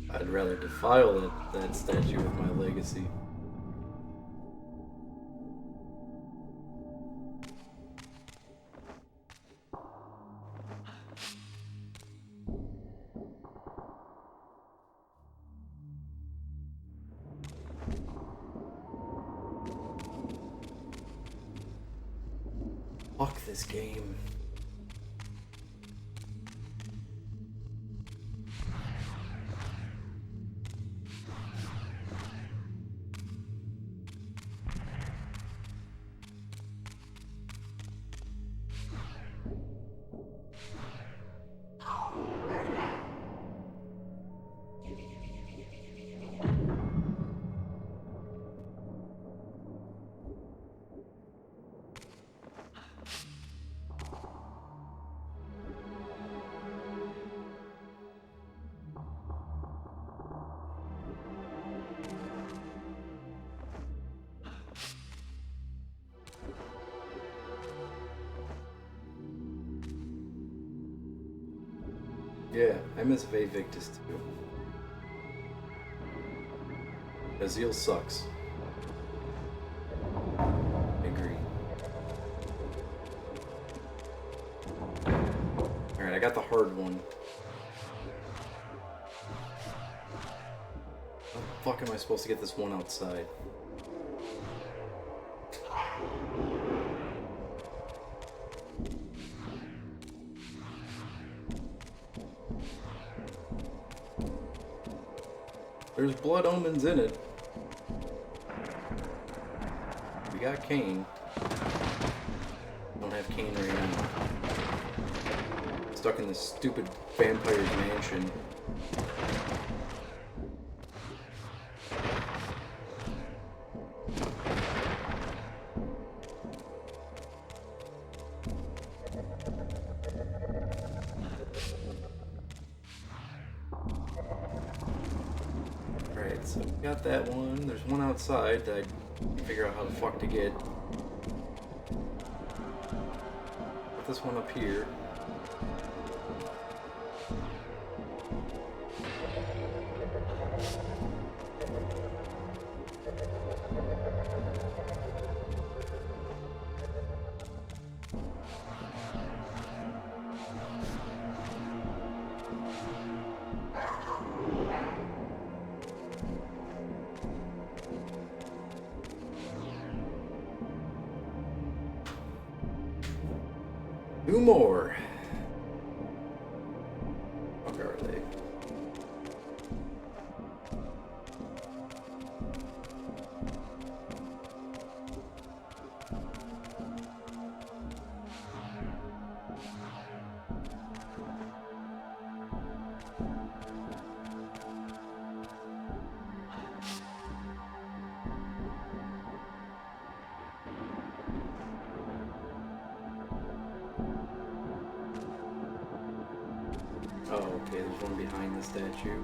I'd rather defile that statue with my legacy. Fuck this game. Yeah, I miss Vivictus too. Azil sucks. I agree. Alright, I got the hard one. How the fuck am I supposed to get this one outside? There's blood omens in it. We got Kain. Don't have Kain right now. Stuck in this stupid vampire's mansion. Alright, so we got that one. There's one outside that I can't figure out how the fuck to get. Put this one up here. Two more. Fuck are they? Oh, okay, there's one behind the statue.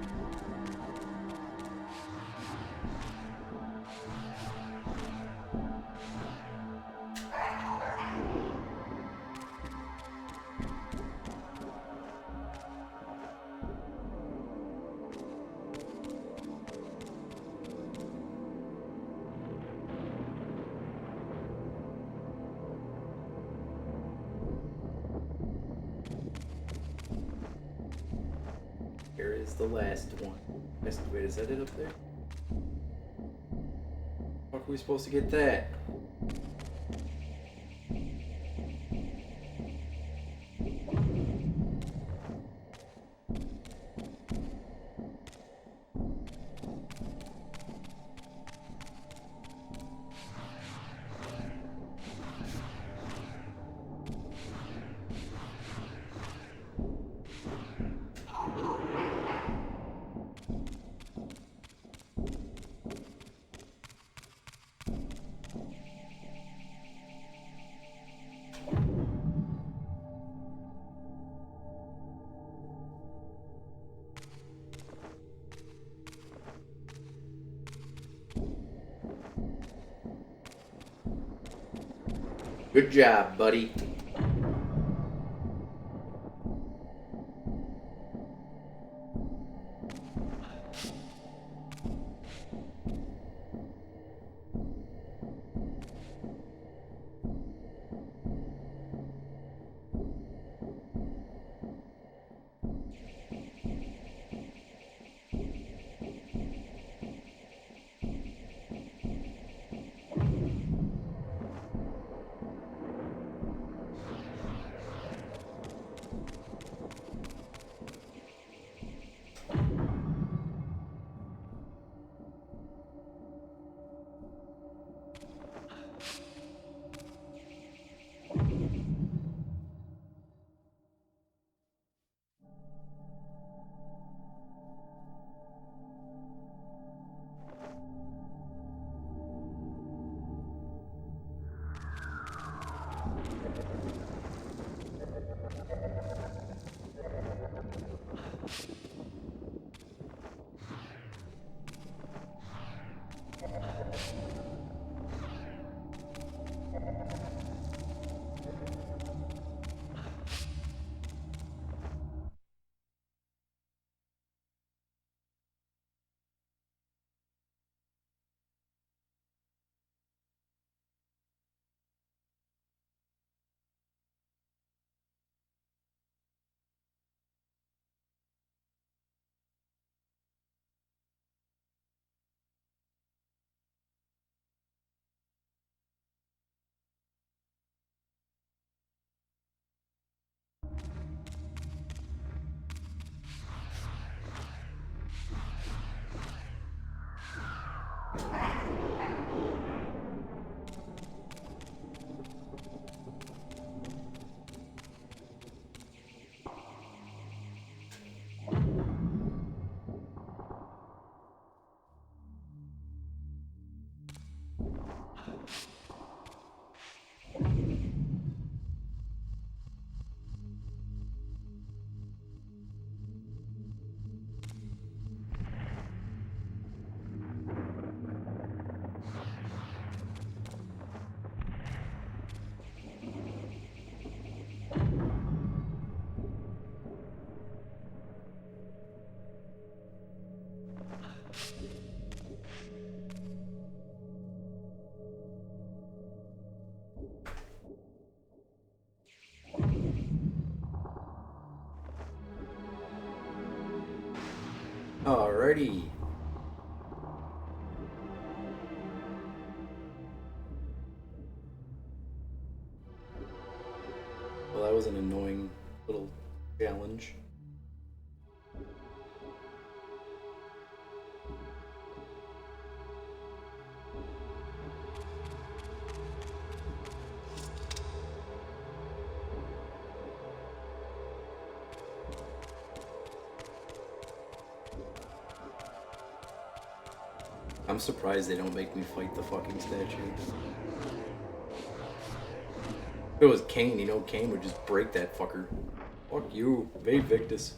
Here is the last one. Wait, is that it up there? How are we supposed to get that? Good job, buddy. Alrighty. Well, that was an annoying little challenge. I'm surprised they don't make me fight the fucking statue. If it was Kain, you know, Kain would just break that fucker. Fuck you, Ve Victus.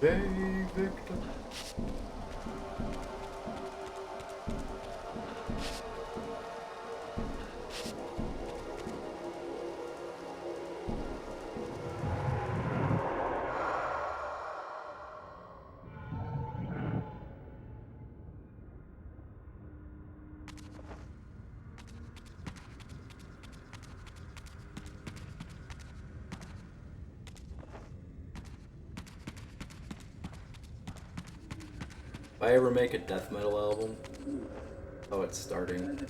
Ve Victus. If I ever make a death metal album, oh, it's starting.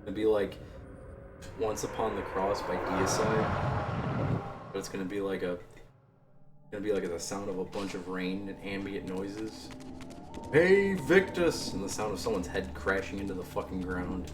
It'd be like Once Upon the Cross by Deicide, but it's gonna be like the sound of a bunch of rain and ambient noises. Hey Victus! And the sound of someone's head crashing into the fucking ground.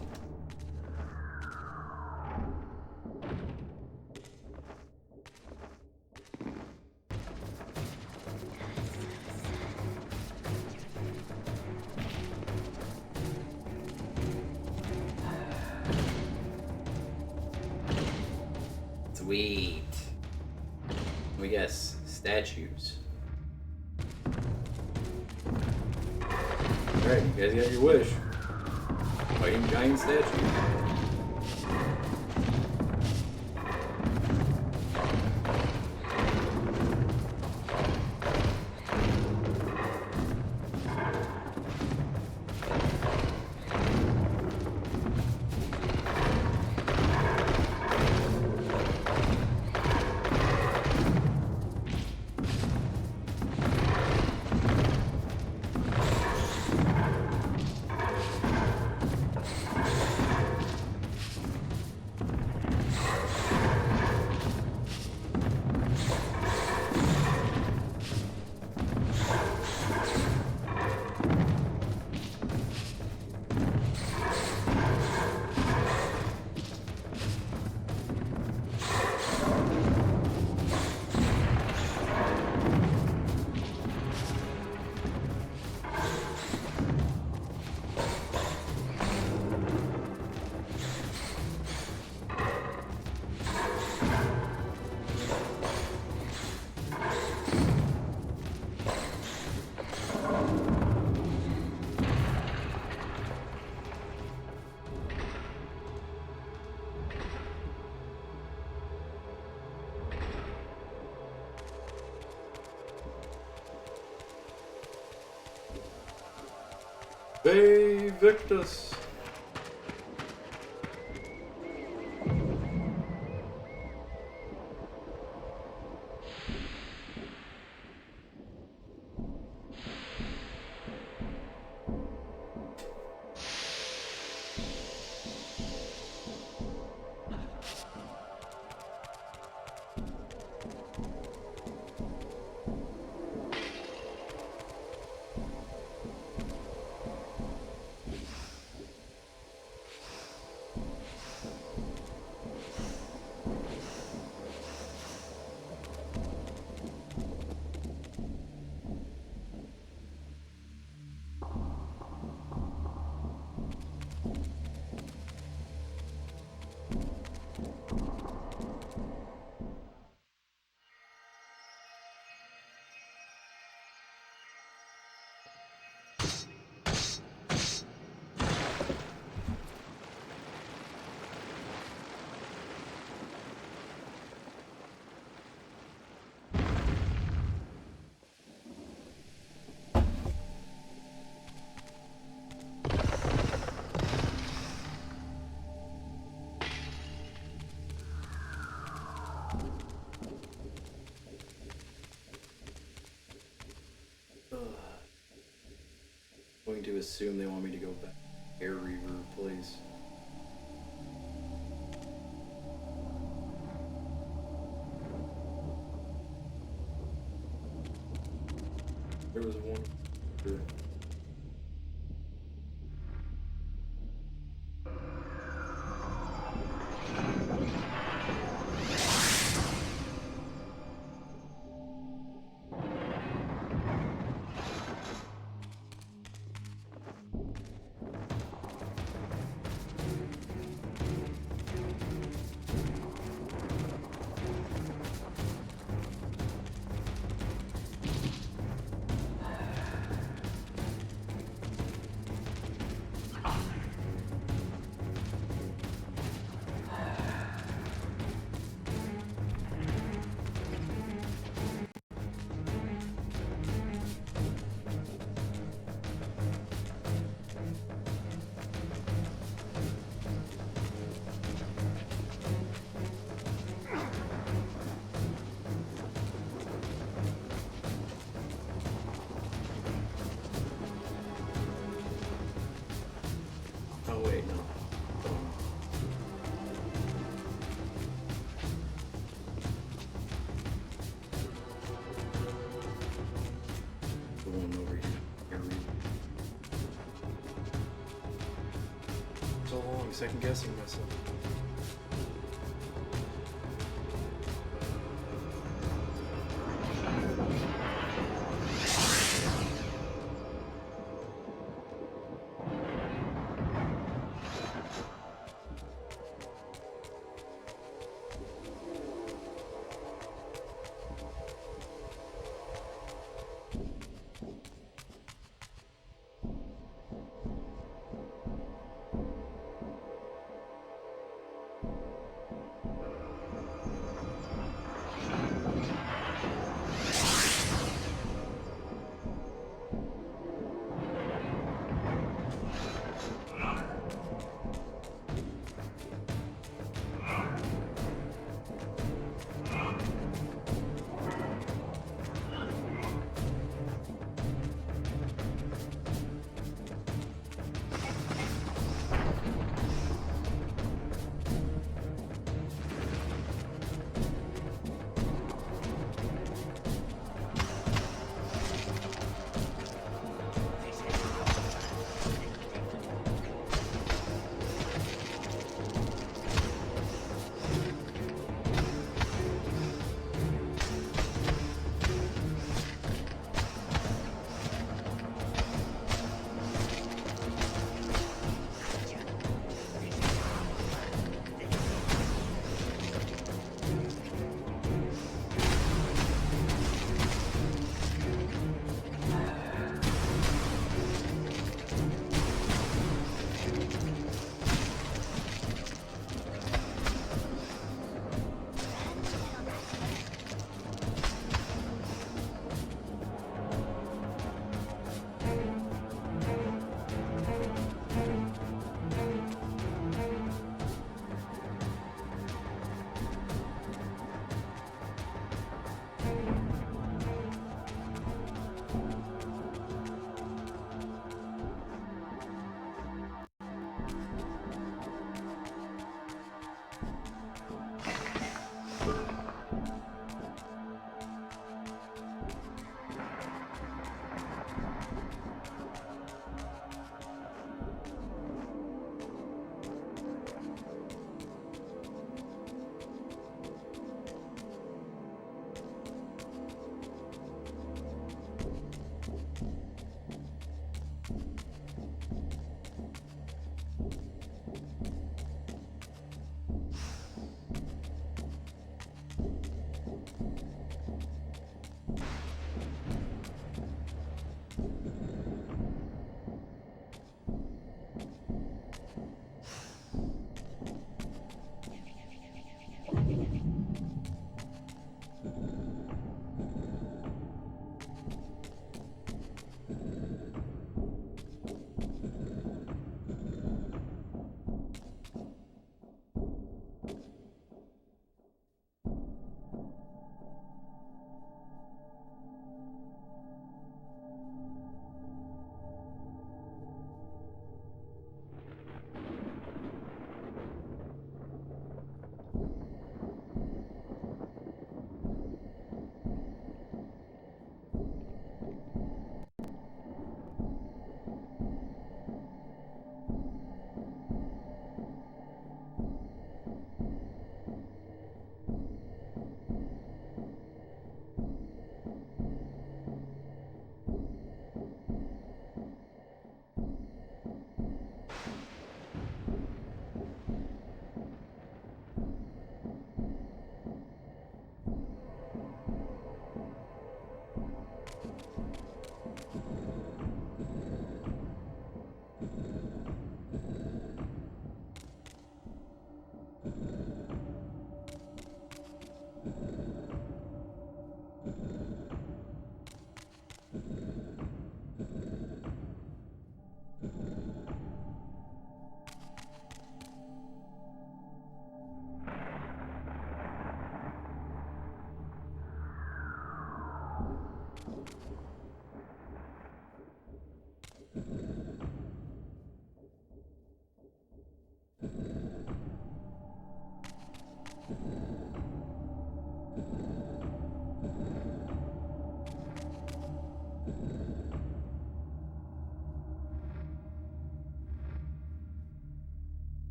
Sweet. We guess statues. Alright, you guys got your wish. Fighting giant statues. Ve Victus. to assume they want me to go back to Air Reaver place. There was one. Sure. Oh wait, no. The one over here. Air Reaver. So long, second guessing myself.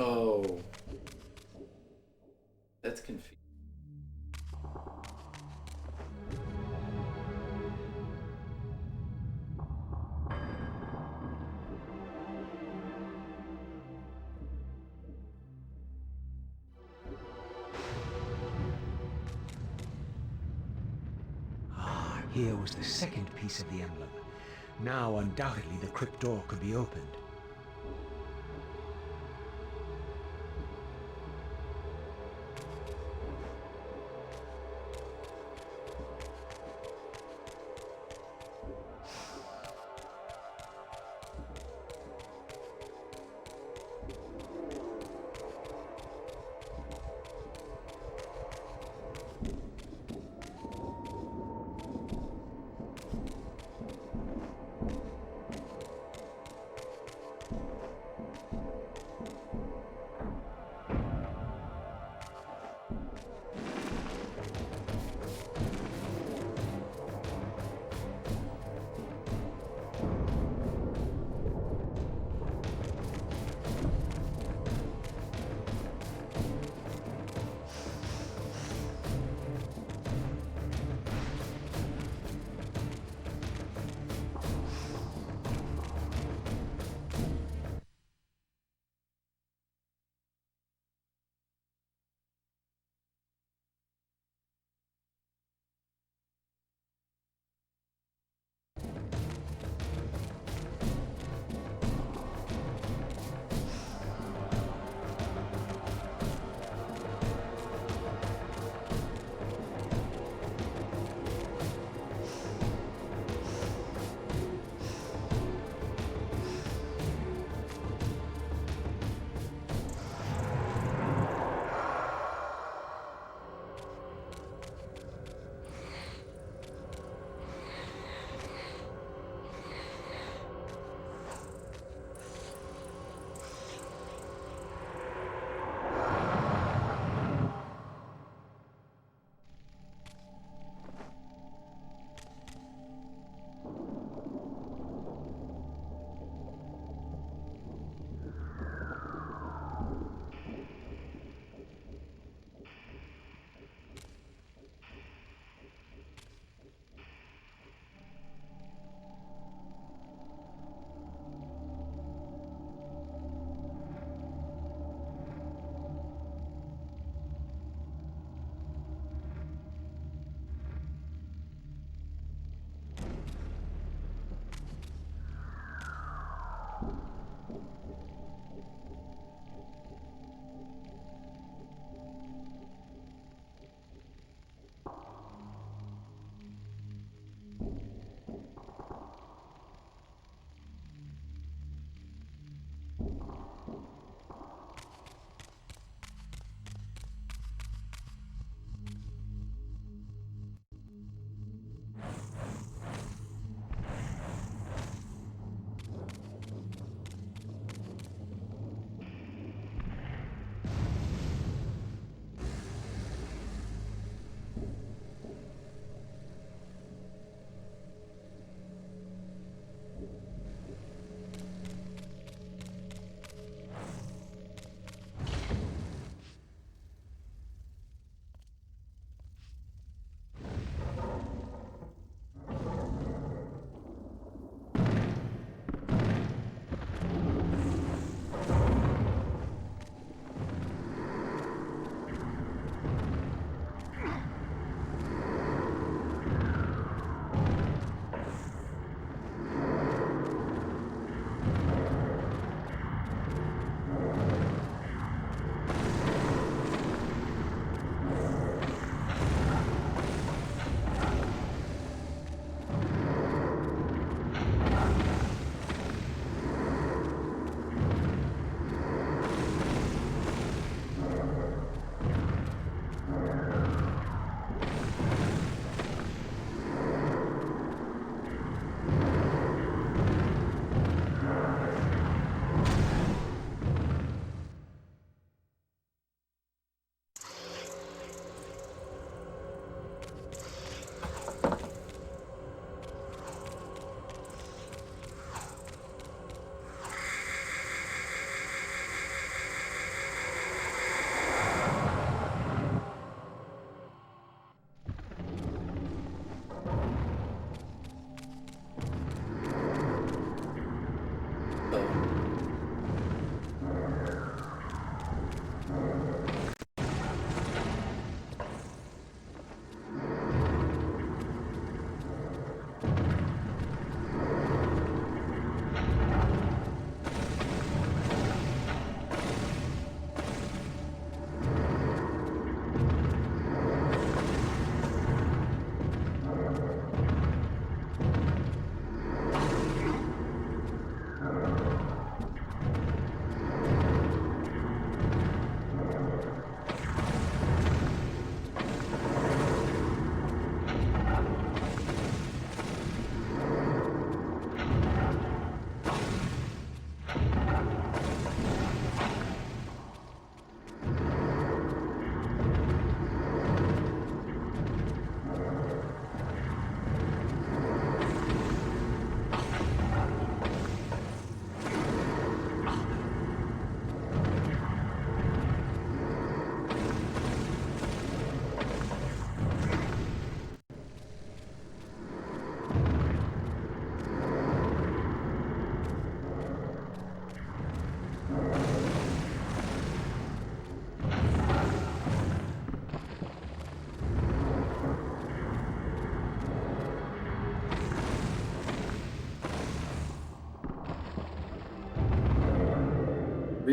Oh. That's confusing.
Ah, here was the second piece of the emblem. Now, undoubtedly, the crypt door could be opened.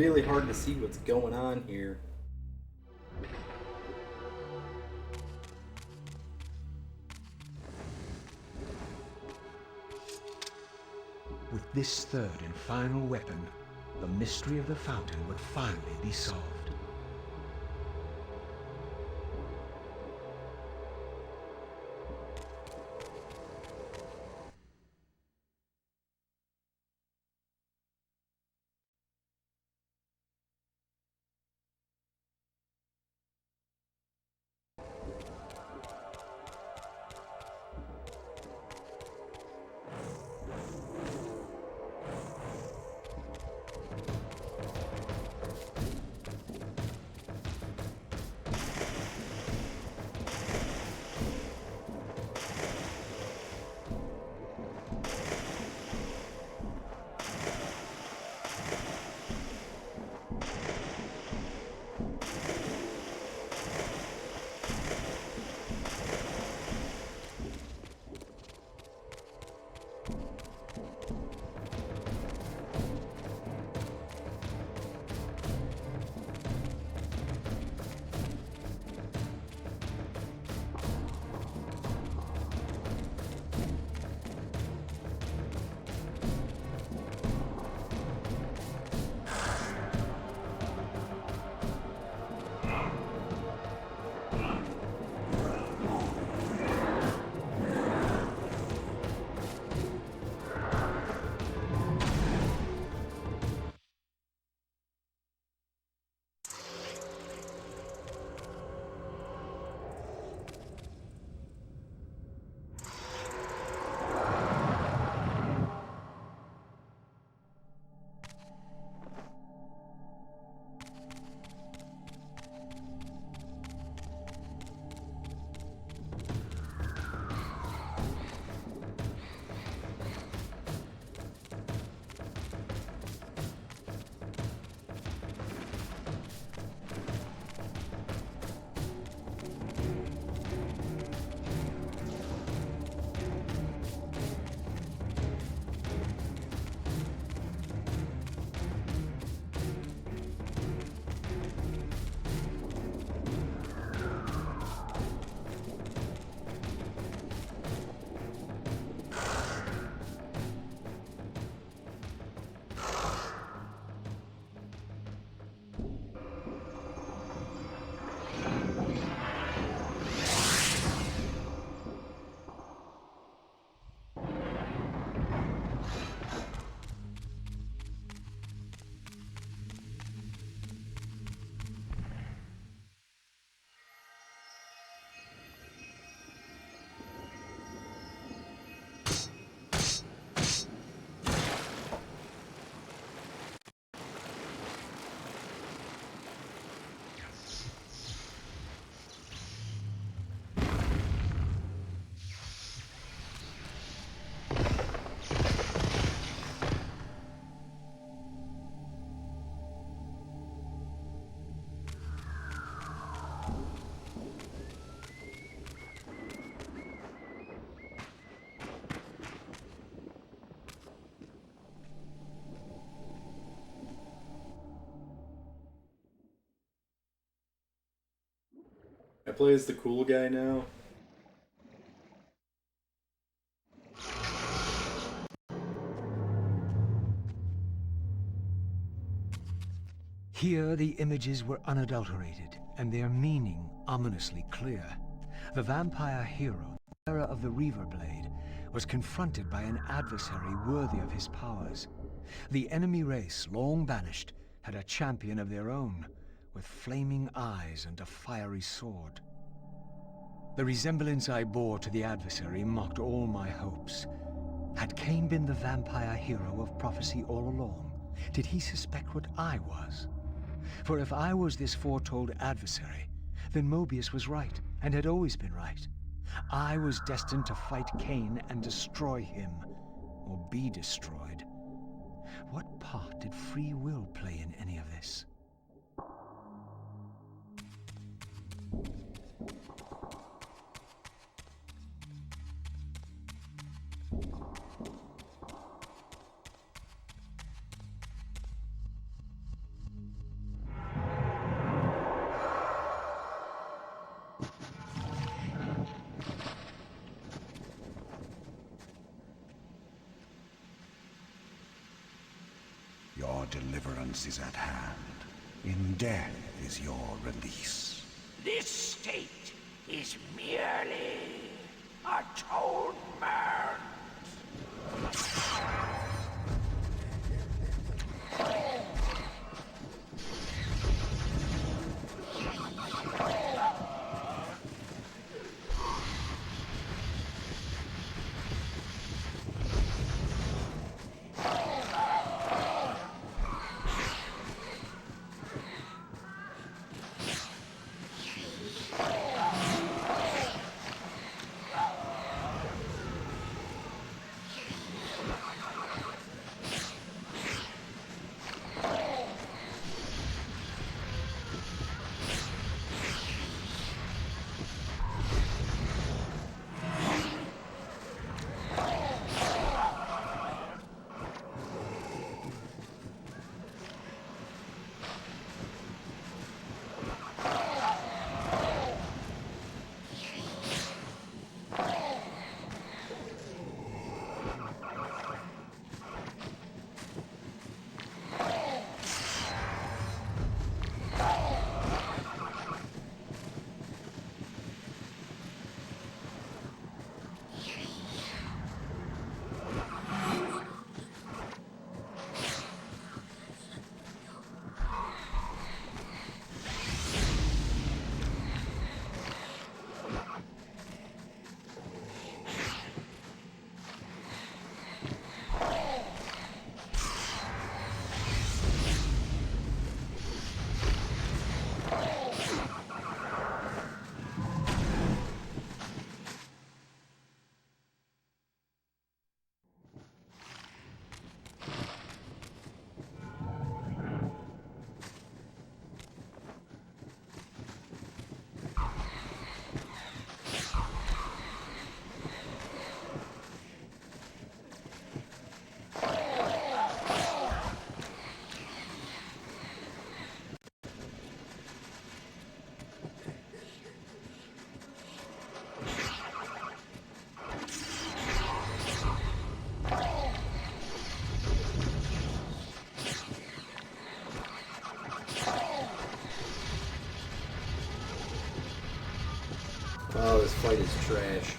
really hard to see what's going on here.
With this third and final weapon, the mystery of the fountain would finally be solved.
I play as the cool guy now.
Here the images were unadulterated, and their meaning ominously clear. The vampire hero, the bearer of the Reaver Blade, was confronted by an adversary worthy of his powers. The enemy race, long banished, had a champion of their own, with flaming eyes and a fiery sword. The resemblance I bore to the adversary mocked all my hopes. Had Kain been the vampire hero of prophecy all along? Did he suspect what I was? For if I was this foretold adversary, then Mobius was right, and had always been right. I was destined to fight Kain and destroy him, or be destroyed. What part did free will play in any of this?
Your deliverance is at hand. In death is your release.
This state is merely atonement.
Oh, this fight is trash.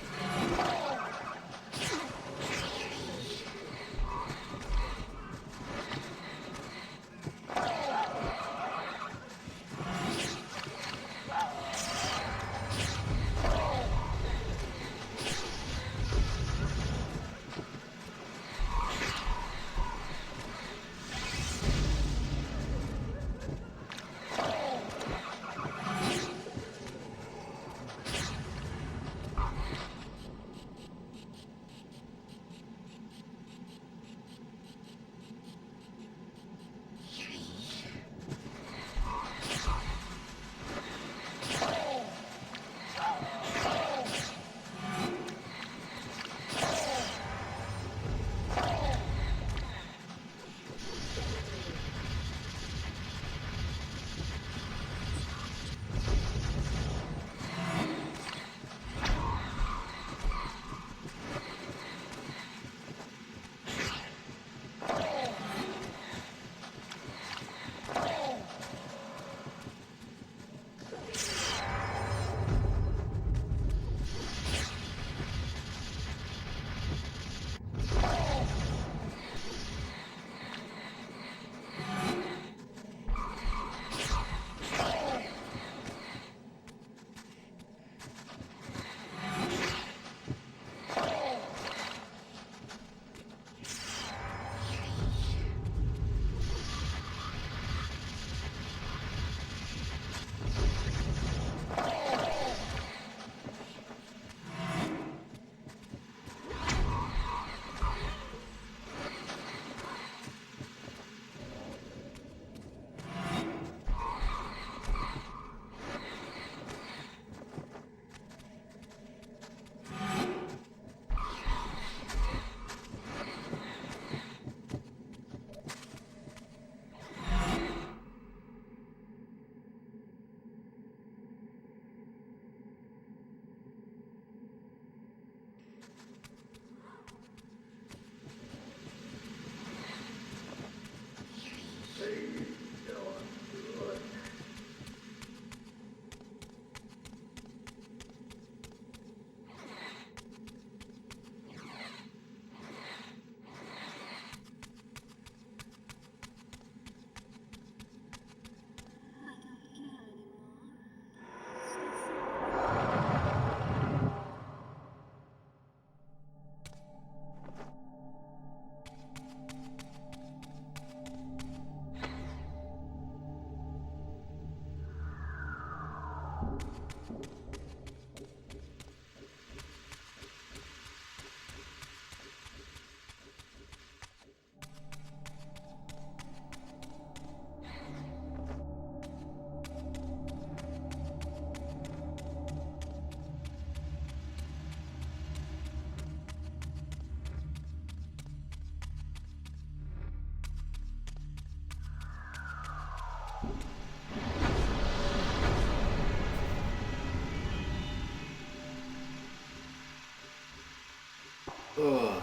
Ugh.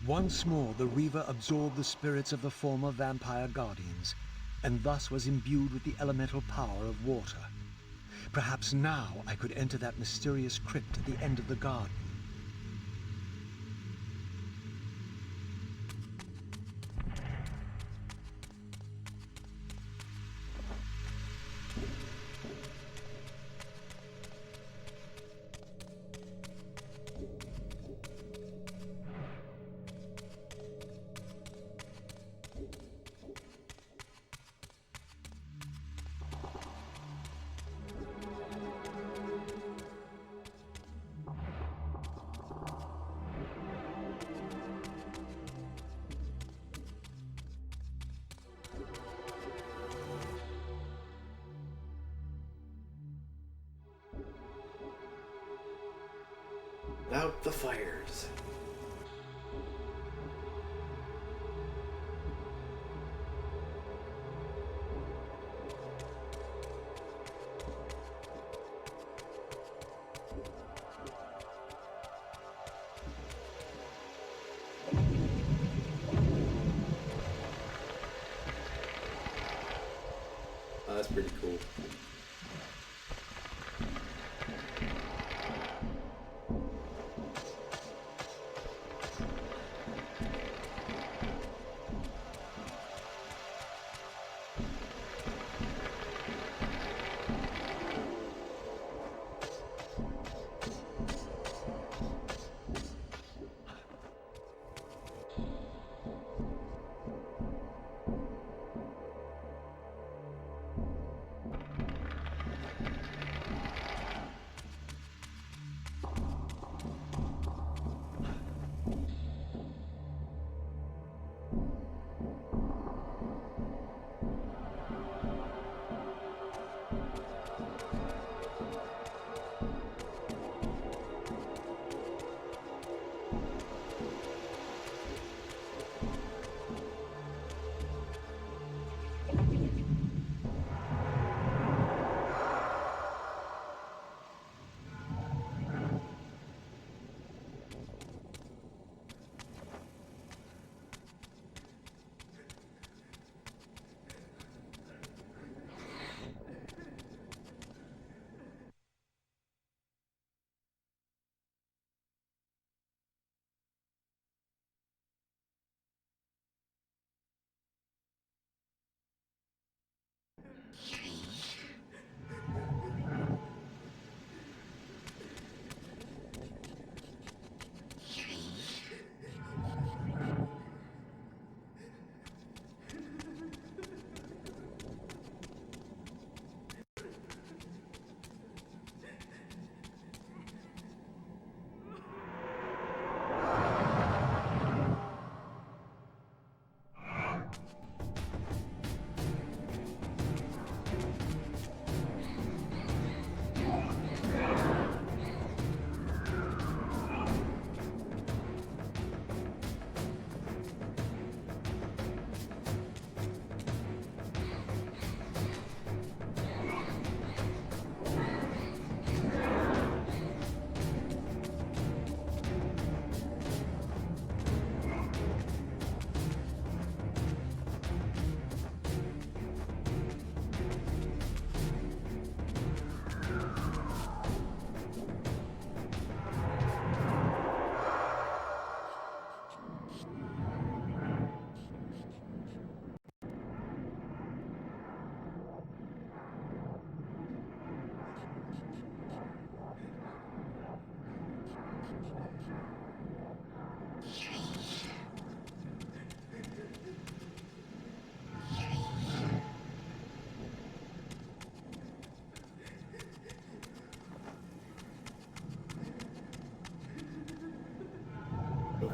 Once more, the Reaver absorbed the spirits of the former vampire guardians, and thus was imbued with the elemental power of water. Perhaps now I could enter that mysterious crypt at the end of the garden.
Out the fires. Oh, that's pretty cool.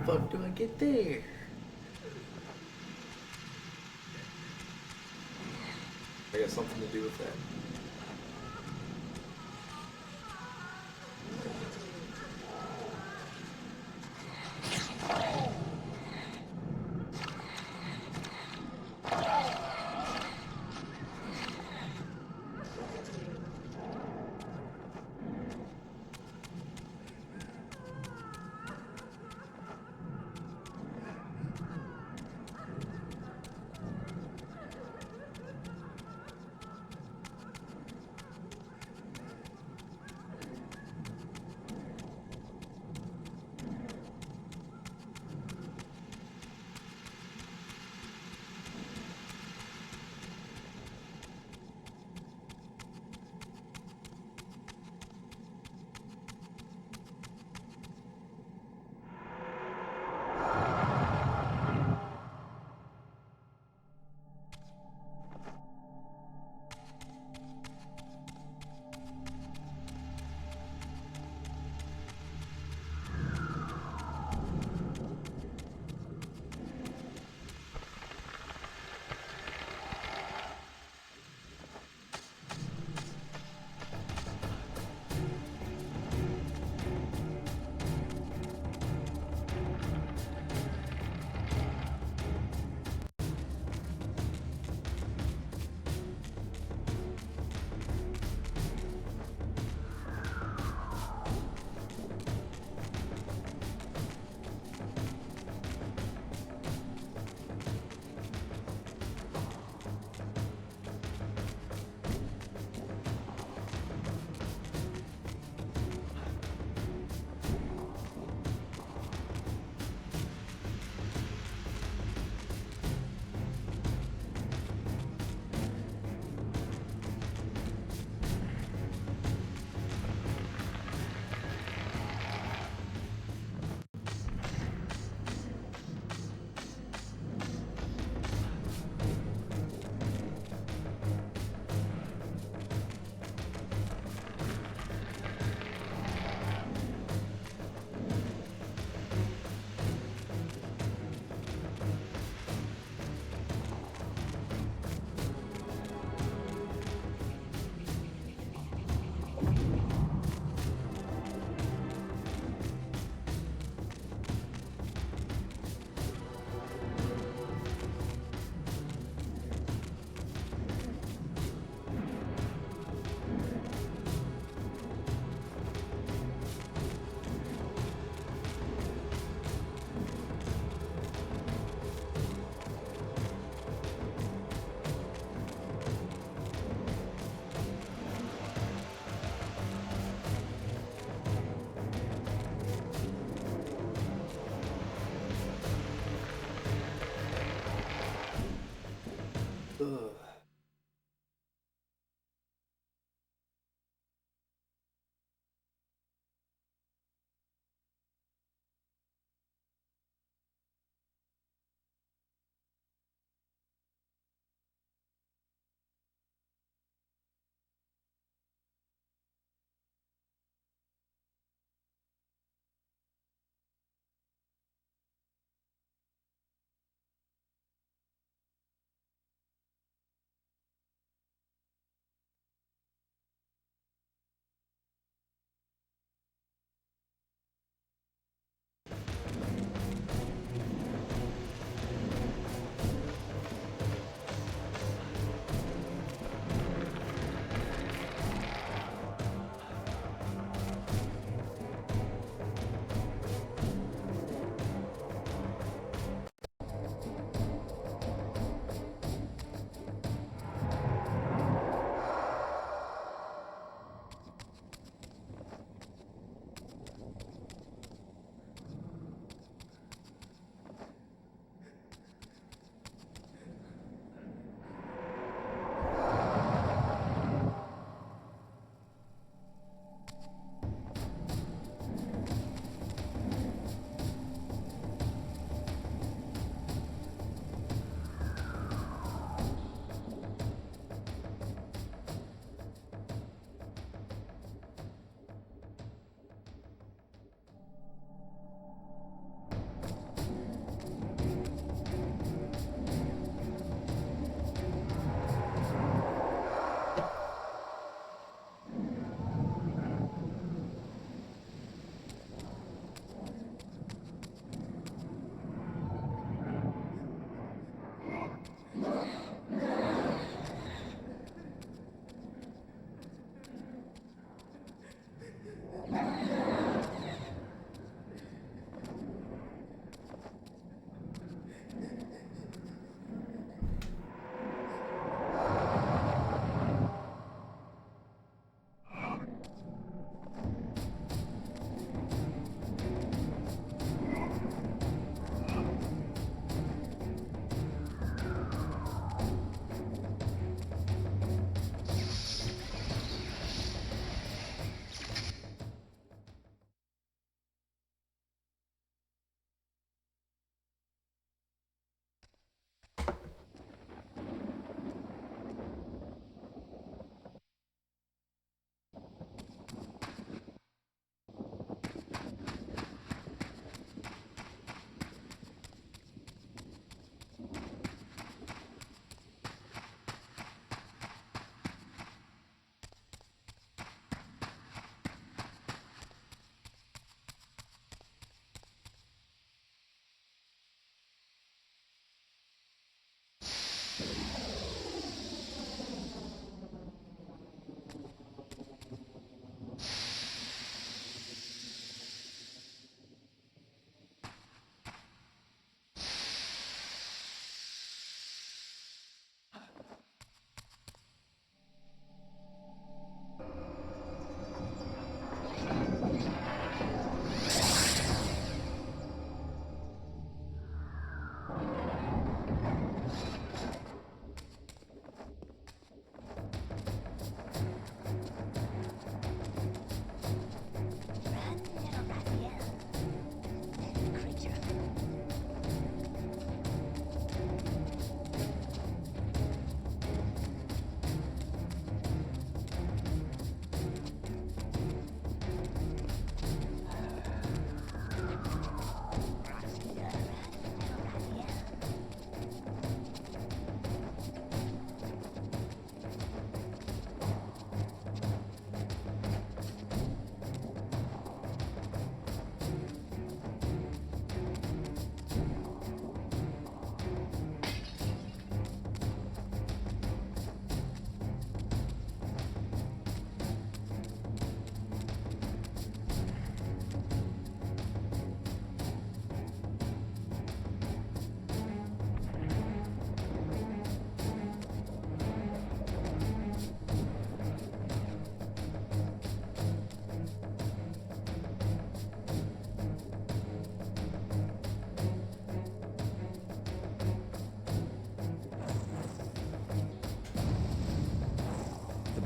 fuck do I get there? I got something to do with that.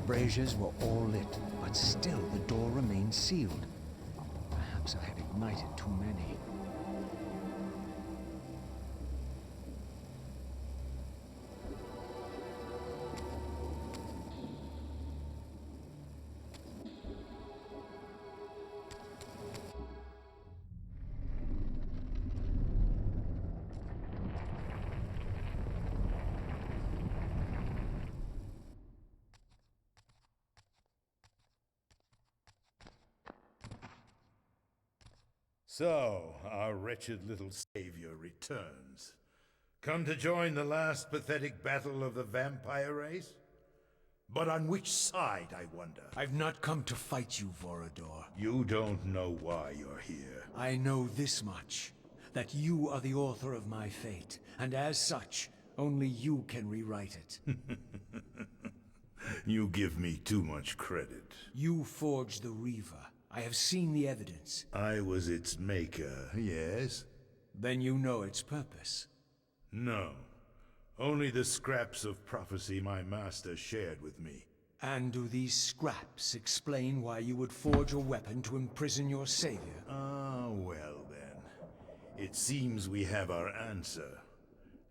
braziers were all lit, but still the door remained sealed. Perhaps I had ignited too many.
So, our wretched little savior returns. Come to join the last pathetic battle of the vampire race? But on which side, I wonder?
I've not come to fight you, Vorador.
You don't know why you're here.
I know this much, that you are the author of my fate, and as such, only you can rewrite it.
You give me too much credit.
You forged the Reaver. I have seen the evidence.
I was its maker, yes?
Then you know its purpose.
No. Only the scraps of prophecy my master shared with me.
And do these scraps explain why you would forge a weapon to imprison your savior?
Ah, well then. It seems we have our answer.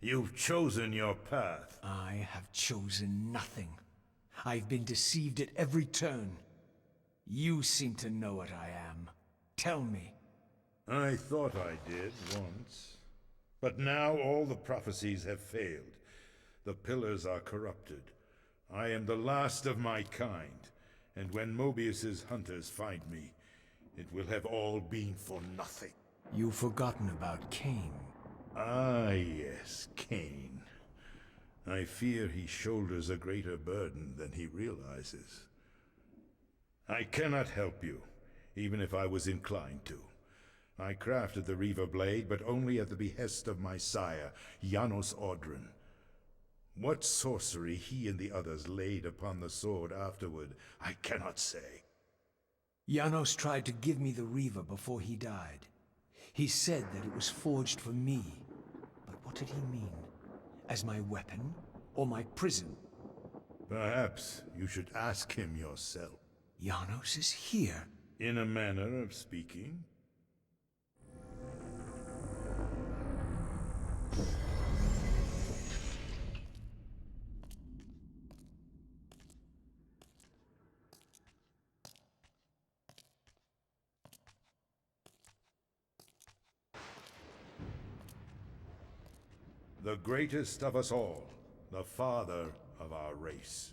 You've chosen your path.
I have chosen nothing. I've been deceived at every turn. You seem to know what I am. Tell me.
I thought I did once. But now all the prophecies have failed. The pillars are corrupted. I am the last of my kind, and when Mobius's hunters find me, it will have all been for nothing.
You've forgotten about Kain.
Ah, yes, Kain. I fear he shoulders a greater burden than he realizes. I cannot help you, even if I was inclined to. I crafted the Reaver blade, but only at the behest of my sire, Janos Audron. What sorcery he and the others laid upon the sword afterward, I cannot say.
Janos tried to give me the Reaver before he died. He said that it was forged for me. But what did he mean? As my weapon? Or my prison?
Perhaps you should ask him yourself.
Janos is here.
In a manner of speaking. The greatest of us all, the father of our race.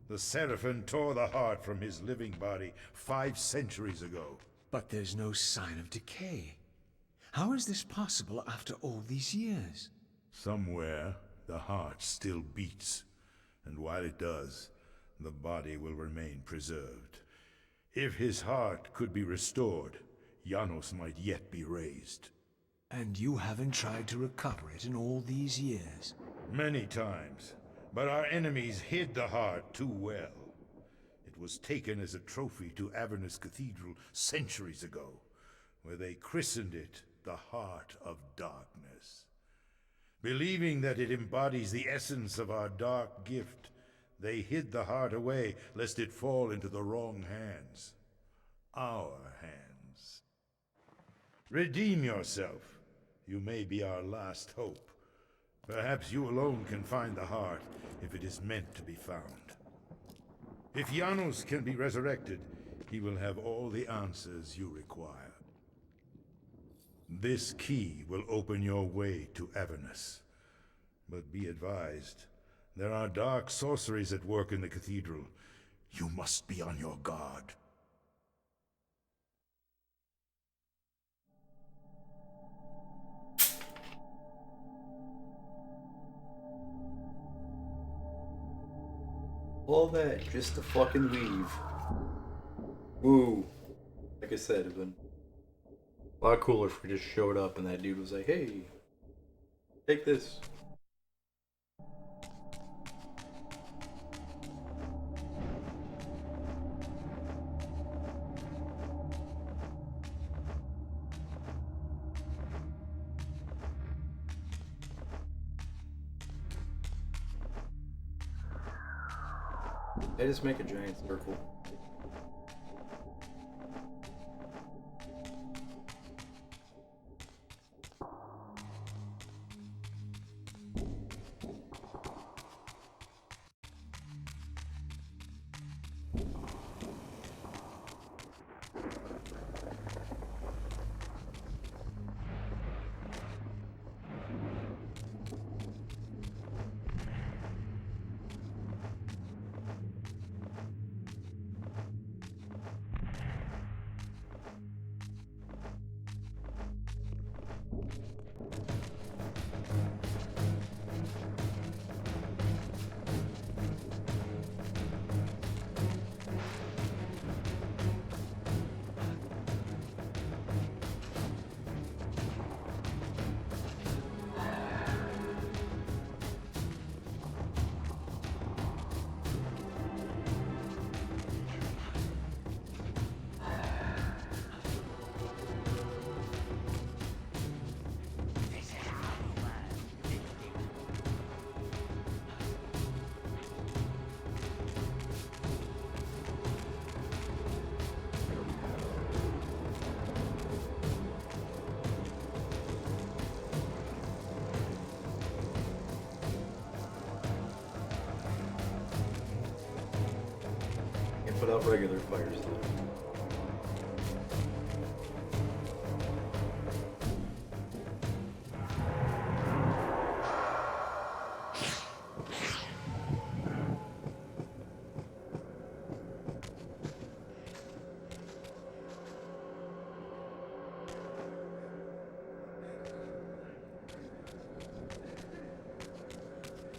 The Seraphim tore the heart from his living body 5 centuries ago.
But there's no sign of decay. How is this possible after all these years?
Somewhere, the heart still beats, and while it does, the body will remain preserved. If his heart could be restored, Janos might yet be raised.
And you haven't tried to recover it in all these years?
Many times, but our enemies hid the heart too well. It was taken as a trophy to Avernus Cathedral centuries ago, where they christened it the Heart of Darkness. Believing that it embodies the essence of our dark gift, they hid the heart away lest it fall into the wrong hands. Our hands. Redeem yourself. You may be our last hope. Perhaps you alone can find the heart if it is meant to be found. If Janos can be resurrected, he will have all the answers you require. This key will open your way to Avernus. But be advised, there are dark sorceries at work in the cathedral. You must be on your guard.
All that just to fucking leave. Woo. Like I said, it'd been a lot cooler if we just showed up and that dude was like, hey, take this. They just make a giant circle. Put out regular fires though.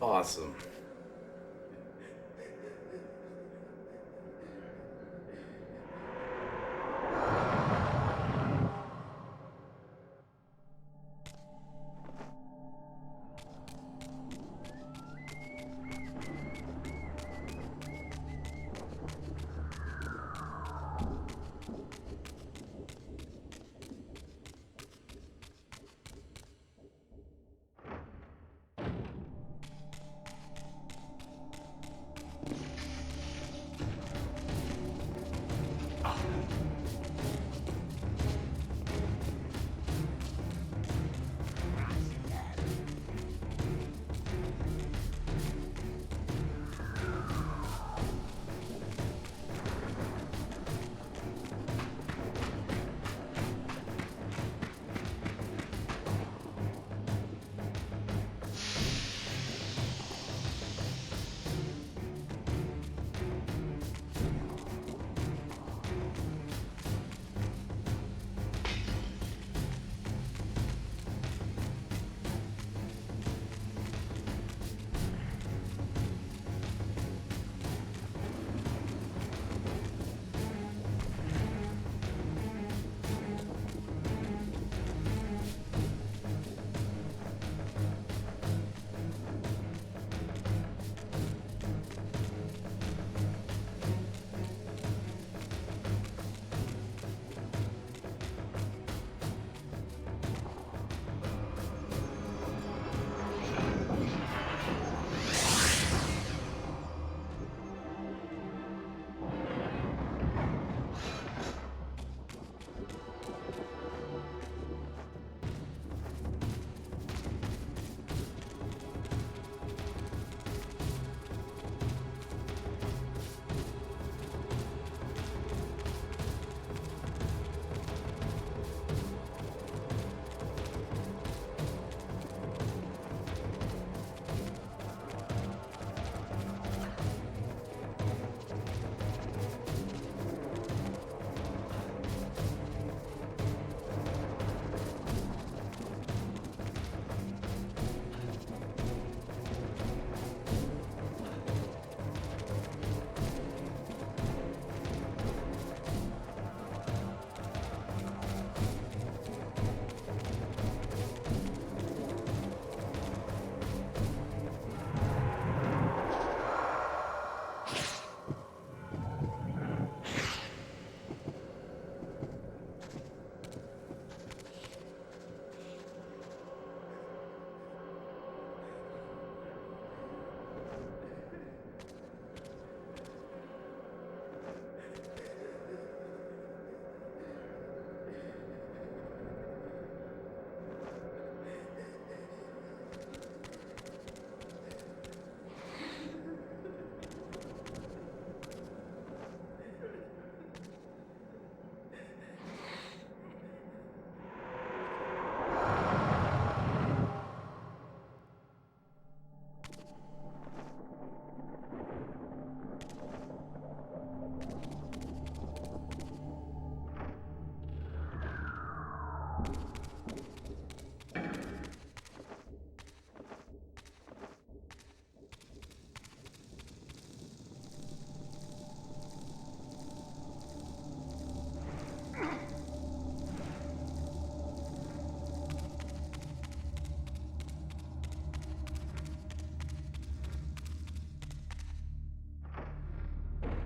Awesome.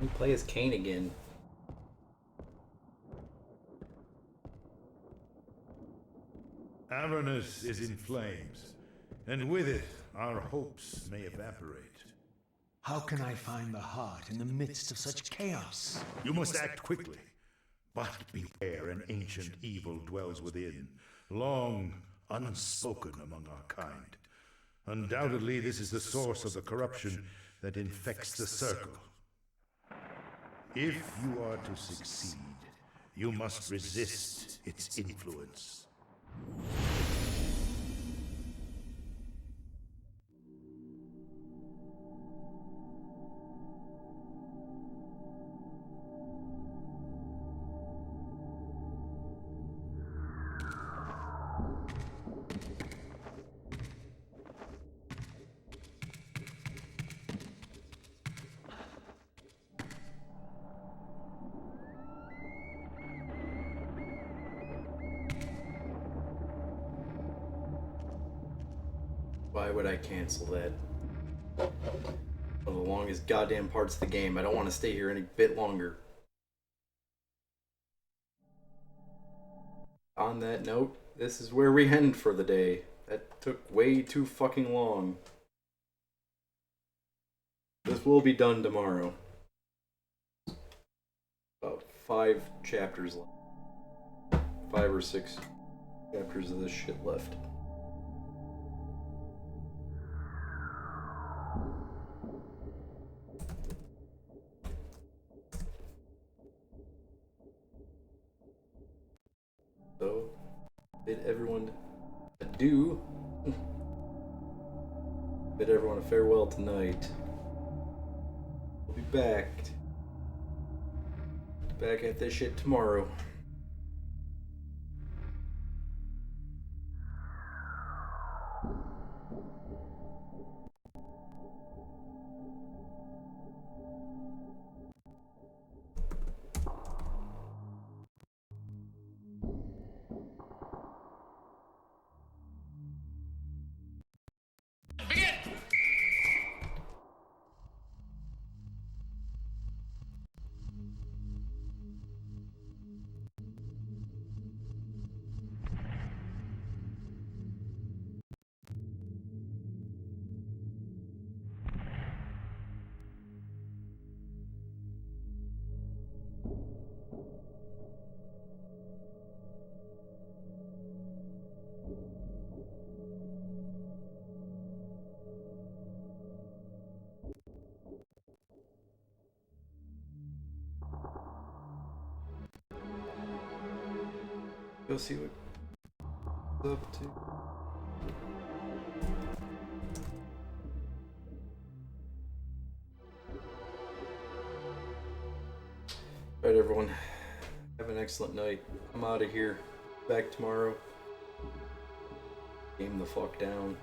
me play as Kain again.
Avernus is in flames, and with it, our hopes may evaporate.
How can I find the heart in the midst of such chaos?
You must act quickly. But beware, an ancient evil dwells within, long unspoken among our kind. Undoubtedly, this is the source of the corruption that infects the circle. If you are to succeed, you must resist its influence.
Why would I cancel that? One of the longest goddamn parts of the game. I don't want to stay here any bit longer. On that note, this is where we end for the day. That took way too fucking long. This will be done tomorrow. About 5 chapters left. 5 or 6 chapters of this shit left. So, bid everyone adieu. Bid everyone a farewell tonight. We'll be back at this shit tomorrow. Go see what's up to. Alright, everyone. Have an excellent night. I'm out of here. Back tomorrow. Game the fuck down.